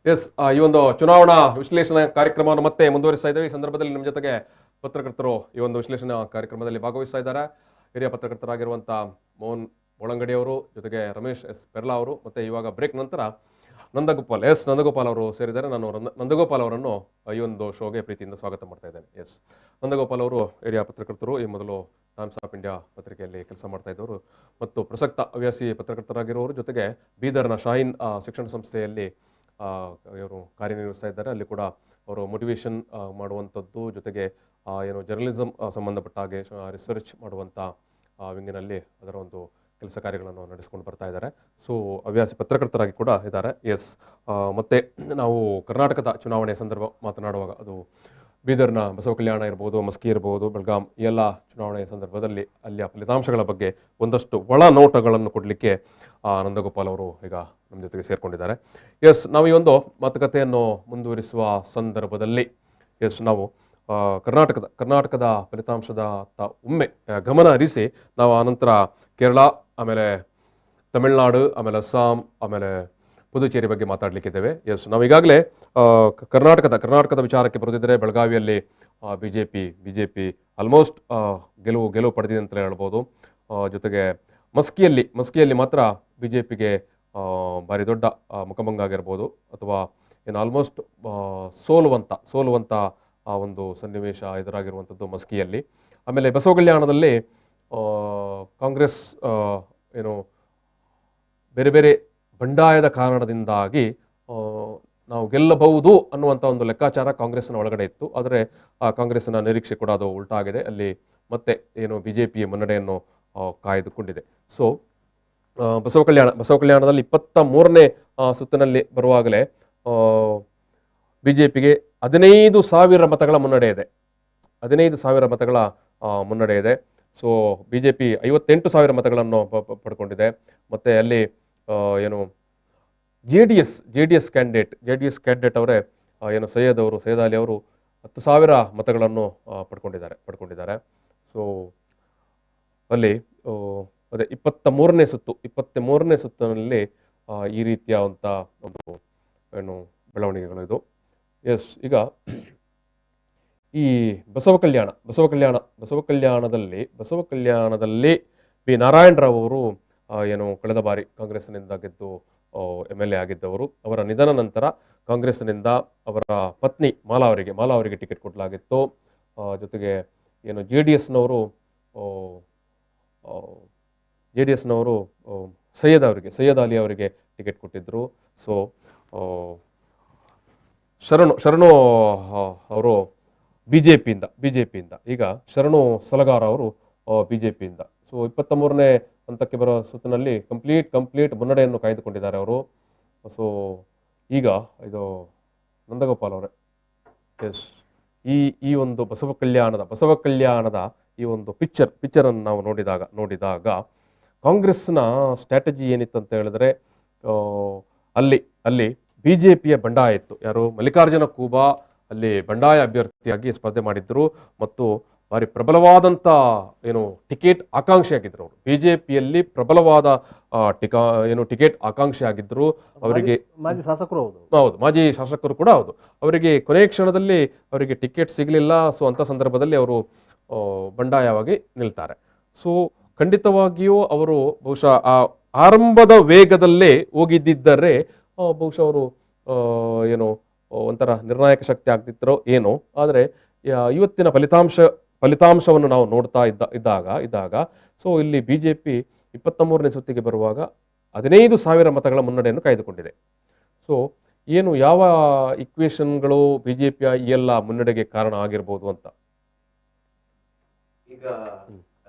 ಎಸ್, ಈ ಒಂದು ಚುನಾವಣಾ ವಿಶ್ಲೇಷಣಾ ಕಾರ್ಯಕ್ರಮವನ್ನು ಮತ್ತೆ ಮುಂದುವರಿಸ್ತಾ ಇದ್ದೇವೆ. ಈ ಸಂದರ್ಭದಲ್ಲಿ ನಮ್ಮ ಜೊತೆಗೆ ಪತ್ರಕರ್ತರು ಈ ಒಂದು ವಿಶ್ಲೇಷಣಾ ಕಾರ್ಯಕ್ರಮದಲ್ಲಿ ಭಾಗವಹಿಸ್ತಾ ಇದ್ದಾರೆ. ಹಿರಿಯ ಪತ್ರಕರ್ತರಾಗಿರುವಂಥ ಮೋಹನ್ ಒಳಂಗಡಿ ಅವರು, ಜೊತೆಗೆ ರಮೇಶ್ ಎಸ್ ಪೆರ್ಲಾ ಅವರು, ಮತ್ತೆ ಇವಾಗ ಬ್ರೇಕ್ ನಂತರ ನಂದಗೋಪಾಲ್ ಅವರು ಸೇರಿದ್ದಾರೆ. ನಾನು ನಂದಗೋಪಾಲ್ ಅವರನ್ನು ಈ ಒಂದು ಶೋಗೆ ಪ್ರೀತಿಯಿಂದ ಸ್ವಾಗತ ಮಾಡ್ತಾ ಇದ್ದೇನೆ. ಎಸ್, ನಂದಗೋಪಾಲ್ ಅವರು ಹಿರಿಯ ಪತ್ರಕರ್ತರು, ಈ ಮೊದಲು ಟೈಮ್ಸ್ ಆಫ್ ಇಂಡಿಯಾ ಪತ್ರಿಕೆಯಲ್ಲಿ ಕೆಲಸ ಮಾಡ್ತಾ ಇದ್ದವರು ಮತ್ತು ಪ್ರಸಕ್ತ ಹವ್ಯಾಸಿ ಪತ್ರಕರ್ತರಾಗಿರೋರು, ಜೊತೆಗೆ ಬೀದರ್ನ ಶಾಹೀನ್ ಶಿಕ್ಷಣ ಸಂಸ್ಥೆಯಲ್ಲಿ ಇವರು ಕಾರ್ಯನಿರ್ವಹಿಸ್ತಾ ಇದ್ದಾರೆ. ಅಲ್ಲಿ ಕೂಡ ಅವರು ಮೋಟಿವೇಶನ್ ಮಾಡುವಂಥದ್ದು, ಜೊತೆಗೆ ಏನು ಜರ್ನಲಿಸಮ್ ಸಂಬಂಧಪಟ್ಟ ಹಾಗೆ ರಿಸರ್ಚ್ ಮಾಡುವಂಥ ವಿಂಗಿನಲ್ಲಿ ಅದರ ಒಂದು ಕೆಲಸ ಕಾರ್ಯಗಳನ್ನು ನಡೆಸ್ಕೊಂಡು ಬರ್ತಾ ಇದ್ದಾರೆ. ಸೊ ಹವ್ಯಾಸಿ ಪತ್ರಕರ್ತರಾಗಿ ಕೂಡ ಇದ್ದಾರೆ. ಎಸ್, ಮತ್ತೆ ನಾವು ಕರ್ನಾಟಕದ ಚುನಾವಣೆ ಸಂದರ್ಭ ಮಾತನಾಡುವಾಗ ಅದು ಬೀದರ್ನ ಬಸವ ಕಲ್ಯಾಣ ಇರ್ಬೋದು, ಮಸ್ಕಿ ಇರ್ಬೋದು, ಬೆಳಗಾಂ, ಈ ಎಲ್ಲ ಚುನಾವಣೆಯ ಸಂದರ್ಭದಲ್ಲಿ ಅಲ್ಲಿಯ ಫಲಿತಾಂಶಗಳ ಬಗ್ಗೆ ಒಂದಷ್ಟು ಒಳ ನೋಟಗಳನ್ನು ಕೊಡಲಿಕ್ಕೆ ನಂದಗೋಪಾಲ್ ಅವರು ಈಗ ನಮ್ಮ ಜೊತೆಗೆ ಸೇರಿಕೊಂಡಿದ್ದಾರೆ. ಎಸ್, ನಾವು ಈ ಒಂದು ಮಾತುಕತೆಯನ್ನು ಮುಂದುವರಿಸುವ ಸಂದರ್ಭದಲ್ಲಿ ನಾವು ಕರ್ನಾಟಕದ ಫಲಿತಾಂಶದ ಒಮ್ಮೆ ಗಮನ ಹರಿಸಿ ನಾವು ಆನಂತರ ಕೇರಳ, ಆಮೇಲೆ ತಮಿಳುನಾಡು, ಆಮೇಲೆ ಅಸ್ಸಾಂ, ಆಮೇಲೆ ಪುದುಚೇರಿ ಬಗ್ಗೆ ಮಾತಾಡಲಿಕ್ಕಿದ್ದೇವೆ. ಎಸ್, ನಾವು ಈಗಾಗಲೇ ಕರ್ನಾಟಕದ ವಿಚಾರಕ್ಕೆ ಬರೆದಿದ್ದರೆ ಬೆಳಗಾವಿಯಲ್ಲಿ ಬಿಜೆಪಿ ಆಲ್ಮೋಸ್ಟ್ ಗೆಲುವು ಪಡೆದಿದೆ ಅಂತಲೇ ಹೇಳ್ಬೋದು. ಜೊತೆಗೆ ಮಸ್ಕಿಯಲ್ಲಿ ಮಾತ್ರ ಬಿಜೆಪಿಗೆ ಭಾರಿ ದೊಡ್ಡ ಮುಖಭಂಗ ಆಗಿರ್ಬೋದು, ಅಥವಾ ಏನು ಆಲ್ಮೋಸ್ಟ್ ಸೋಲುವಂಥ ಆ ಒಂದು ಸನ್ನಿವೇಶ ಎದುರಾಗಿರುವಂಥದ್ದು ಮಸ್ಕಿಯಲ್ಲಿ. ಆಮೇಲೆ ಬಸವ ಕಲ್ಯಾಣದಲ್ಲಿ ಕಾಂಗ್ರೆಸ್ ಏನು ಬೇರೆ ಬೇರೆ ಬಂಡಾಯದ ಕಾರಣದಿಂದಾಗಿ ನಾವು ಗೆಲ್ಲಬಹುದು ಅನ್ನುವಂಥ ಒಂದು ಲೆಕ್ಕಾಚಾರ ಕಾಂಗ್ರೆಸ್ನ ಒಳಗಡೆ ಇತ್ತು. ಆದರೆ ಆ ಕಾಂಗ್ರೆಸ್ನ ನಿರೀಕ್ಷೆ ಕೂಡ ಅದು ಉಲ್ಟಾ ಆಗಿದೆ. ಅಲ್ಲಿ ಮತ್ತೆ ಏನು ಬಿಜೆಪಿಯ ಮುನ್ನಡೆಯನ್ನು ಕಾಯ್ದುಕೊಂಡಿದೆ. ಸೊ ಬಸವ ಕಲ್ಯಾಣದಲ್ಲಿ 23ನೇ ಸುತ್ತಿನಲ್ಲಿ ಬರುವಾಗಲೇ ಬಿಜೆಪಿಗೆ 15,000 ಮತಗಳ ಮುನ್ನಡೆ ಇದೆ. 15,000 ಮತಗಳ ಮುನ್ನಡೆ ಇದೆ. ಸೊ ಬಿಜೆಪಿ 58,000 ಮತಗಳನ್ನು ಪಡ್ಕೊಂಡಿದೆ. ಮತ್ತೆ ಅಲ್ಲಿ ಏನು ಜೆ ಡಿ ಎಸ್ ಕ್ಯಾಂಡಿಡೇಟ್ ಅವರೇ ಏನು ಸೈಯದ್ ಅಲಿ ಅವರು 10,000 ಮತಗಳನ್ನು ಪಡ್ಕೊಂಡಿದ್ದಾರೆ. ಸೊ ಅಲ್ಲಿ ಅದೇ 23ನೇ ಸುತ್ತಿನಲ್ಲಿ ಈ ರೀತಿಯ ಒಂದು ಏನು ಬೆಳವಣಿಗೆಗಳು ಇದು. ಎಸ್, ಈಗ ಈ ಬಸವ ಕಲ್ಯಾಣದಲ್ಲಿ ಬಿ ನಾರಾಯಣ ರಾವ್ ಅವರು ಏನು ಕಳೆದ ಬಾರಿ ಕಾಂಗ್ರೆಸ್ನಿಂದ ಗೆದ್ದು MLA ಆಗಿದ್ದವರು. ಅವರ ನಿಧನ ನಂತರ ಕಾಂಗ್ರೆಸ್ನಿಂದ ಅವರ ಪತ್ನಿ ಮಾಲಾ ಅವರಿಗೆ ಟಿಕೆಟ್ ಕೊಡಲಾಗಿತ್ತು. ಜೊತೆಗೆ ಏನು ಜೆ ಡಿ ಎಸ್ನವರು ಸೈಯದ್ ಅಲಿ ಅವರಿಗೆ ಟಿಕೆಟ್ ಕೊಟ್ಟಿದ್ರು. ಸೊ ಶರಣು ಅವರು ಬಿಜೆಪಿಯಿಂದ ಈಗ ಶರಣು ಸಲಗಾರ ಅವರು ಬಿಜೆಪಿಯಿಂದ. ಸೊ 23ನೇ ಹಂತಕ್ಕೆ ಬರೋ ಸುತ್ತಿನಲ್ಲಿ ಕಂಪ್ಲೀಟ್ ಮುನ್ನಡೆಯನ್ನು ಕಾಯ್ದುಕೊಂಡಿದ್ದಾರೆ ಅವರು. ಸೊ ಈಗ ಇದು ನಂದಗೋಪಾಲ್ ಅವರೇ, ಎಸ್, ಈ ಒಂದು ಬಸವ ಕಲ್ಯಾಣದ ಈ ಒಂದು ಪಿಕ್ಚರ್ ಅನ್ನು ನಾವು ನೋಡಿದಾಗ ಕಾಂಗ್ರೆಸ್ನ ಸ್ಟ್ರಾಟಜಿ ಏನಿತ್ತು ಅಂತ ಹೇಳಿದ್ರೆ, ಅಲ್ಲಿ ಬಿಜೆಪಿಯ ಬಂಡಾಯ ಇತ್ತು. ಯಾರು? ಮಲ್ಲಿಕಾರ್ಜುನ ಖೂಬಾ ಅಲ್ಲಿ ಬಂಡಾಯ ಅಭ್ಯರ್ಥಿಯಾಗಿ ಸ್ಪರ್ಧೆ ಮಾಡಿದ್ರು ಮತ್ತು ಭಾರಿ ಪ್ರಬಲವಾದಂಥ ಏನು ಟಿಕೆಟ್ ಆಕಾಂಕ್ಷಿ ಆಗಿದ್ರು ಅವರು. ಬಿಜೆಪಿಯಲ್ಲಿ ಪ್ರಬಲವಾದ ಟಿಕೆಟ್ ಆಕಾಂಕ್ಷಿ ಆಗಿದ್ರು. ಅವರಿಗೆ ಮಾಜಿ ಶಾಸಕರು ಹೌದು, ಮಾಜಿ ಶಾಸಕರು ಕೂಡ ಹೌದು. ಅವರಿಗೆ ಕೊನೆಯ ಕ್ಷಣದಲ್ಲಿ ಅವರಿಗೆ ಟಿಕೆಟ್ ಸಿಗಲಿಲ್ಲ. ಸೊ ಅಂಥ ಸಂದರ್ಭದಲ್ಲಿ ಅವರು ಬಂಡಾಯವಾಗಿ ನಿಲ್ತಾರೆ. ಸೊ ಖಂಡಿತವಾಗಿಯೂ ಅವರು ಬಹುಶಃ ಆ ಆರಂಭದ ವೇಗದಲ್ಲೇ ಹೋಗಿದ್ದರೆ ಬಹುಶಃ ಅವರು ಏನು ಒಂಥರ ನಿರ್ಣಾಯಕ ಶಕ್ತಿ ಆಗ್ತಿತ್ತರೋ ಏನೋ. ಆದರೆ ಇವತ್ತಿನ ಫಲಿತಾಂಶವನ್ನು ನಾವು ನೋಡ್ತಾ ಇದ್ದಾಗ ಸೊ ಇಲ್ಲಿ ಬಿಜೆಪಿ 23ನೇ ಸುತ್ತಿಗೆ ಬರುವಾಗ 15,000 ಮತಗಳ ಮುನ್ನಡೆಯನ್ನು ಕಾಯ್ದುಕೊಂಡಿದೆ. ಸೊ ಏನು ಯಾವ ಇಕ್ವೇಷನ್ಗಳು ಬಿಜೆಪಿಯ ಈ ಎಲ್ಲ ಮುನ್ನಡೆಗೆ ಕಾರಣ ಆಗಿರ್ಬೋದು ಅಂತ? ಈಗ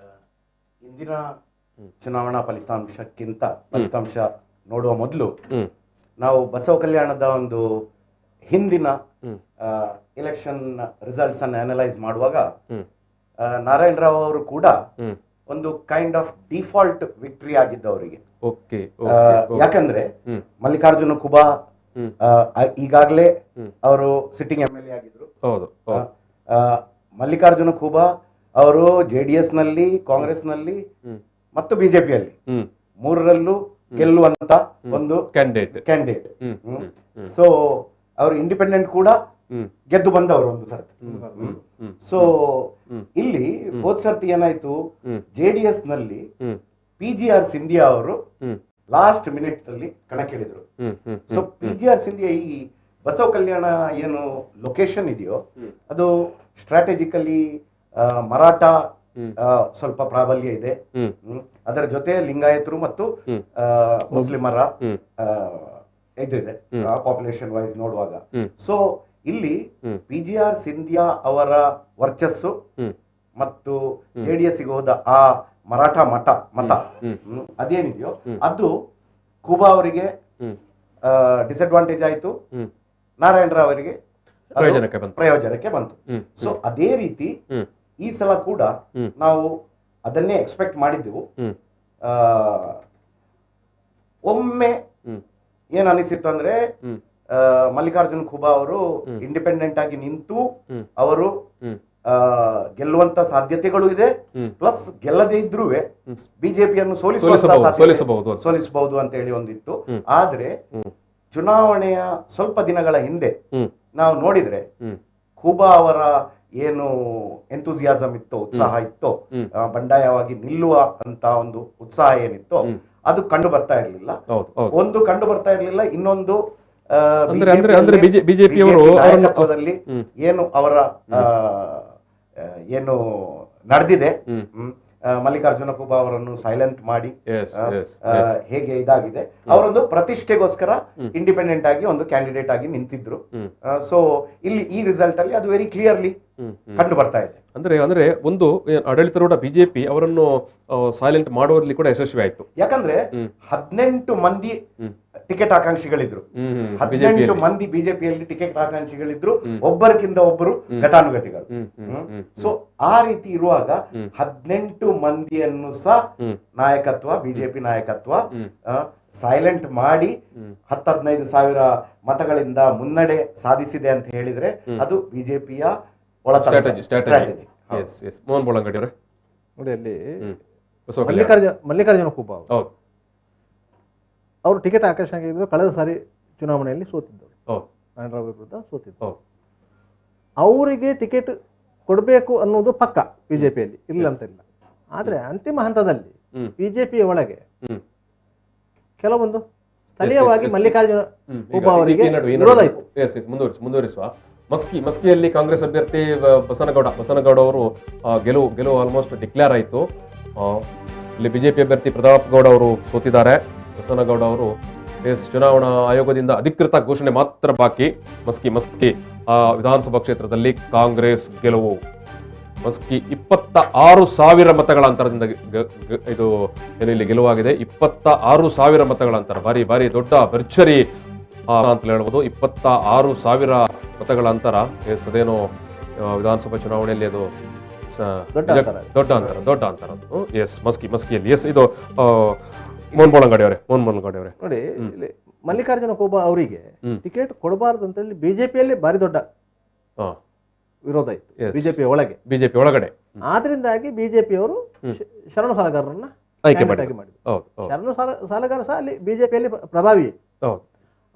ಇಂದಿನ ಚುನಾವಣಾ ಫಲಿತಾಂಶ ನೋಡುವ ಮೊದಲು ನಾವು ಬಸವ ಕಲ್ಯಾಣದ ಒಂದು ಹಿಂದಿನ ಎಲೆಕ್ಷನ್ ರಿಸಲ್ಟ್ಸ್ ಅನ್ನು ಅನಲೈಸ್ ಮಾಡುವಾಗ ನಾರಾಯಣ ರಾವ್ ಅವರು ಕೂಡ ಒಂದು ಕೈಂಡ್ ಆಫ್ ಡಿಫಾಲ್ಟ್ ವಿಕ್ಟರಿ ಆಗಿದ್ದ ಅವರಿಗೆ. ಯಾಕಂದ್ರೆ ಮಲ್ಲಿಕಾರ್ಜುನ ಖೂಬಾ ಈಗಾಗಲೇ ಅವರು ಸಿಟ್ಟಿಂಗ್ MLA ಆಗಿದ್ರು. ಮಲ್ಲಿಕಾರ್ಜುನ ಖೂಬಾ ಅವರು JDS ನಲ್ಲಿ, ಕಾಂಗ್ರೆಸ್ ನಲ್ಲಿ ಮತ್ತು ಬಿಜೆಪಿಯಲ್ಲಿ ಮೂರರಲ್ಲೂ ಗೆಲ್ಲುವಂತ ಒಂದು ಕ್ಯಾಂಡಿಡೇಟ್. ಸೊ ಅವರು ಇಂಡಿಪೆಂಡೆಂಟ್ ಕೂಡ ಗೆದ್ದು ಬಂದವರು ಒಂದು ಸರ್ತಿ. ಸೊ ಇಲ್ಲಿ ಹೋದ್ ಸರ್ತಿ ಏನಾಯ್ತು, JDS ನಲ್ಲಿ PGR ಸಿಂಧಿಯಾ ಅವರು ಲಾಸ್ಟ್ ಮಿನಿಟ್ ಅಲ್ಲಿ ಕಣಕ್ಕಿಳಿದ್ರು. ಸೊ PGR ಸಿಂಧಿಯಾ ಈ ಬಸವ ಕಲ್ಯಾಣ ಏನು ಲೊಕೇಶನ್ ಇದೆಯೋ ಅದು ಸ್ಟ್ರಾಟಜಿಕಲಿ ಮರಾಠ ಸ್ವಲ್ಪ ಪ್ರಾಬಲ್ಯ ಇದೆ, ಅದರ ಜೊತೆ ಲಿಂಗಾಯತರು ಮತ್ತು ಮುಸ್ಲಿಮರ ಇದು ಇದೆ ಪಾಪ್ಯುಲೇಷನ್ ವೈಸ್ ನೋಡುವಾಗ. ಸೊ ಇಲ್ಲಿ PGR ಸಿಂಧಿಯಾ ಅವರ ವರ್ಚಸ್ಸು ಮತ್ತು JDS ಗೆ ಹೋದ ಆ ಮರಾಠ ಮತ ಅದೇನಿದೆಯೋ ಅದು ಖೂಬಾ ಅವರಿಗೆ ಡಿಸ್ಅಡ್ವಾಂಟೇಜ್ ಆಯ್ತು, ನಾರಾಯಣ ರಾವ್ ಅವರಿಗೆ ಪ್ರಯೋಜನಕ್ಕೆ ಬಂತು. ಸೊ ಅದೇ ರೀತಿ ಈ ಸಲ ಕೂಡ ನಾವು ಅದನ್ನೇ ಎಕ್ಸ್ಪೆಕ್ಟ್ ಮಾಡಿದ್ದೆವು. ಒಮ್ಮೆ ಏನ್ ಅನಿಸಿತ್ತು ಅಂದ್ರೆ ಮಲ್ಲಿಕಾರ್ಜುನ್ ಖೂಬಾ ಅವರು ಇಂಡಿಪೆಂಡೆಂಟ್ ಆಗಿ ನಿಂತು ಅವರು ಗೆಲ್ಲುವಂತ ಸಾಧ್ಯತೆಗಳು ಇದೆ, ಪ್ಲಸ್ ಗೆಲ್ಲದೇ ಇದ್ರೂ ಬಿಜೆಪಿಯನ್ನು ಸೋಲಿಸಬಹುದು ಅಂತ ಹೇಳಿ ಒಂದಿತ್ತು. ಆದ್ರೆ ಚುನಾವಣೆಯ ಸ್ವಲ್ಪ ದಿನಗಳ ಹಿಂದೆ ನಾವು ನೋಡಿದ್ರೆ ಖೂಬಾ ಅವರ ಏನು ಎಂಥೂಸಿಯಾಸಮ್ ಇತ್ತೋ, ಉತ್ಸಾಹ ಇತ್ತೋ, ಬಂಡಾಯವಾಗಿ ನಿಲ್ಲುವ ಅಂತ ಒಂದು ಉತ್ಸಾಹ ಏನಿತ್ತೋ ಅದು ಕಂಡು ಬರ್ತಾ ಇರ್ಲಿಲ್ಲ. ಒಂದು ಕಂಡು ಬರ್ತಾ ಇರ್ಲಿಲ್ಲ, ಇನ್ನೊಂದು ಬಿಜೆಪಿಯವರು ನಾಯಕತ್ವದಲ್ಲಿ ಏನು ಅವರ ಏನು ನಡೆದಿದೆ, ಮಲ್ಲಿಕಾರ್ಜುನ ಖೂಬಾ ಅವರನ್ನು ಸೈಲೆಂಟ್ ಮಾಡಿ ಹೇಗೆ ಇದಾಗಿದೆ, ಅವರೊಂದು ಪ್ರತಿಷ್ಠೆಗೋಸ್ಕರ ಇಂಡಿಪೆಂಡೆಂಟ್ ಆಗಿ ಒಂದು ಕ್ಯಾಂಡಿಡೇಟ್ ಆಗಿ ನಿಂತಿದ್ರು. ಸೊ ಇಲ್ಲಿ ಈ ರಿಸಲ್ಟ್ ಅಲ್ಲಿ ಅದು ವೆರಿ ಕ್ಲಿಯರ್ಲಿ ಕಂಡು ಬರ್ತಾ ಇದೆ. ಅಂದ್ರೆ ಒಂದು ಆಡಳಿತಾರೂಢ ಬಿಜೆಪಿ ಅವರನ್ನು ಸೈಲೆಂಟ್ ಮಾಡುವಲ್ಲಿ ಕೂಡ ಯಶಸ್ವಿ ಆಯ್ತು. ಯಾಕಂದ್ರೆ 18 ಮಂದಿ ಟಿಕೆಟ್ ಆಕಾಂಕ್ಷಿಗಳಿದ್ರು, 18 ಮಂದಿ ಬಿಜೆಪಿಯಲ್ಲಿ ಟಿಕೆಟ್ ಆಕಾಂಕ್ಷಿಗಳಿದ್ರು, ಒಬ್ಬರಿಗಿಂತ ಒಬ್ಬರು ಘಟಾನುಘಟಿಗಳು. ಸೊ ಆ ರೀತಿ ಇರುವಾಗ 18 ಮಂದಿಯನ್ನು ಸಹ ನಾಯಕತ್ವ, ಬಿಜೆಪಿ ನಾಯಕತ್ವ ಸೈಲೆಂಟ್ ಮಾಡಿ 10-15 ಸಾವಿರ ಮತಗಳಿಂದ ಮುನ್ನಡೆ ಸಾಧಿಸಿದೆ ಅಂತ ಹೇಳಿದ್ರೆ ಅದು ಬಿಜೆಪಿಯ ಸ್ಟ್ರಾಟಜಿ. ಮೋಹನ್ ಬೋಳಂಗಡಿ ಅವರೇ ನೋಡಿ, ಅಲ್ಲಿ ಮಲ್ಲಿಕಾರ್ಜುನ ಖೂಬಾ ಅವರು ಟಿಕೆಟ್ ಆಕರ್ಷಣೆ ಆಗಿದ್ರು. ಕಳೆದ ಸಾರಿ ಚುನಾವಣೆಯಲ್ಲಿ ಸೋತಿದ್ದರು, ನಾರಾಯಣರಾವ್ ವಿರುದ್ಧ ಸೋತಿದ್ದರು. ಅವರಿಗೆ ಟಿಕೆಟ್ ಕೊಡಬೇಕು ಅನ್ನೋದು ಪಕ್ಕ ಬಿಜೆಪಿಯಲ್ಲಿ, ಇಲ್ಲ ಅಂತ ಇಲ್ಲ. ಆದ್ರೆ ಅಂತಿಮ ಹಂತದಲ್ಲಿ ಬಿಜೆಪಿಯ ಒಳಗೆ ಕೆಲವೊಂದು ಸ್ಥಳೀಯವಾಗಿ ಮಲ್ಲಿಕಾರ್ಜುನ ಖೂಬಾ ಅವರಿಗೆ ವಿರೋಧ ಇತ್ತು. ಮುಂದುವರಿಸುವ ಮಸ್ಕಿಯಲ್ಲಿ ಕಾಂಗ್ರೆಸ್ ಅಭ್ಯರ್ಥಿ ಬಸನಗೌಡ ಅವರು ಗೆಲುವು ಆಲ್ಮೋಸ್ಟ್ ಡಿಕ್ಲೇರ್ ಆಯಿತು. ಇಲ್ಲಿ ಬಿಜೆಪಿ ಅಭ್ಯರ್ಥಿ ಪ್ರತಾಪ್ ಗೌಡ ಅವರು ಸೋತಿದ್ದಾರೆ. ಬಸನಗೌಡ ಅವರು ಚುನಾವಣಾ ಆಯೋಗದಿಂದ ಅಧಿಕೃತ ಘೋಷಣೆ ಮಾತ್ರ ಬಾಕಿ. ಮಸ್ಕಿ ವಿಧಾನಸಭಾ ಕ್ಷೇತ್ರದಲ್ಲಿ ಕಾಂಗ್ರೆಸ್ ಗೆಲುವು. ಮಸ್ಕಿ 26,000 ಮತಗಳ ಅಂತರದಿಂದ ಇದು ಇಲ್ಲಿ ಗೆಲುವಾಗಿದೆ. 26,000 ಮತಗಳ ಅಂತರ, ಭಾರಿ ದೊಡ್ಡ ಭರ್ಜರಿ ಅಂತ ಹೇಳ್ಬೋದು. 26,000 ಮತಗಳ ಅಂತರ. ಅದೇನೋ ವಿಧಾನಸಭಾ ಚುನಾವಣೆಯಲ್ಲಿ ಅದು ದೊಡ್ಡ ಅಂತರ ಅದು. ಎಸ್ ಮಸ್ಕಿಯಲ್ಲಿ ಎಸ್. ಇದು ಮೋಹನ್ ಬೋಳಂಗಡಿ ಅವರೇ ನೋಡಿ, ಮಲ್ಲಿಕಾರ್ಜುನ ಖೂಬಾ ಅವರಿಗೆ ಟಿಕೆಟ್ ಕೊಡಬಾರದು ಅಂತ ಹೇಳಿ ಬಿಜೆಪಿಯಲ್ಲಿ ಭಾರಿ ದೊಡ್ಡ ವಿರೋಧ ಇತ್ತು, ಬಿಜೆಪಿ ಒಳಗಡೆ. ಆದ್ರಿಂದಾಗಿ ಬಿಜೆಪಿಯವರು ಶರಣು ಸಾಲಗಾರರನ್ನ ಆಯ್ಕೆ ಮಾಡಿದ್ರು. ಶರಣು ಸಾಲಗಾರ ಸಹ ಅಲ್ಲಿ ಬಿಜೆಪಿಯಲ್ಲಿ ಪ್ರಭಾವಿ.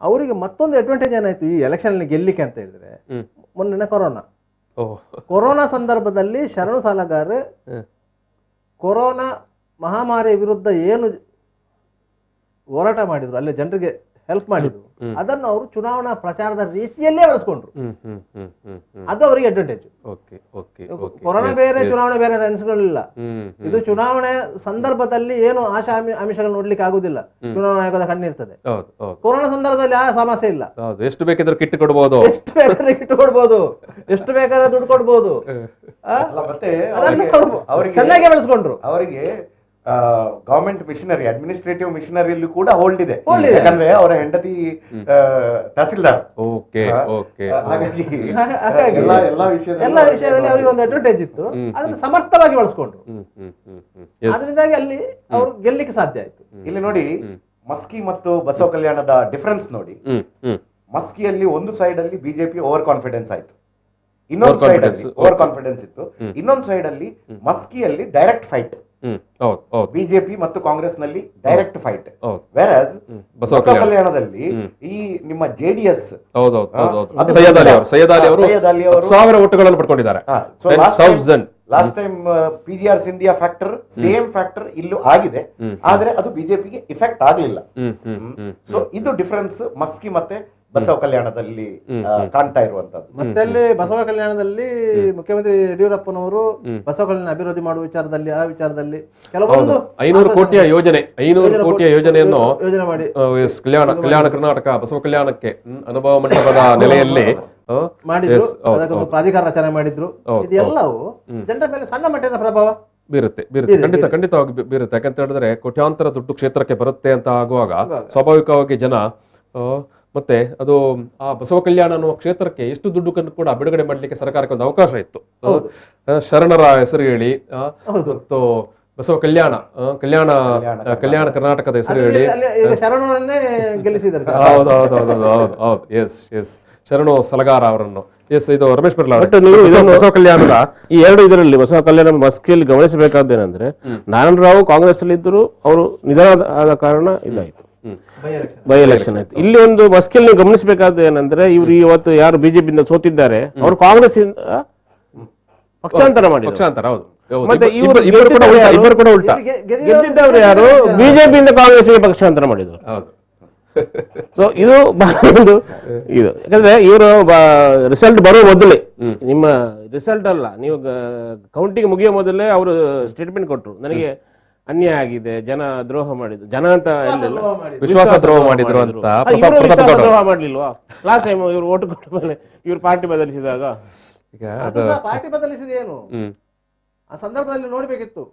ಅವರಿಗೆ ಮತ್ತೊಂದು ಅಡ್ವಾಂಟೇಜ್ ಏನಾಯ್ತು ಈ ಎಲೆಕ್ಷನ್ ಅಲ್ಲಿ ಗೆಲ್ಲಿಕ್ಕೆ ಅಂತ ಹೇಳಿದ್ರೆ, ಮೊನ್ನೆ ಕೊರೋನಾ ಸಂದರ್ಭದಲ್ಲಿ ಶರಣು ಸಾಲಗಾರ ಕೊರೋನಾ ಮಹಾಮಾರಿಯ ವಿರುದ್ಧ ಏನು ಹೋರಾಟ ಮಾಡಿದ್ರು, ಅಲ್ಲಿ ಜನರಿಗೆ ಹೆಲ್ಪ್ ಮಾಡಿದ್ರು, ಅದನ್ನು ಅವರು ಚುನಾವಣಾ ಪ್ರಚಾರದ ರೀತಿಯಲ್ಲೇ ಬಳಸ್ಕೊಂಡ್ರು. ಅದು ಅವರಿಗೆ ಅಡ್ವಾಂಟೇಜ್. ಕೊರೋನಾ ಬೇರೆ ಚುನಾವಣೆ ಬೇರೆ ಅನಿಸ್ಕೊಳ್ಳಿಲ್ಲ. ಇದು ಚುನಾವಣೆ ಸಂದರ್ಭದಲ್ಲಿ ಏನು ಆಮಿಷಗಳು ನೋಡ್ಲಿಕ್ಕೆ ಆಗುದಿಲ್ಲ, ಚುನಾವಣಾ ಆಯೋಗದ ಕಣ್ಣಿರ್ತದೆ. ಕೊರೋನಾ ಸಂದರ್ಭದಲ್ಲಿ ಆ ಸಮಸ್ಯೆ ಇಲ್ಲ. ಎಷ್ಟು ಬೇಕಾದ್ರೆ ಕಿಟ್ ಕೊಡ್ಬೋದು, ಎಷ್ಟು ಬೇಕಾದ್ರೆ ದುಡ್ಡು ಕೊಡ್ಬೋದು. ಮತ್ತೆ ಚೆನ್ನಾಗಿ ಬೆಳೆಸ್ಕೊಂಡ್ರು. ಅವರಿಗೆ ಗವರ್ಮೆಂಟ್ ಮಿಷನರಿ, ಅಡ್ಮಿನಿಸ್ಟ್ರೇಟಿವ್ ಮಿಷನರಿಯಲ್ಲೂ ಕೂಡ ಹೋಲ್ಡ್ ಇದೆ. ಯಾಕಂದ್ರೆ ಅವರ ಹೆಂಡತಿ ತಹಸೀಲ್ದಾರ್. ಹಾಗಾಗಿ ಎಲ್ಲಾ ವಿಷಯದಲ್ಲಿ ಅವರಿಗೆ ಒಂದು ಅಡ್ವಾಂಟೇಜ್ ಇತ್ತು, ಅದನ್ನು ಸಮರ್ಥವಾಗಿ ಬಳಸ್ಕೊಂಡ್ರು. ಅದರಿಂದಾಗಿ ಅಲ್ಲಿ ಅವರು ಗೆಲ್ಲಿಕ್ಕೆ ಸಾಧ್ಯ ಆಯ್ತು. ಇಲ್ಲಿ ನೋಡಿ, ಮಸ್ಕಿ ಮತ್ತು ಬಸವ ಕಲ್ಯಾಣದ ಡಿಫರೆನ್ಸ್ ನೋಡಿ. ಮಸ್ಕಿಯಲ್ಲಿ ಒಂದು ಸೈಡ್ ಅಲ್ಲಿ ಬಿಜೆಪಿ ಓವರ್ ಕಾನ್ಫಿಡೆನ್ಸ್ ಆಯ್ತು, ಇನ್ನೊಂದು ಸೈಡ್ ಅಲ್ಲಿ ಓವರ್ ಕಾನ್ಫಿಡೆನ್ಸ್ ಇತ್ತು. ಇನ್ನೊಂದು ಸೈಡ್ ಅಲ್ಲಿ ಮಸ್ಕಿಯಲ್ಲಿ ಡೈರೆಕ್ಟ್ ಫೈಟ್, ಹೌದು ಹೌದು ಬಿಜೆಪಿ ಮತ್ತು ಕಾಂಗ್ರೆಸ್ ನಲ್ಲಿ ಡೈರೆಕ್ಟ್ ಫೈಟ್. ಹೌದು. ವೆರಸ್ ಬಸವ ಬಸವ ಕಲ್ಯಾಣದಲ್ಲಿ ಈ ನಿಮ್ಮ JDS ಹೌದೌದು ಸೈಯದ್ ಅಲಿ ಅವರು 10,000 ಓಟುಗಳನ್ನು ಪಡ್ಕೊಂಡಿದ್ದಾರೆ. Last time PGR Scindia factor same factor ಇಲ್ಲೂ ಆಗಿದೆ, ಆದ್ರೆ ಅದು ಬಿಜೆಪಿಗೆ ಇಫೆಕ್ಟ್ ಆಗ್ಲಿಲ್ಲ. ಸೊ ಇದು ಡಿಫರೆನ್ಸ್ ಮಸ್ಕಿ ಮತ್ತೆ ಬಸವ ಕಲ್ಯಾಣದಲ್ಲಿ ಕಾಣ್ತಾ ಇರುವಂತದ್ದು. ಮತ್ತೆ ಅಲ್ಲಿ ಬಸವ ಕಲ್ಯಾಣದಲ್ಲಿ ಮುಖ್ಯಮಂತ್ರಿ ಯಡಿಯೂರಪ್ಪನವರು ಬಸವ ಕಲ್ಯಾಣ ಅಭಿವೃದ್ಧಿ ಮಾಡುವ ವಿಚಾರದಲ್ಲಿ ಆ ವಿಚಾರದಲ್ಲಿ ಕೆಲವೊಂದು 500 ಕೋಟಿಯ ಯೋಜನೆಯನ್ನು ಯೋಜನೆ ಮಾಡಿ ಕಲ್ಯಾಣ ಕರ್ನಾಟಕ ಬಸವ ಕಲ್ಯಾಣಕ್ಕೆ ಅನುಭವ ಮಂಟಪದ ನೆಲೆಯಲ್ಲಿ ಮಾಡಿದ್ರು. ಅದಕ್ಕೊಂದು ಪ್ರಾಧಿಕಾರ ರಚನೆ ಮಾಡಿದ್ರು. ಇದೆಲ್ಲವೂ ಜನರ ಮೇಲೆ ಸಣ್ಣ ಮಟ್ಟದ ಪ್ರಭಾವ ಬೀರುತ್ತೆ ಖಂಡಿತವಾಗಿ ಬೀರುತ್ತೆ. ಯಾಕಂತ ಹೇಳಿದ್ರೆ ಕೋಟ್ಯಾಂತರ ದುಡ್ಡು ಕ್ಷೇತ್ರಕ್ಕೆ ಬರುತ್ತೆ ಅಂತ ಆಗುವಾಗ ಸ್ವಾಭಾವಿಕವಾಗಿ ಜನ ಮತ್ತೆ ಅದು ಆ ಬಸವ ಕಲ್ಯಾಣ ಅನ್ನುವ ಕ್ಷೇತ್ರಕ್ಕೆ ಎಷ್ಟು ದುಡ್ಡು ಕೂಡ ಬಿಡುಗಡೆ ಮಾಡಲಿಕ್ಕೆ ಸರ್ಕಾರಕ್ಕೆ ಒಂದು ಅವಕಾಶ ಇತ್ತು. ಶರಣರ ಹೆಸರು ಹೇಳಿ ಮತ್ತು ಬಸವ ಕಲ್ಯಾಣ ಕರ್ನಾಟಕದ ಹೆಸರು ಹೇಳಿ ಶರಣರನ್ನೇ ಗೆಲ್ಲಿಸಿದ್ದಾರೆ. ಹೌದು ಎಸ್ ಶರಣು ಸಲಗಾರ ಅವರನ್ನು. ಎಸ್ ಇದು ರಮೇಶ್ ಬರ್ಲಾ ಬಸವ ಕಲ್ಯಾಣದ ಈ ಎರಡು ಇದರಲ್ಲಿ ಬಸವ ಕಲ್ಯಾಣ ಮಸ್ಕಿಯಲ್ಲಿ ಗಮನಿಸಬೇಕಾದ್ದೇನೆಂದ್ರೆ ನಾರಾಯಣ ರಾವ್ ಕಾಂಗ್ರೆಸ್ ಅಲ್ಲಿ ಇದ್ರು, ಅವರು ನಿಧನ ಆದ ಕಾರಣ ಇದಾಯ್ತು, ಬೈ ಎಲೆಕ್ಷನ್ ಆಯ್ತು. ಇಲ್ಲಿ ಒಂದು ಮಸ್ಕಿಲ್ ನೀವು ಗಮನಿಸಬೇಕಾದ ಏನಂದ್ರೆ ಇವ್ರು ಇವತ್ತು ಯಾರು ಬಿಜೆಪಿಯಿಂದ ಸೋತಿದ್ದಾರೆ ಅವರು ಕಾಂಗ್ರೆಸ್ ಪಕ್ಷಾಂತರ ಹೌದು. ಮತ್ತೆ ಇಬ್ಬರು ಕೂಡ ಉಲ್ಟಾ ಗೆದ್ದಿದ್ದವ್ರು ಯಾರು ಬಿಜೆಪಿಯಿಂದ ಕಾಂಗ್ರೆಸ್ಗೆ ಪಕ್ಷಾಂತರ ಮಾಡಿದ್ರು. ಸೊ ಇದು ಒಂದು ಇದು ಯಾಕಂದ್ರೆ ಇವರು ರಿಸಲ್ಟ್ ಬರೋ ಮೊದಲೇ, ನಿಮ್ಮ ರಿಸಲ್ಟ್ ಅಲ್ಲ, ನೀವು ಕೌಂಟಿಂಗ್ ಮುಗಿಯೋ ಮೊದಲೇ ಅವರು ಸ್ಟೇಟ್ಮೆಂಟ್ ಕೊಟ್ಟರು, ನನಗೆ ಅನ್ಯಾಯ ಆಗಿದೆ, ಜನ ದ್ರೋಹ ಮಾಡಿದ್ರು, ಜನ ಅಂತ ವಿಶ್ವಾಸ ದ್ರೋಹ ಮಾಡಿದ್ರು ಅಂತ. ದ್ರೋಹ ಮಾಡ್ಲಿಲ್ವಾ ಲಾಸ್ಟ್ ಟೈಮ್ ಇವ್ರು ಓಟು ಕೊಟ್ಟ ಮೇಲೆ ಇವ್ರು ಪಾರ್ಟಿ ಬದಲಿಸಿದಾಗ? ಪಾರ್ಟಿ ಬದಲಿಸಿದೇನು ಆ ಸಂದರ್ಭದಲ್ಲಿ ನೋಡ್ಬೇಕಿತ್ತು.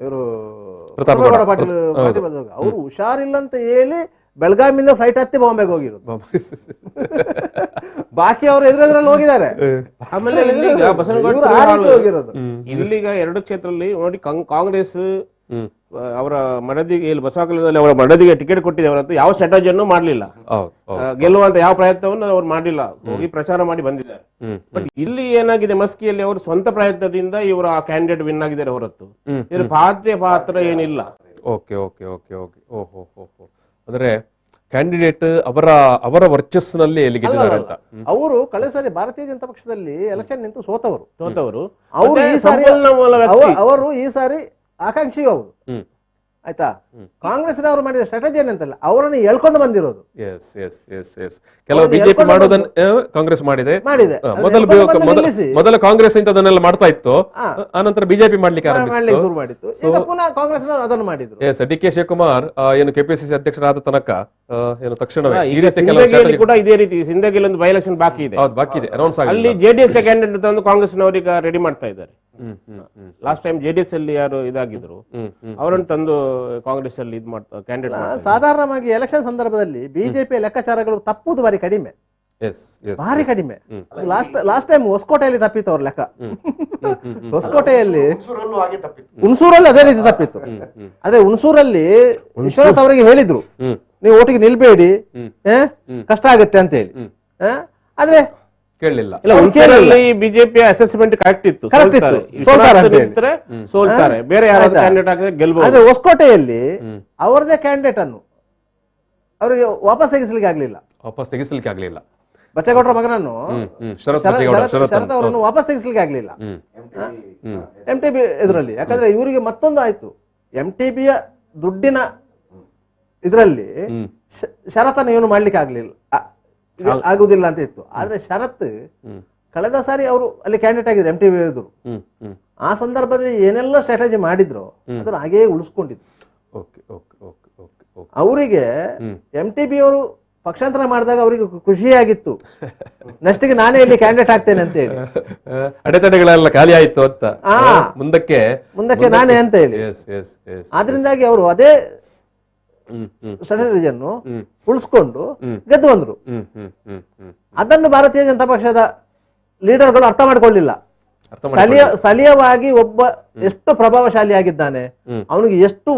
ಇವರು ಪಾಟೀಲ್ ಪಾರ್ಟಿ ಬದಲಾಗ ಅವರು ಹುಷಾರಿಲ್ಲ ಅಂತ ಹೇಳಿ ಬೆಳಗಾವಿಯಿಂದ ಫ್ಲೈಟ್ ಹತ್ತಿ ಬಾಂಬೆಗೆ ಹೋಗಿರೋದು. ಬಾಕಿ ಅವರು ಎದುರೆದ್ರಲ್ಲಿ ಹೋಗಿದ್ದಾರೆ. ಆಮೇಲೆ ಇಲ್ಲಿಗ ಎರಡು ಕ್ಷೇತ್ರದಲ್ಲಿ ನೋಡಿ ಕಾಂಗ್ರೆಸ್ ಅವರ ಮಡದಿಗೆ ಇಲ್ಲಿ ಬಸವ ಕಲ್ಯಾಣದಲ್ಲಿ ಅವರ ಮಡದಿಗೆ ಟಿಕೆಟ್ ಕೊಟ್ಟಿದೆ ಹೊರತು ಯಾವ ಸ್ಟ್ರಾಟಜಿಯನ್ನು ಮಾಡ್ಲಿಲ್ಲ, ಗೆಲ್ಲುವಂತ ಯಾವ ಪ್ರಯತ್ನವನ್ನು ಅವ್ರು ಮಾಡ್ಲಿಲ್ಲ, ಹೋಗಿ ಪ್ರಚಾರ ಮಾಡಿ ಬಂದಿದ್ದಾರೆ. ಬಟ್ ಇಲ್ಲಿ ಏನಾಗಿದೆ ಮಸ್ಕಿಯಲ್ಲಿ ಅವರು ಸ್ವಂತ ಪ್ರಯತ್ನದಿಂದ ಇವರು ಆ ಕ್ಯಾಂಡಿಡೇಟ್ ವಿನ್ ಆಗಿದ್ದಾರೆ ಹೊರತು ಇದ್ರ ಪಾತ್ರ ಏನಿಲ್ಲ. ಓಕೆ ಅಂದ್ರೆ ಕ್ಯಾಂಡಿಡೇಟ್ ಅವರ ವರ್ಚಸ್ಸಿನಲ್ಲಿ ಗೆದ್ದಿದ್ದಾರೆ ಅಂತ. ಅವರು ಕಳೆದ ಸಾರಿ ಭಾರತೀಯ ಜನತಾ ಪಕ್ಷದಲ್ಲಿ ಎಲೆಕ್ಷನ್ ನಿಂತು ಸೋತವರು. ಅವರು ಈ ಸಾರಿ ಆಕಾಂಕ್ಷಿ ಅವರು ಆಯ್ತಾ. ಕಾಂಗ್ರೆಸ್ನವರು ಮಾಡಿದ ಸ್ಟ್ರಾಟಜಿ ಏನಂತಲ್ಲ, ಅವರನ್ನು ಎಳ್ಕೊಂಡು ಬಂದಿರೋದು. ಕೆಲವು ಬಿಜೆಪಿ ಮಾಡೋದನ್ನ ಕಾಂಗ್ರೆಸ್ ಮಾಡಿದೆ. ಮೊದಲ ಕಾಂಗ್ರೆಸ್ ಇಂಥದನ್ನೆಲ್ಲ ಮಾಡ್ತಾ ಇತ್ತು, ಆನಂತರ ಬಿಜೆಪಿ ಮಾಡ್ಲಿಕ್ಕೆ ಶುರು ಮಾಡಿತ್ತು. ಈಗ ಪುನಃ ಕಾಂಗ್ರೆಸ್ನವರು ಅದನ್ನು ಮಾಡಿದ್ರು. DK ಶಿವಕುಮಾರ್ ಏನು KPCC ಅಧ್ಯಕ್ಷರಾದ ತನಕ ಏನು ತಕ್ಷಣವೇ ಕೂಡ ಇದೇ ರೀತಿ ಸಿಂದಗಿಯಲ್ಲಿ ಒಂದು ಬೈ ಎಲೆಕ್ಷನ್ ಬಾಕಿ ಇದೆ, ಅಲ್ಲಿ JDS ಕ್ಯಾಂಡಿಡೇಟ್ ತಂದು ಕಾಂಗ್ರೆಸ್ನವರಿಗೆ ರೆಡಿ ಮಾಡ್ತಾ ಇದ್ದಾರೆ. ಲಾಸ್ಟ್ ಟೈಮ್ JDS ಅಲ್ಲಿ ಯಾರು ಇದಾಗಿದ್ರು ಅವರನ್ನು ತಂದು ಕಾಂಗ್ರೆಸ್ ಅಲ್ಲಿ ಇದು ಮಾಡ್ತಾ ಕ್ಯಾಂಡಿಡೇಟ್. ಸಾಧಾರಣವಾಗಿ ಎಲೆಕ್ಷನ್ ಸಂದರ್ಭದಲ್ಲಿ ಬಿಜೆಪಿ ಲೆಕ್ಕಾಚಾರಗಳು ತಪ್ಪುದು ಬಾರಿ ಕಡಿಮೆ, ಭಾರಿ ಕಡಿಮೆ. ಲಾಸ್ಟ್ ಟೈಮ್ ಹೊಸಕೋಟೆಯಲ್ಲಿ ತಪ್ಪಿತ್ತು ಅವ್ರ ಲೆಕ್ಕ. ಹೊಸಕೋಟೆಯಲ್ಲಿ ಹುಣಸೂರಲ್ಲಿ ಅದೇ ರೀತಿ ತಪ್ಪಿತ್ತು. ಅದೇ ಹುಣಸೂರಲ್ಲಿ ವಿಶ್ವನಾಥ್ ಅವರಿಗೆ ಹೇಳಿದ್ರು ನೀವು ಓಟಿಗೆ ನಿಲ್ಬೇಡಿ, ಕಷ್ಟ ಆಗುತ್ತೆ ಅಂತ ಹೇಳಿ. ಆದ್ರೆ ಕೇಳಲಿಲ್ಲ. ಬಿಜೆಪಿ ಅಸೆಸ್ಮೆಂಟ್ ಕರೆಕ್ಟ್ ಇತ್ತು, ಸೋಲ್ತಾರೆ, ಬೇರೆ ಯಾರಾದ್ರೂ ಕ್ಯಾಂಡಿಡೇಟ್ ಆಗಿದ್ರೆ ಗೆಲ್ಬಹುದು. ಆದ್ರೆ ಹೊಸಕೋಟೆಯಲ್ಲಿ ಅವರದೇ ಕ್ಯಾಂಡಿಡೇಟ್ ಅನ್ನು ಅವರಿಗೆ ವಾಪಸ್ ತೆಗಿಸ್ಲಿಕ್ಕೆ ಆಗ್ಲಿಲ್ಲ. ಬಚ್ಚೇಗೌಡರ ಮಗನನ್ನು ಶರತ್ ಅವರನ್ನು ವಾಪಸ್ ತೆಗಿಸ್ಲಿಕ್ಕೆ ಆಗ್ಲಿಲ್ಲ MTB ಇದರಲ್ಲಿ. ಯಾಕಂದ್ರೆ ಇವರಿಗೆ ಮತ್ತೊಂದು ಆಯ್ತು, MTBಯ ದುಡ್ಡಿನ ಇದರಲ್ಲಿ ಶರತ್ತನ್ನು ಏನು ಮಾಡ್ಲಿಕ್ಕೆ ಆಗುದಿಲ್ಲ ಅಂತ ಇತ್ತು. ಆದ್ರೆ ಶರತ್ ಕಳೆದ ಸಾರಿ ಅವರು ಅಲ್ಲಿ ಕ್ಯಾಂಡಿಡೇಟ್ ಆಗಿದ್ರು, MTB ಎದುರು. ಆ ಸಂದರ್ಭದಲ್ಲಿ ಏನೆಲ್ಲ ಸ್ಟ್ರಾಟಜಿ ಮಾಡಿದ್ರು ಅದನ್ನು ಹಾಗೇ ಉಳಿಸ್ಕೊಂಡಿದ್ರು. ಅವರಿಗೆ MTB ಅವರು ಪಕ್ಷಾಂತರ ಮಾಡಿದಾಗ ಅವರಿಗೆ ಖುಷಿಯಾಗಿತ್ತು, ನೆಕ್ಸ್ಟ್ ನಾನೇ ಇಲ್ಲಿ ಕ್ಯಾಂಡಿಡೇಟ್ ಆಗ್ತೇನೆ ಅಂತ ಹೇಳಿ. ಅಡೆತಡೆಗಳೆಲ್ಲ ಖಾಲಿ ಆಯ್ತು ಅಂತ ಮುಂದಕ್ಕೆ ನಾನೇ ಅಂತ ಹೇಳಿ. ಆದ್ರಿಂದಾಗಿ ಅವರು ಅದೇ ಸ್ಟ್ರಾಟಜಿಯನ್ನು ಉಳಿಸ್ಕೊಂಡು ಗೆದ್ದು ಬಂದ್ರು. ಅದನ್ನು ಭಾರತೀಯ ಜನತಾ ಪಕ್ಷದ ಲೀಡರ್ಗಳು ಅರ್ಥ ಮಾಡ್ಕೊಳ್ಳಿಲ್ಲ. ಸ್ಥಳೀಯವಾಗಿ ಒಬ್ಬ ಎಷ್ಟು ಪ್ರಭಾವಶಾಲಿ ಆಗಿದ್ದಾನೆ, ಅವನಿಗೆ ಎಷ್ಟು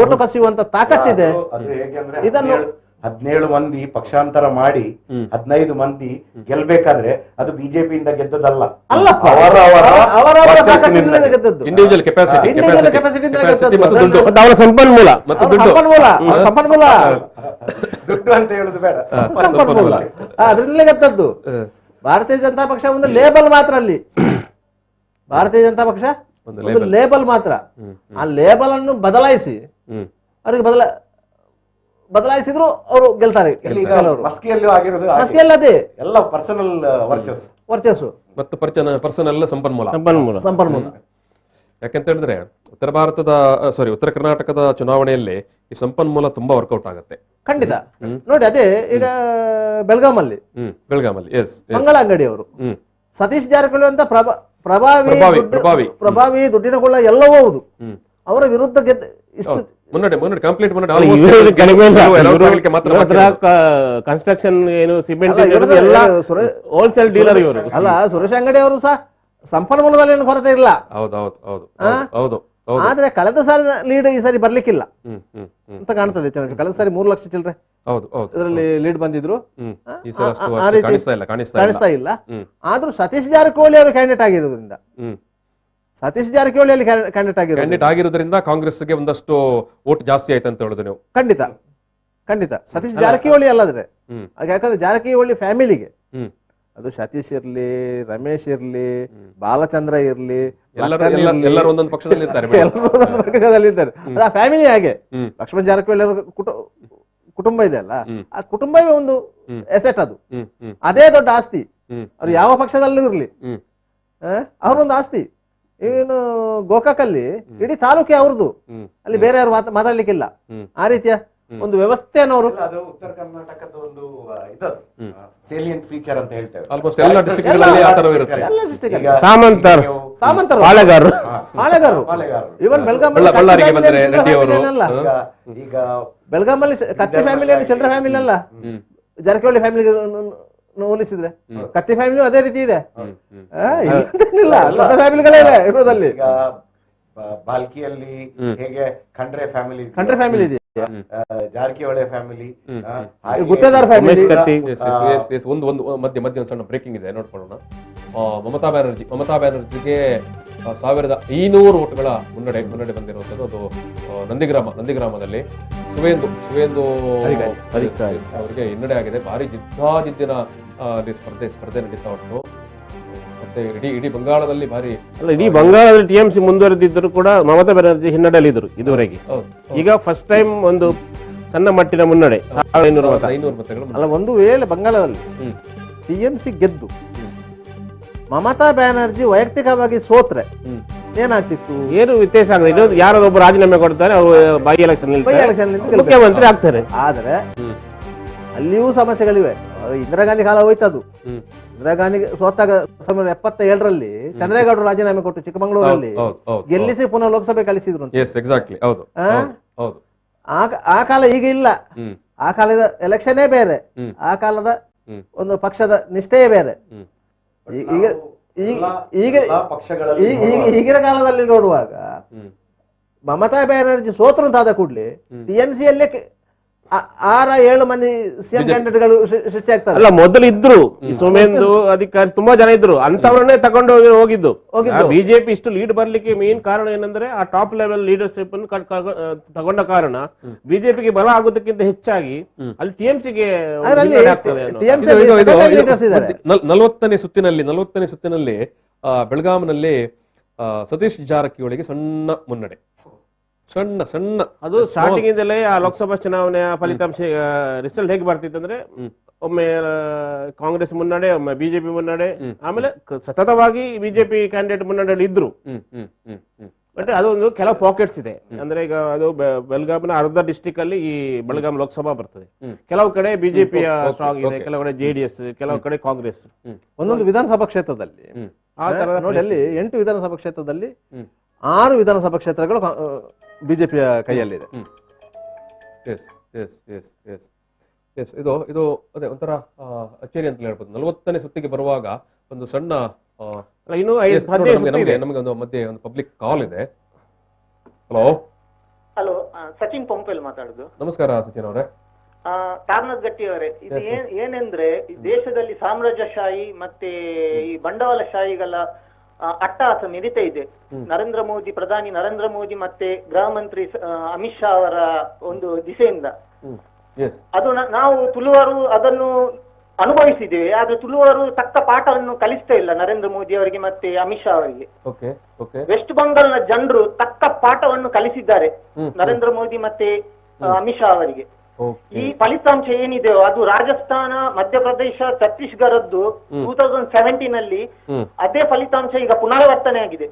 ಓಟು ಕಸಿಯುವಂತ ತಾಕತ್ತಿದೆ, ಇದನ್ನು 17 ಮಂದಿ ಪಕ್ಷಾಂತರ ಮಾಡಿ 15 ಮಂದಿ ಗೆಲ್ಬೇಕಾದ್ರೆ ಅದು ಬಿಜೆಪಿಯಿಂದ ಗೆದ್ದದಲ್ಲ. ಅಲ್ಲಪ್ಪ, ಅವರವರ ತಾಕತ್ತಿನಿಂದಲೇ ಗೆದ್ದದ್ದು. ಇಂಡಿವಿಜುವಲ್ ಕೆಪಾಸಿಟಿ Individual capacity ಇಂದಲೇ ಗೆದ್ದದ್ದು. ಅವರ ಸಂಪನ್ಮೂಲ ಸಂಪನ್ಮೂಲ ದುಡ್ಡು ಅಂತ ಹೇಳುದು ಬೇಡ, ಸಂಪನ್ಮೂಲ ಅದರಿಂದಲೇ ಗೆದ್ದದ್ದು. ಭಾರತೀಯ ಜನತಾ ಪಕ್ಷ ಒಂದು ಲೇಬಲ್ ಮಾತ್ರ ಅಲ್ಲಿ. ಭಾರತೀಯ ಜನತಾ ಪಕ್ಷ ಒಂದು ಲೇಬಲ್ ಮಾತ್ರ. ಆ ಲೇಬಲ್ ಅನ್ನು ಬದಲಾಯಿಸಿ ಅವ್ರಿಗೆ ಬದಲಾಯಿಸಿದ್ರು ಅವರು ಗೆಲ್ತಾರೆ. ಮಸ್ಕಿಯಲ್ಲೂ ಆಗಿರೋದು ಅದೇ ಎಲ್ಲ ಪರ್ಸನಲ್ ವರ್ಚಸ್ಸು ಮತ್ತು ಪರ್ಸನಲ್ ಸಂಪನ್ಮೂಲ. ಯಾಕೆಂತ ಹೇಳಿದ್ರೆ ಉತ್ತರ ಕರ್ನಾಟಕದ ಚುನಾವಣೆಯಲ್ಲಿ ಈ ಸಂಪನ್ಮೂಲ ತುಂಬಾ ವರ್ಕೌಟ್ ಆಗುತ್ತೆ. ಖಂಡಿತ. ನೋಡಿ ಅದೇ ಈಗ ಬೆಳಗಾಮಲ್ಲಿ ಮಂಗಳ ಅಂಗಡಿ ಅವರು ಸತೀಶ್ ಜಾರಕಿಹೊಳಿ ಅಂತ ಪ್ರಭಾವಿ ದುಡ್ಡಿನ ಕೊಳ್ಳ ಎಲ್ಲವೂ ಹೌದು. ಅವರ ವಿರುದ್ಧ ಇಷ್ಟು ಕನ್ಸ್ಟ್ರಕ್ಷನ್ ಏನು ಸಿಮೆಂಟ್ ಹೋಲ್ಸೇಲ್ ಡೀಲರ್ ಇವರು ಅಲ್ಲ. ಸುರೇಶ್ ಅಂಗಡಿ ಅವರು ಸಹ ಸಂಪನ್ಮೂಲದಲ್ಲಿ ಏನು ಕೊರತೆ ಇಲ್ಲ. ಆದ್ರೆ ಕಳೆದ ಸಾರಿ ಲೀಡ್ ಈ ಸಾರಿ ಬರ್ಲಿಕ್ಕಿಲ್ಲ ಅಂತ ಕಾಣ್ತದೆ. ಕಳೆದ ಸಾರಿ 3 ಲಕ್ಷ ಚಿಲ್ಲರೆ ಇದರಲ್ಲಿ ಲೀಡ್ ಬಂದಿದ್ರು. ಆ ರೀತಿ ಕಾಣಿಸ್ತಾ ಇಲ್ಲ. ಆದ್ರೂ ಸತೀಶ್ ಜಾರಕಿಹೊಳಿ ಅವರು ಕ್ಯಾಂಡಿಡೇಟ್ ಆಗಿರೋದ್ರಿಂದ ಅಲ್ಲಿ ಕ್ಯಾಂಡಿಡೇಟ್ ಆಗಿರೋದ್ರಿಂದ ಕಾಂಗ್ರೆಸ್ಗೆ ಒಂದಷ್ಟು ವೋಟ್ ಜಾಸ್ತಿ ಆಯ್ತು ಅಂತ ಹೇಳುದು ನೀವು. ಖಂಡಿತ ಸತೀಶ್ ಜಾರಕಿಹೊಳಿ ಅಲ್ಲದ್ರೆ, ಯಾಕಂದ್ರೆ ಜಾರಕಿಹೊಳಿ ಫ್ಯಾಮಿಲಿಗೆ ಅದು ಸತೀಶ್ ಇರ್ಲಿ, ರಮೇಶ್ ಇರ್ಲಿ, ಬಾಲಚಂದ್ರ ಇರ್ಲಿ, ಎಲ್ಲರೂ ಒಂದೊಂದು ಪಕ್ಷದಲ್ಲಿ ಇದ್ದಾರೆ. ಅದು ಆ ಫ್ಯಾಮಿಲಿ ಹಾಗೆ. ಲಕ್ಷ್ಮಣ್ ಜಾರಕಿಹೊಳಿ ಅವರ ಕುಟುಂಬ ಇದೆ ಅಲ್ಲ, ಆ ಕುಟುಂಬವೇ ಒಂದು ಎಸೆಟ್. ಅದು ಅದೇ ದೊಡ್ಡ ಆಸ್ತಿ. ಅವ್ರು ಯಾವ ಪಕ್ಷದಲ್ಲೂ ಇರ್ಲಿ ಅವ್ರೊಂದು ಆಸ್ತಿ. ಏನು ಗೋಕಾಕಲ್ಲಿ ಇಡೀ ತಾಲೂಕೆ ಅವ್ರದ್ದು, ಅಲ್ಲಿ ಬೇರೆ ಯಾರು ಮಾತಾಡ್ಲಿಕ್ಕಿಲ್ಲ. ಆ ರೀತಿಯ ಒಂದು ವ್ಯವಸ್ಥೆಯನ್ನು ಅವರು ಉತ್ತರ ಕರ್ನಾಟಕದ ಒಂದು ಸೇಲಿಯಂಟ್ ಫೀಚರ್ ಅಂತ ಹೇಳ್ತೇವೆ. ಆಲ್ಮೋಸ್ಟ್ ಎಲ್ಲ ಡಿಸ್ಟ್ರಿಕ್ಟ್ಗಳಲ್ಲಿ ಆ ತರ ಇರುತ್ತೆ. ಸಾಮಂತರು ಪಾಳೆಗಾರರು ಇವನ್ ಬಳ್ಳಾರಿಗೆ ಬಂದ್ರೆ ರೆಡ್ಡಿ ಅವರು. ಈಗ ಬೆಳಗಾಮಲ್ಲಿ ಕತ್ತಿ ಫ್ಯಾಮಿಲಿ ಚಂದ್ರ ಫ್ಯಾಮಿಲಿ ಅಲ್ಲ, ಜಾರಕಿಹೊಳಿ ಫ್ಯಾಮಿಲಿಗೆ ಹೋಲಿಸಿದ್ರೆ ಕತ್ತಿ ಫ್ಯಾಮಿಲಿ ಅದೇ ರೀತಿ ಇದೆ. ಫ್ಯಾಮಿಲಿಗಳೇ ಇದೆ ಇರೋದಲ್ಲಿ. ಈಗ ಬಾಲ್ಕಿಯಲ್ಲಿ ಹೇಗೆ ಖಂಡ್ರೆ ಫ್ಯಾಮಿಲಿ ಇದೆ, ಜಾರಕಿಹೊಳಿ ಫ್ಯಾಮಿಲಿ, ಗುತ್ತೇದಾರ್ ಫ್ಯಾಮಿಲಿ. ಒಂದು ಮಧ್ಯ ಸಣ್ಣ ಬ್ರೇಕಿಂಗ್ ಇದೆ, ನೋಡ್ಕೊಳ್ಳೋಣ. ಮಮತಾ ಬ್ಯಾನರ್ಜಿಗೆ 1500 ವೋಟ್ಗಳ ಮುನ್ನಡೆ ಬಂದಿರುವಂತದ್ದು. ಅದು ನಂದಿಗ್ರಾಮದಲ್ಲಿ ಸುವೇಂದು ಅವರಿಗೆ ಹಿನ್ನಡೆ ಆಗಿದೆ. ಭಾರಿ ಜಿದ್ದಿನ ಸ್ಪರ್ಧೆ ನಡೀತಾ ಉಂಟು. ಮತ್ತೆ ಇಡೀ ಬಂಗಾಳದಲ್ಲಿ ಇಡೀ ಬಂಗಾಳದಲ್ಲಿ ಟಿಎಂಸಿ ಮುಂದುವರೆದಿದ್ದರೂ ಕೂಡ ಮಮತಾ ಬ್ಯಾನರ್ಜಿ ಹಿನ್ನಡೆಯಲ್ಲಿದ್ದರು ಇದುವರೆಗೆ. ಈಗ ಫಸ್ಟ್ ಟೈಮ್ ಒಂದು ಸಣ್ಣ ಮಟ್ಟಿನ ಮುನ್ನಡೆ 1500 ಮತಗಳು. ಅಲ್ಲ, ಒಂದು ವೇಳೆ ಬಂಗಾಳದಲ್ಲಿ ಟಿಎಂಸಿ ಗೆದ್ದು ಮಮತಾ ಬ್ಯಾನರ್ಜಿ ವೈಯಕ್ತಿಕವಾಗಿ ಸೋತ್ರೆ ಏನಾಗ್ತಿತ್ತು? ಏನು ವ್ಯತ್ಯಾಸ ಆಗುತ್ತೆ? ಇನ್ನೊಂದು ಯಾರೊಬ್ಬರು ರಾಜೀನಾಮೆ ಕೊಡ್ತಾರೆ, ಅವರು ಬೈ ಎಲೆಕ್ಷನ್ ಮುಖ್ಯಮಂತ್ರಿ ಆಗ್ತಾರೆ. ಆದ್ರೆ ಅಲ್ಲಿಯೂ ಸಮಸ್ಯೆಗಳಿವೆ. ಇಂದಿರಾ ಗಾಂಧಿ ಕಾಲ ಹೋಯ್ತದು. ಇಂದಿರಾ ಗಾಂಧಿ ಸೋತಾಗ 1977ರಲ್ಲಿ ಚಂದ್ರೇಗೌಡರು ರಾಜೀನಾಮೆ ಕೊಟ್ಟು ಚಿಕ್ಕಮಗಳೂರಲ್ಲಿ ಗೆಲ್ಲಿಸಿ ಪುನಃ ಲೋಕಸಭೆ ಕಳಿಸಿದ್ರು. ಆ ಕಾಲ ಈಗ ಇಲ್ಲ. ಆ ಕಾಲದ ಎಲೆಕ್ಷನ್ನೇ ಬೇರೆ, ಆ ಕಾಲದ ಒಂದು ಪಕ್ಷದ ನಿಷ್ಠೆಯೇ ಬೇರೆ. ಈಗಿನ ಕಾಲದಲ್ಲಿ ನೋಡುವಾಗ ಮಮತಾ ಬ್ಯಾನರ್ಜಿ ಸೋತರು ಅಂತಾದ ಕೂಡಲೇ ಟಿಎಂಸಿಯಲ್ಲೇ 6-7 ಮಂದಿ ಸಿಎಂ ಕ್ಯಾಂಡಿಡೇಟ್ಗಳು ಸೃಷ್ಟಿ ಆಗ್ತಾರೆ. ಅಲ್ಲ, ಮೊದಲು ಇದ್ರು ಸೋಮೇಂದು ಅಧಿಕಾರಿ ತುಂಬಾ ಜನ ಇದ್ರು, ಅಂತವರನ್ನೇ ತಗೊಂಡು ಹೋಗಿದ್ದು. ಬಿಜೆಪಿ ಇಷ್ಟು ಲೀಡ್ ಬರ್ಲಿಕ್ಕೆ ಮೇನ್ ಕಾರಣ ಏನಂದ್ರೆ ಆ ಟಾಪ್ ಲೆವೆಲ್ ಲೀಡರ್ಶಿಪ್ ಅನ್ನು ತಗೊಂಡ ಕಾರಣ ಬಿಜೆಪಿಗೆ ಬಲ ಆಗೋದಕ್ಕಿಂತ ಹೆಚ್ಚಾಗಿ ಅಲ್ಲಿ ಟಿಎಂಸಿಗೆ 40ನೇ ಸುತ್ತಿನಲ್ಲಿ ಬೆಳಗಾಂನಲ್ಲಿ ಸತೀಶ್ ಜಾರಕಿಹೊಳಿಗೆ ಸಣ್ಣ ಮುನ್ನಡೆ. ಸಣ್ಣ ಅದು ಸ್ಟಾರ್ಟಿಂಗ್ ಇಂದಲೇ ಆ ಲೋಕಸಭಾ ಚುನಾವಣೆಯ ಫಲಿತಾಂಶ ರಿಸಲ್ಟ್ ಹೇಗೆ ಬರ್ತಿತ್ತು ಅಂದ್ರೆ ಒಮ್ಮೆ ಕಾಂಗ್ರೆಸ್ ಮುನ್ನಡೆ, ಒಮ್ಮೆ ಬಿಜೆಪಿ ಮುನ್ನಡೆ, ಆಮೇಲೆ ಸತತವಾಗಿ ಬಿಜೆಪಿ ಕ್ಯಾಂಡಿಡೇಟ್ ಮುನ್ನಡೆಯಲ್ಲಿ ಇದ್ರು. ಬಟ್ ಅದೊಂದು ಕೆಲವು ಪಾಕೆಟ್ಸ್ ಇದೆ. ಅಂದ್ರೆ ಈಗ ಅದು ಬೆಳಗಾಂನ ಅರ್ಧ ಡಿಸ್ಟ್ರಿಕ್ಟ್ ಅಲ್ಲಿ ಈ ಬೆಳಗಾಂ ಲೋಕಸಭಾ ಬರ್ತದೆ. ಕೆಲವು ಕಡೆ ಬಿಜೆಪಿಯ ಸ್ಟ್ರಾಂಗ್ ಇದೆ, ಕೆಲವು ಕಡೆ ಜೆಡಿಎಸ್, ಕೆಲವು ಕಡೆ ಕಾಂಗ್ರೆಸ್. ಒಂದೊಂದು ವಿಧಾನಸಭಾ ಕ್ಷೇತ್ರದಲ್ಲಿ ಆ ತರ ನೋಡಿ, ಅಲ್ಲಿ 8 ವಿಧಾನಸಭಾ ಕ್ಷೇತ್ರದಲ್ಲಿ 6 ವಿಧಾನಸಭಾ ಕ್ಷೇತ್ರಗಳು ಬಿಜೆಪಿಯ ಕೈಯಲ್ಲಿದೆ. ಇದು ಅದೇ ಒಂಥರ ಅಚ್ಚರಿ ಅಂತ ಹೇಳ್ಬೋದು. 40ನೇ ಸುತ್ತಿಗೆ ಬರುವಾಗ ಒಂದು ಸಣ್ಣ ನಮಗೆ ಒಂದು ಮಧ್ಯೆ ಒಂದು ಪಬ್ಲಿಕ್ ಕಾಲ್ ಇದೆ. ಹಲೋ ಸಚಿನ್ ಪಂಪೆಲ್ ಮಾತಾಡುದು. ನಮಸ್ಕಾರ ಸಚಿನ್ ಅವರೇ. ತಾರನಾಥ್ ಗಟ್ಟಿ ಅವರೇ, ಇದು ಏನೆಂದ್ರೆ ಈ ದೇಶದಲ್ಲಿ ಸಾಮ್ರಾಜ್ಯಶಾಹಿ ಮತ್ತೆ ಈ ಬಂಡವಾಳಶಾಹಿಗಳ ಅಟ್ಟಹಾಸ ನಡೀತಾ ಇದೆ. ಪ್ರಧಾನಿ ನರೇಂದ್ರ ಮೋದಿ ಮತ್ತೆ ಗೃಹ ಮಂತ್ರಿ ಅಮಿತ್ ಶಾ ಅವರ ಒಂದು ದಿಸೆಯಿಂದ ಅದು ನಾವು ತುಳುವರು ಅದನ್ನು ಅನುಭವಿಸಿದ್ದೇವೆ. ಆದ್ರೆ ತುಳುವರು ತಕ್ಕ ಪಾಠವನ್ನು ಕಲಿಸ್ತಾ ಇಲ್ಲ ನರೇಂದ್ರ ಮೋದಿ ಅವರಿಗೆ ಮತ್ತೆ ಅಮಿತ್ ಶಾ ಅವರಿಗೆ. ವೆಸ್ಟ್ ಬಂಗಾಲ್ನ ಜನರು ತಕ್ಕ ಪಾಠವನ್ನು ಕಲಿಸಿದ್ದಾರೆ ನರೇಂದ್ರ ಮೋದಿ ಮತ್ತೆ ಅಮಿತ್ ಶಾ ಅವರಿಗೆ. ಈ ಫಲಿತಾಂಶ ಏನಿದೆಯೋ ಅದು ರಾಜಸ್ಥಾನ, ಮಧ್ಯಪ್ರದೇಶ, ಛತ್ತೀಸ್ಗಢದ್ದು 2017 ಅಲ್ಲಿ ಅದೇ ಫಲಿತಾಂಶ ಈಗ ಪುನರಾವರ್ತನೆ ಆಗಿದೆ.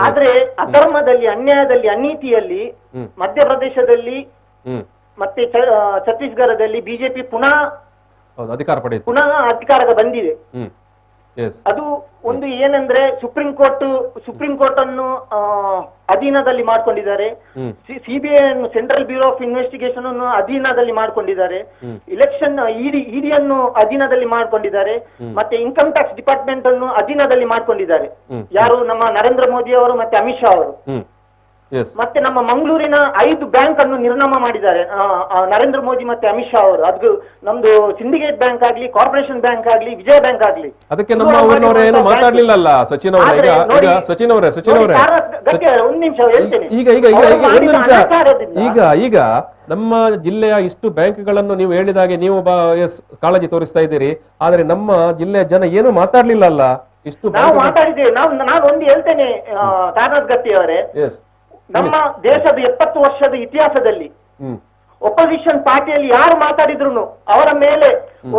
ಆದ್ರೆ ಅಧರ್ಮದಲ್ಲಿ, ಅನ್ಯಾಯದಲ್ಲಿ, ಅನೀತಿಯಲ್ಲಿ ಮಧ್ಯಪ್ರದೇಶದಲ್ಲಿ ಮತ್ತೆ ಛತ್ತೀಸ್ಗಢದಲ್ಲಿ ಬಿಜೆಪಿ ಪುನಃ ಅಧಿಕಾರಕ್ಕೆ ಬಂದಿದೆ. ಅದು ಒಂದು ಏನಂದ್ರೆ ಸುಪ್ರೀಂ ಕೋರ್ಟ್ ಅನ್ನು ಅಧೀನದಲ್ಲಿ ಮಾಡ್ಕೊಂಡಿದ್ದಾರೆ, ಸಿಬಿಐ ಅನ್ನು, ಸೆಂಟ್ರಲ್ ಬ್ಯೂರೋ ಆಫ್ ಇನ್ವೆಸ್ಟಿಗೇಷನ್ ಅನ್ನು ಅಧೀನದಲ್ಲಿ ಮಾಡ್ಕೊಂಡಿದ್ದಾರೆ, ಇಲೆಕ್ಷನ್ ಇಡಿ ಅನ್ನು ಅಧೀನದಲ್ಲಿ ಮಾಡ್ಕೊಂಡಿದ್ದಾರೆ, ಮತ್ತೆ ಇನ್ಕಮ್ ಟ್ಯಾಕ್ಸ್ ಡಿಪಾರ್ಟ್ಮೆಂಟ್ ಅನ್ನು ಅಧೀನದಲ್ಲಿ ಮಾಡ್ಕೊಂಡಿದ್ದಾರೆ. ಯಾರು? ನಮ್ಮ ನರೇಂದ್ರ ಮೋದಿ ಅವರು ಮತ್ತೆ ಅಮಿತ್ ಶಾ ಅವರು. ಮತ್ತೆ ನಮ್ಮ ಮಂಗಳೂರಿನ 5 ಬ್ಯಾಂಕ್ ಅನ್ನು ನಿರ್ನಾಮ ಮಾಡಿದ್ದಾರೆ ನರೇಂದ್ರ ಮೋದಿ ಮತ್ತೆ ಅಮಿತ್ ಶಾ ಅವರು. ಅದು ನಮ್ದು ಸಿಂಡಿಕೇಟ್ ಬ್ಯಾಂಕ್ ಆಗ್ಲಿ, ಕಾರ್ಪೊರೇಷನ್ ಬ್ಯಾಂಕ್ ಆಗ್ಲಿ, ವಿಜಯ ಬ್ಯಾಂಕ್ ಆಗ್ಲಿ. ಅದಕ್ಕೆ ನಮ್ಮ ಊರಿನವರೇ ಏನು ಮಾತಾಡ್ಲಿಲ್ಲ ಸಚಿನ್ ಅವರೇ. ಸಚಿನ್ ಅವರೇ ಒಂದ್ ನಿಮಿಷ ಹೇಳ್ತೇನೆ. ಈಗ ನಮ್ಮ ಜಿಲ್ಲೆಯ ಇಷ್ಟು ಬ್ಯಾಂಕ್ಗಳನ್ನು ನೀವು ಹೇಳಿದಾಗೆ ನೀವು ಕಾಳಜಿ ತೋರಿಸ್ತಾ ಇದ್ದೀರಿ, ಆದ್ರೆ ನಮ್ಮ ಜಿಲ್ಲೆಯ ಜನ ಏನು ಮಾತಾಡ್ಲಿಲ್ಲ ಇಷ್ಟು. ನಾವು ಮಾತಾಡಿದ್ದೇವೆ. ನಾನು ಒಂದು ಹೇಳ್ತೇನೆ ತಾರನಾಥ್ ಗಟ್ಟಿ ಅವರೇ, ನಮ್ಮ ದೇಶದ 70 ವರ್ಷದ ಇತಿಹಾಸದಲ್ಲಿ ಒಪೋಸಿಷನ್ ಪಾರ್ಟಿಯಲ್ಲಿ ಯಾರು ಮಾತಾಡಿದ್ರು ಅವರ ಮೇಲೆ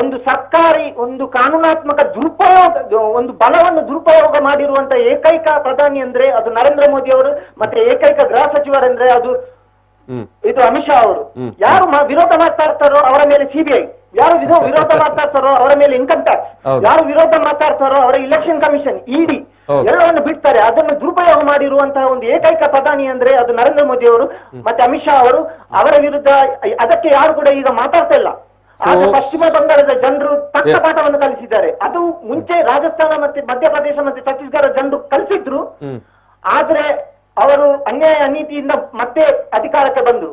ಒಂದು ಸರ್ಕಾರಿ, ಒಂದು ಕಾನೂನಾತ್ಮಕ ಒಂದು ಬಲವನ್ನು ದುರುಪಯೋಗ ಮಾಡಿರುವಂತ ಏಕೈಕ ಪ್ರಧಾನಿ ಅಂದ್ರೆ ಅದು ನರೇಂದ್ರ ಮೋದಿ ಅವರು, ಮತ್ತೆ ಏಕೈಕ ಗೃಹ ಸಚಿವರಂದ್ರೆ ಅದು ಇದು ಅಮಿತ್ ಶಾ ಅವರು. ಯಾರು ವಿರೋಧ ಮಾಡ್ತಾ ಇರ್ತಾರೋ ಅವರ ಮೇಲೆ ಸಿಬಿಐ, ಯಾರು ವಿರೋಧ ಮಾಡ್ತಾ ಇರ್ತಾರೋ ಅವರ ಮೇಲೆ ಇನ್ಕಮ್ ಟ್ಯಾಕ್ಸ್, ಯಾರು ವಿರೋಧ ಮಾಡ್ತಾ ಇರ್ತಾರೋ ಅವರ ಇಲೆಕ್ಷನ್ ಕಮಿಷನ್, ಇಡಿ ಎಲ್ಲವನ್ನು ಬಿಡ್ತಾರೆ. ಅದನ್ನು ದುರುಪಯೋಗ ಮಾಡಿರುವಂತಹ ಒಂದು ಏಕೈಕ ಪ್ರಧಾನಿ ಅಂದ್ರೆ ಅದು ನರೇಂದ್ರ ಮೋದಿ ಅವರು ಮತ್ತೆ ಅಮಿತ್ ಶಾ ಅವರು. ಅವರ ವಿರುದ್ಧ ಅದಕ್ಕೆ ಯಾರು ಕೂಡ ಈಗ ಮಾತಾಡ್ತಾ ಇಲ್ಲ. ಆದ್ರೆ ಪಶ್ಚಿಮ ಬಂಗಾಳದ ಜನರು ತಕ್ಕ ಪಾಠವನ್ನು ಕಲಿಸಿದ್ದಾರೆ. ಅದು ಮುಂಚೆ ರಾಜಸ್ಥಾನ ಮತ್ತೆ ಮಧ್ಯಪ್ರದೇಶ ಮತ್ತೆ ಛತ್ತೀಸ್ಗಢ ಜನರು ಕಲಿಸಿದ್ರು. ಆದ್ರೆ ಅವರು ಅನ್ಯಾಯ ಅನೀತಿಯಿಂದ ಮತ್ತೆ ಅಧಿಕಾರಕ್ಕೆ ಬಂದ್ರು.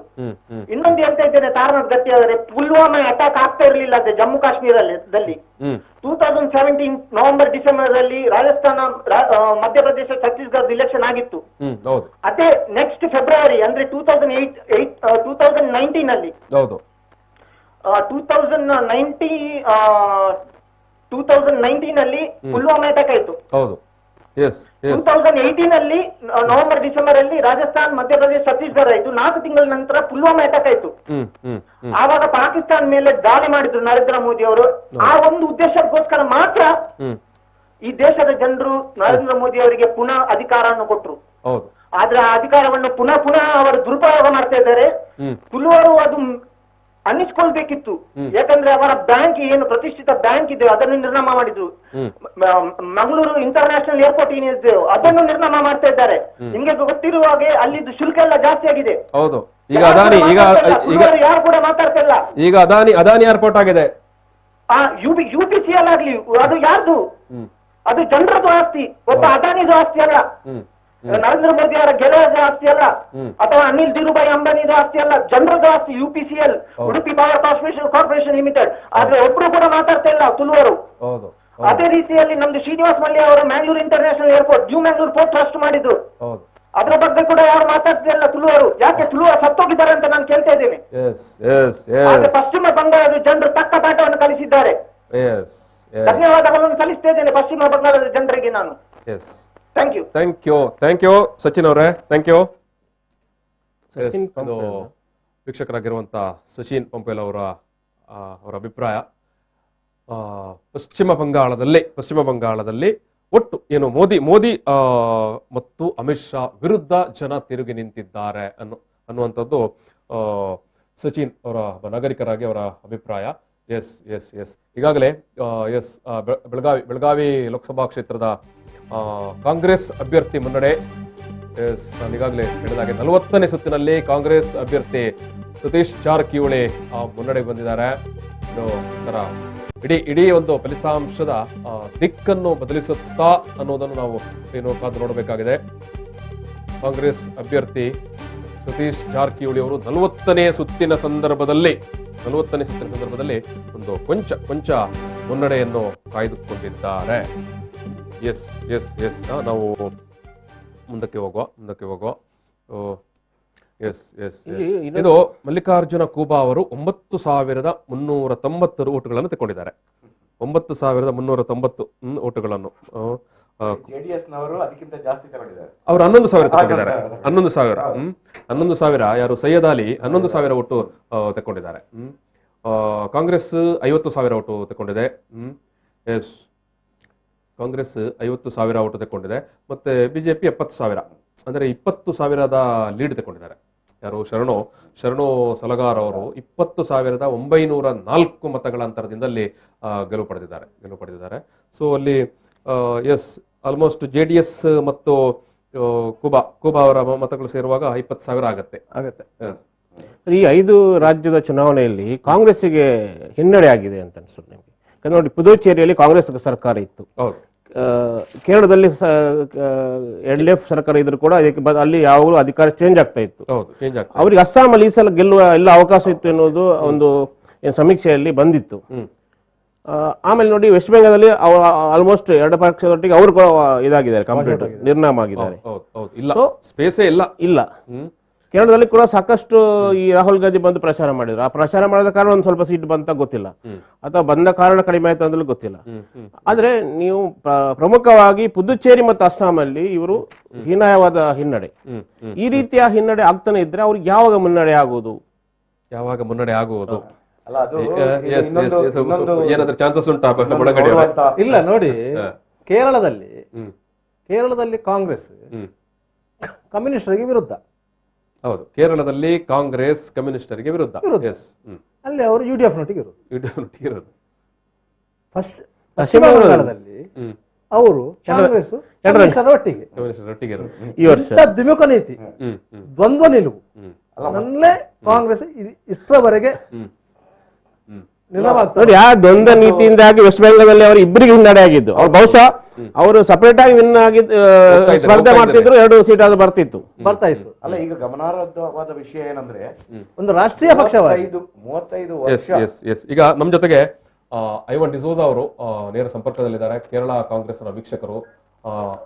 ಇನ್ನೊಂದು ಹೇಳ್ತಾ ಇದ್ದೇನೆ ತಾರನಾಥ್ ಗಟ್ಟಿ ಅವರೇ, ಪುಲ್ವಾಮಾ ಅಟ್ಯಾಕ್ ಆಗ್ತಾ ಇರಲಿಲ್ಲ ಅದೇ ಜಮ್ಮು ಕಾಶ್ಮೀರದಲ್ಲಿ 2017 ನವೆಂಬರ್ ಡಿಸೆಂಬರ್ ಅಲ್ಲಿ ರಾಜಸ್ಥಾನ, ಮಧ್ಯಪ್ರದೇಶ, ಛತ್ತೀಸ್ಗಢ ಇಲೆಕ್ಷನ್ ಆಗಿತ್ತು. ಅದೇ ನೆಕ್ಸ್ಟ್ ಫೆಬ್ರವರಿ ಅಂದ್ರೆ 2019 ಅಲ್ಲಿ 2019 ಅಲ್ಲಿ ಪುಲ್ವಾಮಾ ಅಟ್ಯಾಕ್ ಆಯ್ತು. 2018 ಅಲ್ಲಿ ನವೆಂಬರ್ ಡಿಸೆಂಬರ್ ಅಲ್ಲಿ ರಾಜಸ್ಥಾನ್, ಮಧ್ಯಪ್ರದೇಶ, ಛತ್ತೀಸ್ಗಢ ಆಯ್ತು. 4 ತಿಂಗಳ ನಂತರ ಪುಲ್ವಾಮಾ ಅಟ್ಯಾಕ್ ಆಯ್ತು. ಆವಾಗ ಪಾಕಿಸ್ತಾನ ಮೇಲೆ ದಾಳಿ ಮಾಡಿದ್ರು ನರೇಂದ್ರ ಮೋದಿ ಅವರು. ಆ ಒಂದು ಉದ್ದೇಶಕ್ಕೋಸ್ಕರ ಮಾತ್ರ ಈ ದೇಶದ ಜನರು ನರೇಂದ್ರ ಮೋದಿ ಅವರಿಗೆ ಪುನಃ ಅಧಿಕಾರವನ್ನು ಕೊಟ್ರು. ಆದ್ರೆ ಆ ಅಧಿಕಾರವನ್ನು ಪುನಃ ಅವರು ದುರುಪಯೋಗ ಮಾಡ್ತಾ ಇದ್ದಾರೆ. ತುಳುವರು ಅದು ಅನ್ನಿಸ್ಕೊಳ್ಬೇಕಿತ್ತು. ಯಾಕಂದ್ರೆ ಅವರ ಬ್ಯಾಂಕ್ ಏನು ಪ್ರತಿಷ್ಠಿತ ಬ್ಯಾಂಕ್ ಇದೆ ಅದನ್ನು ನಿರ್ನಾಮ ಮಾಡಿದ್ರು. ಮಂಗಳೂರು ಇಂಟರ್ನ್ಯಾಷನಲ್ ಏರ್ಪೋರ್ಟ್ ಏನಿದೆ ಅದನ್ನು ನಿರ್ನಾಮ ಮಾಡ್ತಾ ಇದ್ದಾರೆ. ನಿಮ್ಗೆ ಗೊತ್ತಿರುವ ಹಾಗೆ ಅಲ್ಲಿದ್ದು ಶುಲ್ಕ ಎಲ್ಲ ಜಾಸ್ತಿ ಆಗಿದೆ. ಹೌದು, ಈಗ ಅದಾನಿ ಯಾರು ಕೂಡ ಮಾತಾಡ್ತಾ ಇಲ್ಲ. ಈಗ ಅದಾನಿ ಏರ್ಪೋರ್ಟ್ ಆಗಿದೆ. UPCL ಆಗ್ಲಿ, ಅದು ಯಾರ್ದು? ಅದು ಜನರದ್ದು ಆಸ್ತಿ, ಒಬ್ಬ ಅದಾನಿದು ಆಸ್ತಿ ಅಲ್ಲ. ನರೇಂದ್ರ ಮೋದಿ ಅವರ ಗೆಳೆಯರ ಆಸ್ತಿ ಅಲ್ಲ, ಅಥವಾ ಅನಿಲ್ ಧೀರುಭಾಯಿ ಅಂಬಾನಿದ ಆಸ್ತಿ ಅಲ್ಲ, ಜನರದ ಆಸ್ತಿ. UPCL, Udupi power corporation limited. ಆದ್ರೆ ಒಬ್ರು ಕೂಡ ಮಾತಾಡ್ತಾ ಇಲ್ಲ ತುಳುವರು. ಅದೇ ರೀತಿಯಲ್ಲಿ ನಮ್ದು ಶ್ರೀನಿವಾಸ್ ಮಲ್ಯ ಅವರು Mangalore international airport, new Mangalore port trust ಮಾಡಿದ್ರು. ಅದ್ರ ಬಗ್ಗೆ ಕೂಡ ಯಾರು ಮಾತಾಡ್ತಿಲ್ಲ ತುಳುವರು. ಯಾಕೆ ತುಳುವರು ಸತ್ತೋಗಿದ್ದಾರೆ ಅಂತ ನಾನು ಕೇಳ್ತಾ ಇದ್ದೇನೆ. ಆದ್ರೆ ಪಶ್ಚಿಮ ಬಂಗಾಳದ ಜನರು ತಕ್ಕ ಪಾಠವನ್ನು ಕಲಿಸಿದ್ದಾರೆ. ಧನ್ಯವಾದಗಳನ್ನು ಸಲ್ಲಿಸ್ತಾ ಇದ್ದೇನೆ ಪಶ್ಚಿಮ ಬಂಗಾಳದ ಜನರಿಗೆ ನಾನು. ಥ್ಯಾಂಕ್ ಯು ಸಚಿನ್ ಅವರೇ, ಥ್ಯಾಂಕ್ ಯು. ವೀಕ್ಷಕರಾಗಿರುವಂತ ಸಚಿನ್ ಪಂಪೇಲ್ ಅವರ ಅಭಿಪ್ರಾಯ. ಪಶ್ಚಿಮ ಬಂಗಾಳದಲ್ಲಿ ಒಟ್ಟು ಏನು ಮೋದಿ ಮತ್ತು ಅಮಿತ್ ಶಾ ವಿರುದ್ಧ ಜನ ತಿರುಗಿ ನಿಂತಿದ್ದಾರೆ ಅನ್ನುವಂಥದ್ದು ಸಚಿನ್ ಅವರ ನಾಗರಿಕರಾಗಿ ಅವರ ಅಭಿಪ್ರಾಯ. ಎಸ್ ಈಗಾಗಲೇ ಬೆಳಗಾವಿ ಲೋಕಸಭಾ ಕ್ಷೇತ್ರದ ಕಾಂಗ್ರೆಸ್ ಅಭ್ಯರ್ಥಿ ಮುನ್ನಡೆ. ಈಗಾಗಲೇ ಹೇಳಿದಾಗೆ 40ನೇ ಸುತ್ತಿನಲ್ಲಿ ಕಾಂಗ್ರೆಸ್ ಅಭ್ಯರ್ಥಿ ಸತೀಶ್ ಜಾರಕಿಹೊಳಿ ಮುನ್ನಡೆ ಬಂದಿದ್ದಾರೆ. ಇಡೀ ಒಂದು ಫಲಿತಾಂಶದ ದಿಕ್ಕನ್ನು ಬದಲಿಸುತ್ತಾ ಅನ್ನೋದನ್ನು ನಾವು ಕಾದು ನೋಡಬೇಕಾಗಿದೆ. ಕಾಂಗ್ರೆಸ್ ಅಭ್ಯರ್ಥಿ ಸತೀಶ್ ಜಾರಕಿಹೊಳಿ ಅವರು 40ನೇ ಸುತ್ತಿನ ಸಂದರ್ಭದಲ್ಲಿ 40ನೇ ಸುತ್ತಿನ ಸಂದರ್ಭದಲ್ಲಿ ಒಂದು ಕೊಂಚ ಮುನ್ನಡೆಯನ್ನು ಕಾಯ್ದುಕೊಂಡಿದ್ದಾರೆ. ಎಸ್ ಎಸ್ ಎಸ್ ನಾವು ಮುಂದಕ್ಕೆ ಹೋಗುವ. ಎಸ್ ಎಸ್ ಇದು ಮಲ್ಲಿಕಾರ್ಜುನ ಖೂಬಾ ಅವರು 9,390 ಓಟುಗಳನ್ನು ತಗೊಂಡಿದ್ದಾರೆ. 9,390 ಓಟುಗಳನ್ನು. ಜೆಡಿಎಸ್ ನವರು ಅದಕ್ಕಿಂತ ಜಾಸ್ತಿ ತಗೊಂಡಿದ್ದಾರೆ. ಅವರು 11,000 ತಗೊಂಡಿದ್ದಾರೆ. 11,000 ಯಾರು ಸೈಯದ್ ಅಲಿ 11,000 ಓಟು ತಗೊಂಡಿದ್ದಾರೆ. ಕಾಂಗ್ರೆಸ್ 50,000 ಓಟು ತಗೊಂಡಿದೆ. ಎಸ್ ಕಾಂಗ್ರೆಸ್ 50,000 ಓಟು ತಗೊಂಡಿದೆ. ಮತ್ತೆ ಬಿಜೆಪಿ 70,000, ಅಂದರೆ 20,000 ಲೀಡ್ ತಗೊಂಡಿದ್ದಾರೆ. ಯಾರು ಶರಣು ಸಲಗಾರ್ ಅವರು 20,904 ಮತಗಳ ಅಂತರದಿಂದಲ್ಲಿ ಗೆಲುವು ಪಡೆದಿದ್ದಾರೆ. ಸೊ ಅಲ್ಲಿ ಎಸ್ ಆಲ್ಮೋಸ್ಟ್ JDS ಮತ್ತು ಖೂಬಾ ಅವರ ಮತಗಳು ಸೇರುವಾಗ 20,000 ಆಗತ್ತೆ. ಈ 5 ರಾಜ್ಯದ ಚುನಾವಣೆಯಲ್ಲಿ ಕಾಂಗ್ರೆಸ್ಸಿಗೆ ಹಿನ್ನಡೆ ಆಗಿದೆ ಅಂತ ಅನ್ಸುತ್ತೆ ನಿಮಗೆ? ನೋಡಿ, ಪುದುಚೇರಿಯಲ್ಲಿ ಕಾಂಗ್ರೆಸ್ ಸರ್ಕಾರ ಇತ್ತು. ಕೇರಳದಲ್ಲಿ LDF ಸರ್ಕಾರ ಇದ್ರು ಕೂಡ ಅಲ್ಲಿ ಯಾವಾಗಲೂ ಅಧಿಕಾರ ಚೇಂಜ್ ಆಗ್ತಾ ಇತ್ತು. ಅವ್ರಿಗೆ ಅಸ್ಸಾಮಲ್ಲಿ ಈ ಸಲ ಗೆಲ್ಲುವ ಎಲ್ಲ ಅವಕಾಶ ಇತ್ತು ಎನ್ನುವುದು ಒಂದು ಸಮೀಕ್ಷೆಯಲ್ಲಿ ಬಂದಿತ್ತು. ಆಮೇಲೆ ನೋಡಿ, ವೆಸ್ಟ್ ಬೆಂಗಾಲಲ್ಲಿ ಆಲ್ಮೋಸ್ಟ್ 2 ಪಕ್ಷದೊಟ್ಟಿಗೆ ಅವರು ಕೂಡ ಇದಾಗಿದ್ದಾರೆ, ಕಂಪ್ಲೀಟ್ ನಿರ್ನಾಮ ಆಗಿದ್ದಾರೆ. ಇಲ್ಲ ಕೇರಳದಲ್ಲಿ ಕೂಡ ಸಾಕಷ್ಟು ಈ ರಾಹುಲ್ ಗಾಂಧಿ ಬಂದು ಪ್ರಚಾರ ಮಾಡಿದ್ರು. ಆ ಪ್ರಚಾರ ಮಾಡಿದ ಕಾರಣ ಒಂದು ಸ್ವಲ್ಪ ಸೀಟ್ ಬಂತ ಗೊತ್ತಿಲ್ಲ, ಅಥವಾ ಬಂದ ಕಾರಣ ಕಡಿಮೆ ಆಯ್ತು ಅಂದ್ರೂ ಗೊತ್ತಿಲ್ಲ. ಆದ್ರೆ ನೀವು ಪ್ರಮುಖವಾಗಿ ಪುದುಚೇರಿ ಮತ್ತು ಅಸ್ಸಾಮಲ್ಲಿ ಇವರು ಹೀನಾಯವಾದ ಹಿನ್ನಡೆ, ಈ ರೀತಿಯ ಹಿನ್ನಡೆ ಆಗ್ತಾನೆ ಇದ್ರೆ ಅವ್ರಿಗೆ ಯಾವಾಗ ಮುನ್ನಡೆ ಆಗುವುದು? ಅಲ್ಲ, ಅದು ಏನಾದ್ರೂ ಚಾನ್ಸಸ್ ಉಂಟಾ? ಇಲ್ಲ ನೋಡಿ, ಕೇರಳದಲ್ಲಿ ಕಾಂಗ್ರೆಸ್ ಕಮ್ಯುನಿಸ್ಟರಿಗೆ ವಿರುದ್ಧ. ಹೌದು, ಕೇರಳದಲ್ಲಿ ಕಾಂಗ್ರೆಸ್ ಕಮ್ಯುನಿಸ್ಟರಿಗೆ ವಿರುದ್ಧ. ಅಲ್ಲಿ ಅವರು UDF ನೊಟ್ಟಿಗೆ ಇರೋದು. ಪಶ್ಚಿಮ ಬಂಗಾಳದಲ್ಲಿ ಅವರು ಕಾಂಗ್ರೆಸ್ ಒಟ್ಟಿಗೆ. ಈ ವರ್ಷ ದ್ವಿಮುಖ ನೀತಿ, ದ್ವಂದ್ವ ನಿಲುವು ನಲ್ಲೇ ಕಾಂಗ್ರೆಸ್ ಇಷ್ಟರವರೆಗೆ ನೋಡಿ. ಆ ದ್ವಂದ್ವ ನೀತಿಯಿಂದಾಗಿ ವೆಸ್ಟ್ ಬೆಂಗಾಲದಲ್ಲಿ ಅವರು ಇಬ್ಬರಿಗೆ ಹಿನ್ನಡೆ ಆಗಿದ್ದು. ಅವ್ರು ಬಹುಶಃ ಅವರು ಸಪರೇಟ್ ಆಗಿ ವಿನ್ ಆಗಿ ಸ್ಪರ್ಧೆ ಮಾಡ್ತಿದ್ರು, 2 ಸೀಟ್ ಅದು ಬರ್ತಾ ಇತ್ತು. ಅಲ್ಲ, ಈಗ ಗಮನಾರ್ಹವಾದ ವಿಷಯ ಏನಂದ್ರೆ ಒಂದು ರಾಷ್ಟ್ರೀಯ ಪಕ್ಷವಾಗಿ 35 ವರ್ಷ. ಈಗ ನಮ್ಮ ಜೊತೆಗೆ ಐವನ್ ಡಿಸೋಜಾ ಅವರು ನೇರ ಸಂಪರ್ಕದಲ್ಲಿದ್ದಾರೆ, ಕೇರಳ ಕಾಂಗ್ರೆಸ್ನ ವೀಕ್ಷಕರು.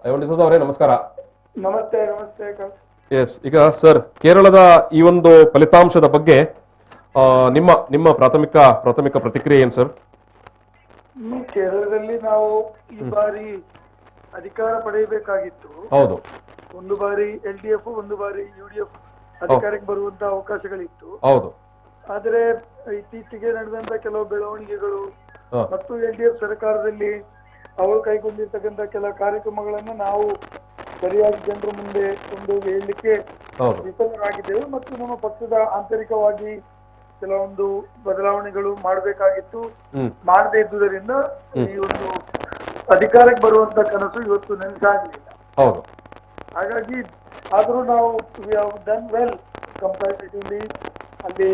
ಐವನ್ ಡಿಸೋಜಾ ಅವರೇ, ನಮಸ್ಕಾರ. ನಮಸ್ತೆ. ಎಸ್, ಈಗ ಸರ್, ಕೇರಳದ ಈ ಒಂದು ಫಲಿತಾಂಶದ ಬಗ್ಗೆ ನಿಮ್ಮ ಪ್ರಾಥಮಿಕ ಪ್ರತಿಕ್ರಿಯೆ ಏನು ಸರ್? ಕೇರಳದಲ್ಲಿ ನಾವು ಈ ಬಾರಿ ಅಧಿಕಾರ ಪಡೆಯಬೇಕಾಗಿತ್ತು. ಹೌದು, ಒಂದು ಬಾರಿ LDF, ಒಂದು ಬಾರಿ UDF ಅಧಿಕಾರಕ್ಕೆ ಬರುವಂತ ಅವಕಾಶಗಳಿತ್ತು. ಹೌದು. ಆದ್ರೆ ಇತ್ತೀಚೆಗೆ ನಡೆದಂತ ಕೆಲವು ಬೆಳವಣಿಗೆಗಳು ಮತ್ತು LDF ಸರ್ಕಾರದಲ್ಲಿ ಅವರು ಕೈಗೊಂಡಿರ್ತಕ್ಕಂಥ ಕೆಲ ಕಾರ್ಯಕ್ರಮಗಳನ್ನು ನಾವು ಸರಿಯಾಗಿ ಜನರ ಮುಂದೆ ಕೊಂಡೋಗಿ ಹೇಳಲಿಕ್ಕೆ ವಿಫಲರಾಗಿದ್ದೆವು. ಮತ್ತು ನಮ್ಮ ಪಕ್ಷದ ಆಂತರಿಕವಾಗಿ ಕೆಲವೊಂದು ಬದಲಾವಣೆಗಳು ಮಾಡಬೇಕಾಗಿತ್ತು, ಮಾಡದೇ ಇದ್ದುದರಿಂದ ಈ ಒಂದು ಅಧಿಕಾರಕ್ಕೆ ಬರುವಂತ ಕನಸು ಇವತ್ತು ನೆನಸಾಗಲಿಲ್ಲ. ಹಾಗಾಗಿ ಆದ್ರೂ ನಾವು ಡನ್ ವೆಲ್ ಕಂಪ್ಯಾರಿಟಿವ್ಲಿ. ಅಲ್ಲಿ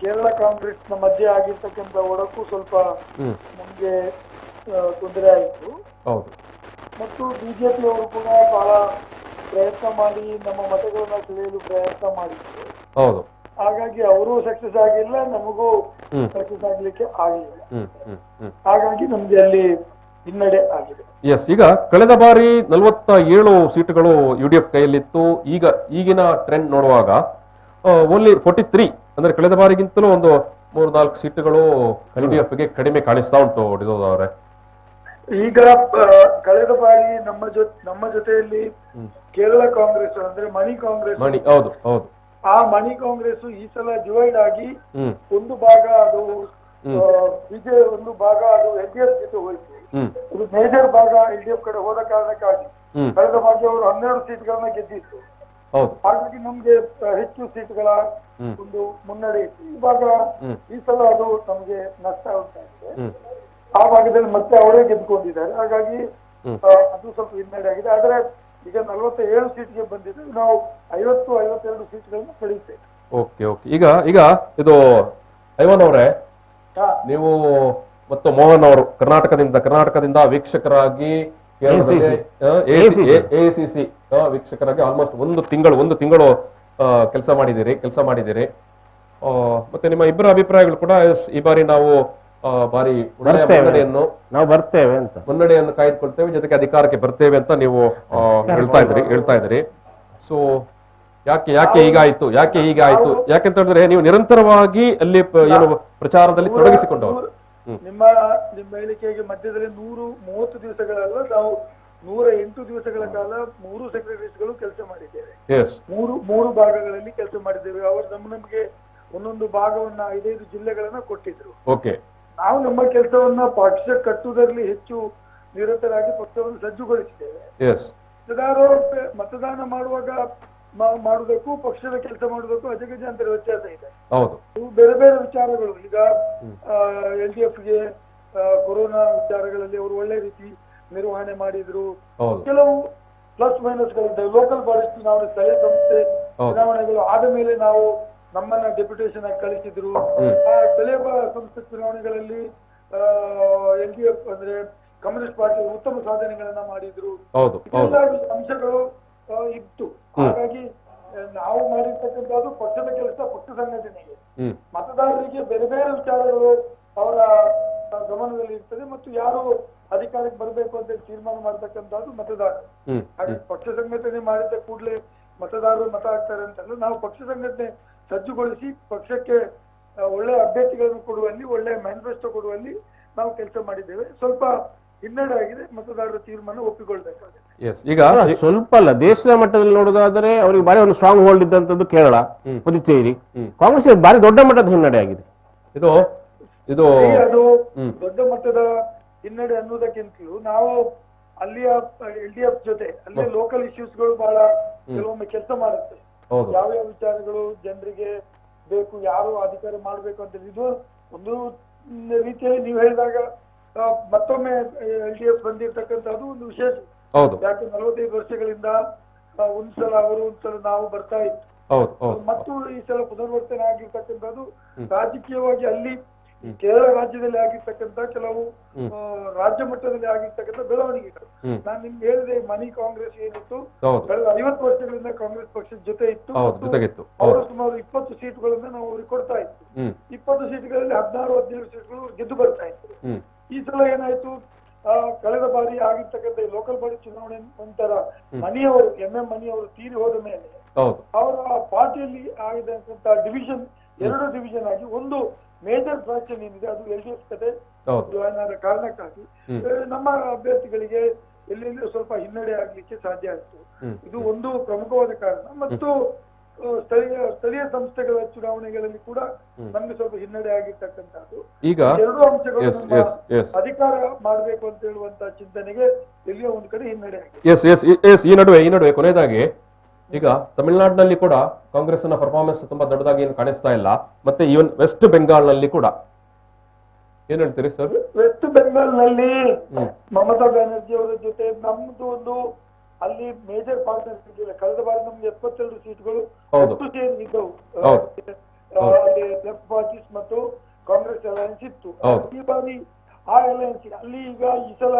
ಕೇರಳ ಕಾಂಗ್ರೆಸ್ ನ ಮಧ್ಯೆ ಆಗಿರ್ತಕ್ಕಂಥ ಒಡಕು ಸ್ವಲ್ಪ ನಮ್ಗೆ ತೊಂದರೆ ಆಯಿತು. ಮತ್ತು ಬಿಜೆಪಿ ಅವರು ಕೂಡ ಬಹಳ ಪ್ರಯತ್ನ ಮಾಡಿ ನಮ್ಮ ಮತಗಳನ್ನ ಸೆಳೆಯಲು ಪ್ರಯತ್ನ ಮಾಡಿದ್ರು. ಹಾಗಾಗಿ ಅವರು ಸಕ್ಸಸ್ ಆಗಿಲ್ಲ, ನಮಗೂ ಸಕ್ಸಸ್ ಆಗ್ಲಿಕ್ಕೆ ಆಗಿಲ್ಲ. ಹಾಗಾಗಿ ನಮ್ಗೆ ಅಲ್ಲಿ ಹಿನ್ನಡೆ ಆಗಿದೆ. ಎಸ್, ಈಗ ಕಳೆದ ಬಾರಿ 47 ಸೀಟುಗಳು UDF ಕೈಯಲ್ಲಿತ್ತು. ಈಗಿನ ಟ್ರೆಂಡ್ ನೋಡುವಾಗ ಓನ್ಲಿ 43, ಅಂದ್ರೆ ಕಳೆದ ಬಾರಿಗಿಂತಲೂ ಒಂದು 3-4 ಸೀಟುಗಳು UDF ಗೆ ಕಡಿಮೆ ಕಾಣಿಸ್ತಾ ಉಂಟು ಡಿಸೋಜಾ ಅವರೇ. ಈಗ ಕಳೆದ ಬಾರಿ ನಮ್ಮ ಜೊತೆಯಲ್ಲಿ ಕೇರಳ ಕಾಂಗ್ರೆಸ್ ಅಂದ್ರೆ ಮಣಿ ಕಾಂಗ್ರೆಸ್, ಹೌದು, ಆ ಮಣಿ ಕಾಂಗ್ರೆಸ್ ಈ ಸಲ ಡಿವೈಡ್ ಆಗಿ ಒಂದು ಭಾಗ ಅದು ಒಂದು ಭಾಗ ಅದು LDF ಜೊತೆ ಹೋಯ್ತು. ಇದು ಮೇಜರ್ ಭಾಗ LDF ಕಡೆ ಹೋದ ಕಾರಣಕ್ಕಾಗಿ ಕಳೆದ ಬಾರಿ ಅವರು 12 ಸೀಟ್ಗಳನ್ನ ಗೆದ್ದಿತ್ತು. ಹಾಗಾಗಿ ನಮ್ಗೆ ಹೆಚ್ಚು ಸೀಟ್ಗಳ ಒಂದು ಮುನ್ನಡೆ ಇತ್ತು. ಈ ಭಾಗ ಈ ಸಲ ಅದು ನಮ್ಗೆ ನಷ್ಟ ಉಂಟಾಗಿದೆ. ಆ ಭಾಗದಲ್ಲಿ ಮತ್ತೆ ಅವರೇ ಗೆದ್ದುಕೊಂಡಿದ್ದಾರೆ. ಹಾಗಾಗಿ ಅದು ಸ್ವಲ್ಪ ಹಿನ್ನಡೆ ಆಗಿದೆ. ಆದ್ರೆ ಈಗ 47 ಸೀಟ್ಗೆ ಬಂದಿದೆ. ನಾವು 50-52 ಸೀಟ್ಗಳನ್ನು ಪಡೆಯುತ್ತೇವೆ. ಓಕೆ. ಈಗ ಇದು ಐವನ್ ಅವರೇ, ನೀವು ಮತ್ತು ಮೋಹನ್ ಅವರು ಕರ್ನಾಟಕದಿಂದ ವೀಕ್ಷಕರಾಗಿ AICC ವೀಕ್ಷಕರಾಗಿ ಆಲ್ಮೋಸ್ಟ್ ಒಂದು ತಿಂಗಳು ಕೆಲಸ ಮಾಡಿದ್ದೀರಿ. ಮತ್ತೆ ನಿಮ್ಮ ಇಬ್ಬರ ಅಭಿಪ್ರಾಯಗಳು ಕೂಡ ಈ ಬಾರಿ ನಾವು ಬಾರಿ ಮುನ್ನಡೆಯನ್ನು ನಾವು ಬರ್ತೇವೆ ಅಂತ ಮುನ್ನಡೆಯನ್ನು ಕಾಯ್ದುಕೊಳ್ತೇವೆ, ಜೊತೆಗೆ ಅಧಿಕಾರಕ್ಕೆ ಬರ್ತೇವೆ ಅಂತ ನೀವು ಹೇಳ್ತಾ ಇದ್ರಿ. ಸೊ ಯಾಕೆ ಹೀಗಾಯ್ತು ಯಾಕೆಂತ ಹೇಳಿದ್ರೆ ನೀವು ನಿರಂತರವಾಗಿ ಅಲ್ಲಿ ಏನು ಪ್ರಚಾರದಲ್ಲಿ ತೊಡಗಿಸಿಕೊಂಡವರು. ನಿಮ್ಮ ಹೇಳಿಕೆಗೆ ಮಧ್ಯದಲ್ಲಿ 130 ದಿವಸಗಳಲ್ಲ, ನಾವು 108 ದಿವಸಗಳ ಕಾಲ 3 ಸೆಕ್ರೆಟರೀಸ್ಗಳು ಕೆಲಸ ಮಾಡಿದ್ದೇವೆ. ಮೂರು ಭಾಗಗಳಲ್ಲಿ ಕೆಲಸ ಮಾಡಿದ್ದೇವೆ. ಅವರು ನಮಗೆ ಒಂದೊಂದು ಭಾಗವನ್ನ 5 ಜಿಲ್ಲೆಗಳನ್ನ ಕೊಟ್ಟಿದ್ರು. ನಾವು ನಮ್ಮ ಕೆಲಸವನ್ನ ಪಕ್ಷ ಕಟ್ಟುವುದರಲ್ಲಿ ಹೆಚ್ಚು ನಿರತರಾಗಿ ಪಕ್ಷವನ್ನು ಸಜ್ಜುಗೊಳಿಸಿದ್ದೇವೆ. ಮತದಾನ ಮಾಡುವುದಕ್ಕೂ ಪಕ್ಷದ ಕೆಲಸ ಮಾಡುವುದಕ್ಕೂ ಅಜಗಜಾಂತರ ವ್ಯತ್ಯಾಸ ಇದೆ. ಬೇರೆ ಬೇರೆ ವಿಚಾರಗಳು. ಈಗ LDFಗೆ ಕೊರೋನಾ ವಿಚಾರಗಳಲ್ಲಿ ಅವರು ಒಳ್ಳೆ ರೀತಿ ನಿರ್ವಹಣೆ ಮಾಡಿದ್ರು. ಕೆಲವು ಪ್ಲಸ್ ಮೈನಸ್ ಗಳಿದ್ದಾವೆ. ಲೋಕಲ್ ಬಾಡೀಸ್ ಚುನಾವಣೆ, ಸ್ಥಳೀಯ ಸಂಸ್ಥೆ ಚುನಾವಣೆಗಳು ಆದ ಮೇಲೆ ನಾವು ನಮ್ಮನ್ನ ಡೆಪ್ಯುಟೇಷನ್ ಆಗಿ ಕಳಿಸಿದ್ರು. ಆ ಸ್ಥಳೀಯ ಸಂಸ್ಥೆ ಚುನಾವಣೆಗಳಲ್ಲಿ LDF ಅಂದ್ರೆ ಕಮ್ಯುನಿಸ್ಟ್ ಪಾರ್ಟಿ ಉತ್ತಮ ಸಾಧನೆಗಳನ್ನ ಮಾಡಿದ್ರು. ಅಂಶಗಳು ಇತ್ತು. ಹಾಗಾಗಿ ನಾವು ಮಾಡಿರ್ತಕ್ಕಂಥದ್ದು ಪಕ್ಷದ ಕೆಲಸ, ಪಕ್ಷ ಸಂಘಟನೆಗೆ. ಮತದಾರರಿಗೆ ಬೇರೆ ಬೇರೆ ವಿಚಾರಗಳು ಅವರ ಗಮನದಲ್ಲಿ ಇರ್ತದೆ ಮತ್ತು ಯಾರು ಅಧಿಕಾರಕ್ಕೆ ಬರಬೇಕು ಅಂತ ತೀರ್ಮಾನ ಮಾಡತಕ್ಕಂಥದ್ದು ಮತದಾರರು. ಹಾಗೆ ಪಕ್ಷ ಸಂಘಟನೆ ಮಾಡಿದ ಕೂಡಲೇ ಮತದಾರರು ಮತ ಹಾಕ್ತಾರೆ ಅಂತಲ್ಲ, ನಾವು ಪಕ್ಷ ಸಂಘಟನೆ ಸಜ್ಜುಗೊಳಿಸಿ ಪಕ್ಷಕ್ಕೆ ಒಳ್ಳೆ ಅಭ್ಯರ್ಥಿಗಳನ್ನು ಕೊಡುವಲ್ಲಿ, ಒಳ್ಳೆ ಮ್ಯಾನಿಫೆಸ್ಟೋ ಕೊಡುವಲ್ಲಿ ನಾವು ಕೆಲಸ ಮಾಡಿದ್ದೇವೆ. ಸ್ವಲ್ಪ ಹಿನ್ನಡೆ ಆಗಿದೆ, ಮತದಾರರ ತೀರ್ಮಾನ ಒಪ್ಪಿಕೊಳ್ಬೇಕಾಗಿದೆ. ಈಗ ಸ್ವಲ್ಪ ಅಲ್ಲ, ದೇಶದ ಮಟ್ಟದಲ್ಲಿ ನೋಡೋದಾದ್ರೆ ಅವರಿಗೆ ಬಾರಿ ಒಂದು ಸ್ಟ್ರಾಂಗ್ ಹೋಲ್ಡ್ ಇದ್ದಂತದ್ದು ಕೇರಳ, ಪುದುಚೇರಿ. ಕಾಂಗ್ರೆಸ್ ಬಾರಿ ದೊಡ್ಡ ಮಟ್ಟದ ಹಿನ್ನಡೆ ಆಗಿದೆ. ಇದು ಅದು ದೊಡ್ಡ ಮಟ್ಟದ ಹಿನ್ನಡೆ ಅನ್ನೋದಕ್ಕಿಂತಲೂ ನಾವು ಅಲ್ಲಿಯ LDF ಜೊತೆ ಅಲ್ಲಿಯ ಲೋಕಲ್ ಇಶ್ಯೂಸ್ಗಳು ಬಹಳ ಕೆಲವೊಮ್ಮೆ ಕೆಲಸ ಮಾಡುತ್ತೆ. ಯಾವ್ಯಾವ ವಿಚಾರಗಳು ಜನರಿಗೆ ಬೇಕು, ಯಾರು ಅಧಿಕಾರ ಮಾಡ್ಬೇಕು ಅಂತ. ಇದು ಒಂದು ರೀತಿಯಲ್ಲಿ ನೀವು ಹೇಳಿದಾಗ ಮತ್ತೊಮ್ಮೆ LDF ಬಂದಿರ್ತಕ್ಕಂಥದ್ದು ಒಂದು ವಿಶೇಷ. ಯಾಕೆ 45 ವರ್ಷಗಳಿಂದ ಒಂದ್ಸಲ ಅವರು ಒಂದ್ಸಲ ನಾವು ಬರ್ತಾ ಇತ್ತು. ಮತ್ತು ಈ ಸಲ ಪುನರ್ವರ್ತನೆ ಆಗಿರ್ತಕ್ಕಂಥದ್ದು ರಾಜಕೀಯವಾಗಿ ಅಲ್ಲಿ ಕೇರಳ ರಾಜ್ಯದಲ್ಲಿ ಆಗಿರ್ತಕ್ಕಂಥ ಕೆಲವು ರಾಜ್ಯ ಮಟ್ಟದಲ್ಲಿ ಆಗಿರ್ತಕ್ಕಂಥ ಬೆಳವಣಿಗೆಗಳು. ನಾನು ನಿಮ್ಗೆ ಹೇಳಿದೆ, ಮನಿ ಕಾಂಗ್ರೆಸ್ ಏನಿತ್ತು ಕಳೆದ 50 ವರ್ಷಗಳಿಂದ ಕಾಂಗ್ರೆಸ್ ಪಕ್ಷದ ಜೊತೆ ಇತ್ತು. ಅವರು ಸುಮಾರು 20 ಸೀಟುಗಳನ್ನ ನಾವು ಅವ್ರಿಗೆ ಕೊಡ್ತಾ ಇತ್ತು. 20 ಸೀಟ್ಗಳಲ್ಲಿ 16-17 ಸೀಟ್ಗಳು ಗೆದ್ದು ಬರ್ತಾ ಇತ್ತು. ಈ ಸಲ ಏನಾಯ್ತು, ಕಳೆದ ಬಾರಿ ಆಗಿರ್ತಕ್ಕಂಥ ಲೋಕಲ್ ಬಾಡಿ ಚುನಾವಣೆ ನಂತರ ಮನಿಯವರು MM ಮನಿಯವರು ತೀರಿ ಹೋದ ಮೇಲೆ ಅವರ ಪಾರ್ಟಿಯಲ್ಲಿ ಆಗಿದಂತ ಡಿವಿಷನ್ 2 ಡಿವಿಷನ್ ಆಗಿ ಒಂದು ಮೇಜರ್ ಫ್ರಾಕ್ಷನ್ ಏನಿದೆ ಅದು LDF ಕತೆ ಕಾರಣಕ್ಕಾಗಿ ನಮ್ಮ ಅಭ್ಯರ್ಥಿಗಳಿಗೆ ಎಲ್ಲೆಲ್ಲಿ ಸ್ವಲ್ಪ ಹಿನ್ನಡೆ ಆಗ್ಲಿಕ್ಕೆ ಸಾಧ್ಯ ಆಯಿತು. ಇದು ಒಂದು ಪ್ರಮುಖವಾದ ಕಾರಣ. ಮತ್ತು ಸ್ಥಳೀಯ ಸಂಸ್ಥೆಗಳ ಚುನಾವಣೆಗಳಲ್ಲಿ ಕೂಡ ನಮ್ಗೆ ಸ್ವಲ್ಪ ಹಿನ್ನಡೆ ಆಗಿರ್ತಕ್ಕಂಥದ್ದು. ಈಗ 2 ಅಂಶಗಳು ಅಧಿಕಾರ ಮಾಡಬೇಕು ಅಂತ ಹೇಳುವಂತ ಚಿಂತನೆಗೆ ಎಲ್ಲಿಯೋ ಒಂದು ಕಡೆ ಹಿನ್ನಡೆ ಆಗಿದೆ. ಈ ನಡುವೆ ಕೊನೆಯದಾಗಿ ಈಗ ತಮಿಳುನಾಡಿನಲ್ಲಿ ಕೂಡ ಕಾಂಗ್ರೆಸ್ ನ ಪರ್ಫಾರ್ಮೆನ್ಸ್ ತುಂಬಾ ದೊಡ್ಡದಾಗಿ ಏನು ಕಾಣಿಸ್ತಾ ಇಲ್ಲ. ಮತ್ತೆ ಈವನ್ ವೆಸ್ಟ್ ಬೆಂಗಾಲ್ ನಲ್ಲಿ ಕೂಡ ಏನ್ ಹೇಳ್ತೀರಿ ಸರ್? ವೆಸ್ಟ್ ಬೆಂಗಾಲ್ ನಲ್ಲಿ ಮಮತಾ ಬ್ಯಾನರ್ಜಿ ಅವರ ಜೊತೆ ನಮ್ದು ಒಂದು ಅಲ್ಲಿ ಮೇಜರ್ ಪಾರ್ಟ್ನರ್ಸ್ ಇದ್ದಿಲ್ಲ. ಕಳೆದ ಬಾರಿ ನಮ್ಗೆ 72 ಸೀಟ್ಗಳು ಇದ್ದವು. ಅಲ್ಲಿ ಲೆಫ್ಟ್ ಪಾರ್ಟೀಸ್ ಮತ್ತು ಕಾಂಗ್ರೆಸ್ ಅಲಯನ್ಸ್ ಇತ್ತು. ಈ ಬಾರಿ ಆ ಅಲಯನ್ಸ್ ಅಲ್ಲಿ ಈಗ ಈ ಸಲ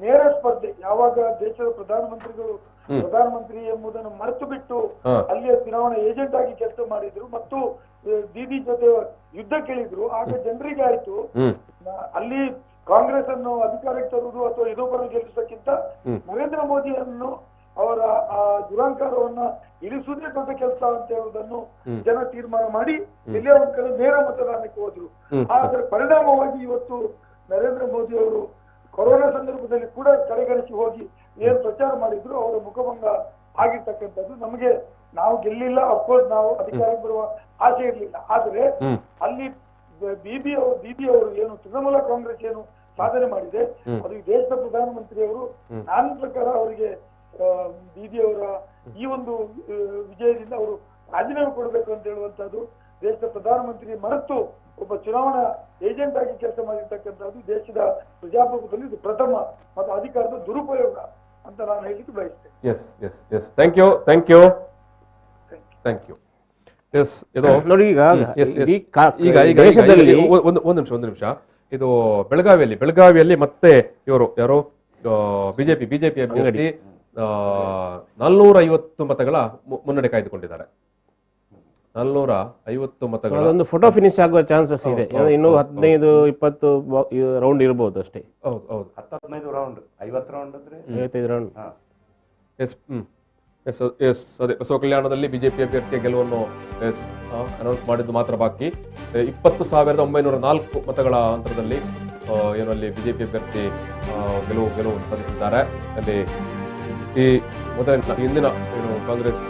ನೇರ ಸ್ಪರ್ಧೆ. ಯಾವಾಗ ದೇಶದ ಪ್ರಧಾನಮಂತ್ರಿ ಎಂಬುದನ್ನು ಮರೆತು ಬಿಟ್ಟು ಅಲ್ಲಿಯ ಚುನಾವಣಾ ಏಜೆಂಟ್ ಆಗಿ ಕೆಲಸ ಮಾಡಿದ್ರು ಮತ್ತು ದೀದಿ ಜೊತೆ ಯುದ್ಧ ಕೇಳಿದ್ರು. ಆಗ ಜನರಿಗೆ ಆಯ್ತು, ಅಲ್ಲಿ ಕಾಂಗ್ರೆಸ್ ಅನ್ನು ಅಧಿಕಾರಕ್ಕೆ ತರುವುದು ಅಥವಾ ಇದೊಬ್ಬರನ್ನು ಗೆಲ್ಲಿಸೋಕ್ಕಿಂತ ನರೇಂದ್ರ ಮೋದಿಯನ್ನು ಅವರ ಆ ದುರಂಕಾರವನ್ನ ಇಳಿಸುವುದೇ ದೊಡ್ಡ ಕೆಲಸ ಅಂತ ಹೇಳುವುದನ್ನು ಜನ ತೀರ್ಮಾನ ಮಾಡಿ ಎಲ್ಲೇ ಒಂದ್ ಕಡೆ ನೇರ ಮತದಾನಕ್ಕೆ ಹೋದ್ರು. ಅದರ ಪರಿಣಾಮವಾಗಿ ಇವತ್ತು ನರೇಂದ್ರ ಮೋದಿ ಅವರು ಕೊರೋನಾ ಸಂದರ್ಭದಲ್ಲಿ ಕೂಡ ಕಡೆಗಣಿಸಿ ಹೋಗಿ ಏನ್ ಪ್ರಚಾರ ಮಾಡಿದ್ರು ಅವರ ಮುಖಭಂಗ ಆಗಿರ್ತಕ್ಕಂಥದ್ದು. ನಮಗೆ ನಾವು ಗೆಲ್ಲಿಲ್ಲ, ಅಫ್ಕೋರ್ಸ್ ನಾವು ಅಧಿಕಾರಕ್ಕೆ ಬರುವ ಆಸೆ ಇರಲಿಲ್ಲ. ಆದ್ರೆ ಅಲ್ಲಿ ದೀದಿ ಅವರು ಏನು ತೃಣಮೂಲ ಕಾಂಗ್ರೆಸ್ ಏನು ಸಾಧನೆ ಮಾಡಿದೆ ಅದು ಈ ದೇಶದ ಪ್ರಧಾನಮಂತ್ರಿಯವರು ನನ್ನ ಪ್ರಕಾರ ಅವರಿಗೆ ದೀದಿಯವರ ಈ ಒಂದು ವಿಜಯದಿಂದ ಅವರು ರಾಜೀನಾಮೆ ಕೊಡಬೇಕು ಅಂತ ಹೇಳುವಂತದ್ದು. ದೇಶದ ಪ್ರಧಾನಮಂತ್ರಿ ಮರೆತು ಒಬ್ಬ ಚುನಾವಣಾ ಏಜೆಂಟ್ ಆಗಿ ಕೆಲಸ ಮಾಡಿರ್ತಕ್ಕಂಥದ್ದು ದೇಶದ ಪ್ರಜಾಪ್ರಭುತ್ವದಲ್ಲಿ ಇದು ಪ್ರಥಮ ಮತ್ತು ಅಧಿಕಾರದ ದುರುಪಯೋಗ ಅಂತ ನಾನು ಹೇಳಿಕ್ಕೆ ಬಯಸ್ತೇನೆ. Thank you. ನೋಡಿ, ಈಗ ಒಂದು ನಿಮಿಷ ಇದು ಬೆಳಗಾವಿಯಲ್ಲಿ ಮತ್ತೆ ಇವರು ಯಾರು ಬಿಜೆಪಿ ಅಭ್ಯರ್ಥಿ 450 ಮತಗಳ ಮುನ್ನಡೆ ಕಾಯ್ದುಕೊಂಡಿದ್ದಾರೆ. 450 ಮತಗಳ ಅದೊಂದು ಫೋಟೋ ಫಿನಿಶ್ ಆಗುವ ಚಾನ್ಸಸ್ ಇದೆ. ಇನ್ನು 15-20 ರೌಂಡ್ ಇರಬಹುದು ಅಷ್ಟೇ. ಹೌದು ಹೌದು 15 ರೌಂಡ್ 50 ರೌಂಡ್ ಅಂದ್ರೆ 55 ರೌಂಡ್. ಎಸ್ ಎಸ್ ಅದೇ ಬಸವ ಕಲ್ಯಾಣದಲ್ಲಿ ಬಿಜೆಪಿ ಅಭ್ಯರ್ಥಿಯ ಗೆಲುವನ್ನು ಅನೌನ್ಸ್ ಮಾಡಿದ್ದು ಮಾತ್ರ ಬಾಕಿ. 20,904 ಮತಗಳ ಅಂತರದಲ್ಲಿ ಏನಲ್ಲಿ ಬಿಜೆಪಿ ಅಭ್ಯರ್ಥಿ ಗೆಲುವು ಸಾಧಿಸಿದ್ದಾರೆ. ಅಲ್ಲಿ ಈ ಹಿಂದಿನ ಏನು ಕಾಂಗ್ರೆಸ್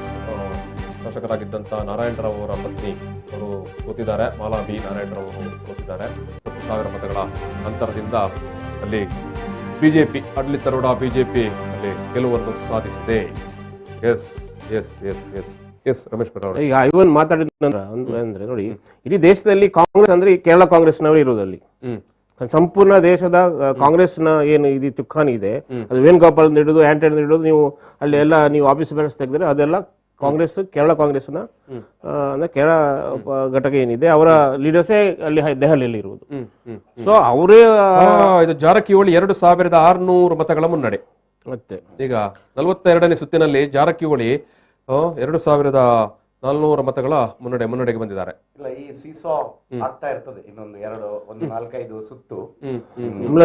ಶಾಸಕರಾಗಿದ್ದಂಥ ನಾರಾಯಣರಾವ್ ಅವರ ಪತ್ನಿ ಅವರು ಸೋತಿದ್ದಾರೆ. ಮಾಲಾ ಬಿ ನಾರಾಯಣರಾವ್ ಅವರು ಸೋತಿದ್ದಾರೆ. 20,000 ಮತಗಳ ಅಂತರದಿಂದ ಅಲ್ಲಿ ಬಿಜೆಪಿ ಆಡಳಿತಾರೂಢ ಬಿಜೆಪಿ ಅಲ್ಲಿ ಗೆಲುವನ್ನು ಸಾಧಿಸಿದೆ. Yes yes yes yes yes Ramesh Prakash ಈಗ ಇವನ್ ಮಾತಾಡಿದ ಅಂದ್ರೆ ನೋಡಿ, ಇಡೀ ದೇಶದಲ್ಲಿ ಕಾಂಗ್ರೆಸ್ ಅಂದ್ರೆ ಕೇರಳ ಕಾಂಗ್ರೆಸ್ನವರು ಇರುವುದಲ್ಲಿ ಸಂಪೂರ್ಣ ದೇಶದ ಕಾಂಗ್ರೆಸ್ನ ಏನು ಇದು ಚುಕ್ಕಾಣಿ ಇದೆ, ಅದು ವೇಣುಗೋಪಾಲ್ ಹಿಡಿದು ಆಂಟನಿ ಹಿಡಿದು ನೀವು ಅಲ್ಲಿ ಎಲ್ಲ ನೀವು ಆಫೀಸ್ ಬೇರೆಸ್ ತೆಗೆದ್ರೆ ಅದೆಲ್ಲ ಕಾಂಗ್ರೆಸ್, ಕೇರಳ ಕಾಂಗ್ರೆಸ್ನ ಅಂದ್ರೆ ಕೇರಳ ಘಟಕ ಏನಿದೆ ಅವರ ಲೀಡರ್ಸೇ ಅಲ್ಲಿ ದೆಹಲಿಯಲ್ಲಿ ಇರುವುದು. ಸೊ ಅವರೇ ಇದು ಜಾರಕಿಹೊಳಿ 2,600 ಮತಗಳ ಮುನ್ನಡೆ. ಮತ್ತೆ ಈಗ 42ನೇ ಸುತ್ತಿನಲ್ಲಿ ಜಾರಕಿಹೊಳಿ 2,400 ಮತಗಳ ಮುನ್ನಡೆಗೆ ಬಂದಿದ್ದಾರೆ. ಇಲ್ಲ, ಈ ಸೀಸಾ ಆಗ್ತಾ ಇರ್ತದೆ. ಒಂದು 4-5 ಸುತ್ತು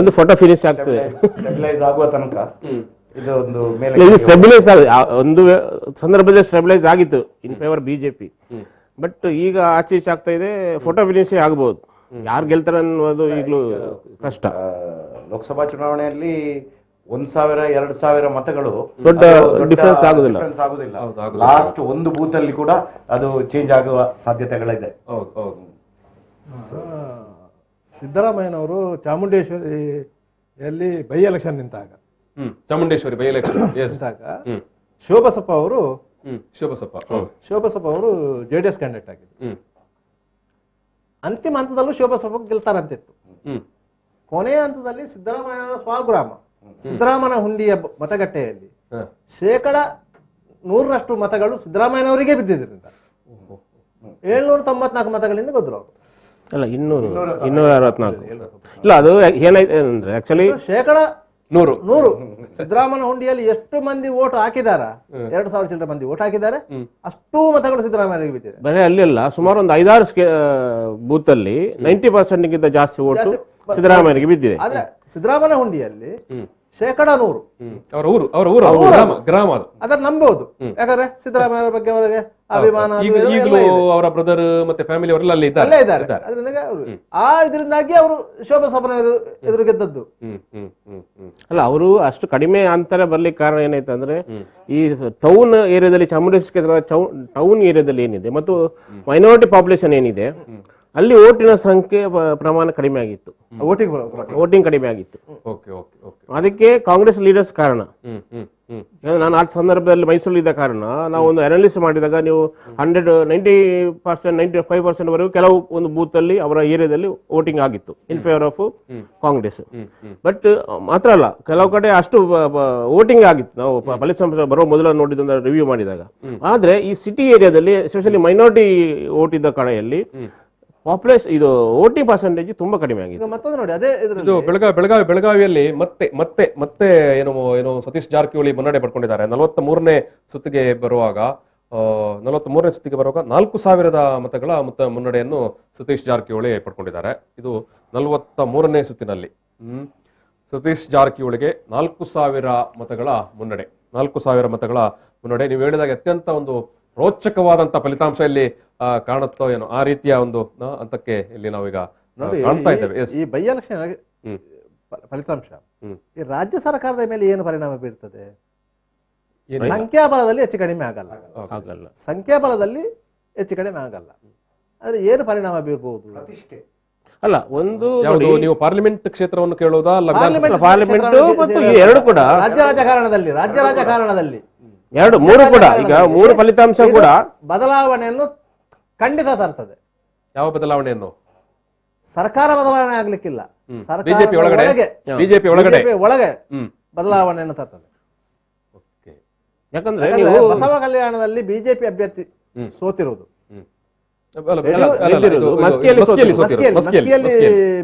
ಒಂದು ಫೋಟೋ ಫಿನಿಶ್ ಆಗ್ತದೆ. ಸ್ಟೆಬಿಲೈಸ್ ಆಗುವ ತನಕ ಇದು ಒಂದು ಮೇಲೆ ಸ್ಟೆಬಿಲೈಸ್ ಒಂದು ಸಂದರ್ಭದಲ್ಲಿ ಸ್ಟೆಬಿಲೈಸ್ ಆಗಿತ್ತು ಇನ್ ಫೇವರ್ ಬಿಜೆಪಿ. ಬಟ್ ಈಗ ಆಚೆ ಈಚೆ ಆಗ್ತಾ ಇದೆ. ಫೋಟೋ ಫಿನಿಶ್ ಆಗಬಹುದು. ಯಾರು ಗೆಲ್ತಾರೆ ಅನ್ನೋದು ಈಗಲೂ ಕಷ್ಟ. ಲೋಕಸಭಾ ಚುನಾವಣೆಯಲ್ಲಿ 1,000-2,000 ಮತಗಳು ದೊಡ್ಡ ಡಿಫರೆನ್ಸ್ ಆಗುದಿಲ್ಲ. ಲಾಸ್ಟ್ ಒಂದು ಬೂತ್ ಅಲ್ಲಿ ಕೂಡ ಅದು ಚೇಂಜ್ ಆಗುವ ಸಾಧ್ಯತೆಗಳಿದೆ. ಸಿದ್ದರಾಮಯ್ಯನವರು ಚಾಮುಂಡೇಶ್ವರಿಯಲ್ಲಿ ಬೈ ಎಲೆಕ್ಷನ್ ನಿಂತಾಗ ಚಾಮುಂಡೇಶ್ವರಿ ಬೈ ಎಲೆಕ್ಷನ್ ಶೋಭಸಪ್ಪ ಅವರು JDS ಕ್ಯಾಂಡಿಡೇಟ್ ಆಗಿದ್ರು. ಅಂತಿಮ ಹಂತದಲ್ಲೂ ಶೋಭಸಪ್ಪ ಗೆಲ್ತಾರಂತಿತ್ತು. ಕೊನೆಯ ಹಂತದಲ್ಲಿ ಸಿದ್ದರಾಮಯ್ಯನ ಸ್ವಗ್ರಾಮ ಸಿದ್ದರಾಮನ ಹುಂಡಿಯ ಮತಗಟ್ಟೆಯಲ್ಲಿ 100% ಮತಗಳು ಸಿದ್ದರಾಮಯ್ಯನವರಿಗೆ ಬಿದ್ದಿದ್ರಿಂದ 794 ಮತಗಳಿಂದ ಗೆದ್ರು ಅವರು. ಅಲ್ಲ 264 ಇಲ್ಲ, ಅದು ಏನಾಯ್ತು ಅಂದ್ರೆ ಆಕ್ಚುಲಿ 100 ಸಿದ್ದರಾಮನ ಹುಂಡಿಯಲ್ಲಿ ಎಷ್ಟು ಮಂದಿ ವೋಟ್ ಹಾಕಿದಾರ, 2,000 ಚಿಲ್ಲರೆ ಮಂದಿ ವೋಟ್ ಹಾಕಿದ್ದಾರೆ, ಅಷ್ಟೂ ಮತಗಳು ಸಿದ್ದರಾಮಯ್ಯನಿಗೆ ಬಿದ್ದಿದೆ. ಬರೀ ಅಲ್ಲಿ ಅಲ್ಲ, ಸುಮಾರು ಒಂದು 5-6 ಬೂತ್ ಅಲ್ಲಿ 90% ಗಿಂತ ಜಾಸ್ತಿ ವೋಟ್ ಸಿದ್ದರಾಮಯ್ಯನಿಗೆ ಬಿದ್ದಿದೆ. ಆದ್ರೆ ಸಿದ್ದರಾಮನ ಹುಂಡಿಯಲ್ಲಿ 100% ಗ್ರಾಮ ಅದನ್ನ ನಂಬಹುದು. ಯಾಕಂದ್ರೆ ಸಿದ್ದರಾಮಯ್ಯ ಬಗ್ಗೆ ಅವರಿಗೆ ಅಭಿಮಾನ, ಅವರ ಬ್ರದರ್ ಮತ್ತೆ ಫ್ಯಾಮಿಲಿ ಅವರೆಲ್ಲ ಅಲ್ಲೇ ಇದ್ದಾರೆ. ಇದರಿಂದಾಗಿ ಅವರು ಶೋಭಸಪ್ಪನ ಎದುರು ಗೆದ್ದದ್ದು. ಅಲ್ಲ, ಅವರು ಅಷ್ಟು ಕಡಿಮೆ ಅಂತರ ಬರ್ಲಿಕ್ಕೆ ಕಾರಣ ಏನಾಯ್ತು ಅಂದ್ರೆ ಈ ಟೌನ್ ಏರಿಯಾದಲ್ಲಿ, ಚಾಮುಂಡೇಶ್ವರಿ ಟೌನ್ ಏರಿಯಾದಲ್ಲಿ ಏನಿದೆ ಮತ್ತು ಮೈನಾರಿಟಿ ಪಾಪ್ಯುಲೇಷನ್ ಏನಿದೆ ಅಲ್ಲಿ ಓಟಿನ ಸಂಖ್ಯೆ ಪ್ರಮಾಣ ಕಡಿಮೆ ಆಗಿತ್ತು, ವೋಟಿಂಗ್ ಕಡಿಮೆ ಆಗಿತ್ತು. ಅದಕ್ಕೆ ಕಾಂಗ್ರೆಸ್ ಲೀಡರ್ಸ್ ಕಾರಣ. ನಾನು ಆ ಸಂದರ್ಭದಲ್ಲಿ ಮೈಸೂರಿದ್ದ ಕಾರಣ ನಾವು ಒಂದು ಅನಾಲಿಸಿಸ್ ಮಾಡಿದಾಗ ನೀವು 90%, 95% ವರೆಗೂ ಕೆಲವು ಒಂದು ಬೂತ್ ಅಲ್ಲಿ ಅವರ ಏರಿಯಾದಲ್ಲಿ ವೋಟಿಂಗ್ ಆಗಿತ್ತು in favour of Congress. But ಮಾತ್ರ ಅಲ್ಲ, ಕೆಲವು ಕಡೆ ಅಷ್ಟು ವೋಟಿಂಗ್ ಆಗಿತ್ತು. ನಾವು ಫಲಿತಾಂಶ ಬರೋ ಮೊದಲ ನೋಡಿದ ರಿವ್ಯೂ ಮಾಡಿದಾಗ. ಆದ್ರೆ ಈ ಸಿಟಿ ಏರಿಯಾದಲ್ಲಿ ಎಸ್ಪೆಷಲಿ ಮೈನಾರಿಟಿ ವೋಟ್ ಇದ್ದ ಕಡೆಯಲ್ಲಿ ಪಾಪ್ಯುಲೇಷನ್ ಇದು ವೋಟಿಂಗ್ ಪರ್ಸೆಂಟೇಜ್ ತುಂಬಾ ಕಡಿಮೆ ಆಗಿದೆ. ಮತ್ತೊಂದು ನೋಡಿ, ಅದೇ ಇದು ಬೆಳಗಾವಿಯಲ್ಲಿ ಮತ್ತೆ ಏನು ಸತೀಶ್ ಜಾರಕಿಹೊಳಿ ಮುನ್ನಡೆ ಪಡ್ಕೊಂಡಿದ್ದಾರೆ. 43ನೇ ಸುತ್ತಿಗೆ ಬರುವಾಗ 4,000 ಮತಗಳ ಮುನ್ನಡೆಯನ್ನು ಸತೀಶ್ ಜಾರಕಿಹೊಳಿ ಪಡ್ಕೊಂಡಿದ್ದಾರೆ. ಇದು 43ನೇ ಸುತ್ತಿನಲ್ಲಿ ಸತೀಶ್ ಜಾರಕಿಹೊಳಿಗೆ 4,000 ಮತಗಳ ಮುನ್ನಡೆ. 4,000 ಮತಗಳ ಮುನ್ನಡೆ ನೀವು ಹೇಳಿದಾಗ ಅತ್ಯಂತ ಒಂದು ರೋಚಕವಾದಂತ ಫಲಿತಾಂಶ ಇಲ್ಲಿ ಕಾಣುತ್ತೋ ಏನೋ, ಆ ರೀತಿಯ ಒಂದು ಹಂತಕ್ಕೆ ಇಲ್ಲಿ ನಾವೀಗ ಕಾಣ್ತಾ ಇದ್ದೇವೆ. ಈ ಬೈ ಎಲೆಕ್ಷನ್ ಫಲಿತಾಂಶ ಈ ರಾಜ್ಯ ಸರ್ಕಾರದ ಮೇಲೆ ಏನು ಪರಿಣಾಮ ಬೀರ್ತದೆ? ಸಂಖ್ಯಾಬಲದಲ್ಲಿ ಹೆಚ್ಚು ಕಡಿಮೆ ಆಗಲ್ಲ. ಸಂಖ್ಯಾಬಲದಲ್ಲಿ ಹೆಚ್ಚು ಕಡಿಮೆ ಆಗಲ್ಲ. ಆದ್ರೆ ಏನು ಪರಿಣಾಮ ಬೀರಬಹುದು? ಪ್ರತಿಷ್ಠೆ ಅಲ್ಲ, ಒಂದು ನೀವು ಪಾರ್ಲಿಮೆಂಟ್ ಕ್ಷೇತ್ರವನ್ನು ಕೇಳೋದಾ? ಪಾರ್ಲಿಮೆಂಟ್ ಮತ್ತು ಎರಡು ಕೂಡ ರಾಜ್ಯ ರಾಜಕಾರಣದಲ್ಲಿ ಎರಡು ಮೂರು ಕೂಡ ಈಗ ಮೂರು ಫಲಿತಾಂಶ ಕೂಡ ಬದಲಾವಣೆಯನ್ನು ಖಂಡಿತ ತರ್ತದೆ. ಯಾವ ಬದಲಾವಣೆಯನ್ನು? ಸರ್ಕಾರ ಬದಲಾವಣೆ ಆಗ್ಲಿಕ್ಕಿಲ್ಲ, ಬಿಜೆಪಿ ಒಳಗೆ ಬದಲಾವಣೆಯನ್ನು ತರ್ತದೆ. ಯಾಕಂದ್ರೆ ಬಸವ ಕಲ್ಯಾಣದಲ್ಲಿ ಬಿಜೆಪಿ ಅಭ್ಯರ್ಥಿ ಸೋತಿರುವುದು,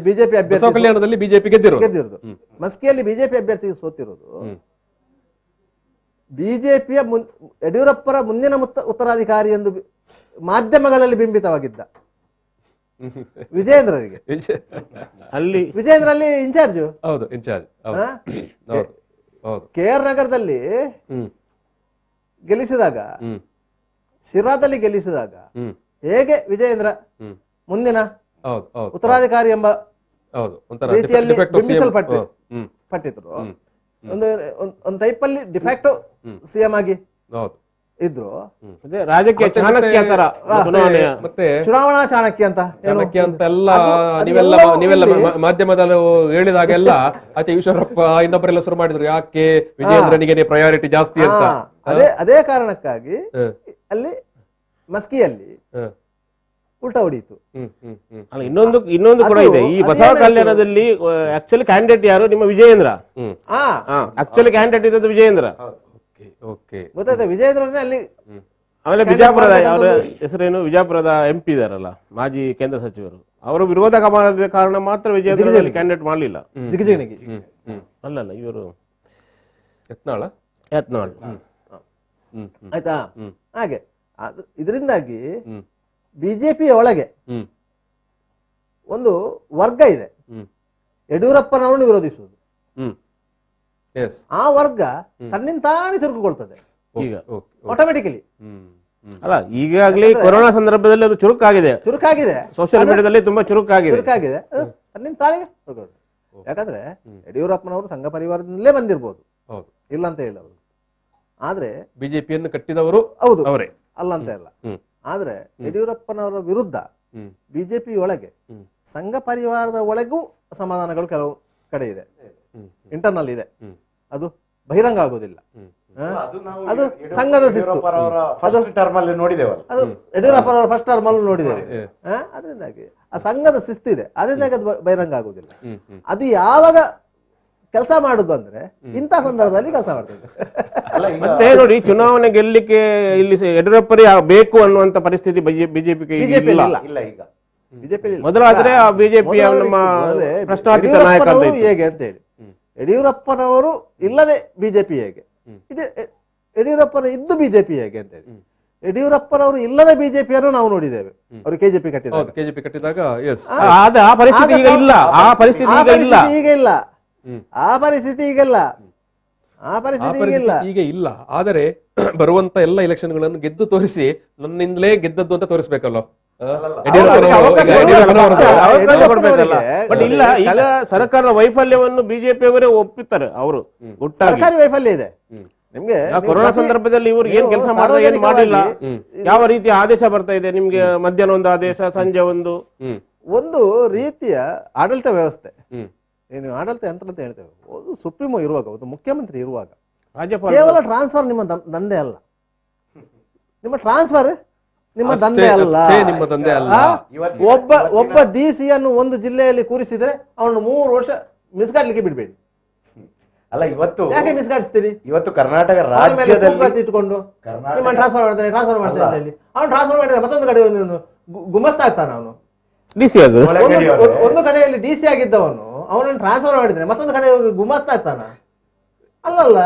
ಬಿಜೆಪಿ ಅಭ್ಯರ್ಥಿ ಬಿಜೆಪಿ ಗೆದ್ದಿರೋದು, ಮಸ್ಕಿಯಲ್ಲಿ ಬಿಜೆಪಿ ಅಭ್ಯರ್ಥಿ ಸೋತಿರುವುದು ಬಿಜೆಪಿಯ ಯಡಿಯೂರಪ್ಪರ ಮುಂದಿನ ಉತ್ತರಾಧಿಕಾರಿ ಎಂದು ಮಾಧ್ಯಮಗಳಲ್ಲಿ ಬಿಂಬಿತವಾಗಿದ್ದ ವಿಜಯೇಂದ್ರರಿಗೆ. ಅಲ್ಲಿ ವಿಜಯೇಂದ್ರ ಅಲ್ಲಿ ಇನ್ಚಾರ್ಜು. ಹೌದು, ಇನ್ಚಾರ್ಜ್. ಹೌದು, ಹೌದು. KR ನಗರದಲ್ಲಿ ಗೆಲ್ಲಿಸಿದಾಗ, ಶಿರಾದಲ್ಲಿ ಗೆಲ್ಲಿಸಿದಾಗ ಹೇಗೆ ವಿಜಯೇಂದ್ರ ಮುಂದಿನ ಉತ್ತರಾಧಿಕಾರಿ ಎಂಬ ರೀತಿಯಲ್ಲಿ ಬಿಂಬಿಸಲ್ಪಟ್ಟಿದ್ರು. ಒಂದು ಟೈಪಲ್ಲಿ ಡಿಫ್ಯಾಕ್ಟೋ ಸಿಎಂ ಆಗಿ ಇದ್ರು. ರಾಜಕೀಯ ಚಾಣಕ್ಯ ತರ, ಮತ್ತೆ ಚುನಾವಣಾ ಚಾಣಕ್ಯ ಅಂತ ಅಂತೆಲ್ಲ ನೀವೆಲ್ಲ ಮಾಧ್ಯಮದಲ್ಲಿ ಹೇಳಿದಾಗೆಲ್ಲ ಆಚೆ ಈಶ್ವರಪ್ಪ ಇನ್ನೊಬ್ಬರೆಲ್ಲ ಶುರು ಮಾಡಿದ್ರು, ಯಾಕೆ ವಿಜಯೇಂದ್ರನಿಗೆ ಪ್ರಯಾರಿಟಿ ಜಾಸ್ತಿ ಅಂತ. ಅದೇ ಕಾರಣಕ್ಕಾಗಿ ಅಲ್ಲಿ ಮಸ್ಕಿಯಲ್ಲಿ ಉಲ್ಟಾ ಹೊಡೀತು. ಅಲ್ಲ, ಇನ್ನೊಂದು ಕೂಡ ಇದೆ. ಈ ಬಸವ ಕಲ್ಯಾಣದಲ್ಲಿ ಆಕ್ಚುಲಿ ಕ್ಯಾಂಡಿಡೇಟ್ ಯಾರು? ನಿಮ್ಮ ವಿಜಯೇಂದ್ರ. ಆಕ್ಚುಲಿ ಕ್ಯಾಂಡಿಡೇಟ್ ಇದ್ದದ್ದು ವಿಜಯೇಂದ್ರ. ಗೊತ್ತಾಯ್ತಾ? ವಿಜಯೇಂದ್ರನೇ ಅಲ್ಲಿ. ಆಮೇಲೆ ಬಿಜಾಪುರದ ಅವರ ಹೆಸರೇನು, ವಿಜಾಪುರದ MP ಇದಾರಲ್ಲ, ಮಾಜಿ ಕೇಂದ್ರ ಸಚಿವರು, ಅವರು ವಿರೋಧ ಮಾಡಿದ ಕಾರಣ ಮಾತ್ರ ವಿಜಯೇಂದ್ರ ಕ್ಯಾಂಡಿಡೇಟ್ ಮಾಡಲಿಲ್ಲ. ಅಲ್ಲಲ್ಲ, ಇವರು ಯತ್ನಾಳ್. ಆಯ್ತಾ? ಹಾಗೆ ಇದರಿಂದಾಗಿ ಬಿಜೆಪಿಯ ಒಳಗೆ ಒಂದು ವರ್ಗ ಇದೆ, ಯಡಿಯೂರಪ್ಪನವರನ್ನು ವಿರೋಧಿಸುವುದು. ಆ ವರ್ಗ ತನ್ನಿಂತಾನೇ ಚುರುಕುಗೊಳ್ತದೆ ಈಗ ಆಟೋಮೆಟಿಕಲಿ. ಅಲ್ಲ, ಈಗಾಗಲೇ ಕೊರೋನಾ ಸಂದರ್ಭದಲ್ಲಿ ಅದು ಚುರುಕಾಗಿದೆ, ಸೋಷಿಯಲ್ ಮೀಡಿಯಾದಲ್ಲಿ ತುಂಬಾ ಚುರುಕಾಗಿದೆ. ತನ್ನಿಂತಾನೇ. ಯಾಕಂದ್ರೆ ಯಡಿಯೂರಪ್ಪನವರು ಸಂಘ ಪರಿವಾರದಿಂದಲೇ ಬಂದಿರ್ಬೋದು, ಇಲ್ಲ ಅಂತ ಹೇಳೋದು. ಆದ್ರೆ ಬಿಜೆಪಿಯನ್ನು ಕಟ್ಟಿದವರು ಹೌದು, ಅವರೇ ಅಲ್ಲ ಅಂತ ಇಲ್ಲ. ಆದ್ರೆ ಯಡಿಯೂರಪ್ಪನವರ ವಿರುದ್ಧ ಬಿಜೆಪಿ ಒಳಗೆ, ಸಂಘ ಪರಿವಾರದ ಒಳಗೂ ಅಸಮಾಧಾನಗಳು ಕೆಲವು ಕಡೆ ಇದೆ, ಇಂಟರ್ನಲ್ ಇದೆ. ಅದು ಬಹಿರಂಗ ಆಗೋದಿಲ್ಲ. ಅದು ಸಂಘದ ಶಿಸ್ತು. ಅದು ಯಡಿಯೂರಪ್ಪನವರ ಫಸ್ಟ್ ಟರ್ಮ್ ಅಲ್ಲೂ ನೋಡಿದ್ದೇವೆ. ಅದರಿಂದಾಗಿ ಆ ಸಂಘದ ಶಿಸ್ತು ಇದೆ, ಅದರಿಂದಾಗಿ ಅದು ಬಹಿರಂಗ ಆಗುದಿಲ್ಲ. ಅದು ಯಾವಾಗ ಕೆಲಸ ಮಾಡುದು ಅಂದ್ರೆ ಇಂಥ ಸಂದರ್ಭದಲ್ಲಿ ಕೆಲಸ ಮಾಡ್ತದೆ. ಮತ್ತೆ ನೋಡಿ, ಚುನಾವಣೆ ಗೆಲ್ಲಿಕ್ಕೆ ಇಲ್ಲಿ ಯಡಿಯೂರಪ್ಪರೇ ಬೇಕು ಅನ್ನುವಂತ ಪರಿಸ್ಥಿತಿ ಬಿಜೆಪಿಗೆ ಇಲ್ಲ. ಈಗ ಬಿಜೆಪಿ ಮೊದಲಾದ್ರೆ ಆ ಬಿಜೆಪಿ ನಮ್ಮ ಪ್ರಶ್ನಾತೀತ ನಾಯಕ ಹೇಗೆ ಅಂತ ಹೇಳಿ, ಯಡಿಯೂರಪ್ಪನವರು ಇಲ್ಲದೆ ಬಿಜೆಪಿ ಹೇಗೆ, ಯಡಿಯೂರಪ್ಪನ ಇದ್ದು ಬಿಜೆಪಿ ಹೇಗೆ ಅಂತ ಹೇಳಿ. ಯಡಿಯೂರಪ್ಪನವರು ಇಲ್ಲದ ಬಿಜೆಪಿಯನ್ನು ನಾವು ನೋಡಿದ್ದೇವೆ. ಅವರು ಕೆಜೆಪಿ ಕಟ್ಟಿದಾಗ ಆ ಪರಿಸ್ಥಿತಿ ಈಗ ಇಲ್ಲ. ಆ ಪರಿಸ್ಥಿತಿ ಈಗ ಇಲ್ಲ. ಆ ಪರಿಸ್ಥಿತಿ ಈಗಿಲ್ಲ. ಆ ಪರಿಸ್ಥಿತಿ ಈಗ ಇಲ್ಲ. ಆದರೆ ಬರುವಂತ ಎಲ್ಲ ಎಲೆಕ್ಷನ್ಗಳನ್ನು ಗೆದ್ದು ತೋರಿಸಿ, ನನ್ನಿಂದಲೇ ಗೆದ್ದದ್ದು ಅಂತ ತೋರಿಸ್ಬೇಕಲ್ಲ. ಬಟ್ ಇಲ್ಲ, ಈಗ ಸರ್ಕಾರದ ವೈಫಲ್ಯವನ್ನು ಬಿಜೆಪಿ ಅವರೇ ಒಪ್ಪುತ್ತಾರೆ. ಅವರು ಸರ್ಕಾರಿ ವೈಫಲ್ಯ ಇದೆ ನಿಮ್ಗೆ. ಕೊರೋನಾ ಸಂದರ್ಭದಲ್ಲಿ ಇವರು ಏನ್ ಕೆಲಸ ಮಾಡಿದ, ಏನ್ ಮಾಡಿಲ್ಲ, ಯಾವ ರೀತಿಯ ಆದೇಶ ಬರ್ತಾ ಇದೆ ನಿಮ್ಗೆ, ಮಧ್ಯಾಹ್ನ ಒಂದು ಆದೇಶ, ಸಂಜೆ ಒಂದು ರೀತಿಯ ಆಡಳಿತ ವ್ಯವಸ್ಥೆ, ಏನು ಆಡಳಿತ ಯಂತ್ರ ಅಂತ ಹೇಳ್ತೇವೆ. ಒಂದು ಸುಪ್ರೀಮೋ ಇರುವಾಗ, ಒಂದು ಮುಖ್ಯಮಂತ್ರಿ ಇರುವಾಗ ಕೇವಲ ಟ್ರಾನ್ಸ್ಫರ್ ನಿಮ್ಮ ದಂಧೆ ಅಲ್ಲ. ನಿಮ್ಮ ಟ್ರಾನ್ಸ್ಫರ್ ನಿಮ್ಮ ದಂಧೆ ಅಲ್ಲ. ಒಬ್ಬ DC-ಯನ್ನು ಒಂದು ಜಿಲ್ಲೆಯಲ್ಲಿ ಕೂರಿಸಿದ್ರೆ ಅವನು 3 ವರ್ಷ ಮಿಸ್ಗಾಡ್ಲಿಕ್ಕೆ ಬಿಡ್ಬೇಡಿ. ಅಲ್ಲ, ಇವತ್ತು ಯಾಕೆ ಮಿಸ್ಗಾಡಿಸ್ತೀರಿ? ಇವತ್ತು ಕರ್ನಾಟಕ ರಾಜ್ಯದಲ್ಲಿ ಇಟ್ಕೊಂಡು ನಿಮ್ಮ ಟ್ರಾನ್ಸ್ಫರ್ ಮಾಡ್ತೇನೆ ಅಂತ ಹೇಳಿ ಅವನು ಟ್ರಾನ್ಸ್ಫರ್ ಮಾಡಿದ ಮತ್ತೊಂದು ಕಡೆ ಗುಮಸ್ತಾ ಆಗ್ತಾನ. ಅವನು ಒಂದು ಕಡೆಯಲ್ಲಿ DC ಆಗಿದ್ದವನು ಅವನನ್ನು ಟ್ರಾನ್ಸ್ಫರ್ ಮಾಡಿದ್ರೆ ಮತ್ತೊಂದು ಕಡೆ ಗುಮಸ್ತಾ ಆಗ್ತಾನ. ಅಲ್ಲಲ್ಲ,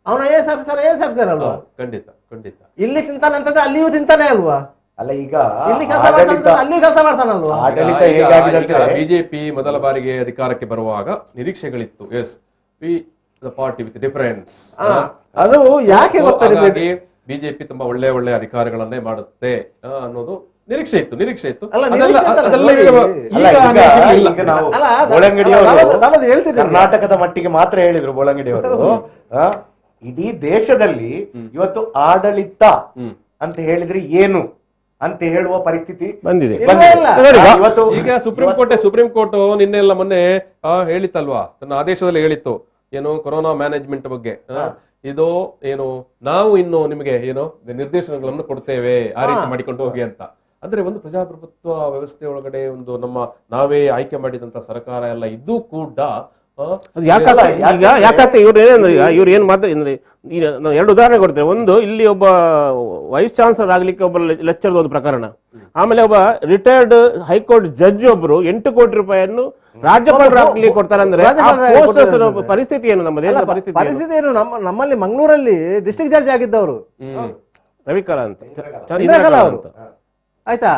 ಅವನ AS ಆಫೀಸರ್ ಅಲ್ವಾ? ಖಂಡಿತ ಖಂಡಿತ. ಇಲ್ಲಿ ತಿಂತಾನಂತಂದ್ರೆ ಅಲ್ಲಿಯೂ ತಿಂತಾನೆ ಅಲ್ವಾ? ಅಲ್ಲ, ಈಗ ಇಲ್ಲಿ ಕೆಲಸ ಅಲ್ಲಿಯೂ ಕೆಲಸ ಮಾಡ್ತಾನಲ್ವಾ? ಆಡಳಿತ ಹೇಗಾಗಿದೆ? ಬಿಜೆಪಿ ಮೊದಲ ಬಾರಿಗೆ ಅಧಿಕಾರಕ್ಕೆ ಬರುವಾಗ ನಿರೀಕ್ಷೆಗಳಿತ್ತು. Yes, we the party with difference. ಅದು ಯಾಕೆ ಗೊತ್ತಾಗಿ ಬಿಜೆಪಿ ತುಂಬಾ ಒಳ್ಳೆ ಅಧಿಕಾರಿಗಳನ್ನೇ ಮಾಡುತ್ತೆ ಅನ್ನೋದು ನಿರೀಕ್ಷೆ ಇತ್ತು. ಕರ್ನಾಟಕದ ಮಟ್ಟಿಗೆ ಮಾತ್ರ ಹೇಳಿದ್ರು ಬೋಳಂಗಡಿಯವರು. ಇಡೀ ದೇಶದಲ್ಲಿ ಇವತ್ತು ಆಡಳಿತ ಅಂತ ಹೇಳಿದ್ರೆ ಏನು ಅಂತ ಹೇಳುವ ಪರಿಸ್ಥಿತಿ ಬಂದಿದೆ. ಈಗ ಸುಪ್ರೀಂ ಕೋರ್ಟ್ ನಿನ್ನೆಲ್ಲ ಮೊನ್ನೆ ಹೇಳಿತ್ತಲ್ವಾ, ತನ್ನ ಆದೇಶದಲ್ಲಿ ಹೇಳಿತ್ತು ಏನು, ಕೊರೋನಾ ಮ್ಯಾನೇಜ್ಮೆಂಟ್ ಬಗ್ಗೆ. ಇದು ಏನು, ನಾವು ಇನ್ನು ನಿಮಗೆ ಏನು ನಿರ್ದೇಶನಗಳನ್ನು ಕೊಡ್ತೇವೆ, ಆ ರೀತಿ ಮಾಡಿಕೊಂಡು ಹೋಗಿ ಅಂತ. ಅಂದ್ರೆ ಒಂದು ಪ್ರಜಾಪ್ರಭುತ್ವ ವ್ಯವಸ್ಥೆ ಒಳಗಡೆ ಒಂದು ನಾವೇ ಆಯ್ಕೆ ಮಾಡಿದಂತ ಸರ್ಕಾರ ಎಲ್ಲ ಇದ್ದು ಕೂಡ ಯಾಕಂತ ಇವ್ರು ಏನ್ ಮಾತ್ರ ನಾವು 2 ಉದಾಹರಣೆ ಕೊಡ್ತೇವೆ. ಒಂದು, ಇಲ್ಲಿ ಒಬ್ಬ ವೈಸ್ ಚಾನ್ಸಲರ್ ಆಗ್ಲಿಕ್ಕೆ ಒಬ್ಬ ಲೆಕ್ಚರ್ ಒಂದು ಪ್ರಕರಣ. ಆಮೇಲೆ ಒಬ್ಬ ರಿಟೈರ್ಡ್ ಹೈಕೋರ್ಟ್ ಜಡ್ಜ್ ಒಬ್ರು 8 ಕೋಟಿ ರೂಪಾಯಿಯನ್ನು ರಾಜ್ಯಪಾಲರು ಆಗ್ಲಿಕ್ಕೆ ಕೊಡ್ತಾರೆ. ಅಂದ್ರೆ ಪರಿಸ್ಥಿತಿ ಏನು, ನಮ್ಮ ದೇಶದ ಪರಿಸ್ಥಿತಿ ಏನು? ನಮ್ಮಲ್ಲಿ ಮಂಗಳೂರಲ್ಲಿ ಡಿಸ್ಟ್ರಿಕ್ಟ್ ಜಡ್ಜ್ ಆಗಿದ್ದವರು ರವಿಕಲಾ ಅಂತ ಇಂದ್ರಕಲಾ ಅವರು ಆಯ್ತಾ.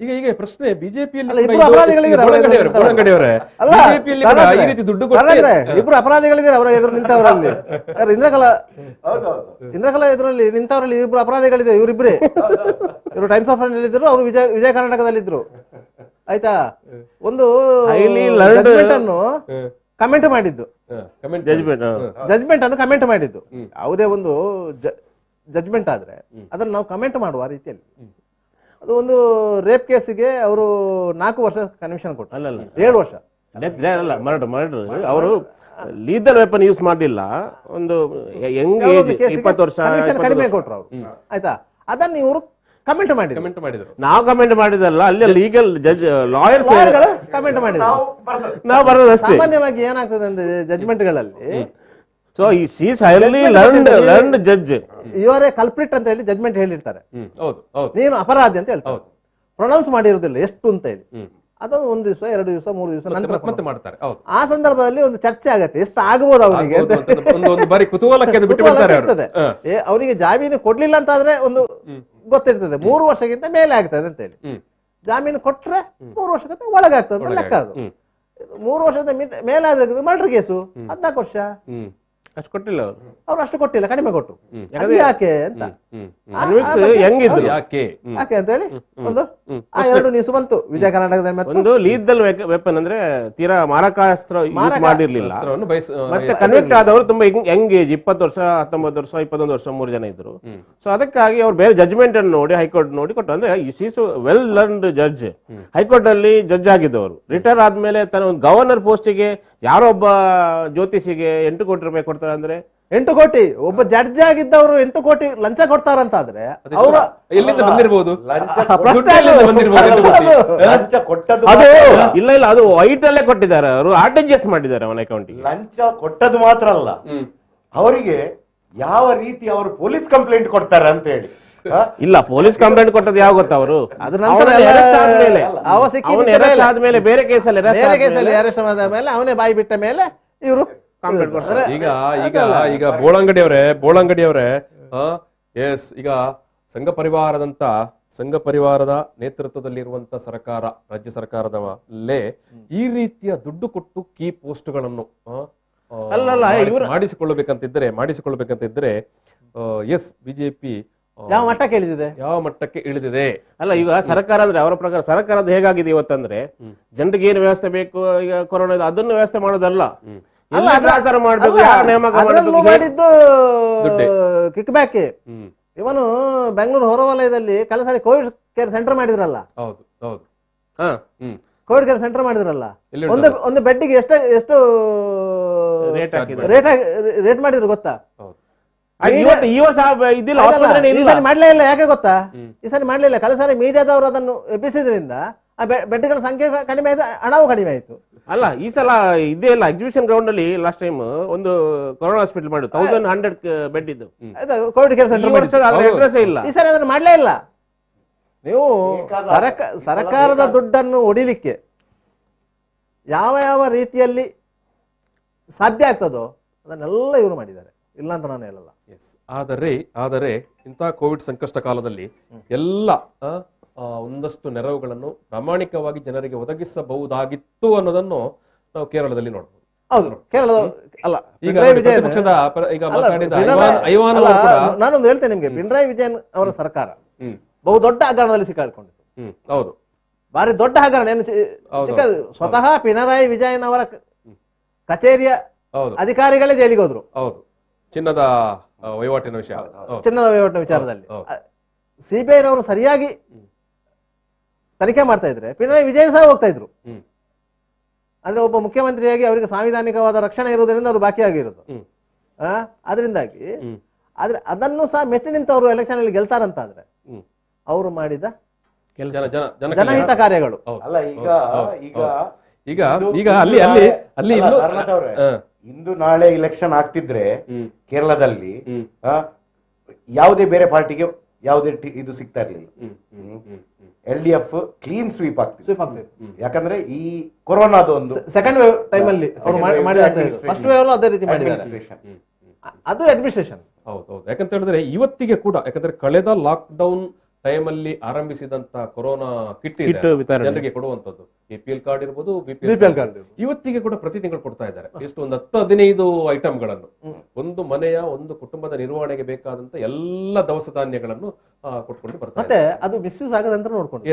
ಈಗ ಪ್ರಶ್ನೆ ಬಿಜೆಪಿಯಲ್ಲಿ ಅಲ್ಲ, ಇಬ್ರು ಅಪರಾಧಿಗಳಿದ್ದಾರೆ ಅಲ್ಲ, ಈ ರೀತಿ ದುಡ್ಡು ಇಬ್ರು ಅಪರಾಧಿಗಳಿದ್ದಾರೆ ಅವರ ಎದುರು ನಿಂತವರಲ್ಲಿ. ಯಾರು ಇಂದ್ರಕಲಾ ಎದುರಲ್ಲಿ ನಿಂತವರಲ್ಲಿ ಇಬ್ರು ಅಪರಾಧಿಗಳಿದೆ. ಇವರಿಬ್ರೆ ಇವರು ಟೈಮ್ಸ್ ಆಫ್ ಇಂಡಿಯಾ ಇದ್ರು, ಅವರು ವಿಜಯ ಕರ್ನಾಟಕದಲ್ಲಿದ್ರು. ಆಯ್ತಾ. ಒಂದು ಜಡ್ಜ್ಮೆಂಟ್ ಅನ್ನು ಕಮೆಂಟ್ ಮಾಡಿದ್ದು, ಜಡ್ಜ್ಮೆಂಟ್ ಅನ್ನು ಕಮೆಂಟ್ ಮಾಡಿದ್ದು. ಯಾವುದೇ ಒಂದು ಜಡ್ಜ್ಮೆಂಟ್ ಆದ್ರೆ ಅದನ್ನು ನಾವು ಕಮೆಂಟ್ ಮಾಡುವ ರೀತಿಯಲ್ಲಿ. ಅದು ಒಂದು ರೇಪ್ ಕೇಸಿಗೆ ಅವರು 4 ವರ್ಷ ಕನ್ವಿಕ್ಷನ್ ಕೊಟ್ಟು, ಅಲ್ಲ 7 ವರ್ಷ ಮರ್ಡರ್. ಅವರು ಲೀದರ್ ವೆಪನ್ ಯೂಸ್ ಮಾಡಲಿಲ್ಲ, ಒಂದು ಯಂಗ್ ಏಜ್ 20 ವರ್ಷ ಕಡಿಮೆ ಕೊಟ್ರು ಅವರು. ಆಯ್ತಾ. ಅದನ್ನು ಇವರು ಕಮೆಂಟ್ ಮಾಡಿದ್ರು. ನಾವು ಕಮೆಂಟ್ ಮಾಡಿದಲ್ಲ, ಅಲ್ಲಿ ಲೀಗಲ್ ಜಡ್ಜ್ ಲಾಯರ್ಸ್ ಕಮೆಂಟ್ ಮಾಡಿದ್ರು. ನಾವು ಬರೋದಷ್ಟೇ. ಸಾಮಾನ್ಯವಾಗಿ ಏನಾಗ್ತದೆ ಅಂದ್ರೆ ಜಡ್ಜ್ಮೆಂಟ್ಗಳಲ್ಲಿ, ಸೊ ಈ ಹೈಲಿ ಲರ್ನ್ಡ್ ಜಡ್ಜ್ ಇವರೇ ಕಲ್ಪ್ರಿಟ್ ಅಂತ ಹೇಳಿ ಜಡ್ಜ್ಮೆಂಟ್ ಹೇಳಿರ್ತಾರೆ, ನೀನು ಅಪರಾಧಿ ಅಂತ ಹೇಳ್ತಾರೆ. ಪ್ರೊನೌನ್ಸ್ ಮಾಡಿರುವುದಿಲ್ಲ ಎಷ್ಟು ಅಂತ ಹೇಳಿ. ಅದನ್ನು 1 ದಿವಸ 2 ದಿವಸ 3 ದಿವಸ ನಂತರ ಮಾಡ್ತಾರೆ. ಆ ಸಂದರ್ಭದಲ್ಲಿ ಒಂದು ಚರ್ಚೆ ಆಗತ್ತೆ, ಎಷ್ಟು ಆಗಬಹುದು ಅವನಿಗೆ. ಅವನಿಗೆ ಜಾಮೀನು ಕೊಡ್ಲಿಲ್ಲ ಅಂತ ಆದ್ರೆ ಒಂದು ಗೊತ್ತಿರ್ತದೆ, 3 ವರ್ಷಕ್ಕಿಂತ ಮೇಲೆ ಆಗ್ತದೆ ಅಂತ ಹೇಳಿ. ಜಾಮೀನು ಕೊಟ್ರೆ 3 ವರ್ಷಕ್ಕಿಂತ ಒಳಗಾಗ್ತದೆ ಅಂತ ಲೆಕ್ಕ. ಅದು 3 ವರ್ಷದ ಮೇಲೆ ಆದ್ರೆ ಮರ್ಡರ್ ಕೇಸು 14 ವರ್ಷ. ಅಷ್ಟು ಕೊಟ್ಟಿಲ್ಲ ಅವ್ರು ಅಷ್ಟು ಕೊಟ್ಟಿಲ್ಲ, ಕಡಿಮೆ ಕೊಟ್ಟು. ಯಾಕೆ ಅಂತ ಯಾಕೆ ಅಂತ ಹೇಳಿ ಒಂದು 2 ನ್ಯೂಸ್ ಬಂತು ವಿಜಯ ಕರ್ನಾಟಕದ. ಒಂದು ಲೀದಲ್ ವೆಪನ್ ಅಂದ್ರೆ ತೀರಾ ಮಾರಕಾಸ್ತ್ರ ಯೂಸ್ ಮಾಡಿರ್ಲಿಲ್ಲ. ಮತ್ತೆ ಕನ್ವಿಕ್ಟ್ ಆದವರು ತುಂಬಾ ಯಂಗ್ ಏಜ್, 20 ವರ್ಷ 19 ವರ್ಷ 21 ವರ್ಷ 3 ಜನ ಇದ್ರು. ಸೊ ಅದಕ್ಕಾಗಿ ಅವ್ರು ಬೇರೆ ಜಡ್ಜ್ಮೆಂಟ್ ಅನ್ನು ನೋಡಿ ಹೈಕೋರ್ಟ್ ನೋಡಿ ಕೊಟ್ಟು, ಅಂದ್ರೆ is well learned judge. High court ಅಲ್ಲಿ ಜಡ್ಜ್ ಆಗಿದ್ದವರು ರಿಟೈರ್ ಆದ್ಮೇಲೆ ತನ್ನ ಒಂದು ಗವರ್ನರ್ ಪೋಸ್ಟಿಗೆ ಯಾರೊಬ್ಬ ಜ್ಯೋತಿಷಿಗೆ 8 ಕೋಟಿ ರೂಪಾಯಿ ಕೊಡ್ತಾರೆ ಅಂದ್ರೆ 8 ಕೋಟಿ. ಒಬ್ಬ ಜಡ್ಜ್ ಆಗಿದ್ದವರು 8 ಕೋಟಿ ಲಂಚ ಕೊಡ್ತಾರಂತಾದ್ರೆ ಅವರು ಎಲ್ಲಿಂದ ಬಂದಿರಬಹುದು? ಇಲ್ಲ ಅದು ವೈಟ್ ಅಲ್ಲೇ ಕೊಟ್ಟಿದ್ದಾರೆ, ಅವರು RTGS ಮಾಡಿದ್ದಾರೆ ಅವನ ಅಕೌಂಟಿಗೆ. ಲಂಚ ಕೊಟ್ಟದ್ದು ಮಾತ್ರ ಅಲ್ಲ, ಅವರಿಗೆ ಯಾವ ರೀತಿ ಅವರು ಪೊಲೀಸ್ ಕಂಪ್ಲೇಂಟ್ ಕೊಡ್ತಾರೆ ಅಂತ ಹೇಳಿ. ಇಲ್ಲ, ಪೊಲೀಸ್ ಕಂಪ್ಲೇಂಟ್ ಕೊಟ್ಟದ್ದು ಯಾವ ಗೊತ್ತಾ, ಅವರು ಆದ್ಮೇಲೆ ಬೇರೆ ಕೇಸಲ್ಲಿ ಅರೆಸ್ಟ್ ಆದ ಮೇಲೆ ಅವನೇ ಬಾಯಿ ಬಿಟ್ಟ ಮೇಲೆ ಇವರು ಕಂಪ್ಲೇಂಟ್ ಕೊಡ್ತಾರೆ. ಈಗ ಬೋಳಂಗಡಿ ಅವರೇ ಎಸ್, ಈಗ ಸಂಘ ಪರಿವಾರದ ನೇತೃತ್ವದಲ್ಲಿರುವಂತ ಸರ್ಕಾರ, ರಾಜ್ಯ ಸರ್ಕಾರದಲ್ಲೇ ಈ ರೀತಿಯ ದುಡ್ಡು ಕೊಟ್ಟು ಕೀ ಪೋಸ್ಟ್ಗಳನ್ನು ಮಾಡಿಸಿಕೊಳ್ಳಬೇಕಂತಿದ್ರೆ ಎಸ್ ಬಿಜೆಪಿ ಯಾವ ಮಟ್ಟಕ್ಕೆ ಇಳಿದಿದೆ. ಅಲ್ಲ, ಈಗ ಸರ್ಕಾರ ಅಂದ್ರೆ ಅವರ ಪ್ರಕಾರ ಸರ್ಕಾರದ ಹೇಗಾಗಿದೆ ಇವತ್ತಂದ್ರೆ, ಜನರಿಗೆ ಏನು ವ್ಯವಸ್ಥೆ ಬೇಕು ಈಗ ಕೊರೋನಾ ಅದನ್ನು ವ್ಯವಸ್ಥೆ ಮಾಡೋದಲ್ಲ, ಮಾಡಬೇಕು, ಮಾಡಿದ್ದು ಕಿಕ್ ಬ್ಯಾಕ್. ಇವನು ಬೆಂಗಳೂರು ಹೊರವಲಯದಲ್ಲಿ ಕಳೆದ ಸಾರಿ ಕೋವಿಡ್ ಕೇರ್ ಸೆಂಟರ್ ಮಾಡಿದ್ರಲ್ಲ, ಕೋವಿಡ್ ಕೇರ್ ಸೆಂಟರ್ ಮಾಡಿದ್ರಲ್ಲ, ಒಂದು ಬೆಡ್ಗೆ ಎಷ್ಟು ರೇಟ್ ಮಾಡಿದ್ರು ಗೊತ್ತಾ? ಮಾಡ್ಲೇ ಇಲ್ಲ. ಯಾಕೆ ಗೊತ್ತಾ? ಈ ಸಾರಿ ಮಾಡ್ಲಿಲ್ಲ. ಕಳೆದ ಸಾರಿ ಮೀಡಿಯಾದವರು ಅದನ್ನು ಎಬ್ಬಿಸಿದ್ರಿಂದ ಆ ಬೆಡ್ಗಳ ಸಂಖ್ಯೆ ಕಡಿಮೆ ಆಯ್ತು, ಹಣವೂ ಕಡಿಮೆ ಆಯ್ತು. ಅಲ್ಲ, ಈ ಸಲ ಇದೇ ಇಲ್ಲ, ಎಕ್ಸಿಬಿಷನ್ ಗ್ರೌಂಡ್ ಅಲ್ಲಿ ಲಾಸ್ಟ್ ಟೈಮ್ ಒಂದು ಕೊರೋನಾ ಹಾಸ್ಪಿಟಲ್ ಮಾಡಿ 1100 ಬೆಡ್ ಇದ್ದು ಕೋವಿಡ್ ಕೇರ್ ಸೆಂಟರ್ ಇಲ್ಲ. ಈ ಸಾರಿ ಅದನ್ನು ಮಾಡ್ಲೇ ಇಲ್ಲ. ನೀವು ಸರ್ಕಾರದ ದುಡ್ಡನ್ನು ಹೊಡಿಲಿಕ್ಕೆ ಯಾವ ರೀತಿಯಲ್ಲಿ ಸಾಧ್ಯ ಆಗ್ತದೋ ಅದನ್ನೆಲ್ಲ ಇವರು ಮಾಡಿದ್ದಾರೆ, ಇಲ್ಲ ಅಂತ ನಾನು ಹೇಳಲ್ಲ. ಆದರೆ ಇಂತಹ ಕೋವಿಡ್ ಸಂಕಷ್ಟ ಕಾಲದಲ್ಲಿ ಎಲ್ಲ ಒಂದಷ್ಟು ನೆರವುಗಳನ್ನು ಪ್ರಾಮಾಣಿಕವಾಗಿ ಜನರಿಗೆ ಒದಗಿಸಬಹುದಾಗಿತ್ತು ಅನ್ನೋದನ್ನು ನಾವು ಕೇರಳದಲ್ಲಿ ನೋಡಬಹುದು. ಹೌದು, ಕೇರಳದ ಅಲ್ಲ, ಈಗ ಪ್ರತಿಪಕ್ಷದ ಈಗ ಮಾತಾಡಿದ ಐವಾನ್ ಅವರು ಕೂಡ ನಾನೊಂದು ಹೇಳ್ತೇನೆ ನಿಮ್ಗೆ. ಪಿಣರಾಯಿ ವಿಜಯನ್ ಅವರ ಸರ್ಕಾರ ಬಹು ದೊಡ್ಡ ಹಗರಣದಲ್ಲಿ ಸಿಕ್ಕಾಕೊಂಡಿತ್ತು. ಹೌದು, ಬಾರಿ ದೊಡ್ಡ ಹಗರಣ. ಏನು ಸ್ವತಃ ಪಿಣರಾಯಿ ವಿಜಯನ್ ಅವರ ಕಚೇರಿಯ ಅಧಿಕಾರಿಗಳೇ ಜೈಲಿಗೆ ಹೋದ್ರು. ಹೌದು, ಚಿನ್ನದ ವಹಿವಾಟಿನ ವಿಚಾರದಲ್ಲಿ ಸಿಬಿಐನವರು ಸರಿಯಾಗಿ ತನಿಖೆ ಮಾಡ್ತಾ ಇದ್ರೆ ಪಿಣರಾಯಿ ವಿಜಯನ್ ಸಹ ಹೋಗ್ತಾ ಇದ್ರು. ಅಂದ್ರೆ ಒಬ್ಬ ಮುಖ್ಯಮಂತ್ರಿಯಾಗಿ ಅವರಿಗೆ ಸಾಂವಿಧಾನಿಕವಾದ ರಕ್ಷಣೆ ಇರುವುದರಿಂದ ಅವರು ಬಾಕಿಯಾಗಿರೋದು. ಅದರಿಂದಾಗಿ ಆದ್ರೆ ಅದನ್ನು ಸಹ ಮೆಟ್ಟಿ ನಿಂತವರು ಎಲೆಕ್ಷನ್ ಅಲ್ಲಿ ಗೆಲ್ತಾರಂತಾದ್ರೆ ಅವರು ಮಾಡಿದ ಜನಹಿತ ಕಾರ್ಯಗಳು ಅಲ್ಲ. ಈಗ ಅಲ್ಲಿ ಇಂದು ನಾಳೆ ಇಲೆಕ್ಷನ್ ಆಗ್ತಿದ್ರೆ ಕೇರಳದಲ್ಲಿ ಯಾವುದೇ ಬೇರೆ ಪಾರ್ಟಿಗೆ ಯಾವುದೇ ಇದು ಸಿಗ್ತಾ ಇರ್ಲಿಲ್ಲ. LDF ಕ್ಲೀನ್ ಸ್ವೀಪ್ ಆಗ್ತಿದೆ. ಯಾಕಂದ್ರೆ ಈ ಕೊರೋನಾದ ಒಂದು ಸೆಕೆಂಡ್ ವೇವ್ ಟೈಮ್ ಅಲ್ಲಿ ಫಸ್ಟ್ ವೇವ್ ಅದೇ ರೀತಿ ಮಾಡಿದ್ದಾರೆ. ಅದು ಅಡ್ಮಿನಿಸ್ಟ್ರೇಷನ್. ಹೌದು, ಯಾಕಂತ ಹೇಳಿದ್ರೆ ಇವತ್ತಿಗೆ ಕೂಡ, ಯಾಕಂದ್ರೆ ಕಳೆದ ಲಾಕ್ಡೌನ್ ಟೈಮಲ್ಲಿ ಆರಂಭಿಸಿದಂತ ಕೊರೋನಾ ಕಿಟ್ ವಿತರಣೆ. ಜನರಿಗೆ ಕೊಡುವಂತದ್ದು, APL ಕಾರ್ಡ್ ಇರ್ಬೋದು, BPL BPL ಕಾರ್ಡ್ ಇವತ್ತಿಗೆ ಕೂಡ ಪ್ರತಿ ತಿಂಗಳು ಕೊಡ್ತಾ ಇದ್ದಾರೆ. ಎಷ್ಟು ಒಂದು 10-15 ಐಟಮ್ಗಳನ್ನು, ಒಂದು ಮನೆಯ ಒಂದು ಕುಟುಂಬದ ನಿರ್ವಹಣೆಗೆ ಬೇಕಾದಂತ ಎಲ್ಲ ದವಸ ಧಾನ್ಯಗಳನ್ನು ಕೊಟ್ಕೊಂಡು ಬರ್ತಾರೆ. ಮತ್ತೆ ಅದು ಮಿಸ್ಯೂಸ್ ಆಗದಂತ ನೋಡ್ಕೊಂಡು.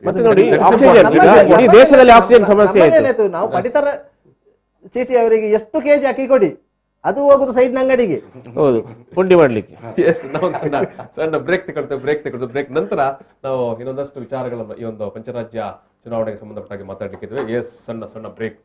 ಮತ್ತೆ ನೋಡಿ, ಆಕ್ಸಿಜನ್ ಇಡೀ ದೇಶದಲ್ಲಿ ಆಕ್ಸಿಜನ್ ಸಮಸ್ಯೆ ಆಯ್ತು. ನಾವು ಪಡಿತರ ಚೀಟಿ ಅವರಿಗೆ ಎಷ್ಟು ಕೆಜಿ ಅಕ್ಕಿ ಕೊಡಿ, ಅದು ಹೋಗುದು ಸೈಡ್ ಅಂಗಡಿಗೆ. ಹೌದು, ಪುಂಡಿ ಮಾಡ್ಲಿಕ್ಕೆ. ನಾವು ಸಣ್ಣ ಬ್ರೇಕ್ ತಗೊಳ್ತೇವೆ. ಬ್ರೇಕ್ ನಂತರ ನಾವು ಇನ್ನೊಂದಷ್ಟು ವಿಚಾರಗಳನ್ನು ಈ ಒಂದು ಪಂಚರಾಜ್ಯ ಚುನಾವಣೆಗೆ ಸಂಬಂಧಪಟ್ಟಾಗಿ ಮಾತಾಡ್ಲಿಕ್ಕಿದ್ವಿ. ಸಣ್ಣ ಬ್ರೇಕ್.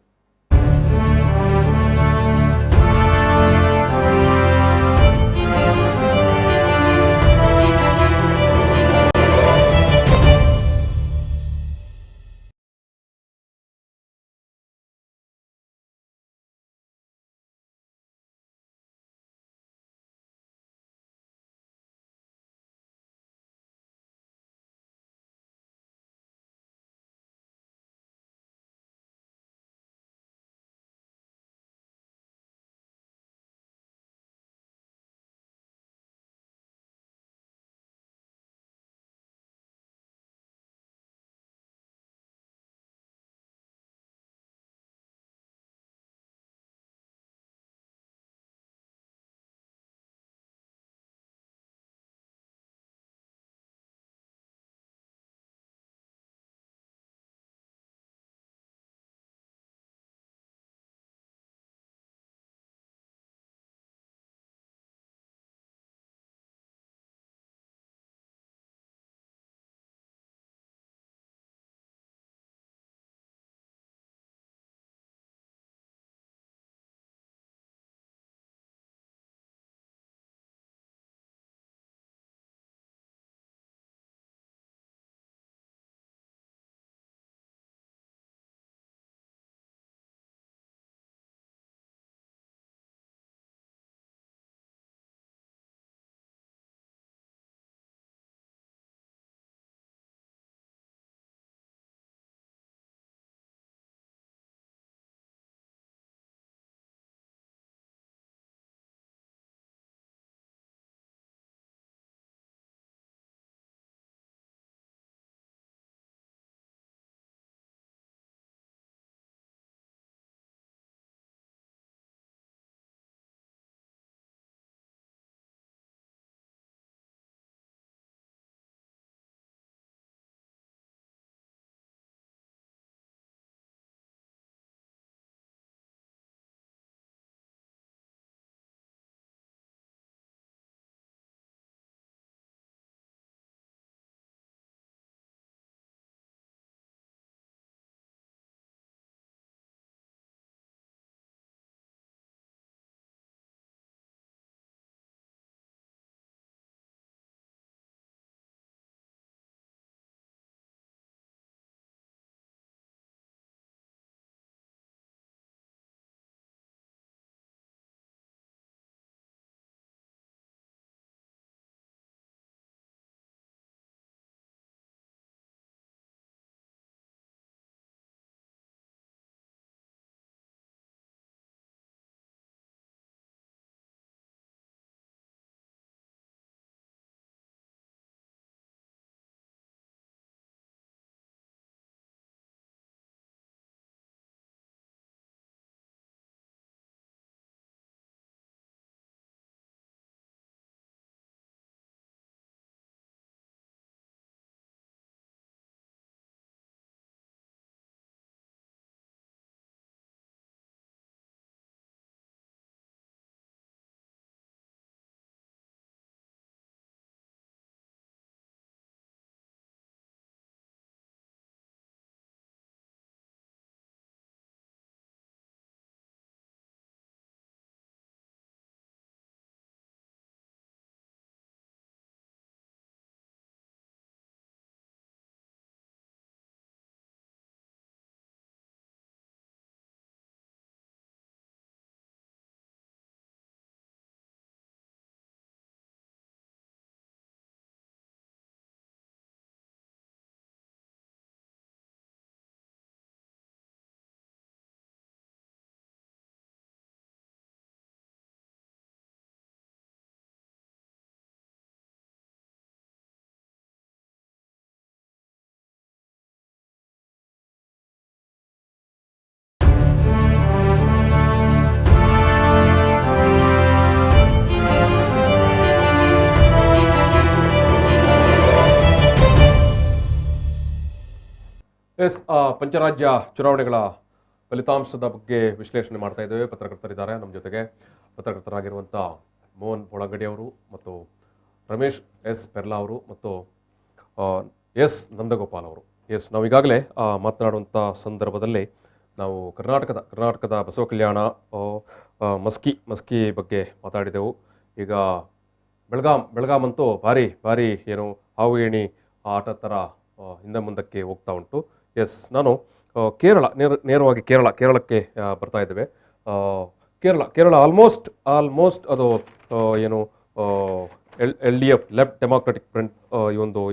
ಎಸ್ ಪಂಚರಾಜ್ಯ ಚುನಾವಣೆಗಳ ಫಲಿತಾಂಶದ ಬಗ್ಗೆ ವಿಶ್ಲೇಷಣೆ ಮಾಡ್ತಾ ಇದ್ದೇವೆ. ಪತ್ರಕರ್ತರಿದ್ದಾರೆ ನಮ್ಮ ಜೊತೆಗೆ. ಪತ್ರಕರ್ತರಾಗಿರುವಂಥ ಮೋಹನ್ ಬೋಳಗಡಿ ಅವರು ಮತ್ತು ರಮೇಶ್ ಎಸ್ ಪೆರ್ಲಾ ಅವರು ಮತ್ತು ಎಸ್ ನಂದಗೋಪಾಲ್ ಅವರು. ನಾವು ಈಗಾಗಲೇ ಮಾತನಾಡುವಂಥ ಸಂದರ್ಭದಲ್ಲಿ ನಾವು ಕರ್ನಾಟಕದ ಬಸವ ಕಲ್ಯಾಣ ಮಸ್ಕಿ ಬಗ್ಗೆ ಮಾತಾಡಿದೆವು. ಈಗ ಬೆಳಗಾಂ ಅಂತೂ ಭಾರಿ ಏನು ಹಾವು ಏಣಿ ಆಟ ಥರ ಹಿಂದೆ ಮುಂದಕ್ಕೆ ಹೋಗ್ತಾ ಉಂಟು. ನಾನು ನೇರವಾಗಿ ಕೇರಳಕ್ಕೆ ಬರ್ತಾ ಇದ್ದೇವೆ. ಕೇರಳ ಆಲ್ಮೋಸ್ಟ್ ಅದು ಏನು LDF ಲೆಫ್ಟ್ ಡೆಮಾಕ್ರೆಟಿಕ್ ಫ್ರಂಟ್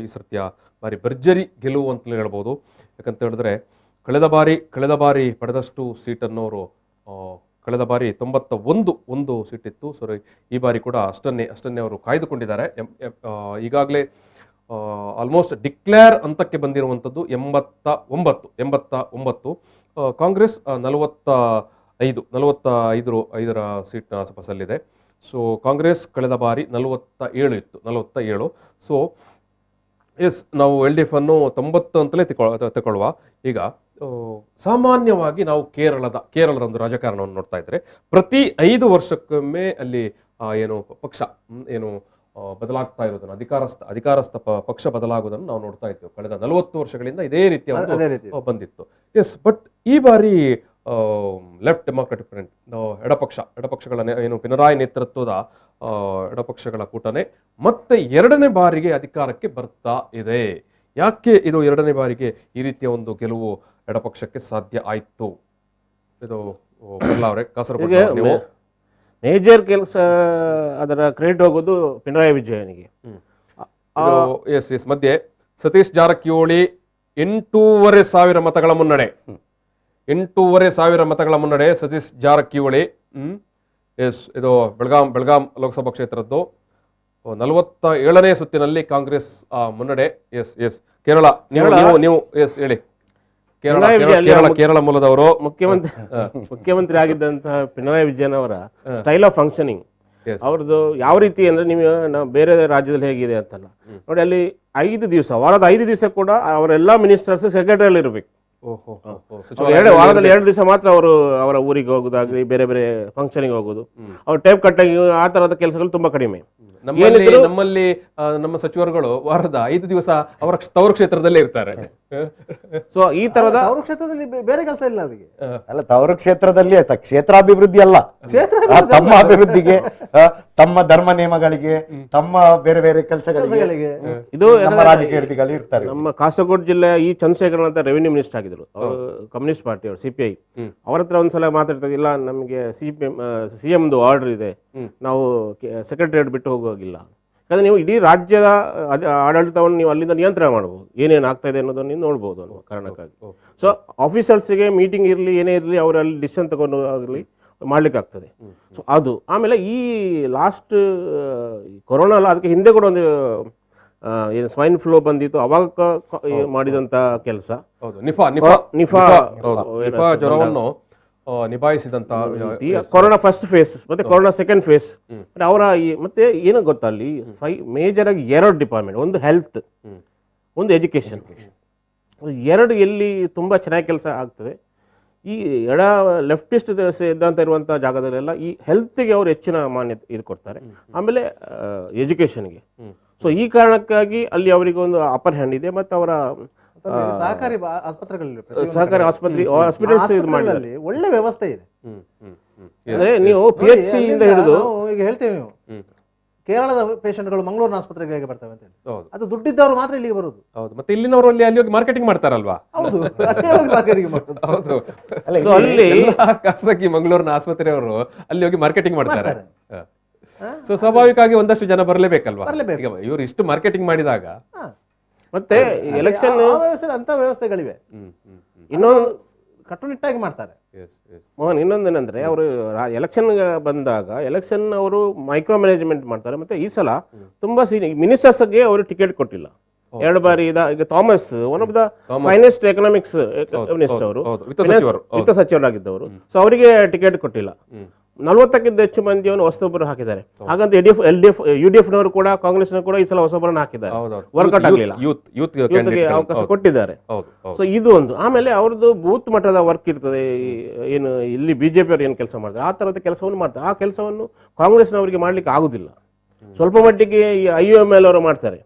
ಈ ಸರ್ತಿಯ ಬಾರಿ ಭರ್ಜರಿ ಗೆಲುವು ಅಂತಲೇ ಹೇಳ್ಬೋದು. ಯಾಕಂತ ಹೇಳಿದ್ರೆ ಕಳೆದ ಬಾರಿ ಪಡೆದಷ್ಟು ಸೀಟನ್ನು ಅವರು ಕಳೆದ ಬಾರಿ 91 ಸೀಟ್ ಇತ್ತು. ಈ ಬಾರಿ ಕೂಡ ಅಷ್ಟನ್ನೇ ಅವರು ಕಾಯ್ದುಕೊಂಡಿದ್ದಾರೆ. ಈಗಾಗಲೇ ಆಲ್ಮೋಸ್ಟ್ ಡಿಕ್ಲೇರ್ ಹಂತಕ್ಕೆ ಬಂದಿರುವಂಥದ್ದು 89. ಕಾಂಗ್ರೆಸ್ 45 ಸೀಟ್ನ ಆಸಪಾಸಲ್ಲಿದೆ. ಸೊ ಕಾಂಗ್ರೆಸ್ ಕಳೆದ ಬಾರಿ 47 ಇತ್ತು. ಸೊ ನಾವು LDF ಅನ್ನು 90 ಅಂತಲೇ ತಗೊಳ್ಳುವ. ಈಗ ಸಾಮಾನ್ಯವಾಗಿ ನಾವು ಕೇರಳದ ಒಂದು ರಾಜಕಾರಣವನ್ನು ನೋಡ್ತಾ ಇದ್ರೆ ಪ್ರತಿ 5 ವರ್ಷಕ್ಕೊಮ್ಮೆ ಅಲ್ಲಿ ಏನು ಪಕ್ಷ ಏನು ಬದಲಾಗ್ತಾ ಇರೋದನ್ನು ಅಧಿಕಾರಸ್ಥ ಪಕ್ಷ ಬದಲಾಗುವುದನ್ನು ನಾವು ನೋಡ್ತಾ ಇದ್ದೇವೆ. ಕಳೆದ 40 ವರ್ಷಗಳಿಂದ ಇದೇ ರೀತಿಯ ಬಂದಿತ್ತು. ಬಟ್ ಈ ಬಾರಿ ಲೆಫ್ಟ್ ಡೆಮಾಕ್ರೆಟಿಕ್ ಫ್ರಂಟ್ ಎಡಪಕ್ಷಗಳ ಏನು ಪಿನರಾಯಿ ನೇತೃತ್ವದ ಎಡಪಕ್ಷಗಳ ಕೂಟನೆ ಮತ್ತೆ 2ನೇ ಬಾರಿಗೆ ಅಧಿಕಾರಕ್ಕೆ ಬರ್ತಾ ಇದೆ. ಯಾಕೆ ಇದು 2ನೇ ಬಾರಿಗೆ ಈ ರೀತಿಯ ಒಂದು ಗೆಲುವು ಎಡಪಕ್ಷಕ್ಕೆ ಸಾಧ್ಯ ಆಯ್ತು? ಇದು ಕಾಸರಗೋಡು ಮೇಜರ್ ಕೆಲಸ ಅದರ ಕ್ರೆಡಿಟ್ ಹೋಗೋದು ಪಿನರಾಯಿ ವಿಜಯನಿಗೆ. ಮಧ್ಯೆ ಸತೀಶ್ ಜಾರಕಿಹೊಳಿ 8,500 ಮತಗಳ ಮುನ್ನಡೆ. 8,500 ಮತಗಳ ಮುನ್ನಡೆ ಸತೀಶ್ ಜಾರಕಿಹೊಳಿ. ಇದು ಬೆಳಗಾಂ ಲೋಕಸಭಾ ಕ್ಷೇತ್ರದ್ದು 47ನೇ ಸುತ್ತಿನಲ್ಲಿ ಕಾಂಗ್ರೆಸ್ ಮುನ್ನಡೆ. ಕೇರಳ ನೀವು ಹೇಳಿ. ಕೇರಳ ಮೂಲದವರು ಮುಖ್ಯಮಂತ್ರಿ ಆಗಿದ್ದಂತಹ ಪಿನರಾಯಿ ವಿಜಯನ್ ಅವರ ಸ್ಟೈಲ್ ಆಫ್ ಫಂಕ್ಷನಿಂಗ್ ಅವ್ರದ್ದು ಯಾವ ರೀತಿ ಅಂದ್ರೆ ನೀವು ಬೇರೆ ರಾಜ್ಯದಲ್ಲಿ ಹೇಗಿದೆ ಅಂತಲ್ಲ ನೋಡಿ. ಅಲ್ಲಿ 5 ದಿವಸ ವಾರದ 5 ದಿವಸ ಕೂಡ ಅವರೆಲ್ಲ ಮಿನಿಸ್ಟರ್ಸ್ ಸೆಕ್ರೆಟರಿಯಲ್ಲಿ ಇರಬೇಕು. ವಾರದಲ್ಲಿ 2 ದಿವಸ ಮಾತ್ರ ಅವರು ಅವರ ಊರಿಗೆ ಹೋಗುದಾಗ್ಲಿ ಬೇರೆ ಬೇರೆ ಫಂಕ್ಷನಿಗೆ ಹೋಗುದು, ಅವ್ರು ಟೇಪ್ ಕಟ್ಟಿಂಗ್ ಆ ತರದ ಕೆಲಸಗಳು ತುಂಬಾ ಕಡಿಮೆ. ನಮ್ಮಲ್ಲಿ ನಮ್ಮ ಸಚಿವರುಗಳು ವಾರದ 5 ದಿವಸ ಅವರ ತವರು ಕ್ಷೇತ್ರದಲ್ಲೇ ಇರ್ತಾರೆ. ಸೊ ಈ ತರದ ಅವ್ರ ಕ್ಷೇತ್ರದಲ್ಲಿ ಬೇರೆ ಕೆಲಸ ಇಲ್ಲ ಅವರಿಗೆ. ಅಲ್ಲ, ತವರು ಕ್ಷೇತ್ರದಲ್ಲಿ ಕ್ಷೇತ್ರಾಭಿವೃದ್ಧಿ ಅಲ್ಲ, ತಮ್ಮ ಅಭಿವೃದ್ಧಿಗೆ, ತಮ್ಮ ಧರ್ಮ ನಿಯಮಗಳಿಗೆ, ತಮ್ಮ ಬೇರೆ ಬೇರೆ ಕೆಲಸಗಳಿಗೆ ಇದು ರಾಜಕೀಯ ಇರ್ತಾರೆ. ನಮ್ಮ ಕಾಸರಗೋಡು ಜಿಲ್ಲೆ ಈ ಚಂದ್ರಶೇಖರ್ ಅಂತ ರೆವಿನ್ಯೂ ಮಿನಿಸ್ಟರ್ ಆಗಿದ್ರು, ಅವರು ಕಮ್ಯುನಿಸ್ಟ್ ಪಾರ್ಟಿ ಅವರು CPI. ಅವ್ರ ಹತ್ರ ಒಂದ್ಸಲ ಮಾತಾಡ್ತಾರೆ, ಇಲ್ಲ ನಮಗೆ CM ಆರ್ಡರ್ ಇದೆ, ನಾವು ಸೆಕ್ರೆಟರಿಯೇಟ್ ಬಿಟ್ಟು ಹೋಗುವಾಗಿಲ್ಲ. ಯಾಕಂದ್ರೆ ನೀವು ಇಡೀ ರಾಜ್ಯದ ಆಡಳಿತವನ್ನು ನೀವು ಅಲ್ಲಿಂದ ನಿಯಂತ್ರಣ ಮಾಡಬಹುದು, ಏನೇನು ಆಗ್ತಾ ಇದೆ ಅನ್ನೋದನ್ನು ನೀವು ನೋಡ್ಬೋದು ಅನ್ನೋ ಕಾರಣಕ್ಕಾಗಿ. ಸೊ ಆಫೀಸರ್ಸ್ಗೆ ಮೀಟಿಂಗ್ ಇರಲಿ ಏನೇ ಇರಲಿ ಅವರು ಅಲ್ಲಿ ಡಿಸಿಷನ್ ತಗೊಂಡು ಆಗಲಿ ಮಾಡ್ಲಿಕ್ಕೆ ಆಗ್ತದೆ. ಸೊ ಅದು ಆಮೇಲೆ ಈ ಲಾಸ್ಟ್ ಕೊರೋನಾ ಅಲ್ಲ, ಅದಕ್ಕೆ ಹಿಂದೆ ಕೂಡ ಒಂದು ಏನು ಸ್ವೈನ್ ಫ್ಲೂ ಬಂದಿತ್ತು, ಅವಾಗ ಮಾಡಿದಂತ ಕೆಲಸ ನಿಫಾ ಜ್ವರವನ್ನು ನಿಭಾಯಿಸಿದಂತ ಕೊರೋನಾ ಫಸ್ಟ್ ಫೇಸ್ ಮತ್ತೆ ಕೊರೋನಾ ಸೆಕೆಂಡ್ ಫೇಸ್. ಅವರ ಮತ್ತೆ ಏನೋ ಗೊತ್ತಾ, ಅಲ್ಲಿ ಮೇಜರ್ ಆಗಿ 2 ಡಿಪಾರ್ಟ್ಮೆಂಟ್, ಒಂದು ಹೆಲ್ತ್, ಒಂದು ಎಜುಕೇಶನ್, 2 ಎಲ್ಲಿ ತುಂಬಾ ಚೆನ್ನಾಗಿ ಕೆಲಸ ಆಗ್ತದೆ. ಈ ಲೆಫ್ಟಿಸ್ಟ್ ಸಿದ್ಧಾಂತ ಇರುವಂಥ ಜಾಗದಲ್ಲೆಲ್ಲ ಈ ಹೆಲ್ತ್ಗೆ ಅವರು ಹೆಚ್ಚಿನ ಮಾನ್ಯತೆ ಇದು ಕೊಡ್ತಾರೆ, ಆಮೇಲೆ ಎಜುಕೇಷನ್ಗೆ. ಸೊ ಈ ಕಾರಣಕ್ಕಾಗಿ ಅಲ್ಲಿ ಅವರಿಗೆ ಒಂದು ಅಪರ್ ಹ್ಯಾಂಡ್ ಇದೆ. ಮತ್ತು ಅವರ ಸಹಕಾರಿ ಹಾಸ್ಪಿಟಲ್ಸ್ ಇದು ಮಾಡಿ ಒಳ್ಳೆ ವ್ಯವಸ್ಥೆ ಇದೆ. ಅಂದ್ರೆ ನೀವು PHC ಇಂದ ಹಿಡಿದು ಈಗ ಹೇಳ್ತೇವೆ, ನೀವು ಕೇರಳದ ಪೇಷಂಟ್ಗಳು ಮಂಗಳೂರಿನ ಆಸ್ಪತ್ರೆಗೆ ಹೇಗೆ ಬರ್ತವೆ ಅಂತ ಹೇಳಿ, ಅದು ದುಡ್ಡಿದ್ದವರು ಮಾತ್ರ ಇಲ್ಲಿಗೆ ಬರುದು. ಹೌದು, ಮತ್ತೆ ಇಲ್ಲಿನವರು ಅಲ್ಲಿ ಹೋಗಿ ಮಾರ್ಕೆಟಿಂಗ್ ಮಾಡ್ತಾರಲ್ವಾ? ಹೌದು, ಮಾರ್ಕೆಟಿಂಗ್ ಮಾಡೋದು. ಹೌದು, ಅಲ್ಲಿ ಖಾಸಗಿ ಮಂಗಳೂರಿನ ಆಸ್ಪತ್ರೆಯವರು ಅಲ್ಲಿ ಹೋಗಿ ಮಾರ್ಕೆಟಿಂಗ್ ಮಾಡ್ತಾರೆ. ಸೊ ಸ್ವಾಭಾವಿಕವಾಗಿ ಒಂದಷ್ಟು ಜನ ಬರಲೇಬೇಕಲ್ವಾ? ಇವರು ಇಷ್ಟು ಮಾರ್ಕೆಟಿಂಗ್ ಮಾಡಿದಾಗ ಮತ್ತೆ ಎಲೆಕ್ಷನ್ ಅಂತ ವ್ಯವಸ್ಥೆಗಳಿವೆ, ಇನ್ನೊಂದು ಕಟ್ಟುನಿಟ್ಟಾಗಿ ಮಾಡ್ತಾರೆ. ಮೋಹನ್, ಇನ್ನೊಂದೇನಂದ್ರೆ ಅವರು ಎಲೆಕ್ಷನ್ ಬಂದಾಗ ಎಲೆಕ್ಷನ್ ಅವರು ಮೈಕ್ರೋ ಮ್ಯಾನೇಜ್ಮೆಂಟ್ ಮಾಡ್ತಾರೆ. ಮತ್ತೆ ಈ ಸಲ ತುಂಬಾ ಮಿನಿಸ್ಟರ್ಸ್ಗೆ ಅವರು ಟಿಕೆಟ್ ಕೊಟ್ಟಿಲ್ಲ. 2 ಬಾರಿ ಈಗ Thomas, one of the finest economics minister, ಅವರು ವಿತ್ತ ಸಚಿವರಾಗಿದ್ದವರು. ಸೊ ಅವರಿಗೆ ಟಿಕೆಟ್ ಕೊಟ್ಟಿಲ್ಲ. 40ಕ್ಕಿಂತ ಹೆಚ್ಚು ಮಂದಿಯನ್ನು ಹೊಸೊಬ್ಬರು ಹಾಕಿದ್ದಾರೆ. ಹಾಗಂತ UDF ನವರು ಕೂಡ ಕಾಂಗ್ರೆಸ್ನವರು ಕೂಡ ಈ ಸಲ ಹೊಸೊಬ್ಬರನ್ನು ಹಾಕಿದ್ದಾರೆ. ವರ್ಕೌಟ್ ಆಗಲಿಲ್ಲ, ಯೂತ್ಗೆ ಅವಕಾಶ ಕೊಟ್ಟಿದ್ದಾರೆ. ಸೊ ಇದು ಒಂದು. ಆಮೇಲೆ ಅವ್ರದ್ದು ಬೂತ್ ಮಟ್ಟದ ವರ್ಕ್ ಇರ್ತದೆ. ಏನು ಇಲ್ಲಿ ಬಿಜೆಪಿ ಅವರು ಏನು ಕೆಲಸ ಮಾಡ್ತಾರೆ ಆ ತರದ ಕೆಲಸವನ್ನು ಮಾಡ್ತಾರೆ. ಆ ಕೆಲಸವನ್ನು ಕಾಂಗ್ರೆಸ್ನವರಿಗೆ ಮಾಡ್ಲಿಕ್ಕೆ ಆಗುದಿಲ್ಲ. ಸ್ವಲ್ಪ ಮಟ್ಟಿಗೆ IOML ಅವರು ಮಾಡ್ತಾರೆ,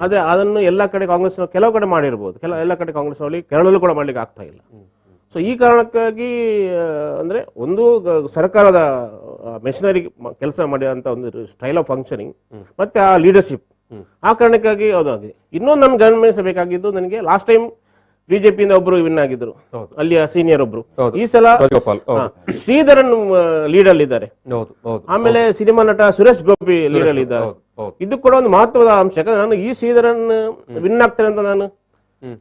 ಆದ್ರೆ ಅದನ್ನು ಎಲ್ಲ ಕಡೆ ಕಾಂಗ್ರೆಸ್ ಕೆಲವು ಕಡೆ ಮಾಡಿರ್ಬೋದು, ಎಲ್ಲ ಕಡೆ ಕಾಂಗ್ರೆಸ್ ಅವರಿಗೆ ಕೇರಳಲ್ಲೂ ಕೂಡ ಮಾಡ್ಲಿಕ್ಕೆ ಆಗ್ತಾ ಇಲ್ಲ. ಸೊ ಈ ಕಾರಣಕ್ಕಾಗಿ ಅಂದ್ರೆ ಒಂದು ಸರ್ಕಾರದ ಮೆಷಿನರಿ ಕೆಲಸ ಮಾಡಿದಂತ ಒಂದು ಸ್ಟೈಲ್ ಆಫ್ ಫಂಕ್ಷನಿಂಗ್ ಮತ್ತೆ ಆ ಲೀಡರ್ಶಿಪ್, ಆ ಕಾರಣಕ್ಕಾಗಿ ಅದಾಗಿದೆ. ಇನ್ನೊಂದು ನನ್ಗೆ ಗಮನಿಸಬೇಕಾಗಿದ್ದು, ನನಗೆ ಲಾಸ್ಟ್ ಟೈಮ್ ಬಿಜೆಪಿಯಿಂದ ಒಬ್ರು ವಿನ್ ಆಗಿದ್ರು, ಅಲ್ಲಿಯ ಸೀನಿಯರ್ ಒಬ್ರು. ಈ ಸಲ ಶ್ರೀಧರನ್ ಲೀಡ್ ಅಲ್ಲಿ ಇದ್ದಾರೆ. ಆಮೇಲೆ ಸಿನಿಮಾ ನಟ ಸುರೇಶ್ ಗೋಪಿ ಲೀಡ್ ಅಲ್ಲಿ ಇದ್ದಾರೆ. ಇದು ಕೂಡ ಒಂದು ಮಹತ್ವದ ಅಂಶ. ಯಾಕಂದ್ರೆ ನಾನು ಈ ಶ್ರೀಧರನ್ ವಿನ್ ಆಗ್ತಾರೆ ಅಂತ ನಾನು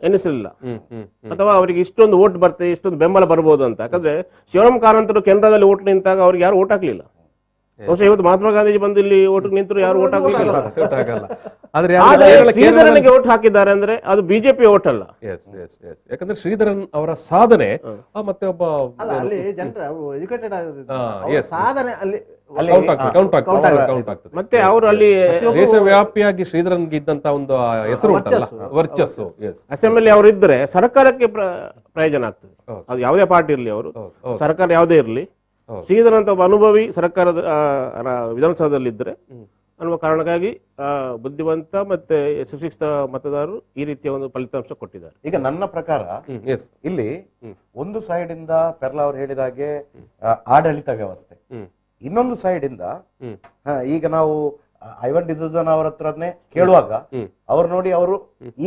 ಎನಿಸಲಿಲ್ಲ, ಅಥವಾ ಅವರಿಗೆ ಇಷ್ಟೊಂದು ಓಟ್ ಬರ್ತದೆ, ಇಷ್ಟೊಂದು ಬೆಂಬಲ ಬರ್ಬೋದು ಅಂತ. ಯಾಕಂದ್ರೆ ಶಿವರಾಮ್ ಕಾರಂತರು ಕೇಂದ್ರದಲ್ಲಿ ಓಟ್ ನಿಂತಾಗ ಅವ್ರಿಗೆ ಯಾರು ಓಟ್ ಹಾಕ್ಲಿಲ್ಲ. ಬಹುಶಃ ಇವತ್ತು ಮಹಾತ್ಮ ಗಾಂಧೀಜಿ ಬಂದು ಇಲ್ಲಿ ಓಟ್ ನಿಂತರು ಯಾರು ಓಟ್ ಹಾಕಲಿಲ್ಲ. ಶ್ರೀಧರನ್ಗೆ ಓಟ್ ಹಾಕಿದ್ದಾರೆ ಅಂದ್ರೆ ಅದು ಬಿಜೆಪಿ ಓಟ್ ಅಲ್ಲ. ಯಾಕಂದ್ರೆ ಶ್ರೀಧರನ್ ಅವರ ಸಾಧನೆ ಮತ್ತೆ ಒಬ್ಬ ಮತ್ತೆ ಅವರು ಅಲ್ಲಿ ದೇಶವ್ಯಾಪಿಯಾಗಿ ಶ್ರೀಧರನ್ಗೆ ಇದ್ದಂತ ಒಂದು ಹೆಸರು ಉಂಟಲ್ಲ, ವರ್ಚಸ್ಸು. ಅಸೆಂಬ್ಲಿ ಅವರು ಇದ್ರೆ ಸರ್ಕಾರಕ್ಕೆ ಪ್ರಯೋಜನ ಆಗ್ತದೆ. ಅದು ಯಾವುದೇ ಪಾರ್ಟಿ ಇರಲಿ, ಅವರು ಸರ್ಕಾರ ಯಾವುದೇ ಇರಲಿ, ಶ್ರೀಧರನ್ ಅಂತ ಒಬ್ಬ ಅನುಭವಿ ಸರ್ಕಾರದ ವಿಧಾನಸೌಧದಲ್ಲಿ ಇದ್ರೆ ಅನ್ನುವ ಕಾರಣಕ್ಕಾಗಿ ಬುದ್ಧಿವಂತ ಮತ್ತೆ ಸುಶಿಕ್ಷಿತ ಮತದಾರರು ಈ ರೀತಿಯ ಒಂದು ಫಲಿತಾಂಶ ಕೊಟ್ಟಿದ್ದಾರೆ. ಈಗ ನನ್ನ ಪ್ರಕಾರ ಇಲ್ಲಿ ಒಂದು ಸೈಡ್ ಇಂದ ಪೆರ್ಲಾ ಅವರು ಹೇಳಿದ ಹಾಗೆ ಆಡಳಿತ ವ್ಯವಸ್ಥೆ, ಇನ್ನೊಂದು ಸೈಡ್ ಇಂದ ಈಗ ನಾವು ಐವನ್ ಡಿಸೂಜನ್ ಅವರ ಹತ್ರನೇ ಕೇಳುವಾಗ ಅವ್ರು ನೋಡಿ, ಅವರು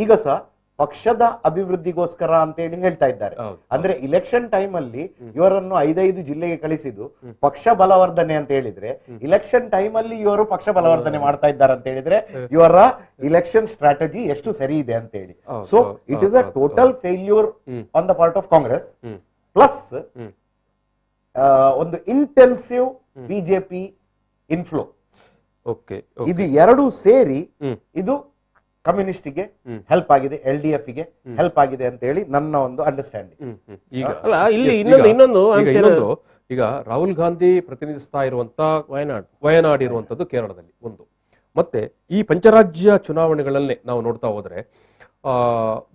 ಈಗ ಸಹ ಪಕ್ಷದ ಅಭಿವೃದ್ಧಿಗೋಸ್ಕರ ಅಂತ ಹೇಳಿ ಹೇಳ್ತಾ ಇದ್ದಾರೆ. ಅಂದ್ರೆ ಇಲೆಕ್ಷನ್ ಟೈಮ್ ಅಲ್ಲಿ ಇವರನ್ನು 5 ಜಿಲ್ಲೆಗೆ ಕಳಿಸಿದ್ದು ಪಕ್ಷ ಬಲವರ್ಧನೆ ಅಂತ ಹೇಳಿದ್ರೆ, ಇಲೆಕ್ಷನ್ ಟೈಮ್ ಅಲ್ಲಿ ಇವರು ಪಕ್ಷ ಬಲವರ್ಧನೆ ಮಾಡ್ತಾ ಇದ್ದಾರೆ ಅಂತ ಹೇಳಿದ್ರೆ ಇವರ ಇಲೆಕ್ಷನ್ ಸ್ಟ್ರಾಟಜಿ ಎಷ್ಟು ಸರಿ ಇದೆ ಅಂತ ಹೇಳಿ. So it is a total failure on the part of Congress, plus ಒಂದು ಇಂಟೆನ್ಸಿವ್ ಬಿಜೆಪಿ ಇನ್ಫ್ಲೋ. ಇದು ಎರಡು ಸೇರಿ ಇದು ಕಮ್ಯುನಿಸ್ಟ್ಗೆ ಹೆಲ್ಪ್ ಆಗಿದೆ, LDF ಗೆ ಹೆಲ್ಪ್ ಆಗಿದೆ ಅಂತ ಹೇಳಿ ನನ್ನ ಒಂದು ಅಂಡರ್ಸ್ಟ್ಯಾಂಡಿಂಗ್. ಈಗ ರಾಹುಲ್ ಗಾಂಧಿ ಪ್ರತಿನಿಧಿಸ್ತಾ ಇರುವಂತ ವಯನಾಡ್ ಇರುವಂತದ್ದು ಕೇರಳದಲ್ಲಿ ಒಂದು, ಮತ್ತೆ ಈ ಪಂಚರಾಜ್ಯ ಚುನಾವಣೆಗಳನ್ನೇ ನಾವು ನೋಡ್ತಾ ಹೋದ್ರೆ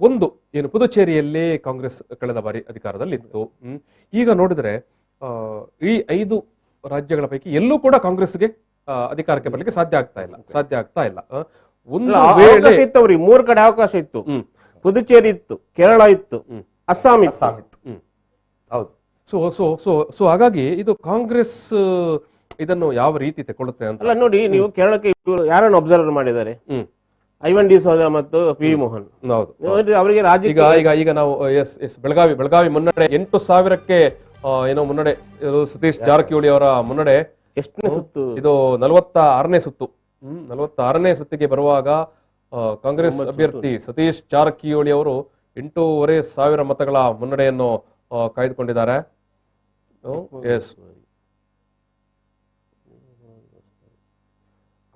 ಒಂದು ಏನು ಪುದುಚೇರಿಯಲ್ಲಿ ಕಾಂಗ್ರೆಸ್ ಕಳೆದ ಬಾರಿ ಅಧಿಕಾರದಲ್ಲಿತ್ತು. ಈಗ ನೋಡಿದ್ರೆ ಈ 5 ರಾಜ್ಯಗಳ ಪೈಕಿ ಎಲ್ಲೂ ಕೂಡ ಕಾಂಗ್ರೆಸ್ಗೆ ಅಧಿಕಾರಕ್ಕೆ ಬರಲಿಕ್ಕೆ ಸಾಧ್ಯ ಆಗ್ತಾ ಇಲ್ಲ. ಅವಕಾಶ ಇತ್ತು ಅವ್ರಿಗೆ, 3 ಕಡೆ ಅವಕಾಶ ಇತ್ತು. ಪುದುಚೇರಿ ಇತ್ತು, ಕೇರಳ ಇತ್ತು, ಅಸ್ಸಾಂ ಇತ್ತು. ಹೌದು. ಸೊ ಹಾಗಾಗಿ ಇದು ಕಾಂಗ್ರೆಸ್ ಇದನ್ನು ಯಾವ ರೀತಿ ತಗೊಳ್ಳುತ್ತೆ ಅಂತ ಅಲ್ಲ ನೋಡಿ, ನೀವು ಕೇರಳಕ್ಕೆ ಯಾರನ್ನು ಅಬ್ಸರ್ವ್ ಮಾಡಿದ್ದಾರೆ? ಐವನ್ ಡಿಸೋಜಾ ಮತ್ತು PV ಮೋಹನ್. ಹೌದು, ಅವರಿಗೆ ರಾಜ್ಯ ಈಗ ನಾವು ಬೆಳಗಾವಿ ಮುನ್ನಡೆ 8,000ಕ್ಕೆ ಏನೋ ಮುನ್ನಡೆ, ಸತೀಶ್ ಜಾರಕಿಹೊಳಿ ಅವರ ಮುನ್ನಡೆ. ಎಷ್ಟನೇ ಸುತ್ತು ಇದು? 46ನೇ ಸುತ್ತು. 46ನೇ ಸುತ್ತಿಗೆ ಬರುವಾಗ ಕಾಂಗ್ರೆಸ್ ಅಭ್ಯರ್ಥಿ ಸತೀಶ್ ಜಾರಕಿಹೊಳಿ ಅವರು 8,500 ಮತಗಳ ಮುನ್ನಡೆಯನ್ನು ಕಾಯ್ದುಕೊಂಡಿದ್ದಾರೆ.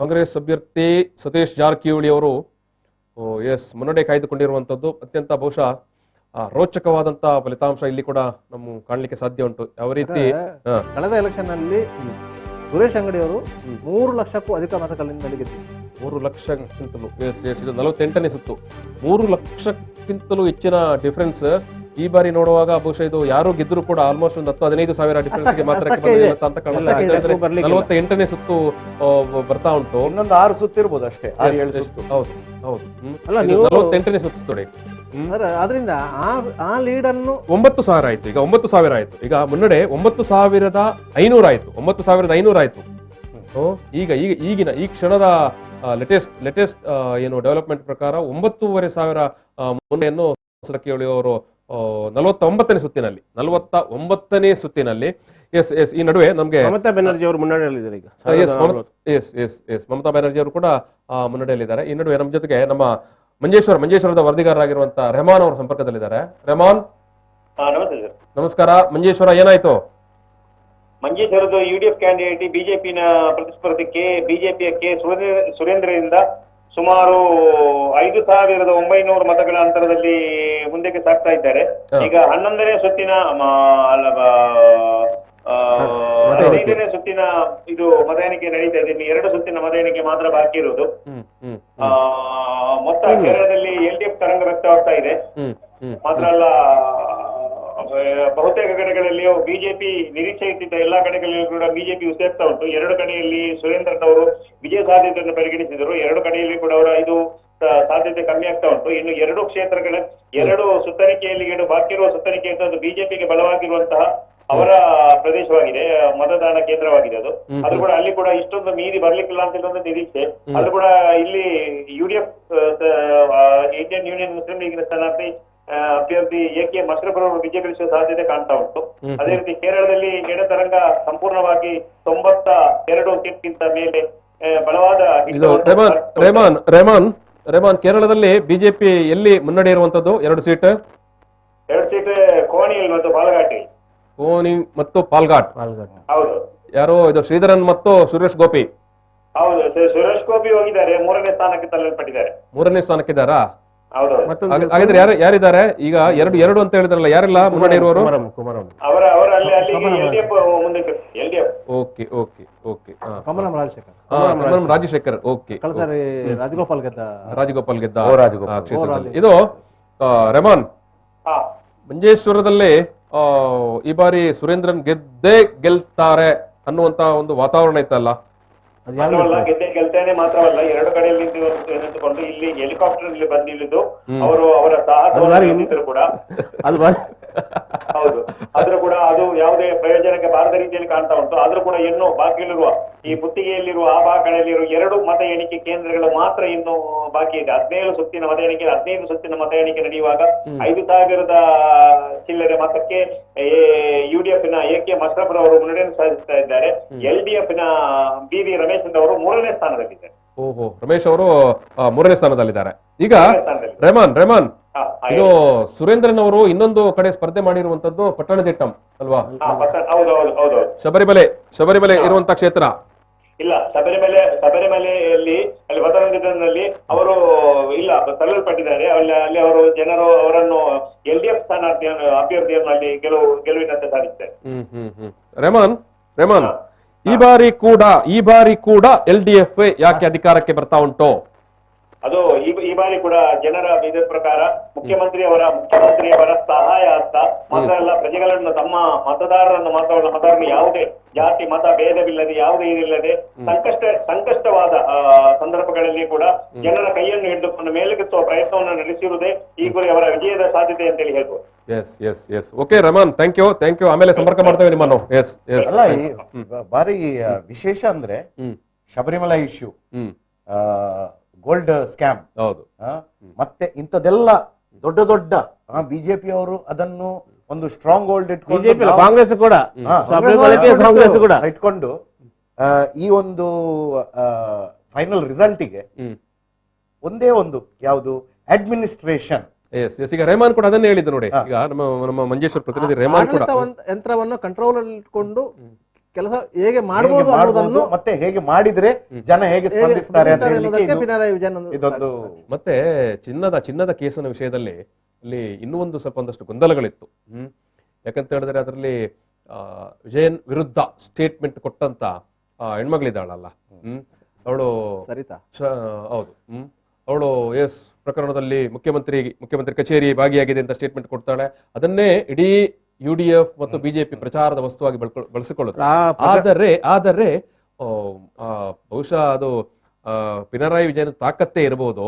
ಕಾಂಗ್ರೆಸ್ ಅಭ್ಯರ್ಥಿ ಸತೀಶ್ ಜಾರಕಿಹೊಳಿ ಅವರು ಮುನ್ನಡೆ ಕಾಯ್ದುಕೊಂಡಿರುವಂತದ್ದು ಅತ್ಯಂತ ಬಹುಶಃ ರೋಚಕವಾದಂತ ಫಲಿತಾಂಶ ಇಲ್ಲಿ ಕೂಡ ನಮ್ಮ ಕಾಣಲಿಕ್ಕೆ ಸಾಧ್ಯ ಉಂಟು. ಯಾವ ರೀತಿ ಕಳೆದ ಎಲೆಕ್ಷನ್ ನಲ್ಲಿ ಸುರೇಶ್ ಅಂಗಡಿ ಅವರು 3 ಲಕ್ಷಕ್ಕೂ ಅಧಿಕ ಮತಗಳಿಂದ ಗೆದ್ದರು. 3 ಲಕ್ಷಕ್ಕಿಂತಲೂ ಇದು 48ನೇ ಸುತ್ತು. 3 ಲಕ್ಷಕ್ಕಿಂತಲೂ ಹೆಚ್ಚಿನ ಡಿಫರೆನ್ಸ್ ಈ ಬಾರಿ ನೋಡುವಾಗ ಬಹುಶಃ ಇದು ಯಾರು ಗೆದ್ರು ಕೂಡ ಆಲ್ಮೋಸ್ಟ್ ಒಂದು 10-15 ಸಾವಿರ ಡಿಫರೆನ್ಸ್ಗೆ ಮಾತ್ರ ಅಂತ ಕಾಣುತ್ತೆ. 48ನೇ ಸುತ್ತು ಬರ್ತಾ ಉಂಟು. ಇನ್ನೊಂದು 6 ಸುತ್ತು ಇರ್ಬೋದು ಅಷ್ಟೇ, 6-7 ಸುತ್ತು. ಹೌದು. ಅಲ್ಲ, 48ನೇ ಸುತ್ತು ನೋಡಿ. ಅದರಿಂದ ಆ ಲೀಡ್ ಅನ್ನು 9,000 ಆಯ್ತು. ಈಗ 9,000 ಆಯ್ತು. ಈಗ ಮುನ್ನಡೆ 9,500 ಆಯ್ತು. 9,500 ಆಯ್ತು. ಈಗಿನ ಈ ಕ್ಷಣದ ಲೇಟೆಸ್ಟ್ ಏನು ಡೆವಲಪ್ಮೆಂಟ್ ಪ್ರಕಾರ 9,500 ಮುನ್ನಡೆಯನ್ನು ಜಾರಕಿಹೊಳಿ ಅವರು 49ನೇ ಸುತ್ತಿನಲ್ಲಿ ಈ ನಡುವೆ ನಮಗೆ ಮಮತಾ ಬ್ಯಾನರ್ಜಿ ಅವರು ಮುನ್ನಡೆಯಲ್ಲಿದ್ದಾರೆ. ಈಗ ಮಮತಾ ಬ್ಯಾನರ್ಜಿ ಅವರು ಕೂಡ ಮುನ್ನಡೆಯಲ್ಲಿದ್ದಾರೆ. ಈ ನಡುವೆ ನಮ್ಮ ಜೊತೆಗೆ ನಮ್ಮ ಮಂಜೇಶ್ವರದ ವರದಿಗಾರರಾಗಿರುವಂತಹ ರೆಹಮಾನ್ ಅವರು ಸಂಪರ್ಕದಲ್ಲಿದ್ದಾರೆ. ರೆಹಮಾನ್, ನಮಸ್ಕಾರ. ಮಂಜೇಶ್ವರ, ಏನಾಯ್ತು? ಮಂಜೇಶ್ವರದ UDF ಕ್ಯಾಂಡಿಡೇಟ್ ಬಿಜೆಪಿನ ಪ್ರತಿಸ್ಪರ್ಧಕ್ಕೆ ಬಿಜೆಪಿಯ ಸುರೇಂದ್ರರಿಂದ ಸುಮಾರು 5,900 ಮತಗಳ ಅಂತರದಲ್ಲಿ ಮುಂದಕ್ಕೆ ಸಾಗ್ತಾ ಇದ್ದಾರೆ. ಈಗ 11ನೇ ಸುತ್ತಿನ 5ನೇ ಸುತ್ತಿನ ಇದು ಮತ ಎಣಿಕೆ ನಡೀತಾ ಇದೆ. ಇನ್ನು 2 ಸುತ್ತಿನ ಮತ ಎಣಿಕೆ ಮಾತ್ರ ಬಾಕಿ ಇರುವುದು. ಮೊತ್ತ ಕೇರಳದಲ್ಲಿ LDF ತರಂಗ ವ್ಯಕ್ತವಾಗ್ತಾ ಇದೆ. ಮಾತ್ರ ಅಲ್ಲ, ಬಹುತೇಕ ಕಡೆಗಳಲ್ಲಿಯೂ ಬಿಜೆಪಿ ನಿರೀಕ್ಷೆ ಇಟ್ಟಿದ್ದ ಎಲ್ಲಾ ಕಡೆಗಳಲ್ಲಿಯೂ ಕೂಡ ಬಿಜೆಪಿ ಉಸೇಗ್ತಾ ಉಂಟು. 2 ಕಡೆಯಲ್ಲಿ ಸುರೇಂದ್ರನ್ ಅವರು ವಿಜಯ ಸಾಧ್ಯತೆಯನ್ನು ಪರಿಗಣಿಸಿದರು. 2 ಕಡೆಯಲ್ಲಿ ಕೂಡ ಅವರ ಇದು ಸಾಧ್ಯತೆ ಕಮ್ಮಿ ಆಗ್ತಾ ಉಂಟು. ಇನ್ನು 2 ಕ್ಷೇತ್ರಗಳ 2 ಸುತ್ತಣಿಕೆಯಲ್ಲಿ ಬಾಕಿ ಇರುವ ಸುತ್ತಣಿಕೆ ಅಂತ ಬಿಜೆಪಿಗೆ ಬಲವಾಗಿರುವಂತಹ ಅವರ ಪ್ರದೇಶವಾಗಿದೆ, ಮತದಾನ ಕೇಂದ್ರವಾಗಿದೆ ಅದು. ಅದು ಕೂಡ ಅಲ್ಲಿ ಕೂಡ ಇಷ್ಟೊಂದು ಮೀರಿ ಬರ್ಲಿಕ್ಕಿಲ್ಲ ಅಂತ ಒಂದು ನಿರೀಕ್ಷೆ. ಅದು ಕೂಡ ಇಲ್ಲಿ UDF ಇಂಡಿಯನ್ ಯೂನಿಯನ್ ಮುಸ್ಲಿಂ ಲೀಗಿನ ಸ್ಥಾನಾರ್ಥಿ ಅಭ್ಯರ್ಥಿ AK ಮಶ್ರಫ್ ಅವರು ವಿಜಯ ಗಳಿಸುವ ಸಾಧ್ಯತೆ ಕಾಣ್ತಾ ಉಂಟು. ಅದೇ ರೀತಿ ಕೇರಳದಲ್ಲಿ ಎಡತರಂಗ ಸಂಪೂರ್ಣವಾಗಿ 92 ಸೀಟ್ಗಿಂತ ಮೇಲೆ ಬಲವಾದ ರೇಮಾನ್ ಕೇರಳದಲ್ಲಿ ಬಿಜೆಪಿ ಎಲ್ಲಿ ಮುನ್ನಡೆ ಇರುವಂತದ್ದು? 2 ಸೀಟ್ ಕೋಣಿಯಲ್ಲಿ ಮತ್ತು ಪಾಲಘಾಟಿ. ಕೋಣಿ ಮತ್ತು ಪಾಲ್ಘಾಟ್. ಹೌದು. ಯಾರು ಇದು ಶ್ರೀಧರನ್ ಮತ್ತು ಸುರೇಶ್ ಗೋಪಿ? ಹೌದು, ಸುರೇಶ್ ಗೋಪಿ ಹೋಗಿದ್ದಾರೆ, 3ನೇ ಸ್ಥಾನಕ್ಕೆ ತಳ್ಳಲ್ಪಟ್ಟಿದ್ದಾರೆ. 3ನೇ ಸ್ಥಾನಕ್ಕಿದ್ದಾರಾ? ಹೌದು. ಹಾಗಾದ್ರೆ ಯಾರಿದ್ದಾರೆ ಈಗ? 2 ಅಂತ ಹೇಳಿದ್ರಲ್ಲ, ಯಾರೆಲ್ಲ ಮುನ್ನಡೆ ಇರುವವರು? ಅವರ ಅಲ್ಲಿ LDF ಮುಂದಕ್ಕೆ LDF. Okay okay okay. ಕಮಲಂ ರಾಜಶೇಖರ್. ರಾಜಶೇಖರ್. ಓಕೆ. ರಾಜಗೋಪಾಲ್ ಗೆದ್ದ ಕ್ಷೇತ್ರದಲ್ಲಿ. ಇದು ರೆಮಾನ್, ಮಂಜೇಶ್ವರದಲ್ಲಿ ಈ ಬಾರಿ ಸುರೇಂದ್ರನ್ ಗೆದ್ದೇ ಗೆಲ್ತಾರೆ ಅನ್ನುವಂತ ಒಂದು ವಾತಾವರಣ ಇತ್ತಲ್ಲ? ಗೆದ್ದೆ ಗೆಲ್ತೇನೆ ಮಾತ್ರವಲ್ಲ, 2 ಕಡೆಯಲ್ಲಿ ನಿಂತುಕೊಂಡು ಇಲ್ಲಿ ಹೆಲಿಕಾಪ್ಟರ್ ಅಲ್ಲಿ ಬಂದಿಳಿದು ಅವರು ಅವರ ಸಾಹಸವನ್ನು ಕೂಡ ಹೌದು, ಆದ್ರೂ ಕೂಡ ಅದು ಯಾವುದೇ ಪ್ರಯೋಜನಕ್ಕೆ ಬಾರದ ರೀತಿಯಲ್ಲಿ ಕಾಣ್ತಾ ಉಂಟು. ಆದ್ರೂ ಕೂಡ ಇನ್ನು ಬಾಕಿಯಲ್ಲಿರುವ ಈ ಮುತ್ತಿಗೆಯಲ್ಲಿರುವ ಆ ಭಾಗಗಳಲ್ಲಿರುವ 2 ಮತ ಎಣಿಕೆ ಕೇಂದ್ರಗಳು ಮಾತ್ರ ಇನ್ನು ಬಾಕಿ ಇದೆ. 17 ಸುತ್ತಿನ ಮತ ಎಣಿಕೆ, 15 ಸುತ್ತಿನ ಮತ ಎಣಿಕೆ ನಡೆಯುವಾಗ 5,000 ಚಿಲ್ಲರೆ ಮತಕ್ಕೆ UDF ನ AK ಮಶ್ರಫ್ ಅವರು ಮುನ್ನಡೆಯನ್ನು ಸಾಧಿಸ್ತಾ ಇದ್ದಾರೆ. LDF ನ BV ರಮೇಶ್ ಅವರು 3ನೇ ಸ್ಥಾನದಲ್ಲಿದ್ದಾರೆ. ಓಹೋ, ರಮೇಶ್ ಅವರು 3ನೇ ಸ್ಥಾನದಲ್ಲಿದ್ದಾರೆ. ಈಗ ರೆಮಾನ್, ಇದು ಸುರೇಂದ್ರನ್ ಅವರು ಇನ್ನೊಂದು ಕಡೆ ಸ್ಪರ್ಧೆ ಮಾಡಿರುವಂತದ್ದು ಪಟ್ಟಣದಿಟ್ಟಂ ಅಲ್ವಾ? ಶಬರಿಮಲೆ ಇರುವಂತ ಕ್ಷೇತ್ರ. ಇಲ್ಲ, ಶಬರಿಮಲೆಯಲ್ಲಿ ಅಲ್ಲಿ ಪಟ್ಟಣದಿಟ್ಟಂನಲ್ಲಿ ಅವರು ಇಲ್ಲ ತಳ್ಳಲ್ಪಟ್ಟಿದ್ದಾರೆ. ಅಲ್ಲಿ ಅವರು ಜನರು ಅವರನ್ನು LDF ಅಭ್ಯರ್ಥಿಯನ್ನು ಅಲ್ಲಿ ಗೆಲುವಿನಂತೆ ಸಾಧಿಸಿದ್ದಾರೆ. ರೆಮಾನ್, ಈ ಬಾರಿ ಕೂಡ LDF ಯಾಕೆ ಅಧಿಕಾರಕ್ಕೆ ಬರ್ತಾ ಉಂಟು? ಅದು ಈ ಬಾರಿ ಕೂಡ ಜನರ ಇದರ ಪ್ರಕಾರ ಮುಖ್ಯಮಂತ್ರಿಯವರ ಸಹಾಯ ಹಸ್ತ ಮಾತ್ರ ಅಲ್ಲ, ಪ್ರಜೆಗಳನ್ನು ತಮ್ಮ ಮತದಾರರನ್ನು ಯಾವುದೇ ಜಾತಿ ಮತ ಭೇದವಿಲ್ಲದೆ ಯಾವುದೇ ಇದಿಲ್ಲದೆ ಸಂಕಷ್ಟವಾದ ಸಂದರ್ಭಗಳಲ್ಲಿ ಕೂಡ ಜನರ ಕೈಯನ್ನು ಹಿಡಿದುಕೊಂಡು ಮೇಲಕ್ಕೆತ್ತುವ ಪ್ರಯತ್ನವನ್ನು ನಡೆಸಿರುವುದೇ ಈ ಗುರಿ ಅವರ ವಿಜಯದ ಸಾಧ್ಯತೆ ಅಂತೇಳಿ ಹೇಳ್ಬೋದು. ಎಸ್ ಓಕೆ ರೆಮಾನ್, ಥ್ಯಾಂಕ್ ಯು. ಆಮೇಲೆ ಸಂಪರ್ಕ ಮಾಡ್ತೇವೆ ನಿಮ್ಮನ್ನು. ಅಲ್ಲ, ಬಾರಿ ವಿಶೇಷ ಅಂದ್ರೆ ಶಬರಿಮಲೆ ಇಶ್ಯೂ, ಗೋಲ್ಡ್ ಸ್ಕ್ಯಾಮ್, ಹೌದು, ಮತ್ತೆ ಇಂಥದೆಲ್ಲ ದೊಡ್ಡ ಬಿಜೆಪಿ ಅವರು ಅದನ್ನು ಒಂದು ಸ್ಟ್ರಾಂಗ್ ಹೋಲ್ಡ್ ಇಟ್ಕೊಂಡು ಕಾಂಗ್ರೆಸ್ ಕೂಡ ಇಟ್ಕೊಂಡು ಈ ಒಂದು ಫೈನಲ್ ರಿಸಲ್ಟಿಗೆ ಒಂದೇ ಒಂದು ಯಾವುದು ಅಡ್ಮಿನಿಸ್ಟ್ರೇಷನ್. ಈಗ ರೆಹಮಾನ್ ಕೂಡ ಅದನ್ನೇ ಹೇಳಿದ್ದು ನೋಡಿ. ಈಗ ನಮ್ಮ ಮಂಜೇಶ್ವರ ಪ್ರತಿನಿಧಿ ರೆಹಮಾನ್ ಕೂಡ ಯಂತ್ರವನ್ನು ಕಂಟ್ರೋಲ್ ಅಲ್ಲಿ ಇಟ್ಕೊಂಡು ಕೆಲಸ ಹೇಗೆ ಮಾಡಬಹುದು ಮತ್ತೆ ಹೇಗೆ ಮಾಡಿದ್ರೆ ಜನ ಹೇಗೆ ಸ್ಪಂದಿಸ್ತಾರೆ ಅಂತ ಇದೊಂದು. ಮತ್ತೆ ಚಿನ್ನದ ಕೇಸಿನ ವಿಷಯದಲ್ಲಿ ಇಲ್ಲಿ ಇನ್ನೂ ಒಂದಷ್ಟು ಗೊಂದಲಗಳಿತ್ತು. ಯಾಕಂತ ಹೇಳಿದ್ರೆ ಅದರಲ್ಲಿ ವಿಜಯನ್ ವಿರುದ್ಧ ಸ್ಟೇಟ್ಮೆಂಟ್ ಕೊಟ್ಟಂತ ಹೆಣ್ಮಗಳಿದ್ದಾಳಲ್ಲ, ಅವಳು ಹೌದು, ಅವಳು ಪ್ರಕರಣದಲ್ಲಿ ಮುಖ್ಯಮಂತ್ರಿ ಕಚೇರಿ ಭಾಗಿಯಾಗಿದೆ ಅಂತ ಸ್ಟೇಟ್ಮೆಂಟ್ ಕೊಡ್ತಾಳೆ. ಅದನ್ನೇ ಇಡೀ UDF ಮತ್ತು ಬಿಜೆಪಿ ಪ್ರಚಾರದ ವಸ್ತುವಾಗಿ ಬಳಸಿಕೊಳ್ಳುತ್ತೆ. ಆದರೆ ಬಹುಶಃ ಅದು ಪಿನರಾಯಿ ವಿಜಯನ್ ತಾಕತ್ತೇ ಇರಬಹುದು.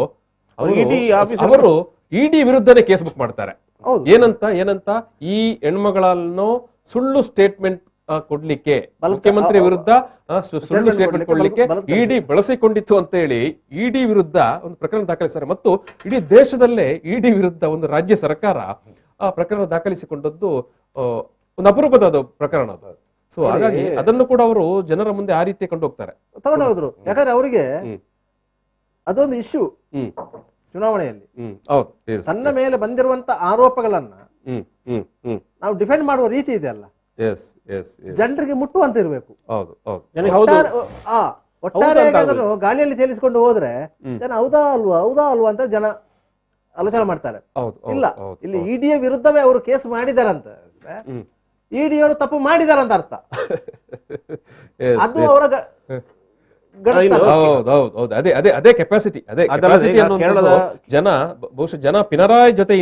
ಅವರು ಇಡಿ ವಿರುದ್ಧನೇ ಕೇಸ್ ಬುಕ್ ಮಾಡ್ತಾರೆ. ಏನಂತ ಈ ಹೆಣ್ಮಗಳನ್ನು ಸುಳ್ಳು ಸ್ಟೇಟ್ಮೆಂಟ್ ಕೊಡ್ಲಿಕ್ಕೆ, ಮುಖ್ಯಮಂತ್ರಿ ವಿರುದ್ಧ ಸುಳ್ಳು ಸ್ಟೇಟ್ಮೆಂಟ್ ಕೊಡ್ಲಿಕ್ಕೆ ಇಡಿ ಬಳಸಿಕೊಂಡಿತ್ತು ಅಂತ ಹೇಳಿ ಇಡಿ ವಿರುದ್ಧ ಒಂದು ಪ್ರಕರಣ ದಾಖಲಿಸ್ತಾರೆ. ಮತ್ತು ಇಡೀ ದೇಶದಲ್ಲೇ ಇಡಿ ವಿರುದ್ಧ ಒಂದು ರಾಜ್ಯ ಸರ್ಕಾರ ಆ ಪ್ರಕರಣ ದಾಖಲಿಸಿಕೊಂಡದ್ದು ಒಂದು ಅಪರೂಪದ ಪ್ರಕರಣ ಅದು. ಸೊ ಹಾಗಾಗಿ ಅದನ್ನು ಕೂಡ ಅವರು ಜನರ ಮುಂದೆ ಆ ರೀತಿ ಕೊಂಡೋಗ್ತಾರೆ, ತಗೊಂಡೋದ್ರು. ಯಾಕಂದ್ರೆ ಅವರಿಗೆ ಅದೊಂದು ಇಶ್ಯೂ ಚುನಾವಣೆಯಲ್ಲಿ. ತನ್ನ ಮೇಲೆ ಬಂದಿರುವಂತ ಆರೋಪಗಳನ್ನ ನಾವು ಡಿಫೆಂಡ್ ಮಾಡುವ ರೀತಿ ಇದೆ ಅಲ್ಲ, ಜನರಿಗೆ ಮುಟ್ಟುವಂತ ಇರಬೇಕು. ಒಟ್ಟಾರೆ ಗಾಳಿಯಲ್ಲಿ ತೇಲಿಸಿಕೊಂಡು ಹೋದ್ರೆ ಜನ ಹೌದಾ ಅಲ್ವಾ ಅಂತ ಜನ ಆಲೋಚನೆ ಮಾಡ್ತಾರೆ. ಇಲ್ಲ, ಇಲ್ಲಿ ಇಡಿಯ ವಿರುದ್ಧವೇ ಅವರು ಕೇಸ್ ಮಾಡಿದಾರಂತ ಇಡಿ ಅವರು ತಪ್ಪು ಮಾಡಿದಾರೆ ಅಂತ ಅರ್ಥ. Yes, ಅದು yes. ಅವರ ಹೌದು ಅದೇ ಕೆಪಾಸಿಟಿ, ಅದೇ ಕೆಪಾಸಿಟಿ ಅನ್ನೋದು ಕೇರಳದ ಜನ ಬಹುಶಃ ಜನ ಪಿನರಾಯಿ ಜೊತೆ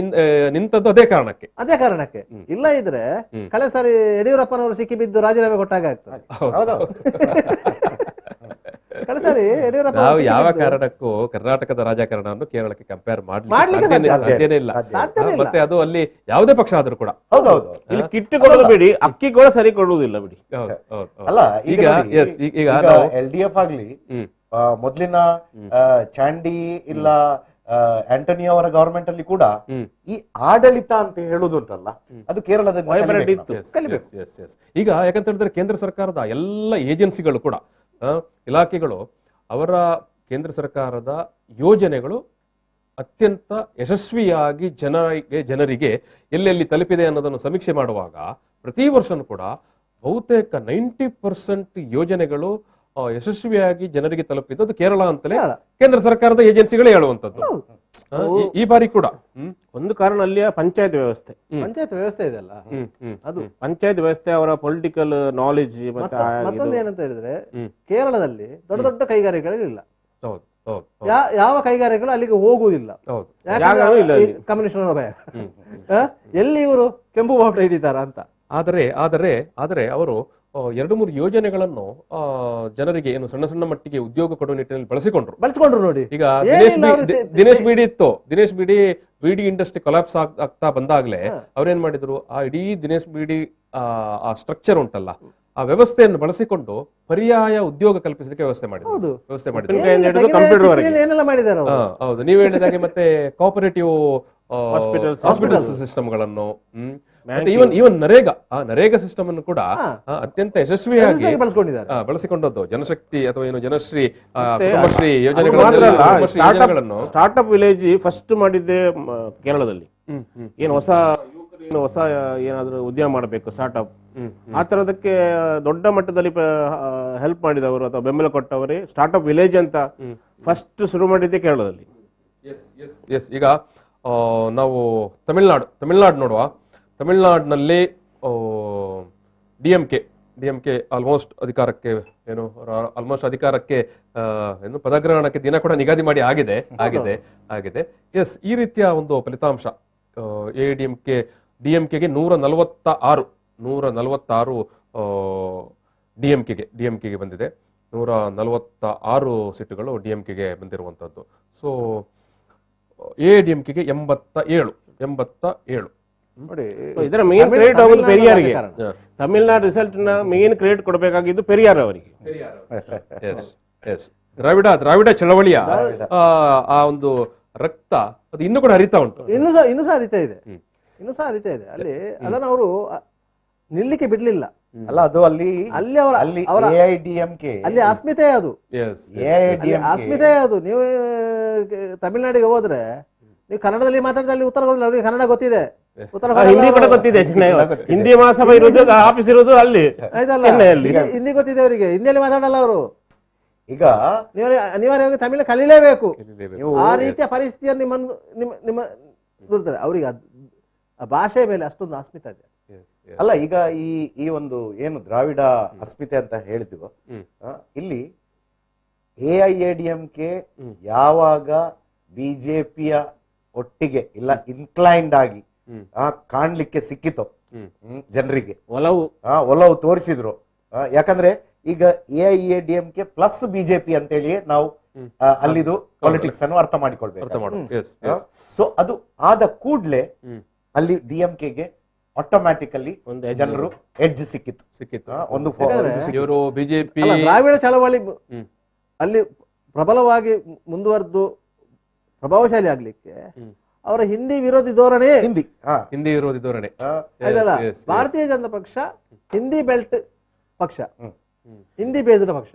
ನಿಂತದ್ದು ಅದೇ ಕಾರಣಕ್ಕೆ. ಇಲ್ಲ ಇದ್ರೆ ಕಳೆ ಸಾರಿ ಯಡಿಯೂರಪ್ಪನವರು ಸಿಕ್ಕಿ ಬಿದ್ದು ರಾಜೀನಾಮೆ ಕೊಟ್ಟಾಗ ಆಗ್ತದೆ. ಕಳೆ ಸಾರಿ ಯಡಿಯೂರಪ್ಪ ನಾವು ಯಾವ ಕಾರಣಕ್ಕೂ ಕರ್ನಾಟಕದ ರಾಜಕಾರಣವನ್ನು ಕೇರಳಕ್ಕೆ ಕಂಪೇರ್ ಮಾಡ್ಲಿಕ್ಕೆ ಸಾಧ್ಯನೇ ಇಲ್ಲ. ಮತ್ತೆ ಅದು ಅಲ್ಲಿ ಯಾವುದೇ ಪಕ್ಷ ಆದ್ರೂ ಕೂಡ ಇಲ್ಲಿ ಕಿಟ್ ಕೊಡೋದು ಬಿಡಿ, ಅಕ್ಕಿ ಕೂಡ ಸರಿ ಕೊಡುವುದಿಲ್ಲ ಬಿಡಿ. ಅಲ್ಲ ಈಗ LDF ಆಗ್ಲಿ ಮೊದ್ಲಿನ ಚಾಂಡಿ ಇಲ್ಲ ಆಂಟನಿ ಅವರ ಗವರ್ಮೆಂಟ್ ಅಲ್ಲಿ ಕೂಡ ಈ ಆಡಳಿತ ಅಂತ ಹೇಳುದುಂಟಲ್ಲ, ಅದು ಕೇರಳದ ಈಗ ಯಾಕಂತ ಹೇಳಿದ್ರೆ ಕೇಂದ್ರ ಸರ್ಕಾರದ ಎಲ್ಲ ಏಜೆನ್ಸಿಗಳು ಕೂಡ ಇಲಾಖೆಗಳು ಅವರ ಕೇಂದ್ರ ಸರ್ಕಾರದ ಯೋಜನೆಗಳು ಅತ್ಯಂತ ಯಶಸ್ವಿಯಾಗಿ ಜನರಿಗೆ ಎಲ್ಲೆಲ್ಲಿ ತಲುಪಿದೆ ಅನ್ನೋದನ್ನು ಸಮೀಕ್ಷೆ ಮಾಡುವಾಗ ಪ್ರತಿ ವರ್ಷನೂ ಕೂಡ ಬಹುತೇಕ 90% ಯೋಜನೆಗಳು ಯಶಸ್ವಿಯಾಗಿ ಜನರಿಗೆ ತಲುಪಿದ್ದು ಅದು ಕೇರಳ ಅಂತಲೇ ಕೇಂದ್ರ ಸರ್ಕಾರದ ಏಜೆನ್ಸಿಗಳೇ ಹೇಳುವಂತದ್ದು. ಈ ಬಾರಿ ಕೂಡ ಒಂದು ಕಾರಣ ಅಲ್ಲಿಯ ಪಂಚಾಯತ್ ವ್ಯವಸ್ಥೆ ಇದೆ ಅಲ್ಲ, ಅದು ಪಂಚಾಯತ್ ವ್ಯವಸ್ಥೆ, ಅವರ ಪೊಲಿಟಿಕಲ್ ನಾಲೆಜ್. ಮತ್ತೊಂದು ಏನಂತ ಹೇಳಿದ್ರೆ ಕೇರಳದಲ್ಲಿ ದೊಡ್ಡ ದೊಡ್ಡ ಕೈಗಾರಿಕೆಗಳಿಲ್ಲ. ಯಾವ ಕೈಗಾರಿಕೆಗಳು ಅಲ್ಲಿಗೆ ಹೋಗುವುದಿಲ್ಲ, ಕಮ್ಯುನಿಸ್ಟ್ ಭಯ. ಎಲ್ಲಿ ಇವರು ಕೆಂಪು ಬಾವುಟ ಹಿಡಿತಾರ ಅಂತ. ಆದರೆ ಅವರು 2-3 ಯೋಜನೆಗಳನ್ನು ಜನರಿಗೆ ಏನು ಸಣ್ಣ ಸಣ್ಣ ಮಟ್ಟಿಗೆ ಉದ್ಯೋಗ ಕೊಡುವ ನಿಟ್ಟಿನಲ್ಲಿ ಬಳಸಿಕೊಂಡ್ರು ನೋಡಿ. ಈಗ ದಿನೇಶ್ ಬಿಡಿ ಇತ್ತು, ದಿನೇಶ್ ಬಿಡಿ ಇಂಡಸ್ಟ್ರಿ ಕೊಲಾಪ್ಸ್ ಆಗ್ತಾ ಬಂದಾಗ್ಲೇ ಅವ್ರೇನ್ ಮಾಡಿದ್ರು, ಆ ಇಡೀ ದಿನೇಶ್ ಬಿಡಿ ಆ ಸ್ಟ್ರಕ್ಚರ್ ಉಂಟಲ್ಲ, ಆ ವ್ಯವಸ್ಥೆಯನ್ನು ಬಳಸಿಕೊಂಡು ಪರ್ಯಾಯ ಉದ್ಯೋಗ ಕಲ್ಪಿಸಲಿಕ್ಕೆ ವ್ಯವಸ್ಥೆ ಮಾಡಿದ್ರು. ಹೌದು, ನೀವು ಹೇಳಿದಾಗೆ ಮತ್ತೆ ಕೋಆಪರೇಟಿವ್ ಹಾಸ್ಪಿಟಲ್ ಸಿಸ್ಟಮ್ಗಳನ್ನು, ಈವನ್ ನರೇಗಾ ಸಿಸ್ಟಮ್ ಅನ್ನು ಕೂಡ ಅತ್ಯಂತ ಯಶಸ್ವಿಯಾಗಿ ಬಳಸಿಕೊಂಡದ್ದು. ಜನಶಕ್ತಿ ಅಥವಾ ಏನು ಜನಶ್ರೀ ಯೋಜನೆಗಳನ್ನು ಸ್ಟಾರ್ಟ್ಅಪ್ ವಿಲೇಜ್ ಫಸ್ಟ್ ಮಾಡಿದ್ದೆ ಕೇರಳದಲ್ಲಿ. ಏನು ಹೊಸ ಏನಾದ್ರು ಉದ್ಯಮ ಮಾಡಬೇಕು ಸ್ಟಾರ್ಟ್ಅಪ್, ಆ ತರದಕ್ಕೆ ದೊಡ್ಡ ಮಟ್ಟದಲ್ಲಿ ಹೆಲ್ಪ್ ಮಾಡಿದವರು ಅಥವಾ ಬೆಂಬಲ ಕೊಟ್ಟವರೇ ಸ್ಟಾರ್ಟ್ಅಪ್ ವಿಲೇಜ್ ಅಂತ ಫಸ್ಟ್ ಶುರು ಮಾಡಿದ್ದೆ ಕೇರಳದಲ್ಲಿ. ಈಗ ನಾವು ತಮಿಳ್ನಾಡು ನೋಡುವ. ತಮಿಳ್ನಾಡಿನಲ್ಲಿ ಡಿಎಂಕೆ ಆಲ್ಮೋಸ್ಟ್ ಅಧಿಕಾರಕ್ಕೆ ಏನು ಪದಗ್ರಹಣಕ್ಕೆ ದಿನ ಕೂಡ ನಿಗದಿ ಮಾಡಿ ಆಗಿದೆ. ಎಸ್, ಈ ರೀತಿಯ ಒಂದು ಫಲಿತಾಂಶ ಡಿಎಂಕೆಗೆ 146 ಡಿಎಂಕೆಗೆ ಬಂದಿದೆ. 146 ಸೀಟುಗಳು ಡಿಎಂಕೆಗೆ ಬಂದಿರುವಂತದ್ದು. ಸೊ ಎಡಿಎಂಕೆಗೆ 87. ನೋಡಿ, ಇದರ ಮೇನ್ ಕ್ರೆಡಿಟ್ ಆಗುದು ಪೆರಿಯಾರ್ಗೆ. ತಮಿಳುನಾಡು ರಿಸಲ್ಟ್ ನ ಮೇನ್ ಕ್ರೆಡಿಟ್ ಕೊಡಬೇಕಾಗಿದ್ದು ಪೆರಿಯಾರ್ ಅವರಿಗೆ. ದ್ರಾವಿಡ ಚಳವಳಿಯ ಆ ಒಂದು ರಕ್ತ ಅದು ಇನ್ನೂ ಕೂಡ ಹರಿತಾ ಉಂಟು, ಇನ್ನೂ ಸಹ ಹರಿತಾ ಇದೆ. ಅಲ್ಲಿ ಅದನ್ನು ಅವರು ನಿಲ್ಲಿಕ್ಕೆ ಬಿಡ್ಲಿಲ್ಲ ಅಲ್ಲ. ಅದು ಅಲ್ಲಿ ಎಐಡಿಎಂಕೆ ಅಲ್ಲಿ ಅಸ್ಮಿತೆ ಅದು. ನೀವು ತಮಿಳ್ನಾಡಿಗೆ ಹೋದ್ರೆ ನೀವು ಕನ್ನಡದಲ್ಲಿ ಮಾತಾಡಿದಲ್ಲಿ ಉತ್ತರಗಳು ಅವ್ರಿಗೆ ಕನ್ನಡ ಗೊತ್ತಿದೆ, ಹಿಂದಿ ಕೂಡ ಗೊತ್ತಿದೆ. ಹಿಂದಿ ಮಹಾಸಭಾ ಇರೋದು ಆಫೀಸ್ ಇರೋದು ಅಲ್ಲಿ, ಹಿಂದಿ ಗೊತ್ತಿದೆ ಅವರಿಗೆ. ಹಿಂದಿಯಲ್ಲಿ ಮಾತಾಡಲ್ಲ ಅವರು. ಈಗ ನೀವು ಅನಿವಾರ್ಯವಾಗಿ ತಮಿಳು ಕಲೀಲೇಬೇಕು. ಆ ರೀತಿಯ ಪರಿಸ್ಥಿತಿಯನ್ನು ನಿಮ್ಮ ದುರ್ತಾರೆ ಅವರಿಗೆ. ಆ ಭಾಷೆಯ ಮೇಲೆ ಅಷ್ಟೊಂದು ಅಸ್ಮಿತೆ ಇದೆ. ಅಲ್ಲ, ಈಗ ಈ ಒಂದು ಏನು ದ್ರಾವಿಡ ಅಸ್ಮಿತೆ ಅಂತ ಹೇಳಿದ್ವು, ಇಲ್ಲಿ ಎಐಎಡಿಎಂಕೆ ಯಾವಾಗ ಬಿಜೆಪಿಯ ಒಟ್ಟಿಗೆ ಇಲ್ಲ ಇನ್ಕ್ಲೈನ್ಡ್ ಆಗಿ ಕಾಣ್ಲಿಕ್ಕೆ ಸಿಕ್ಕಿತು ಜನರಿಗೆ, ಒಲವು ತೋರಿಸಿದ್ರು. ಯಾಕಂದ್ರೆ ಈಗ ಎಐಎಡಿಎಂಕೆ ಪ್ಲಸ್ ಬಿಜೆಪಿ ಅಂತೇಳಿ ನಾವು ಅಲ್ಲಿದು ಪಾಲಿಟಿಕ್ಸ್ ಅನ್ನು ಅರ್ಥ ಮಾಡಿಕೊಳ್ಬೇಕು. ಸೊ ಅದು ಆದ ಕೂಡ್ಲೆ ಅಲ್ಲಿ ಡಿಎಂಕೆಗೆ ಆಟೋಮ್ಯಾಟಿಕಲಿ ಜನರು ಎಡ್ಜ್ ಸಿಕ್ಕಿತ್ತು. ಒಂದು ಬಿಜೆಪಿ ದ್ರಾವಿಡ ಚಳವಳಿ ಅಲ್ಲಿ ಪ್ರಬಲವಾಗಿ ಮುಂದುವರೆದು ಪ್ರಭಾವಶಾಲಿ ಆಗ್ಲಿಕ್ಕೆ ಅವರ ಹಿಂದಿ ವಿರೋಧಿ ಧೋರಣೆ. ಆಯ್ತಲ್ಲ, ಭಾರತೀಯ ಜನತಾ ಪಕ್ಷ ಹಿಂದಿ ಬೆಲ್ಟ್ ಪಕ್ಷ, ಹಿಂದಿ ಬೇಸ್ಡ್ ಪಕ್ಷ,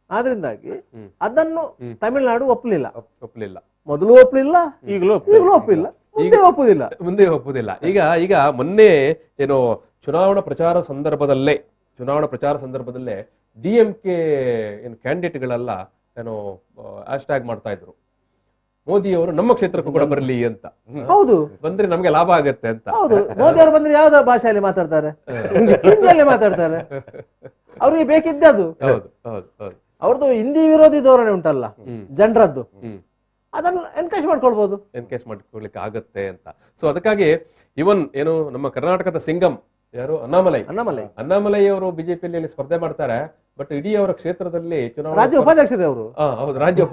ಆದ್ರಿಂದಾಗಿ ಅದನ್ನು ತಮಿಳುನಾಡು ಒಪ್ಪಲಿಲ್ಲ. ಮೊದಲು ಒಪ್ಪಲಿಲ್ಲ, ಈಗಲೂ ಒಪ್ಪಲಿಲ್ಲ, ಮುಂದೆ ಒಪ್ಪುದಿಲ್ಲ. ಈಗ ಮೊನ್ನೆ ಏನು ಚುನಾವಣಾ ಪ್ರಚಾರ ಸಂದರ್ಭದಲ್ಲೇ ಡಿಎಂಕೆ ಏನು ಕ್ಯಾಂಡಿಡೇಟ್ಗಳೆಲ್ಲ ಏನೋ ಹ್ಯಾಶ್ ಟ್ಯಾಗ್ ಮಾಡ್ತಾ ಇದ್ರು. ಮೋದಿ ಅವರು ನಮ್ಮ ಕ್ಷೇತ್ರಕ್ಕೂ ಕೂಡ ಬರಲಿ ಅಂತ. ಹೌದು, ಬಂದ್ರೆ ನಮ್ಗೆ ಲಾಭ ಆಗತ್ತೆ ಅಂತ. ಹೌದು. ಮೋದಿ ಅವರು ಬಂದ್ರೆ ಯಾವ್ದೋ ಭಾಷೆಯಲ್ಲಿ ಮಾತಾಡ್ತಾರೆ, ಹಿಂದಿಯಲ್ಲಿ ಮಾತಾಡ್ತಾರೆ. ಅವ್ರಿಗೆ ಬೇಕಿದ್ದದು. ಹೌದು ಹೌದು ಹೌದು. ಅವ್ರದ್ದು ಹಿಂದಿ ವಿರೋಧಿ ಧೋರಣೆ ಉಂಟಲ್ಲ ಜನರದ್ದು, ಅದನ್ನು ಎನ್ಕೇಜ್ ಮಾಡ್ಕೊಳ್ಬಹುದು, ಎನ್ಕೇಜ್ ಮಾಡ್ಕೊಳ್ಲಿಕ್ಕೆ ಆಗತ್ತೆ ಅಂತ. ಸೊ ಅದಕ್ಕಾಗಿ ಇವನ್ ಏನು ನಮ್ಮ ಕರ್ನಾಟಕದ ಸಿಂಗಂ ಯಾರು ಅಣ್ಣಾಮಲೈ ಅವರು ಬಿಜೆಪಿಯಲ್ಲಿ ಸ್ಪರ್ಧೆ ಮಾಡ್ತಾರೆ. ಬಟ್ ಇಡೀ ಅವರ ಕ್ಷೇತ್ರದಲ್ಲಿ ಚುನಾವಣಾ ರಾಜ್ಯ ಉಪಾಧ್ಯಕ್ಷರೇ ಅವರು. ಹೌದು, ರಾಜ್ಯ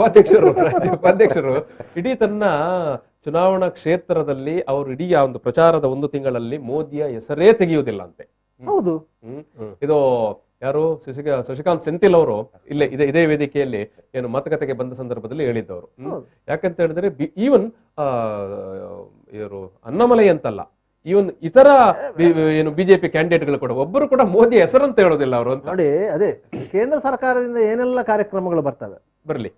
ಉಪಾಧ್ಯಕ್ಷರು ಇಡೀ ತನ್ನ ಚುನಾವಣಾ ಕ್ಷೇತ್ರದಲ್ಲಿ ಅವರು ಇಡೀ ಒಂದು ಪ್ರಚಾರದ 1 ತಿಂಗಳಲ್ಲಿ ಮೋದಿಯ ಹೆಸರೇ ತೆಗೆಯುವುದಿಲ್ಲ ಅಂತೆ. ಹೌದು, ಇದು ಯಾರು ಶಶಿಕಾಂತ್ ಸೆಂಥಿಲ್ ಅವರು ಇದೇ ವೇದಿಕೆಯಲ್ಲಿ ಏನು ಮಾತುಕತೆಗೆ ಬಂದ ಸಂದರ್ಭದಲ್ಲಿ ಹೇಳಿದ್ದವರು. ಯಾಕಂತ ಹೇಳಿದ್ರೆ ಈವನ್ ಇವರು ಅಣ್ಣಾಮಲೈ ಅಂತಲ್ಲ, ಈವನ್ ಇತರ ಏನು ಬಿಜೆಪಿ ಕ್ಯಾಂಡಿಡೇಟ್ಗಳು ಕೂಡ ಒಬ್ಬರು ಕೂಡ ಮೋದಿ ಹೆಸರಂತ ಹೇಳೋದಿಲ್ಲ ಅವರು ಅಂತ. ನೋಡಿ, ಅದೇ ಕೇಂದ್ರ ಸರ್ಕಾರದಿಂದ ಏನೆಲ್ಲ ಕಾರ್ಯಕ್ರಮಗಳು ಬರ್ಲಿ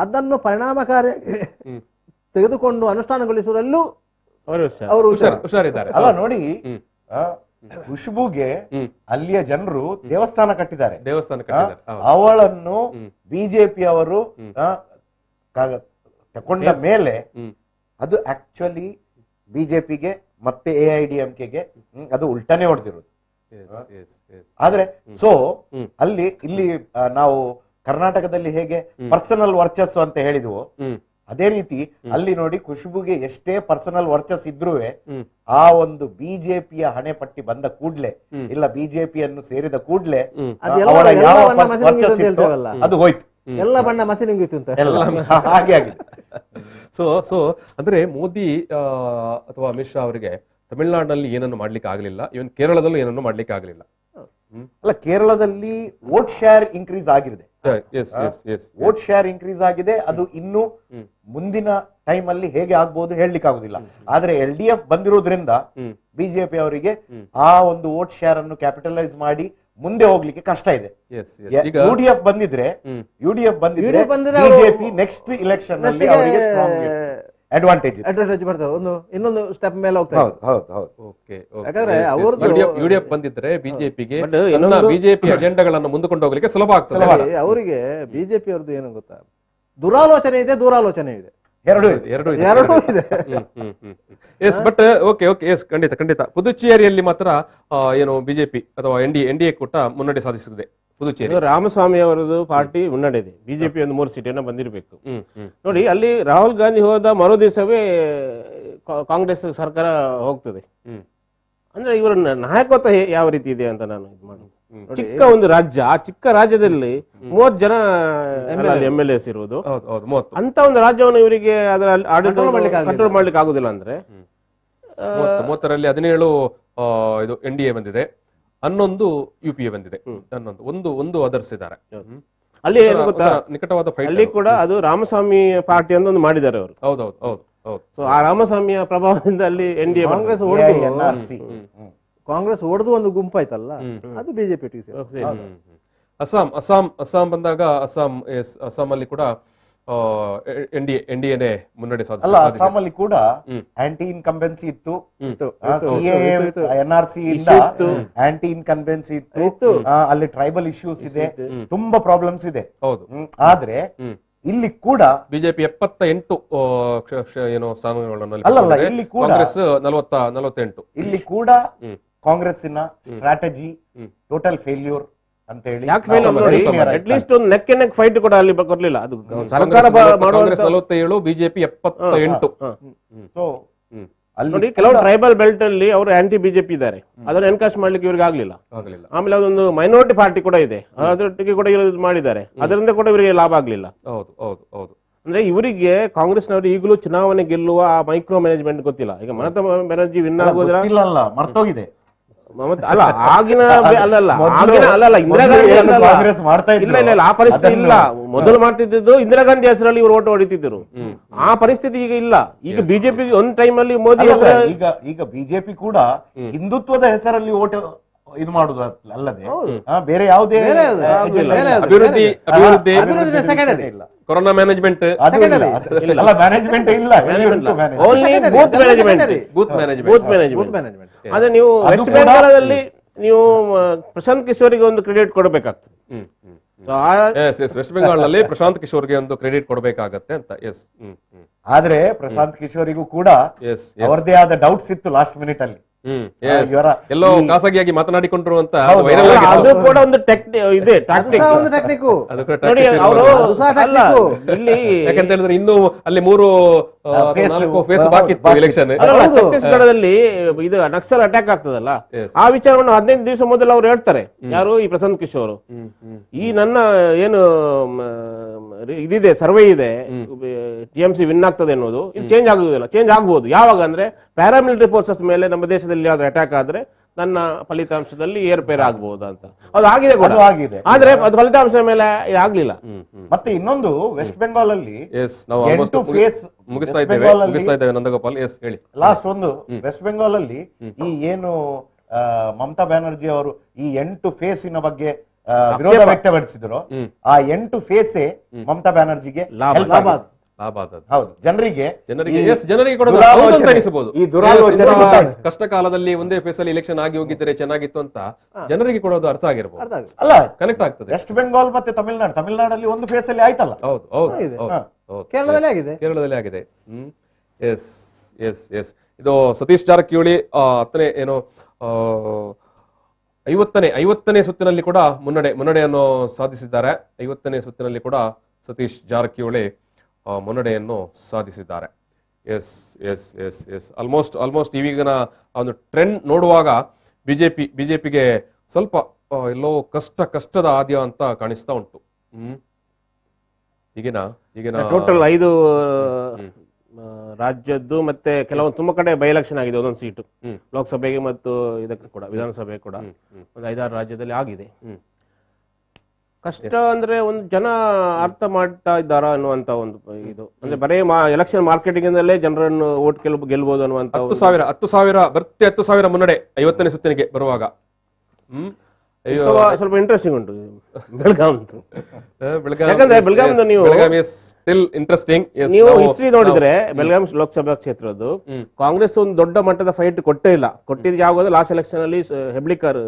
ಅದನ್ನು ಪರಿಣಾಮಕಾರಿಯಾಗಿ ತೆಗೆದುಕೊಂಡು ಅನುಷ್ಠಾನಗೊಳಿಸುವಲ್ಲೂ ಅವರು ಹುಷಾರಿದ್ದಾರೆ. ಅಲ್ಲ ನೋಡಿ, ಖುಷ್ಬುಗೆ ಅಲ್ಲಿಯ ಜನರು ದೇವಸ್ಥಾನ ಕಟ್ಟಿದ್ದಾರೆ. ಅವಳನ್ನು ಬಿಜೆಪಿ ಅವರು ತಕೊಂಡ ಮೇಲೆ ಅದು ಆಕ್ಚುಲಿ ಬಿಜೆಪಿಗೆ ಮತ್ತೆ AIDMKಗೆ ಅದು ಉಲ್ಟಾನೇ ಹೊಡೆದಿರೋದು. ಆದ್ರೆ ಸೊ ಇಲ್ಲಿ ನಾವು ಕರ್ನಾಟಕದಲ್ಲಿ ಹೇಗೆ ಪರ್ಸನಲ್ ವರ್ಚಸ್ಸು ಅಂತ ಹೇಳಿದ್ವು, ಅದೇ ರೀತಿ ಅಲ್ಲಿ ನೋಡಿ ಖುಷ್ಬುಗೆ ಎಷ್ಟೇ ಪರ್ಸನಲ್ ವರ್ಚಸ್ ಇದ್ರೂ ಆ ಒಂದು ಬಿಜೆಪಿಯ ಹಣೆ ಪಟ್ಟಿ ಬಂದ ಕೂಡ್ಲೆ ಇಲ್ಲ ಬಿಜೆಪಿಯನ್ನು ಸೇರಿದ ಕೂಡ್ಲೆ ಅದು ಹೋಯ್ತು, ಎಲ್ಲ ಬಣ್ಣ ಮಸಿನಿಂಗಿತ್ತು ಅಂತ ಹಾಗೆ ಆಗಿದೆ. ಸೊ ಅಂದ್ರೆ ಮೋದಿ ಅಥವಾ ಅಮಿತ್ ಶಾ ಅವರಿಗೆ ತಮಿಳುನಾಡಿನಲ್ಲಿ ಏನನ್ನು ಮಾಡ್ಲಿಕ್ಕೆ ಆಗ್ಲಿಲ್ಲ, ಇವನ್ ಕೇರಳದಲ್ಲೂ ಏನನ್ನು ಮಾಡ್ಲಿಕ್ಕೆ ಆಗ್ಲಿಲ್ಲ. ಅಲ್ಲ, ಕೇರಳದಲ್ಲಿ ವೋಟ್ ಶೇರ್ ಇನ್ಕ್ರೀಸ್ ಆಗಿದೆ, ವೋಟ್ ಶೇರ್ ಇನ್ಕ್ರೀಸ್ ಆಗಿದೆ. ಅದು ಇನ್ನು ಮುಂದಿನ ಟೈಮ್ ಅಲ್ಲಿ ಹೇಗೆ ಆಗ್ಬಹುದು ಹೇಳಲಿಕ್ಕೆ ಆಗುದಿಲ್ಲ. ಆದ್ರೆ LDF ಬಂದಿರೋದ್ರಿಂದ ಬಿಜೆಪಿ ಅವರಿಗೆ ಆ ಒಂದು ವೋಟ್ ಶೇರ್ ಅನ್ನು ಕ್ಯಾಪಿಟಲೈಸ್ ಮಾಡಿ ಮುಂದೆ ಹೋಗ್ಲಿಕ್ಕೆ ಕಷ್ಟ ಇದೆ. UDF ಬಂದಿದ್ರೆ ಬಿಜೆಪಿ ನೆಕ್ಸ್ಟ್ ಇಲೆಕ್ಷನ್ ನಲ್ಲಿ ಅವರಿಗೆ ಅಡ್ವಾಂಟೇಜ್ ಬರ್ತದೆ, ಇನ್ನೊಂದು ಸ್ಟೆಪ್ ಮೇಲೆ ಹೋಗ್ತಾರೆ. ಯಾಕಂದ್ರೆ UDF ಬಂದಿದ್ರೆ ಬಿಜೆಪಿಗೆ ಬಿಜೆಪಿ ಅಜೆಂಡಾಗಳನ್ನು ಮುಂದುಕೊಂಡು ಹೋಗ್ಲಿಕ್ಕೆ ಸುಲಭ ಆಗ್ತದೆ. ಅವರಿಗೆ ಬಿಜೆಪಿ ಅವ್ರದ್ದು ಏನು ಗೊತ್ತಾ, ದುರಾಲೋಚನೆ ಇದೆ, ದೂರಾಲೋಚನೆ ಇದೆ, ಎರಡೂ ಇದೆ. ಎಸ್, ಬಟ್ ಎಸ್, ಖಂಡಿತ ಪುದುಚೇರಿಯಲ್ಲಿ ಮಾತ್ರ ಏನು ಬಿಜೆಪಿ ಅಥವಾ NDA ಕೂಟ ಮುನ್ನಡೆ ಸಾಧಿಸಿದೆ. ಪುದುಚೇರಿ ರಾಮಸ್ವಾಮಿ ಅವರದ್ದು ಪಾರ್ಟಿ ಮುನ್ನಡೆ ಇದೆ, ಬಿಜೆಪಿ ಒಂದು 3 ಸೀಟನ್ನ ಬಂದಿರಬೇಕು. ನೋಡಿ, ಅಲ್ಲಿ ರಾಹುಲ್ ಗಾಂಧಿ ಹೋದ ಮರು ದಿವಸವೇ ಕಾಂಗ್ರೆಸ್ ಸರ್ಕಾರ ಹೋಗ್ತದೆ. ಅಂದ್ರೆ ಇವರ ನಾಯಕತ್ವ ಯಾವ ರೀತಿ ಇದೆ ಅಂತ ನಾನು ಇದು ಮಾಡಿ, ಚಿಕ್ಕ ಒಂದು ರಾಜ್ಯ, ಆ ಚಿಕ್ಕ ರಾಜ್ಯದಲ್ಲಿ 30 ಜನ MLAs ಇರುವುದು, ಅಂತ ಒಂದು ರಾಜ್ಯವನ್ನು ಇವರಿಗೆ ಅದರ ಕಂಟ್ರೋಲ್ ಮಾಡ್ಲಿಕ್ಕೆ ಆಗುದಿಲ್ಲ. ಅಂದ್ರೆ 30ರಲ್ಲಿ 17 ಇದು NDA ಬಂದಿದೆ, 11 UPA ಬಂದಿದೆ, ಒಂದು ಅದರ್ಸ್ ಇದ್ದಾರೆ. ಅಲ್ಲಿ ಏನು ಗೊತ್ತಾ, ನಿಕಟವಾದ ಫೈಟ್ ಅಲ್ಲಿ ಕೂಡ ಅದು ರಾಮಸ್ವಾಮಿ ಪಾರ್ಟಿ ಅಂತ ಒಂದು ಮಾಡಿದ್ದಾರೆ ಅವರು. ಹೌದು. ಸೊ ಆ ರಾಮಸ್ವಾಮಿಯ ಪ್ರಭಾವದಿಂದ ಅಲ್ಲಿ NDA ಕಾಂಗ್ರೆಸ್ ಹೊಡೆದು ಒಂದು ಗುಂಪಾಯ್ತಲ್ಲ, ಅದು ಬಿಜೆಪಿ. ಅಸ್ಸಾಂ ಬಂದಾಗ ಅಸ್ಸಾಂ ಅಲ್ಲಿ ಕೂಡ NDA ಮುನ್ನಡೆ ಸಾಧಿಸಿದೆ. ಅಸ್ಸಾಂ ಅಲ್ಲಿ ಕೂಡ ಆಂಟಿ ಇನ್ಕಂಬೆನ್ಸಿ ಇತ್ತು, NRC ಇಂದ ಆಂಟಿ ಇನ್ಕಂಬೆನ್ಸಿ ಇತ್ತು, ಅಲ್ಲಿ ಟ್ರೈಬಲ್ ಇಶ್ಯೂಸ್ ಇದೆ, ತುಂಬಾ ಪ್ರಾಬ್ಲಮ್ಸ್ ಇದೆ. ಹೌದು, ಆದ್ರೆ ಇಲ್ಲಿ ಕೂಡ ಬಿಜೆಪಿ 78 ಏನು ಸ್ಥಾನಗಳನ್ನು, ಇಲ್ಲಿ ಕೂಡ ಕಾಂಗ್ರೆಸ್ 48. ಇಲ್ಲಿ ಕೂಡ ಕಾಂಗ್ರೆಸ್ಸಿನ ಸ್ಟ್ರಾಟಜಿ ಟೋಟಲ್ ಫೇಲ್ಯೂರ್ ಅಂತ ಹೇಳಿ. ಅಟ್ ಲೀಸ್ಟ್ ಒಂದು ನೆಕ್ ಅಂಡ್ ನೆಕ್ ಫೈಟ್ ಕೂಡ ಅಲ್ಲಿ ಕೊಡ್ಲಿಲ್ಲ. ಅದು ಸರ್ಕಾರ ಕಾಂಗ್ರೆಸ್ 47, ಬಿಜೆಪಿ 78. ಸೊ ನೋಡಿ, ಕೆಲವು ಟ್ರೈಬಲ್ ಬೆಲ್ಟ್ ಅಲ್ಲಿ ಅವರು ಆಂಟಿ ಬಿಜೆಪಿ ಇದ್ದಾರೆ, ಅದನ್ನು ಎನ್ಕಾಶ್ ಮಾಡ್ಲಿಕ್ಕೆ ಇವ್ರಿಗೆ ಆಗ್ಲಿಲ್ಲ. ಆಮೇಲೆ ಅದೊಂದು ಮೈನಾರಿಟಿ ಪಾರ್ಟಿ ಕೂಡ ಇದೆ, ಅದರೊಟ್ಟಿಗೆ ಕೂಡ ಇವರು ಮಾಡಿದ್ದಾರೆ, ಅದರಿಂದ ಕೂಡ ಇವರಿಗೆ ಲಾಭ ಆಗ್ಲಿಲ್ಲ. ಹೌದು. ಅಂದ್ರೆ ಇವರಿಗೆ ಕಾಂಗ್ರೆಸ್ನವರು ಈಗಲೂ ಚುನಾವಣೆ ಗೆಲ್ಲುವ ಆ ಮೈಕ್ರೋ ಮ್ಯಾನೇಜ್ಮೆಂಟ್ ಗೊತ್ತಿಲ್ಲ. ಈಗ ಮಮತಾ ಬ್ಯಾನರ್ಜಿ ವಿನ್ ಆಗೋದ್ರ ಮರ್ತೋಗಿದೆ. ಅಲ್ಲ, ಆಗಿನ ಇಂದಿರಾ ಗಾಂಧಿ ಇಲ್ಲ, ಆ ಪರಿಸ್ಥಿತಿ ಇಲ್ಲ. ಮೊದಲು ಮಾಡ್ತಿದ್ದು ಇಂದಿರಾ ಗಾಂಧಿ ಹೆಸರಲ್ಲಿ ಇವರು ಓಟ್ ಹೊಡಿತಿದ್ರು, ಆ ಪರಿಸ್ಥಿತಿ ಈಗ ಇಲ್ಲ. ಈಗ ಬಿಜೆಪಿ ಒಂದ್ ಟೈಮ್ ಅಲ್ಲಿ ಮೋದಿ ಈಗ ಬಿಜೆಪಿ ಕೂಡ ಹಿಂದುತ್ವದ ಹೆಸರಲ್ಲಿ ಓಟ್ ಇದು ಮಾಡುದು ಅಲ್ಲದೆ ಬೇರೆ ಯಾವುದೇ ಅಭಿವೃದ್ಧಿ ಇಲ್ಲ, ಕೊರೋನಾ ಮ್ಯಾನೇಜ್ಮೆಂಟ್ ಮ್ಯಾನೇಜ್ಮೆಂಟ್ ಇಲ್ಲ, ಬೂತ್ ಮ್ಯಾನೇಜ್ಮೆಂಟ್. ಅದೇ ನೀವು ವೆಸ್ಟ್ ಬೆಂಗಾಲದಲ್ಲಿ ನೀವು ಪ್ರಶಾಂತ್ ಕಿಶೋರಿಗೆ ಒಂದು ಕ್ರೆಡಿಟ್ ಕೊಡಬೇಕಾಗ್ತದೆ. ವೆಸ್ಟ್ ಬೆಂಗಾಲ್ ನಲ್ಲಿ ಪ್ರಶಾಂತ್ ಕಿಶೋರ್ಗೆ ಒಂದು ಕ್ರೆಡಿಟ್ ಕೊಡಬೇಕಾಗತ್ತೆ ಅಂತ. ಎಸ್. ಆದ್ರೆ ಪ್ರಶಾಂತ್ ಕಿಶೋರಿಗೂ ಕೂಡ ಅವರದೇ ಆದ ಡೌಟ್ಸ್ ಇತ್ತು ಲಾಸ್ಟ್ ಮಿನಿಟ್ ಅಲ್ಲಿ. ಎಲ್ಲೋ ಖಾಸಗಿಯಾಗಿ ಮಾತನಾಡಿಕೊಂಡ್ರು ಅಂತ ಅದು ಕೂಡ ಒಂದು ಇದೆ ಟ್ಯಾಕ್ಟಿಕ್. ಇಲ್ಲಿ ಯಾಕಂತ ಹೇಳಿದ್ರೆ ಇನ್ನು ಅಲ್ಲಿ 3-4 ಫೇಸ್ ಬಾಕಿ ಇತ್ತು ಎಲೆಕ್ಷನ್. ಛತ್ತೀಸ್ಗಢದಲ್ಲಿ ಇದು ನಕ್ಸಲ್ ಅಟ್ಯಾಕ್ ಆಗ್ತದಲ್ಲ, ಆ ವಿಚಾರವನ್ನು 15 ದಿವಸ ಮೊದಲು ಅವ್ರು ಹೇಳ್ತಾರೆ. ಯಾರು? ಈ ಪ್ರಶಾಂತ್ ಕಿಶೋರ್. ಈ ನನ್ನ ಏನು ಇದಿದೆ ಸರ್ವೆ ಇದೆ, ಟಿಎಂಸಿ ವಿನ್ ಆಗ್ತದೆ ಅನ್ನೋದು, ಇದು ಚೇಂಜ್ ಆಗುದಿಲ್ಲ. ಚೇಂಜ್ ಆಗ್ಬಹುದು ಯಾವಾಗ ಅಂದ್ರೆ ಪ್ಯಾರಾಮಿಲಿಟರಿ ಫೋರ್ಸಸ್ ಮೇಲೆ ನಮ್ಮ ದೇಶದಲ್ಲಿ ಯಾವ್ದು ಅಟ್ಯಾಕ್ ಆದ್ರೆ ನನ್ನ ಫಲಿತಾಂಶದಲ್ಲಿ ಏರ್ಪೇರ್ ಆಗ್ಬಹುದು ಅಂತ. ಅದು ಆಗಿದೆ ಕೂಡ, ಆದ್ರೆ ಅದು ಫಲಿತಾಂಶ ಮೇಲೆ ಆಗ್ಲಿಲ್ಲ. ಮತ್ತೆ ಇನ್ನೊಂದು ವೆಸ್ಟ್ ಬೆಂಗಾಲ್ ಅಲ್ಲಿ ಮುಗಿಸ್ತಾ ಇದ್ದೇವೆ ನಂದಗೋಪಾಲ್. ಎಸ್ ಹೇಳಿ. ಲಾಸ್ಟ್ ಒಂದು ವೆಸ್ಟ್ ಬೆಂಗಾಲ್ ಅಲ್ಲಿ ಈ ಏನು ಮಮತಾ ಬ್ಯಾನರ್ಜಿ ಅವರು ಈ 8 ಫೇಸಿನ ಬಗ್ಗೆ ವಿರೋಧ ವ್ಯಕ್ತಪಡಿಸಿದ್ರು, ಆ 8 ಫೇಸೇ ಮಮತಾ ಬ್ಯಾನರ್ಜಿಗೆ ಲಾಭ. ಹೌದು, ಜನರಿಗೆ ಕಷ್ಟ ಕಾಲದಲ್ಲಿ ಒಂದೇ ಫೇಸ್ ಅಲ್ಲಿ ಎಲೆಕ್ಷನ್ ಆಗಿ ಹೋಗಿದ್ದರೆ ಚೆನ್ನಾಗಿತ್ತು ಅಂತ ಜನರಿಗೆ ಕೊಡೋದು ಅರ್ಥ ಆಗಿರ್ಬೋದು. ಅಲ್ಲ, ಕನೆಕ್ಟ್ ಆಗ್ತದೆ. ವೆಸ್ಟ್ ಬೆಂಗಾಲ್ ಮತ್ತೆ ತಮಿಳುನಾಡಲ್ಲಿ ಒಂದು ಫೇಸ್ ಅಲ್ಲಿ ಆಯ್ತಲ್ಲ. ಕೇರಳದಲ್ಲಿ ಆಗಿದೆ. ಕೇರಳದಲ್ಲಿ ಆಗಿದೆ. Yes yes yes. ಇದು ಸತೀಶ್ ಜಾರಕಿಹೊಳಿ 10ನೇ ಏನು 50ನೇ ಸುತ್ತಿನಲ್ಲಿ ಕೂಡ ಮುನ್ನಡೆಯನ್ನು ಸಾಧಿಸಿದ್ದಾರೆ. 50ನೇ ಸುತ್ತಿನಲ್ಲಿ ಕೂಡ ಸತೀಶ್ ಜಾರಕಿಹೊಳಿ ಮುನ್ನಡೆಯನ್ನು ಸಾಧಿಸಿದ್ದಾರೆ. Yes yes yes yes. Almost ಈಗಿನ ಒಂದು ಟ್ರೆಂಡ್ ನೋಡುವಾಗ ಬಿಜೆಪಿಗೆ ಸ್ವಲ್ಪ ಎಲ್ಲೋ ಕಷ್ಟದ ಆದ್ಯ ಅಂತ ಕಾಣಿಸ್ತಾ ಉಂಟು. ಈಗಿನ ಟೋಟಲ್ 5 ರಾಜ್ಯದ್ದು ಮತ್ತೆ ಕೆಲವೊಂದು ತುಂಬಾ ಕಡೆ ಬೈ ಎಲೆಕ್ಷನ್ ಆಗಿದೆ. ಒಂದೊಂದು ಸೀಟು ಲೋಕಸಭೆಗೆ ಮತ್ತು ಇದಕ್ಕೆ ಕೂಡ ವಿಧಾನಸಭೆ ಕೂಡ ಒಂದು 5-6 ರಾಜ್ಯದಲ್ಲಿ ಆಗಿದೆ. ಕಷ್ಟ ಅಂದ್ರೆ ಒಂದು ಜನ ಅರ್ಥ ಮಾಡ್ತಾ ಇದ್ದಾರಾ ಅನ್ನುವಂತ ಒಂದು ಇದು ಅಂದ್ರೆ ಬರೇ ಎಲೆಕ್ಷನ್ ಮಾರ್ಕೆಟಿಂಗ್ ಇಂದಲೇ ಜನರನ್ನು ಓಟ್ ಗೆಲ್ಬಹುದು ಅನ್ನುವಂತ 10,000 ಮುನ್ನಡೆ 50ನೇ ಸುತ್ತಿನಿಗೆ ಬರುವಾಗ ಸ್ವಲ್ಪ ಇಂಟ್ರೆಸ್ಟಿಂಗ್ ಉಂಟು ಬೆಳಗಾಂ. ಯಾಕಂದ್ರೆ ಬೆಳಗಾಂ ನೀವು ಹಿಸ್ಟ್ರಿ ನೋಡಿದ್ರೆ ಬೆಳಗಾಂ ಲೋಕಸಭಾ ಕ್ಷೇತ್ರದ್ದು ಕಾಂಗ್ರೆಸ್ ಒಂದು ದೊಡ್ಡ ಮಟ್ಟದ ಫೈಟ್ ಕೊಟ್ಟೇ ಇಲ್ಲ. ಕೊಟ್ಟಿದ್ದು ಯಾವಾಗ ಲಾಸ್ಟ್ ಎಲೆಕ್ಷನ್ ಅಲ್ಲಿ ಹೆಬ್ಳಿಕರ್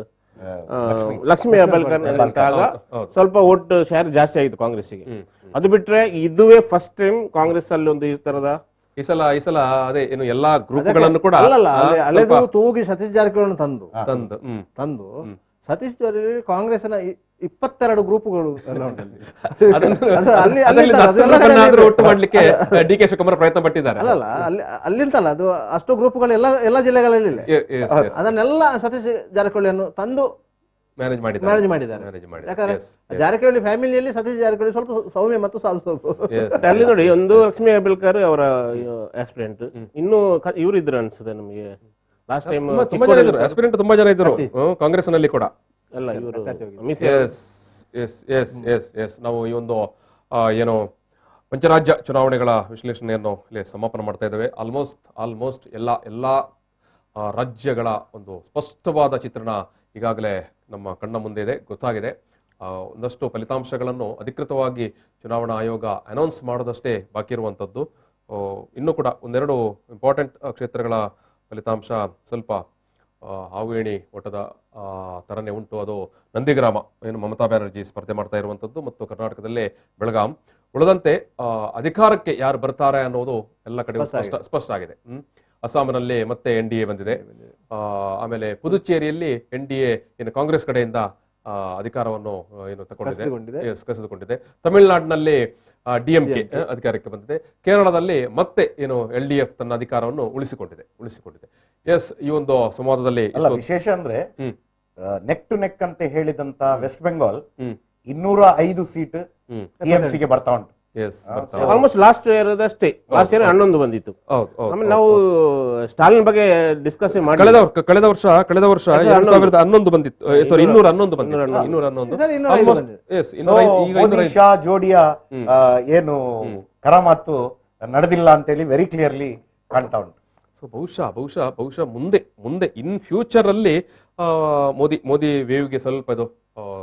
ಲಕ್ಷ್ಮೀ ಹೆಬ್ಬಾಳ್ಕರ್ ಅಂತಾಗ ಸ್ವಲ್ಪ ವೋಟ್ ಶೇರ್ ಜಾಸ್ತಿ ಆಗಿತ್ತು ಕಾಂಗ್ರೆಸ್ಗೆ. ಅದು ಬಿಟ್ರೆ ಇದುವೇ ಫಸ್ಟ್ ಟೈಮ್ ಕಾಂಗ್ರೆಸ್ ಅಲ್ಲಿ ಒಂದು ಈ ತರದ ಈ ಸಲ ಅದೇ ಏನು ಎಲ್ಲಾ ಗ್ರೂಪ್ಗಳನ್ನು ಕೂಡ ತೂಗಿ ಸತೀಶ್ ಜಾರಕಿಹೊಳಿ ತಂದು ಸತೀಶ್ ಜಾರಕಿಹೊಳಿ ಕಾಂಗ್ರೆಸ್ನ 22 ಗ್ರೂಪ್ಗಳು ಒಟ್ಟು ಮಾಡ್ಲಿಕ್ಕೆ ಡಿ ಕೆ ಶಿವಕುಮಾರ್ ಪ್ರಯತ್ನ ಪಟ್ಟಿದ್ದಾರೆ. ಅಲ್ಲಲ್ಲ ಅಲ್ಲಿಂತಲ್ಲ, ಅದು ಅಷ್ಟು ಗ್ರೂಪ್ಗಳು ಎಲ್ಲ ಜಿಲ್ಲೆಗಳಲ್ಲಿ ಅದನ್ನೆಲ್ಲ ಸತೀಶ್ ಜಾರಕಿಹೊಳಿಯನ್ನು ತಂದು ಮ್ಯಾನೇಜ್ ಮಾಡಿದ್ದಾರೆ. ಯಾಕಂದ್ರೆ ಜಾರಕಿಹೊಳಿ ಫ್ಯಾಮಿಲಿಯಲ್ಲಿ ಸತೀಶ್ ಜಾರಕಿಹೊಳಿ ಸ್ವಲ್ಪ ಸೌಮ್ಯ ಮತ್ತು ಅಲ್ಲಿ ನೋಡಿ, ಒಂದು ಲಕ್ಷ್ಮೀ ಹೆಬ್ಬಾಳ್ಕರ್ ಅವರ ಆಸ್ಪಿರೆಂಟ್, ಇನ್ನು ಇವರು ಇದ್ರು ಅನ್ಸುತ್ತೆ ನಮಗೆ ಲಾಸ್ಟ್ ಟೈಮ್. ತುಂಬಾ ಜನ ಇದ್ರು ಕಾಂಗ್ರೆಸ್ ನಲ್ಲಿ ಕೂಡ. ಅಲ್ಲ ಇವರು ನಾವು ಈ ಒಂದು ಏನು ಪಂಚರಾಜ್ಯ ಚುನಾವಣೆಗಳ ವಿಶ್ಲೇಷಣೆಯನ್ನು ಇಲ್ಲಿ ಸಮಾಪನ ಮಾಡ್ತಾ ಇದ್ದೇವೆ. ಆಲ್ಮೋಸ್ಟ್ ಎಲ್ಲ ರಾಜ್ಯಗಳ ಒಂದು ಸ್ಪಷ್ಟವಾದ ಚಿತ್ರಣ ಈಗಾಗಲೇ ನಮ್ಮ ಕಣ್ಣ ಮುಂದೆ ಇದೆ, ಗೊತ್ತಾಗಿದೆ. ಒಂದಷ್ಟು ಫಲಿತಾಂಶಗಳನ್ನು ಅಧಿಕೃತವಾಗಿ ಚುನಾವಣಾ ಆಯೋಗ ಅನೌನ್ಸ್ ಮಾಡೋದಷ್ಟೇ ಬಾಕಿ ಇರುವಂಥದ್ದು. ಇನ್ನೂ ಕೂಡ ಒಂದೆರಡು ಇಂಪಾರ್ಟೆಂಟ್ ಕ್ಷೇತ್ರಗಳ ಫಲಿತಾಂಶ ಸ್ವಲ್ಪ ಹಾವು ಏಣಿ ಓಟದ ತರನೇ ಉಂಟು. ಅದು ನಂದಿಗ್ರಾಮ, ಏನು ಮಮತಾ ಬ್ಯಾನರ್ಜಿ ಸ್ಪರ್ಧೆ ಮಾಡ್ತಾ ಇರುವಂಥದ್ದು, ಮತ್ತು ಕರ್ನಾಟಕದಲ್ಲೇ ಬೆಳಗಾಂ. ಉಳಿದಂತೆ ಅಧಿಕಾರಕ್ಕೆ ಯಾರು ಬರ್ತಾರೆ ಅನ್ನೋದು ಎಲ್ಲ ಕಡೆ ಸ್ಪಷ್ಟ ಆಗಿದೆ. ಅಸ್ಸಾಂನಲ್ಲಿ ಮತ್ತೆ NDA ಬಂದಿದೆ. ಆಮೇಲೆ ಪುದುಚೇರಿಯಲ್ಲಿ NDA ಏನು ಕಾಂಗ್ರೆಸ್ ಕಡೆಯಿಂದ ಅಧಿಕಾರವನ್ನು ಏನು ಕಸಿದುಕೊಂಡಿದೆ. ತಮಿಳುನಾಡಿನಲ್ಲಿ DMK ಅಧಿಕಾರಕ್ಕೆ ಬಂದಿದೆ. ಕೇರಳದಲ್ಲಿ ಮತ್ತೆ ಏನು LDF ತನ್ನ ಅಧಿಕಾರವನ್ನು ಉಳಿಸಿಕೊಂಡಿದೆ. ಎಸ್, ಈ ಒಂದು ಸಂವಾದದಲ್ಲಿ ವಿಶೇಷ ಅಂದ್ರೆ ನೆಕ್ ಟು ನೆಕ್ ಅಂತ ಹೇಳಿದಂತ ವೆಸ್ಟ್ ಬೆಂಗಾಲ್ 205 ಸೀಟ್ TMCಗೆ ಬರ್ತಾ ಉಂಟು. ಆಲ್ಮೋಸ್ಟ್ ಲಾಸ್ಟ್ ಇಯರ್ 11 ಬಂದಿತ್ತು. ಆಮೇಲೆ ನಾವು ಸ್ಟಾಲಿನ್ ಬಗ್ಗೆ ಡಿಸ್ಕಸ್ ಮಾಡಿ ಕಳೆದ ವರ್ಷ 2011 ಬಂದಿತ್ತು. ಸಾರಿ, 211 ಒಡಿಶಾ ಜೋಡಿಯ ಏನು ಕರಾಮಾತು ನಡೆದಿಲ್ಲ ಅಂತೇಳಿ ವೆರಿ ಕ್ಲಿಯರ್ಲಿ ಕಾಣ್ತಾ ಉಂಟು. ಸೊ ಬಹುಶಃ ಮುಂದೆ ಇನ್ ಫ್ಯೂಚರ್ ಅಲ್ಲಿ ಮೋದಿ ವೇವ್ಗೆ ಸ್ವಲ್ಪ ಇದು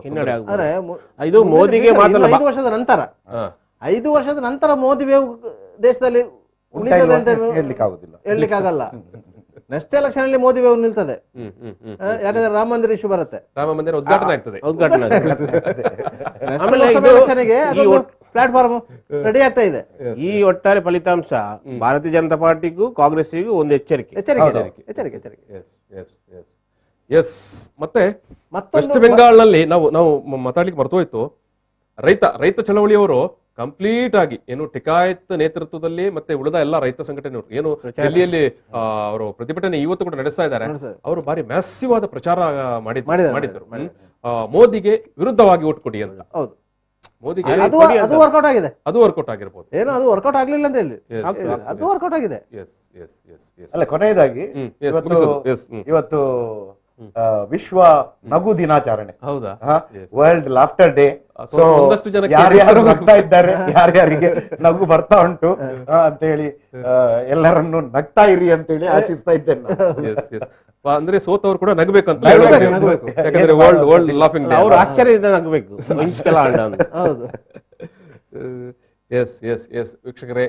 ಹಿನ್ನಡೆ ಆಗುತ್ತೆ. ಇದು ಮೋದಿಗೆ ಮಾತ್ರ 5 ವರ್ಷದ ನಂತರ ಮೋದಿ ವೇವ್ ದೇಶದಲ್ಲಿ ಹೇಳಲಿಕ್ಕಾಗುದಿಲ್ಲ. ನೆಕ್ಸ್ಟ್ ಎಲೆಕ್ಷನ್ ಅಲ್ಲಿ ಮೋದಿ ವೇವ್ ನಿಲ್ತದೆ. ಯಾಕಂದ್ರೆ ರಾಮ ಮಂದಿರ ಇಶ್ಯೂ ಬರುತ್ತೆ, ರಾಮ ಮಂದಿರ ಉದ್ಘಾಟನೆ ಆಗ್ತದೆ. ಪ್ಲಾಟ್ಫಾರ್ಮ್ ರೆಡಿ ಆಗ್ತಾ ಇದೆ. ಈ ಒಟ್ಟಾರೆ ಫಲಿತಾಂಶ ಭಾರತೀಯ ಜನತಾ ಪಾರ್ಟಿಗೂ ಕಾಂಗ್ರೆಸ್ಸಿಗೂ ಒಂದು ಎಚ್ಚರಿಕೆ. ಎಸ್, ಮತ್ತೆ ವೆಸ್ಟ್ ಬೆಂಗಾಲ್ನಲ್ಲಿ ನಾವು ಮಾತಾಡ್ಲಿಕ್ಕೆ ಮರ್ತೋಯ್ತು. ರೈತ ಚಳವಳಿಯವರು ಕಂಪ್ಲೀಟ್ ಆಗಿ ಏನು ಟಿಕಾಯತ್ ನೇತೃತ್ವದಲ್ಲಿ ಮತ್ತೆ ಉಳಿದ ಎಲ್ಲ ರೈತ ಸಂಘಟನೆಯವರು ಏನು ಡೆಲ್ಲಿಯಲ್ಲಿ ಅವರು ಪ್ರತಿಭಟನೆ ಇವತ್ತು ಕೂಡ ನಡೆಸ್ತಾ ಇದ್ದಾರೆ. ಅವರು ಬಾರಿ ಮ್ಯಾಸಿವ್ ಆದ ಪ್ರಚಾರ ಮಾಡಿದ್ರು. ಮೋದಿಗೆ ವಿರುದ್ಧವಾಗಿ ಓಟ್ ಕೊಡಿ ಅಂತ. ಮೋದಿಗೆ ಅದು ವರ್ಕೌಟ್ ಆಗಿದೆ. ಅದು ವರ್ಕೌಟ್ ಆಗಿರ್ಬೋದು. ಏನೋ ಅದು ವರ್ಕೌಟ್ ಆಗ್ಲಿಲ್ಲ ಅಂತ ಹೇಳಿ ಅದು ವರ್ಕೌಟ್ ಆಗಿದೆ. ಅಲ್ಲ, ಕೊನೆಯದಾಗಿ ಇವತ್ತು ವಿಶ್ವ ನಗು ದಿನಾಚರಣೆ. ಹೌದಾ? World laughter day. ಸೊ ಒಂದಷ್ಟು ಜನ ಯಾರ್ಯಾರು ನಗ್ತಾ ಇದ್ದಾರೆ, ಯಾರ್ಯಾರಿಗೆ ನಗು ಬರ್ತಾ ಉಂಟು ಅಂತ ಹೇಳಿ ಎಲ್ಲರನ್ನು ನಗ್ತಾ ಇರಿ ಅಂತ ಹೇಳಿ ಆಶಿಸ್ತಾ ಇದ್ದೇನೆ. ಅಂದ್ರೆ ಸೋತವ್ರು ಕೂಡ ನಗಬೇಕಂತ, ಯಾಕಂದ್ರೆ ವರ್ಲ್ಡ್ ಲಾಫಿಂಗ್ ಡೇ. ಅವ್ರು ಆಶ್ಚರ್ಯದಿಂದ ನಗಬೇಕು. ಎಸ್ ವೀಕ್ಷಕರೇ,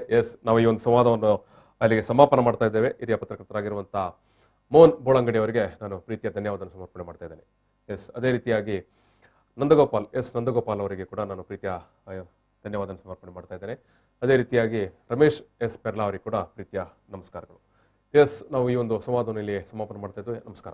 ನಾವು ಈ ಒಂದು ಸಂವಾದವನ್ನು ಅಲ್ಲಿಗೆ ಸಮಾಪನ ಮಾಡ್ತಾ ಇದ್ದೇವೆ. ಹಿರಿಯ ಪತ್ರಕರ್ತರಾಗಿರುವಂತಹ ಮೋಹನ್ ಬೋಳಂಗಡಿ ಅವರಿಗೆ ನಾನು ಪ್ರೀತಿಯ ಧನ್ಯವಾದವನ್ನು ಸಮರ್ಪಣೆ ಮಾಡ್ತಾ ಇದ್ದೇನೆ. ಅದೇ ರೀತಿಯಾಗಿ ನಂದಗೋಪಾಲ್ ಅವರಿಗೆ ಕೂಡ ನಾನು ಪ್ರೀತಿಯ ಧನ್ಯವಾದ ಸಮರ್ಪಣೆ ಮಾಡ್ತಾ ಇದ್ದೇನೆ. ಅದೇ ರೀತಿಯಾಗಿ ರಮೇಶ್ ಎಸ್ ಪೆರ್ಲಾ ಅವರಿಗೆ ಕೂಡ ಪ್ರೀತಿಯ ನಮಸ್ಕಾರಗಳು. ನಾವು ಈ ಒಂದು ಸಂವಾದವನ್ನು ಇಲ್ಲಿ ಸಮಾಪನೆ ಮಾಡ್ತಾ ಇದ್ದೇವೆ. ನಮಸ್ಕಾರ.